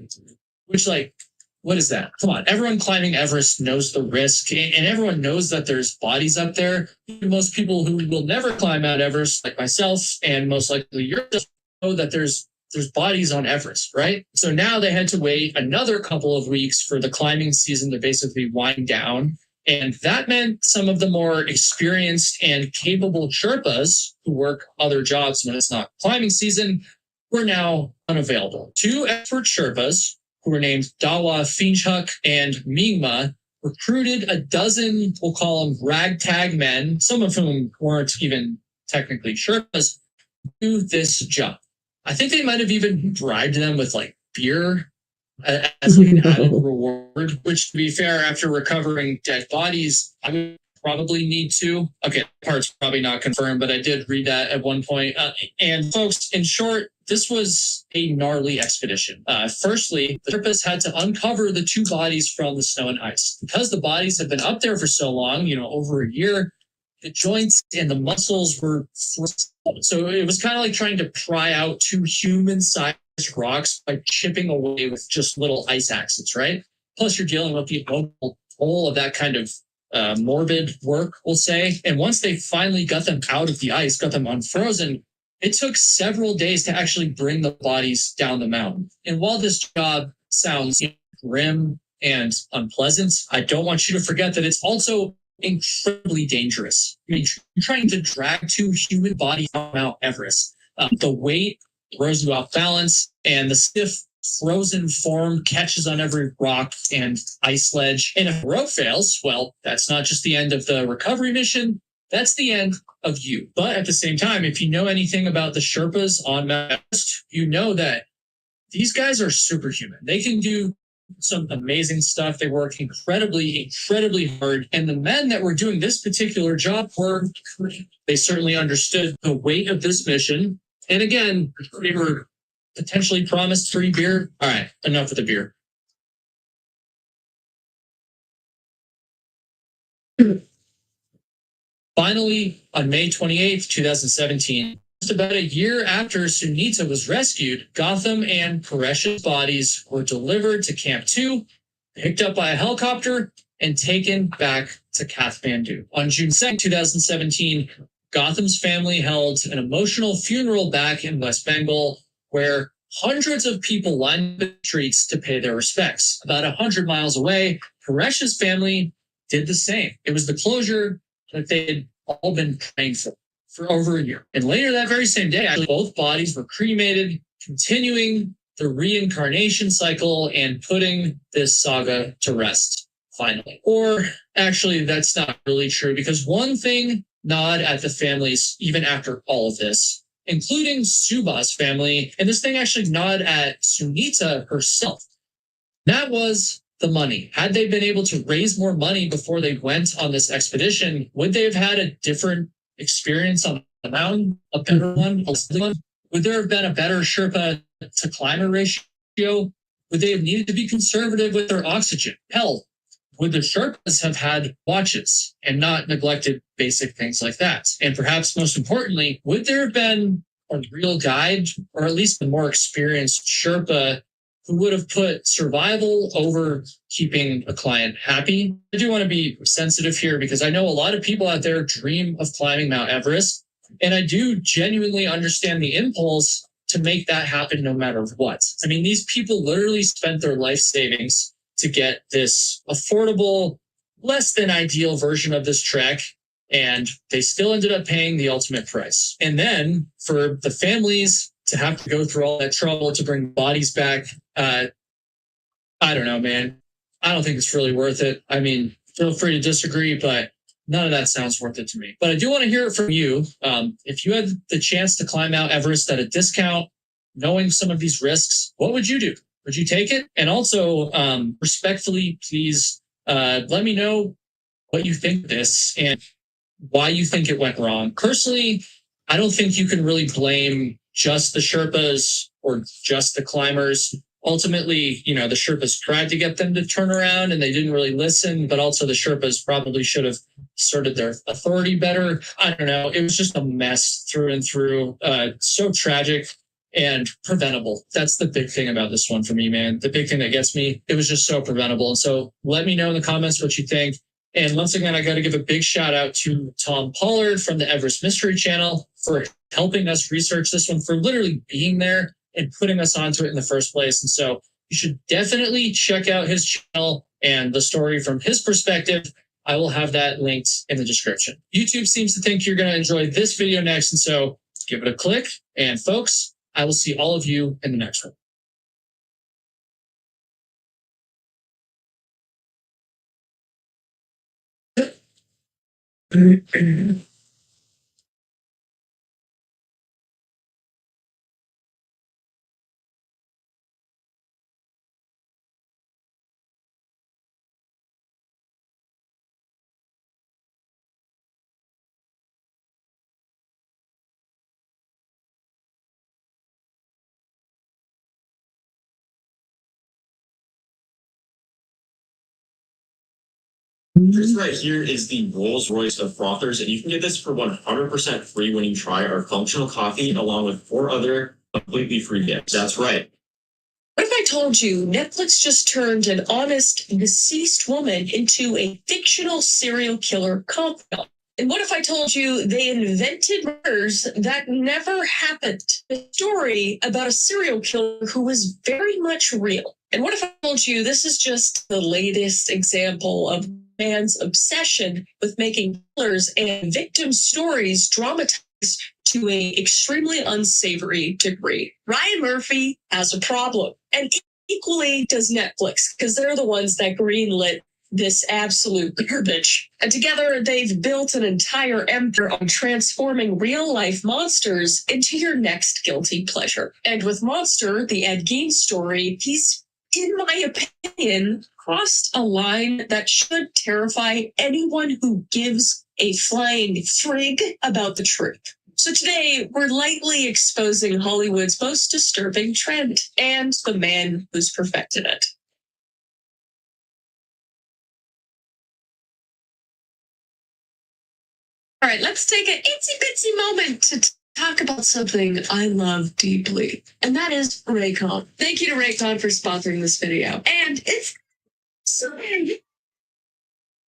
Which, like, what is that? Come on, everyone climbing Everest knows the risk, and everyone knows that there's bodies up there. Most people who will never climb Mount Everest, like myself, and most likely yourself, know that there's bodies on Everest, right? So now they had to wait another couple of weeks for the climbing season to basically wind down. And that meant some of the more experienced and capable Sherpas who work other jobs when it's not climbing season were now unavailable. 2 expert Sherpas, who were named Dawa Finchuk and Mingma, recruited a dozen, we'll call them ragtag men, some of whom weren't even technically Sherpas, to this job. I think they might have even bribed them with like beer as an added reward, which, to be fair, after recovering dead bodies, I would probably need to. Okay, that part's probably not confirmed, but I did read that at one point. And folks, in short, this was a gnarly expedition. Firstly, the Sherpas had to uncover the 2 bodies from the snow and ice. Because the bodies had been up there for so long, over a year, the joints and the muscles were frozen. So it was kind of like trying to pry out 2 human-sized rocks by chipping away with just little ice axes, right? Plus, you're dealing with the local toll of that kind of morbid work, we'll say. And once they finally got them out of the ice, got them unfrozen, it took several days to actually bring the bodies down the mountain. And while this job sounds grim and unpleasant, I don't want you to forget that it's also incredibly dangerous. I mean, you're trying to drag 2 human bodies on Mount Everest. The weight throws you off balance, and the stiff frozen form catches on every rock and ice ledge. And if a rope fails, well, that's not just the end of the recovery mission, that's the end of you. But at the same time, if you know anything about the Sherpas on Mount Everest, you know that these guys are superhuman. They can do some amazing stuff. They work incredibly hard. And the men that were doing this particular job they certainly understood the weight of this mission. And again, they were potentially promised free beer. All right, enough with the beer. Finally, on May 28th, 2017, just about a year after Sunita was rescued, Gotham and Paresh's bodies were delivered to Camp 2, picked up by a helicopter, and taken back to Kathmandu. On June 2nd, 2017, Gotham's family held an emotional funeral back in West Bengal, where hundreds of people lined the streets to pay their respects. About 100 miles away, Paresh's family did the same. It was the closure that they had all been praying for over a year. And later that very same day, actually, both bodies were cremated, continuing the reincarnation cycle and putting this saga to rest, finally. Or actually, that's not really true, because one thing gnawed at the families even after all of this, including Subha's family, and this thing actually gnawed at Sunita herself. That was the money. Had they been able to raise more money before they went on this expedition, would they have had a different experience on the mountain, a better one, a one? Would there have been a better Sherpa to climber ratio? Would they have needed to be conservative with their oxygen? Hell, would the Sherpas have had watches and not neglected basic things like that? And perhaps most importantly, would there have been a real guide, or at least a more experienced Sherpa, who would have put survival over keeping a client happy? I do want to be sensitive here, because I know a lot of people out there dream of climbing Mount Everest, and I do genuinely understand the impulse to make that happen no matter what. I mean, these people literally spent their life savings to get this affordable, less than ideal version of this trek, and they still ended up paying the ultimate price. And then for the families to have to go through all that trouble to bring bodies back, I don't know, man. I don't think it's really worth it. I mean, feel free to disagree, but none of that sounds worth it to me. But I do want to hear it from you. If you had the chance to climb Mount Everest at a discount, knowing some of these risks, what would you do? Would you take it? And also, respectfully, please let me know what you think of this and why you think it went wrong. Personally, I don't think you can really blame just the Sherpas or just the climbers. Ultimately, the Sherpas tried to get them to turn around and they didn't really listen, but also the Sherpas probably should have asserted their authority better. I don't know. It was just a mess through and through. So tragic and preventable. That's the big thing about this one for me, man. The big thing that gets me, it was just so preventable. And so let me know in the comments what you think. And once again, I got to give a big shout out to Tom Pollard from the Everest Mystery Channel for helping us research this one, for literally being there and putting us onto it in the first place. And so you should definitely check out his channel and the story from his perspective. I will have that linked in the description. YouTube seems to think you're going to enjoy this video next, and so give it a click. And folks, I will see all of you in the next one. This right here is the Rolls Royce of frothers, and you can get this for 100% free when you try our functional coffee along with 4 other completely free gifts. That's right. What if I told you Netflix just turned an honest, deceased woman into a fictional serial killer confidant? And what if I told you they invented murders that never happened? A story about a serial killer who was very much real. And what if I told you this is just the latest example of man's obsession with making killers and victim stories dramatized to a extremely unsavory degree? Ryan Murphy has a problem, and equally does Netflix, because they're the ones that greenlit this absolute garbage. And together, they've built an entire empire on transforming real-life monsters into your next guilty pleasure. And with Monster, the Ed Gein story, he's, in my opinion, crossed a line that should terrify anyone who gives a flying frig about the truth. So today, we're lightly exposing Hollywood's most disturbing trend and the man who's perfected it. All right, let's take an itsy-bitsy moment to talk about something I love deeply, and that is Raycon. Thank you to Raycon for sponsoring this video. And it's so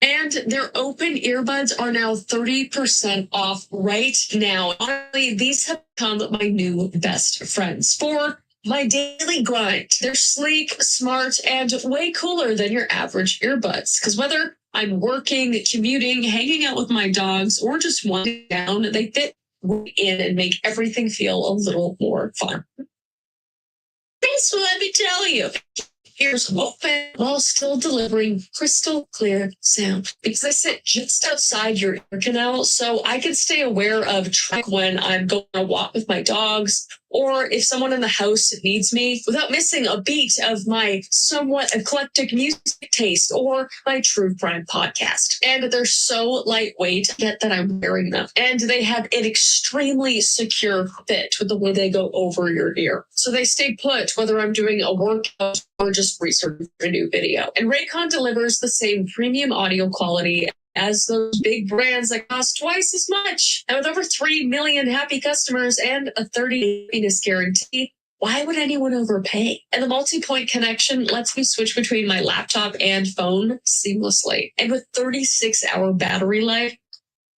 and their open earbuds are now 30% off right now. Honestly, these have become my new best friends for my daily grind. They're sleek, smart, and way cooler than your average earbuds. Because whether I'm working, commuting, hanging out with my dogs, or just winding down, they fit right in and make everything feel a little more fun. So let me tell you, ears open while still delivering crystal clear sound. Because I sit just outside your ear canal, so I can stay aware of traffic when I'm going on a walk with my dogs, or if someone in the house needs me, without missing a beat of my somewhat eclectic music taste or my true crime podcast. And they're so lightweight yet that I'm wearing them. And they have an extremely secure fit with the way they go over your ear. So they stay put whether I'm doing a workout or just researching a new video. And Raycon delivers the same premium audio quality as those big brands that cost twice as much. And with over 3 million happy customers and a 30-day happiness guarantee, why would anyone overpay? And the multi-point connection lets me switch between my laptop and phone seamlessly. And with 36-hour battery life,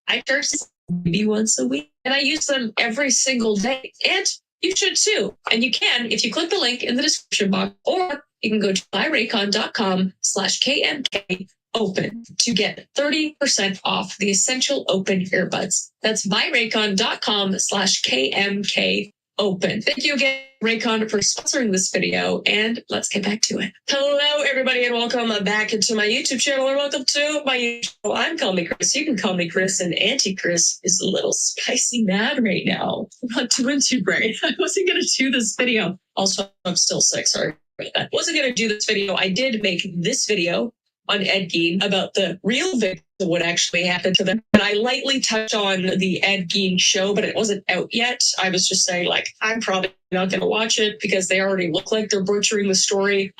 I charge this maybe once a week. And I use them every single day. And you should too. And you can if you click the link in the description box, or you can go to buyraycon.com/KMK Open to get 30% off the essential open earbuds. That's buyraycon.com/KMK Open. Thank you again, Raycon, for sponsoring this video, and let's get back to it. Hello, everybody, and welcome back into my YouTube channel, or welcome to my YouTube channel. I'm Call Me Chris. You can call me Chris, and Auntie Chris is a little spicy mad right now. I'm not doing too great. I wasn't going to do this video. Also, I'm still sick. Sorry about that. Wasn't going to do this video. I did make this video on Ed Gein about the real victims of what actually happened to them. And I lightly touched on the Ed Gein show, but it wasn't out yet. I was just saying, like, I'm probably not going to watch it because they already look like they're butchering the story.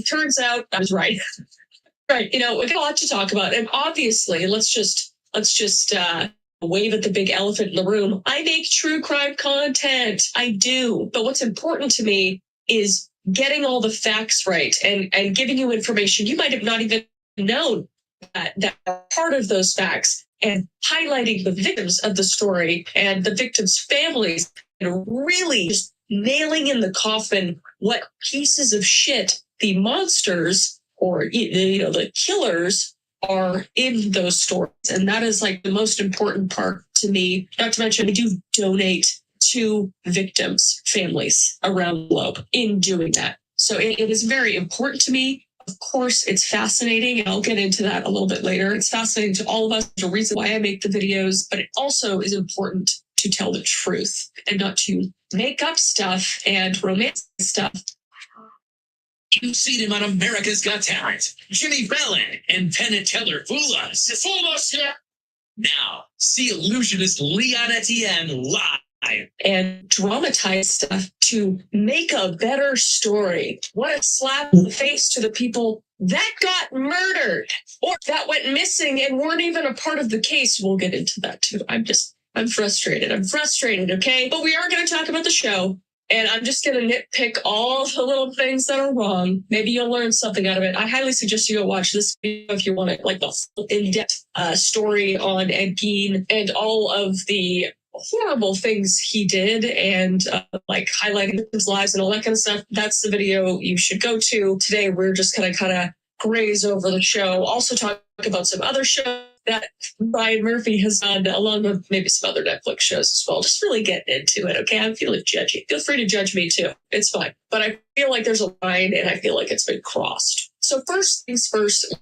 Turns out I was right. Right. You know, we've got a lot to talk about. And obviously, let's just wave at the big elephant in the room. I make true crime content. I do. But what's important to me is getting all the facts right and giving you information you might have not even known that are part of those facts, and highlighting the victims of the story and the victims' families, and really just nailing in the coffin what pieces of shit the monsters, or the killers, are in those stories. And that is like the most important part to me. Not to mention, we do donate to victims' families around the globe in doing that. So it is very important to me. Of course, it's fascinating, and I'll get into that a little bit later. It's fascinating to all of us. There's a reason why I make the videos, but it also is important to tell the truth and not to make up stuff and romance stuff. You've seen him on America's Got Talent. Jimmy Fallon and Penn and Teller fool us. It's almost here. Now, see illusionist Leon Etienne live. And dramatize stuff to make a better story. What a slap in the face to the people that got murdered or that went missing and weren't even a part of the case. We'll get into that too. I'm frustrated. I'm frustrated, okay? But we are going to talk about the show, and I'm just going to nitpick all the little things that are wrong. Maybe you'll learn something out of it. I highly suggest you go watch this video if you want it, like the full in-depth story on Ed Gein and all of the horrible things he did and like highlighting his lives and all that kind of stuff. That's the video you should go to. Today, we're just going to kind of graze over the show. Also talk about some other shows that Ryan Murphy has done, along with maybe some other Netflix shows as well. Just really getting into it, okay? I'm feeling judgy. Feel free to judge me too. It's fine. But I feel like there's a line, and I feel like it's been crossed. So first things first,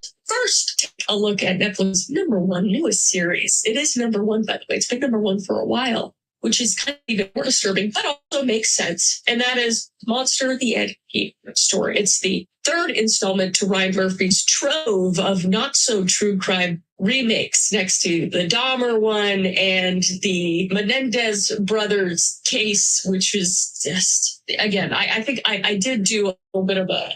take a look at Netflix's #1 newest series. It is #1, by the way. It's been #1 for a while, which is kind of even more disturbing, but also makes sense. And that is Monster, the Ed Gein story. It's the third installment to Ryan Murphy's trove of not-so-true crime remakes, next to the Dahmer one and the Menendez brothers case, which is just, again, I think I did do a little bit of a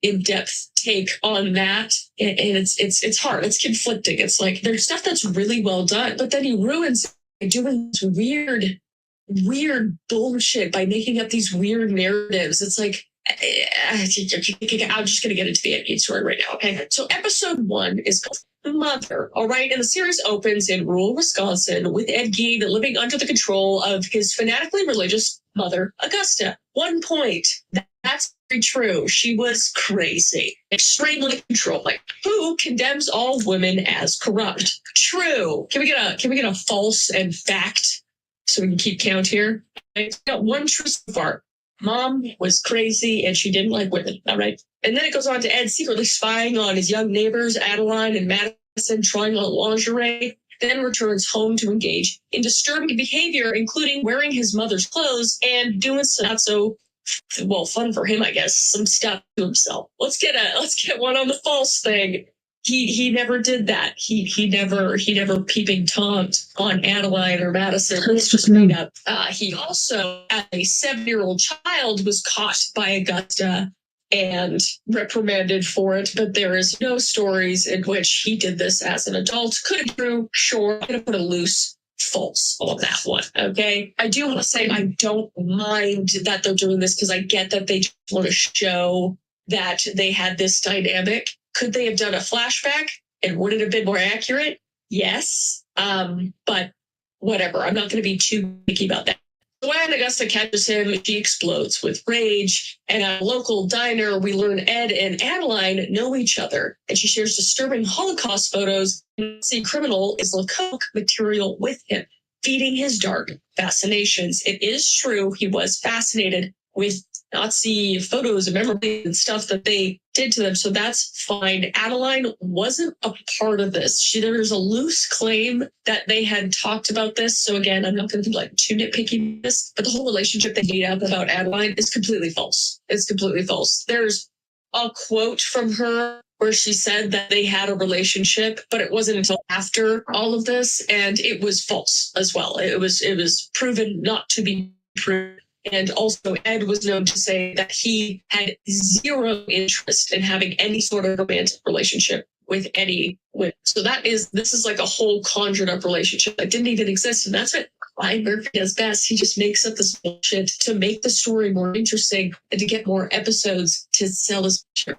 in-depth take on that, and it's hard. It's conflicting. It's like there's stuff that's really well done, but then he ruins it by doing this weird bullshit by making up these weird narratives. It's like I'm just gonna get into the Ed Gein story right now. Okay, so episode 1 is called Mother. All right, and the series opens in rural Wisconsin with Ed Gein living under the control of his fanatically religious mother, Augusta. 1 point. That's very true. She was crazy, extremely controlling. Who condemns all women as corrupt? True. Can we get a false and fact so we can keep count here? I got one true so far. Mom was crazy and she didn't like women. All right. And then it goes on to Ed secretly spying on his young neighbors, Adeline and Madison, trying on lingerie, then returns home to engage in disturbing behavior, including wearing his mother's clothes and doing some not so fun for him, I guess, some stuff to himself. Let's get one on the false thing. He never did that. He never peeping Tomed on Adeline or Madison. It's just made up. He also, as a 7-year-old child, was caught by Augusta and reprimanded for it, but there is no stories in which he did this as an adult. Could have been true, sure. I'm going to put a loose false on that one, okay? I do want to say I don't mind that they're doing this because I get that they just want to show that they had this dynamic. Could they have done a flashback and would it have been more accurate? Yes, but whatever. I'm not going to be too picky about that. So when Augusta catches him, she explodes with rage. And at a local diner, we learn Ed and Adeline know each other. And she shares disturbing Holocaust photos. And the criminal is Lecoq material with him, feeding his dark fascinations. It is true he was fascinated with Nazi photos and memorabilia and stuff that they did to them. So that's fine. Adeline wasn't a part of this. There was a loose claim that they had talked about this. So again, I'm not going to be like too nitpicky with this, but the whole relationship they made up about Adeline is completely false. It's completely false. There's a quote from her where she said that they had a relationship, but it wasn't until after all of this, and it was false as well. It was proven not to be true. And also, Ed was known to say that he had zero interest in having any sort of romantic relationship with any women. So this is like a whole conjured up relationship that didn't even exist. And that's what Ryan Murphy does best. He just makes up this bullshit to make the story more interesting and to get more episodes to sell his show.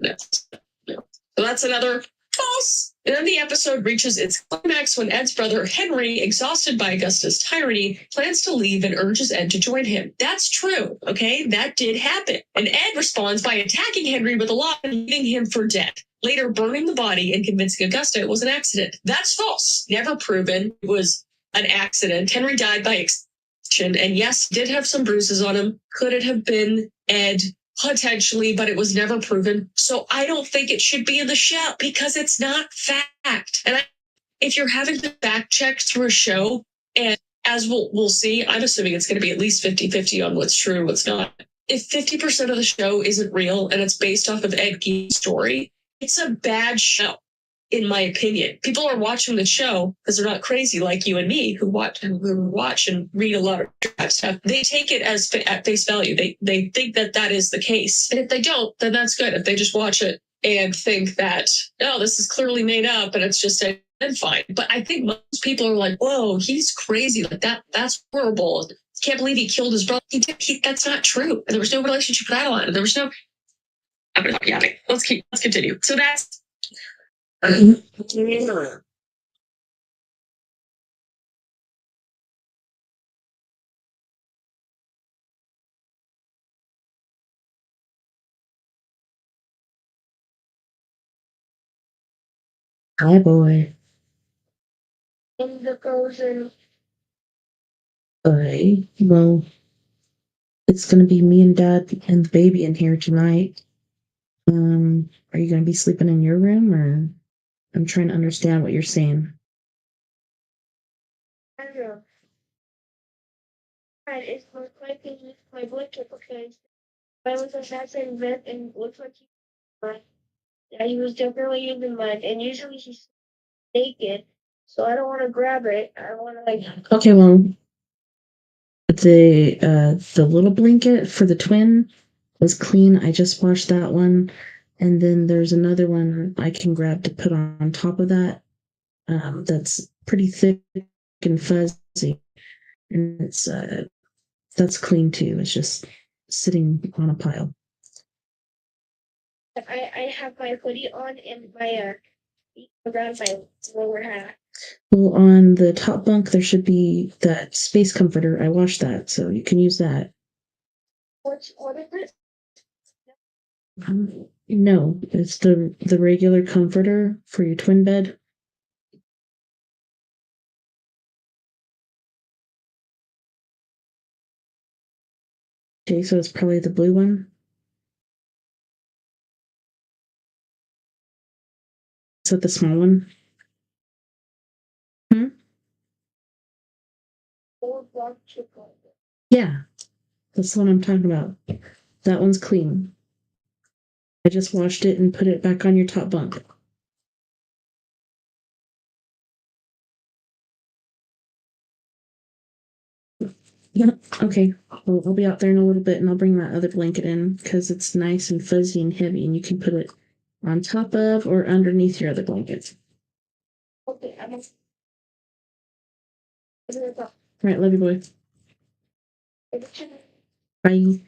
So that's another false. And then the episode reaches its climax when Ed's brother, Henry, exhausted by Augusta's tyranny, plans to leave and urges Ed to join him. That's true, okay? That did happen. And Ed responds by attacking Henry with a lot and leaving him for dead. later burning the body and convincing Augusta it was an accident. That's false. Never proven. It was an accident. Henry died by execution, and yes, did have some bruises on him. Could it have been Ed? Potentially, but it was never proven. So I don't think it should be in the show because it's not fact. And if you're having to fact check through a show, and as we'll see, I'm assuming it's going to be at least 50-50 on what's true and what's not. If 50% of the show isn't real and it's based off of Ed Gein's story, it's a bad show, in my opinion. People are watching the show because they're not crazy like you and me who watch and read a lot of stuff. They take it as at face value. They think that is the case. And if they don't, then that's good. If they just watch it and think that, oh, this is clearly made up and it's just then fine. But I think most people are like, whoa, he's crazy. Like that's horrible. Can't believe he killed his brother. That's not true. And there was no relationship with Adeline. There was no. I'm gonna talk yapping. Let's continue. So that's. Hi, boy. In the frozen. Okay, well, it's gonna be me and Dad and the baby in here tonight. Are you gonna be sleeping in your room, or I'm trying to understand what you're saying? I don't know. It's most likely just my blanket because I was assassin vet and looks like he was definitely in the mud, and usually he's naked, so I don't want to grab it. I want to like. Okay, well, the little blanket for the twin was clean. I just washed that one, and then there's another one I can grab to put on top of that. That's pretty thick and fuzzy, and that's clean too. It's just sitting on a pile. I have my hoodie on and my around my lower hat. Well, on the top bunk there should be that space comforter. I washed that, so you can use that. What is it? No, it's the regular comforter for your twin bed. Okay, so it's probably the blue one. Is that the small one? Yeah, that's the one I'm talking about. That one's clean. I just washed it and put it back on your top bunk. Yeah, okay. Well, I'll be out there in a little bit and I'll bring that other blanket in because it's nice and fuzzy and heavy and you can put it on top of or underneath your other blanket. Okay, I'm All right, love you, boy. Bye.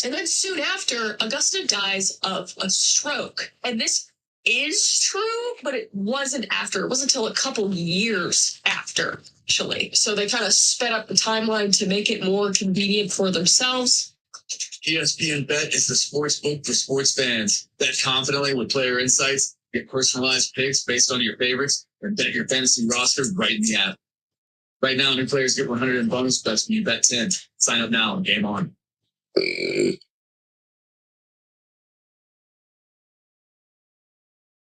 And then soon after, Augusta dies of a stroke. And this is true, but it wasn't after. It wasn't until a couple years after, actually. So they kind of sped up the timeline to make it more convenient for themselves. ESPN Bet is the sports book for sports fans. Bet confidently with player insights, get personalized picks based on your favorites, and bet your fantasy roster right in the app. Right now, new players get 100 in bonus bets when you bet 10. Sign up now and game on.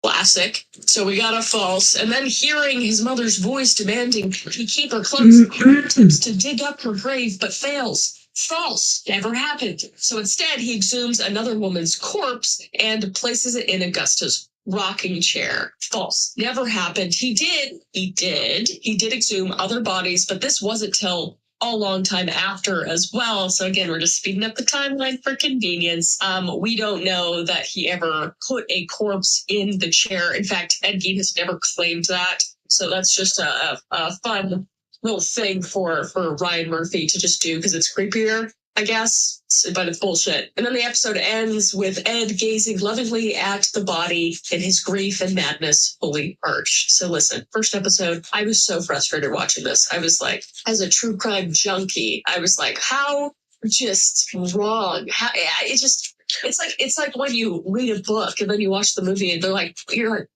Classic. So we got a false, and then hearing his mother's voice demanding he keep her close, attempts to dig up her grave but fails. False. Never happened. So instead, he exhumes another woman's corpse and places it in Augusta's rocking chair. False. Never happened. He did exhume other bodies, but this wasn't till a long time after as well. So again, we're just speeding up the timeline for convenience. We don't know that he ever put a corpse in the chair. In fact, Ed Gein has never claimed that. So that's just a fun little thing for Ryan Murphy to just do because it's creepier. I guess, but it's bullshit. And then the episode ends with Ed gazing lovingly at the body and his grief and madness fully purged. So listen, first episode, I was so frustrated watching this. I was like, as a true crime junkie, I was like, how just wrong? How, it's like when you read a book and then you watch the movie and you're like,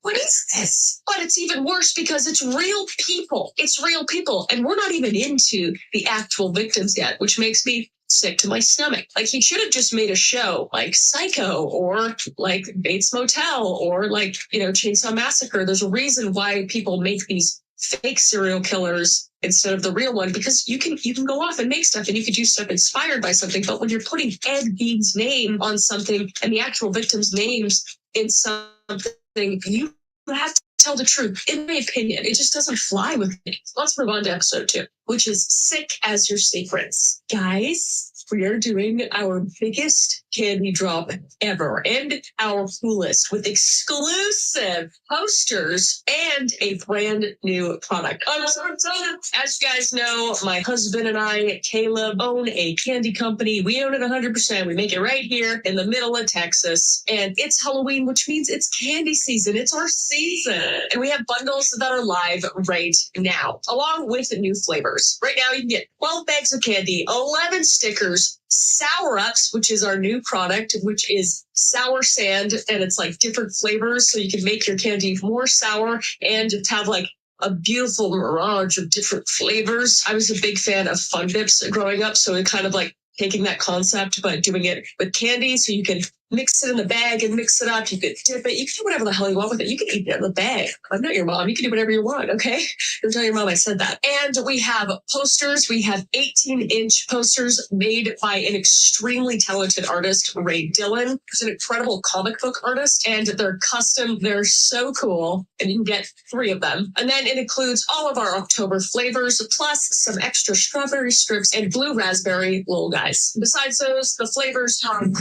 what is this? But it's even worse because it's real people. It's real people. And we're not even into the actual victims yet, which makes me sick to my stomach. Like, he should have just made a show like Psycho or like Bates Motel or like, Chainsaw Massacre. There's a reason why people make these fake serial killers instead of the real one, because you can go off and make stuff and you could do stuff inspired by something. But when you're putting Ed Gein's name on something and the actual victims' names in something, you have to tell the truth. In my opinion, it just doesn't fly with me. Let's move on to episode 2, which is Sick as Your Secrets. Guys, we are doing our biggest candy drop ever and our coolest with exclusive posters and a brand new product. I'm so excited. As you guys know, my husband and I, Caleb, own a candy company. We own it 100%. We make it right here in the middle of Texas. And it's Halloween, which means it's candy season. It's our season. And we have bundles that are live right now, along with new flavors. Right now, you can get 12 bags of candy, 11 stickers, Sour Ups, which is our new product, which is sour sand, and it's like different flavors, so you can make your candy more sour and have like a beautiful mirage of different flavors. I was a big fan of Fun Dips growing up, so it kind of like taking that concept, but doing it with candy, so you can mix it in the bag and mix it up. You could dip it. You can do whatever the hell you want with it. You can eat it in the bag. I'm not your mom. You can do whatever you want, okay? Don't tell your mom I said that. And we have posters. We have 18-inch posters made by an extremely talented artist, Ray Dillon, who's an incredible comic book artist, and they're custom. They're so cool, and you can get 3 of them. And then it includes all of our October flavors, plus some extra strawberry strips and blue raspberry little guys. Besides those, the flavors have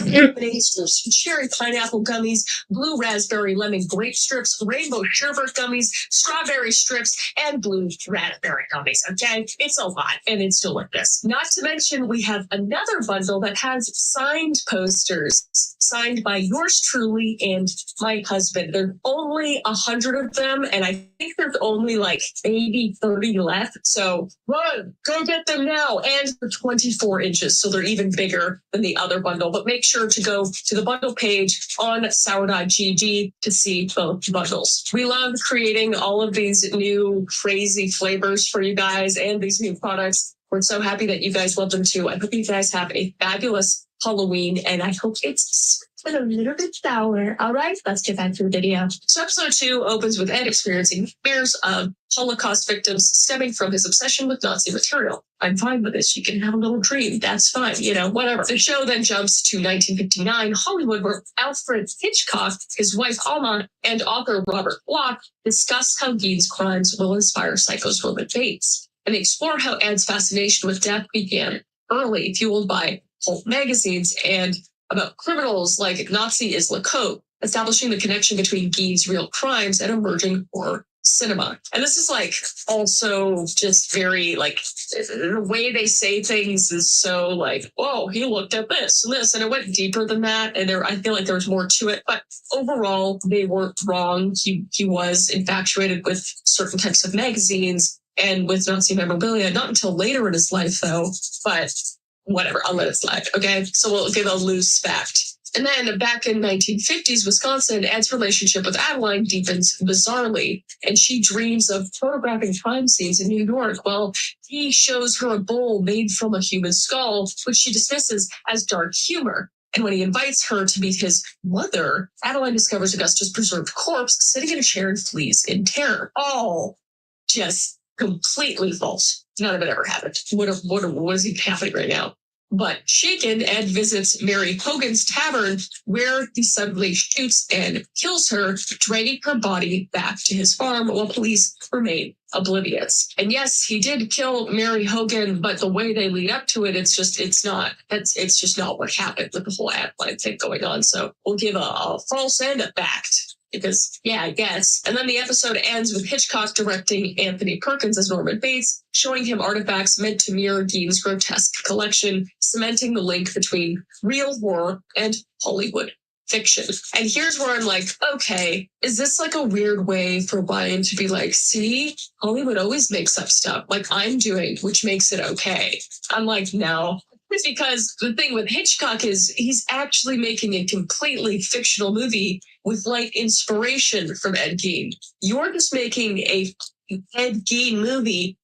cherry pineapple gummies, blue raspberry lemon grape strips, rainbow sherbet gummies, strawberry strips, and blue raspberry gummies. Okay, it's a lot, and it's delicious. Not to mention, we have another bundle that has signed posters, signed by yours truly and my husband. There's only 100 of them, and I think there's only like maybe 30 left. So run, go get them now. And they're 24 inches, so they're even bigger than the other bundle. But make sure to go to the bundle page on sour.gg to see both bundles. We love creating all of these new crazy flavors for you guys and these new products. We're so happy that you guys love them too. I hope you guys have a fabulous Halloween, and I hope it's a little bit sour. All right, let's get back to the video. So episode 2 opens with Ed experiencing fears of Holocaust victims stemming from his obsession with Nazi material. I'm fine with this. You can have a little dream. That's fine. Whatever. The show then jumps to 1959 Hollywood, where Alfred Hitchcock, his wife Alma, and author Robert Bloch discuss how Gein's crimes will inspire Psycho's Roman Bates. And they explore how Ed's fascination with death began early, fueled by pulp magazines and about criminals like Nazi Isla Cote, establishing the connection between Gein's real crimes and emerging horror cinema. And this is like also just very like the way they say things is so like, whoa, he looked at this and this, and it went deeper than that. And I feel like there was more to it, but overall they weren't wrong. He was infatuated with certain types of magazines and with Nazi memorabilia, not until later in his life though, but whatever, I'll let it slide. Okay, so we'll give a loose fact. And then back in 1950s Wisconsin, Ed's relationship with Adeline deepens bizarrely, and she dreams of photographing crime scenes in New York. Well, he shows her a bowl made from a human skull, which she dismisses as dark humor. And when he invites her to meet his mother, Adeline discovers Augusta's preserved corpse sitting in a chair and flees in terror. All just completely false. None of it ever happened. What is he happening right now? But shaken, Ed visits Mary Hogan's tavern, where he suddenly shoots and kills her, dragging her body back to his farm while police remain oblivious. And yes, he did kill Mary Hogan, but the way they lead up to it, it's just not what happened with the whole Adeline thing going on. So we'll give a false and a fact. because, yeah, I guess. And then the episode ends with Hitchcock directing Anthony Perkins as Norman Bates, showing him artifacts meant to mirror Gene's grotesque collection, cementing the link between real horror and Hollywood fiction. And here's where I'm like, okay, is this like a weird way for Ryan to be like, see, Hollywood always makes up stuff like I'm doing, which makes it okay? I'm like, no. Because the thing with Hitchcock is he's actually making a completely fictional movie with light inspiration from Ed Gein. You're just making a Ed Gein movie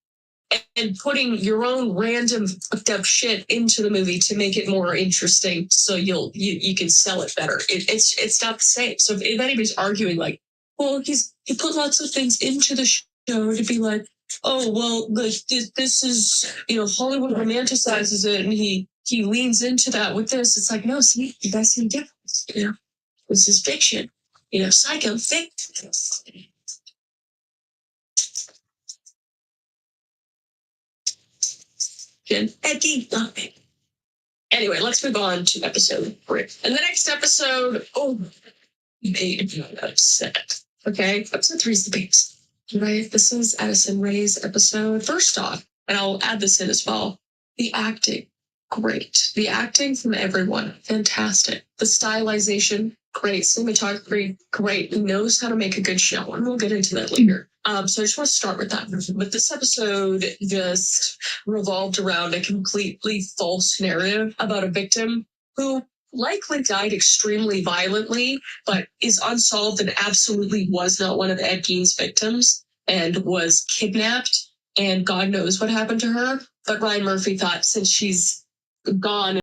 and putting your own random fucked up shit into the movie to make it more interesting, so you can sell it better. It's not the same. So if anybody's arguing like, well, he put lots of things into the show to be like, oh well, this is, Hollywood romanticizes it and he leans into that with this. It's like, no, see, you guys see the difference. This is fiction. Psycho fiction. Eddie, nothing. Anyway, let's move on to episode 3. And the next episode, made me upset. Okay, episode 3 is the base. Right, this is Addison Rae's episode. First off, and I'll add this in as well, the acting, great. The acting from everyone, fantastic. The stylization, great. Cinematography, great. He knows how to make a good show, and we'll get into that later. So I just want to start with that. But this episode just revolved around a completely false narrative about a victim who likely died extremely violently, but is unsolved and absolutely was not one of Ed Gein's victims and was kidnapped, and God knows what happened to her. But Ryan Murphy thought since she's gone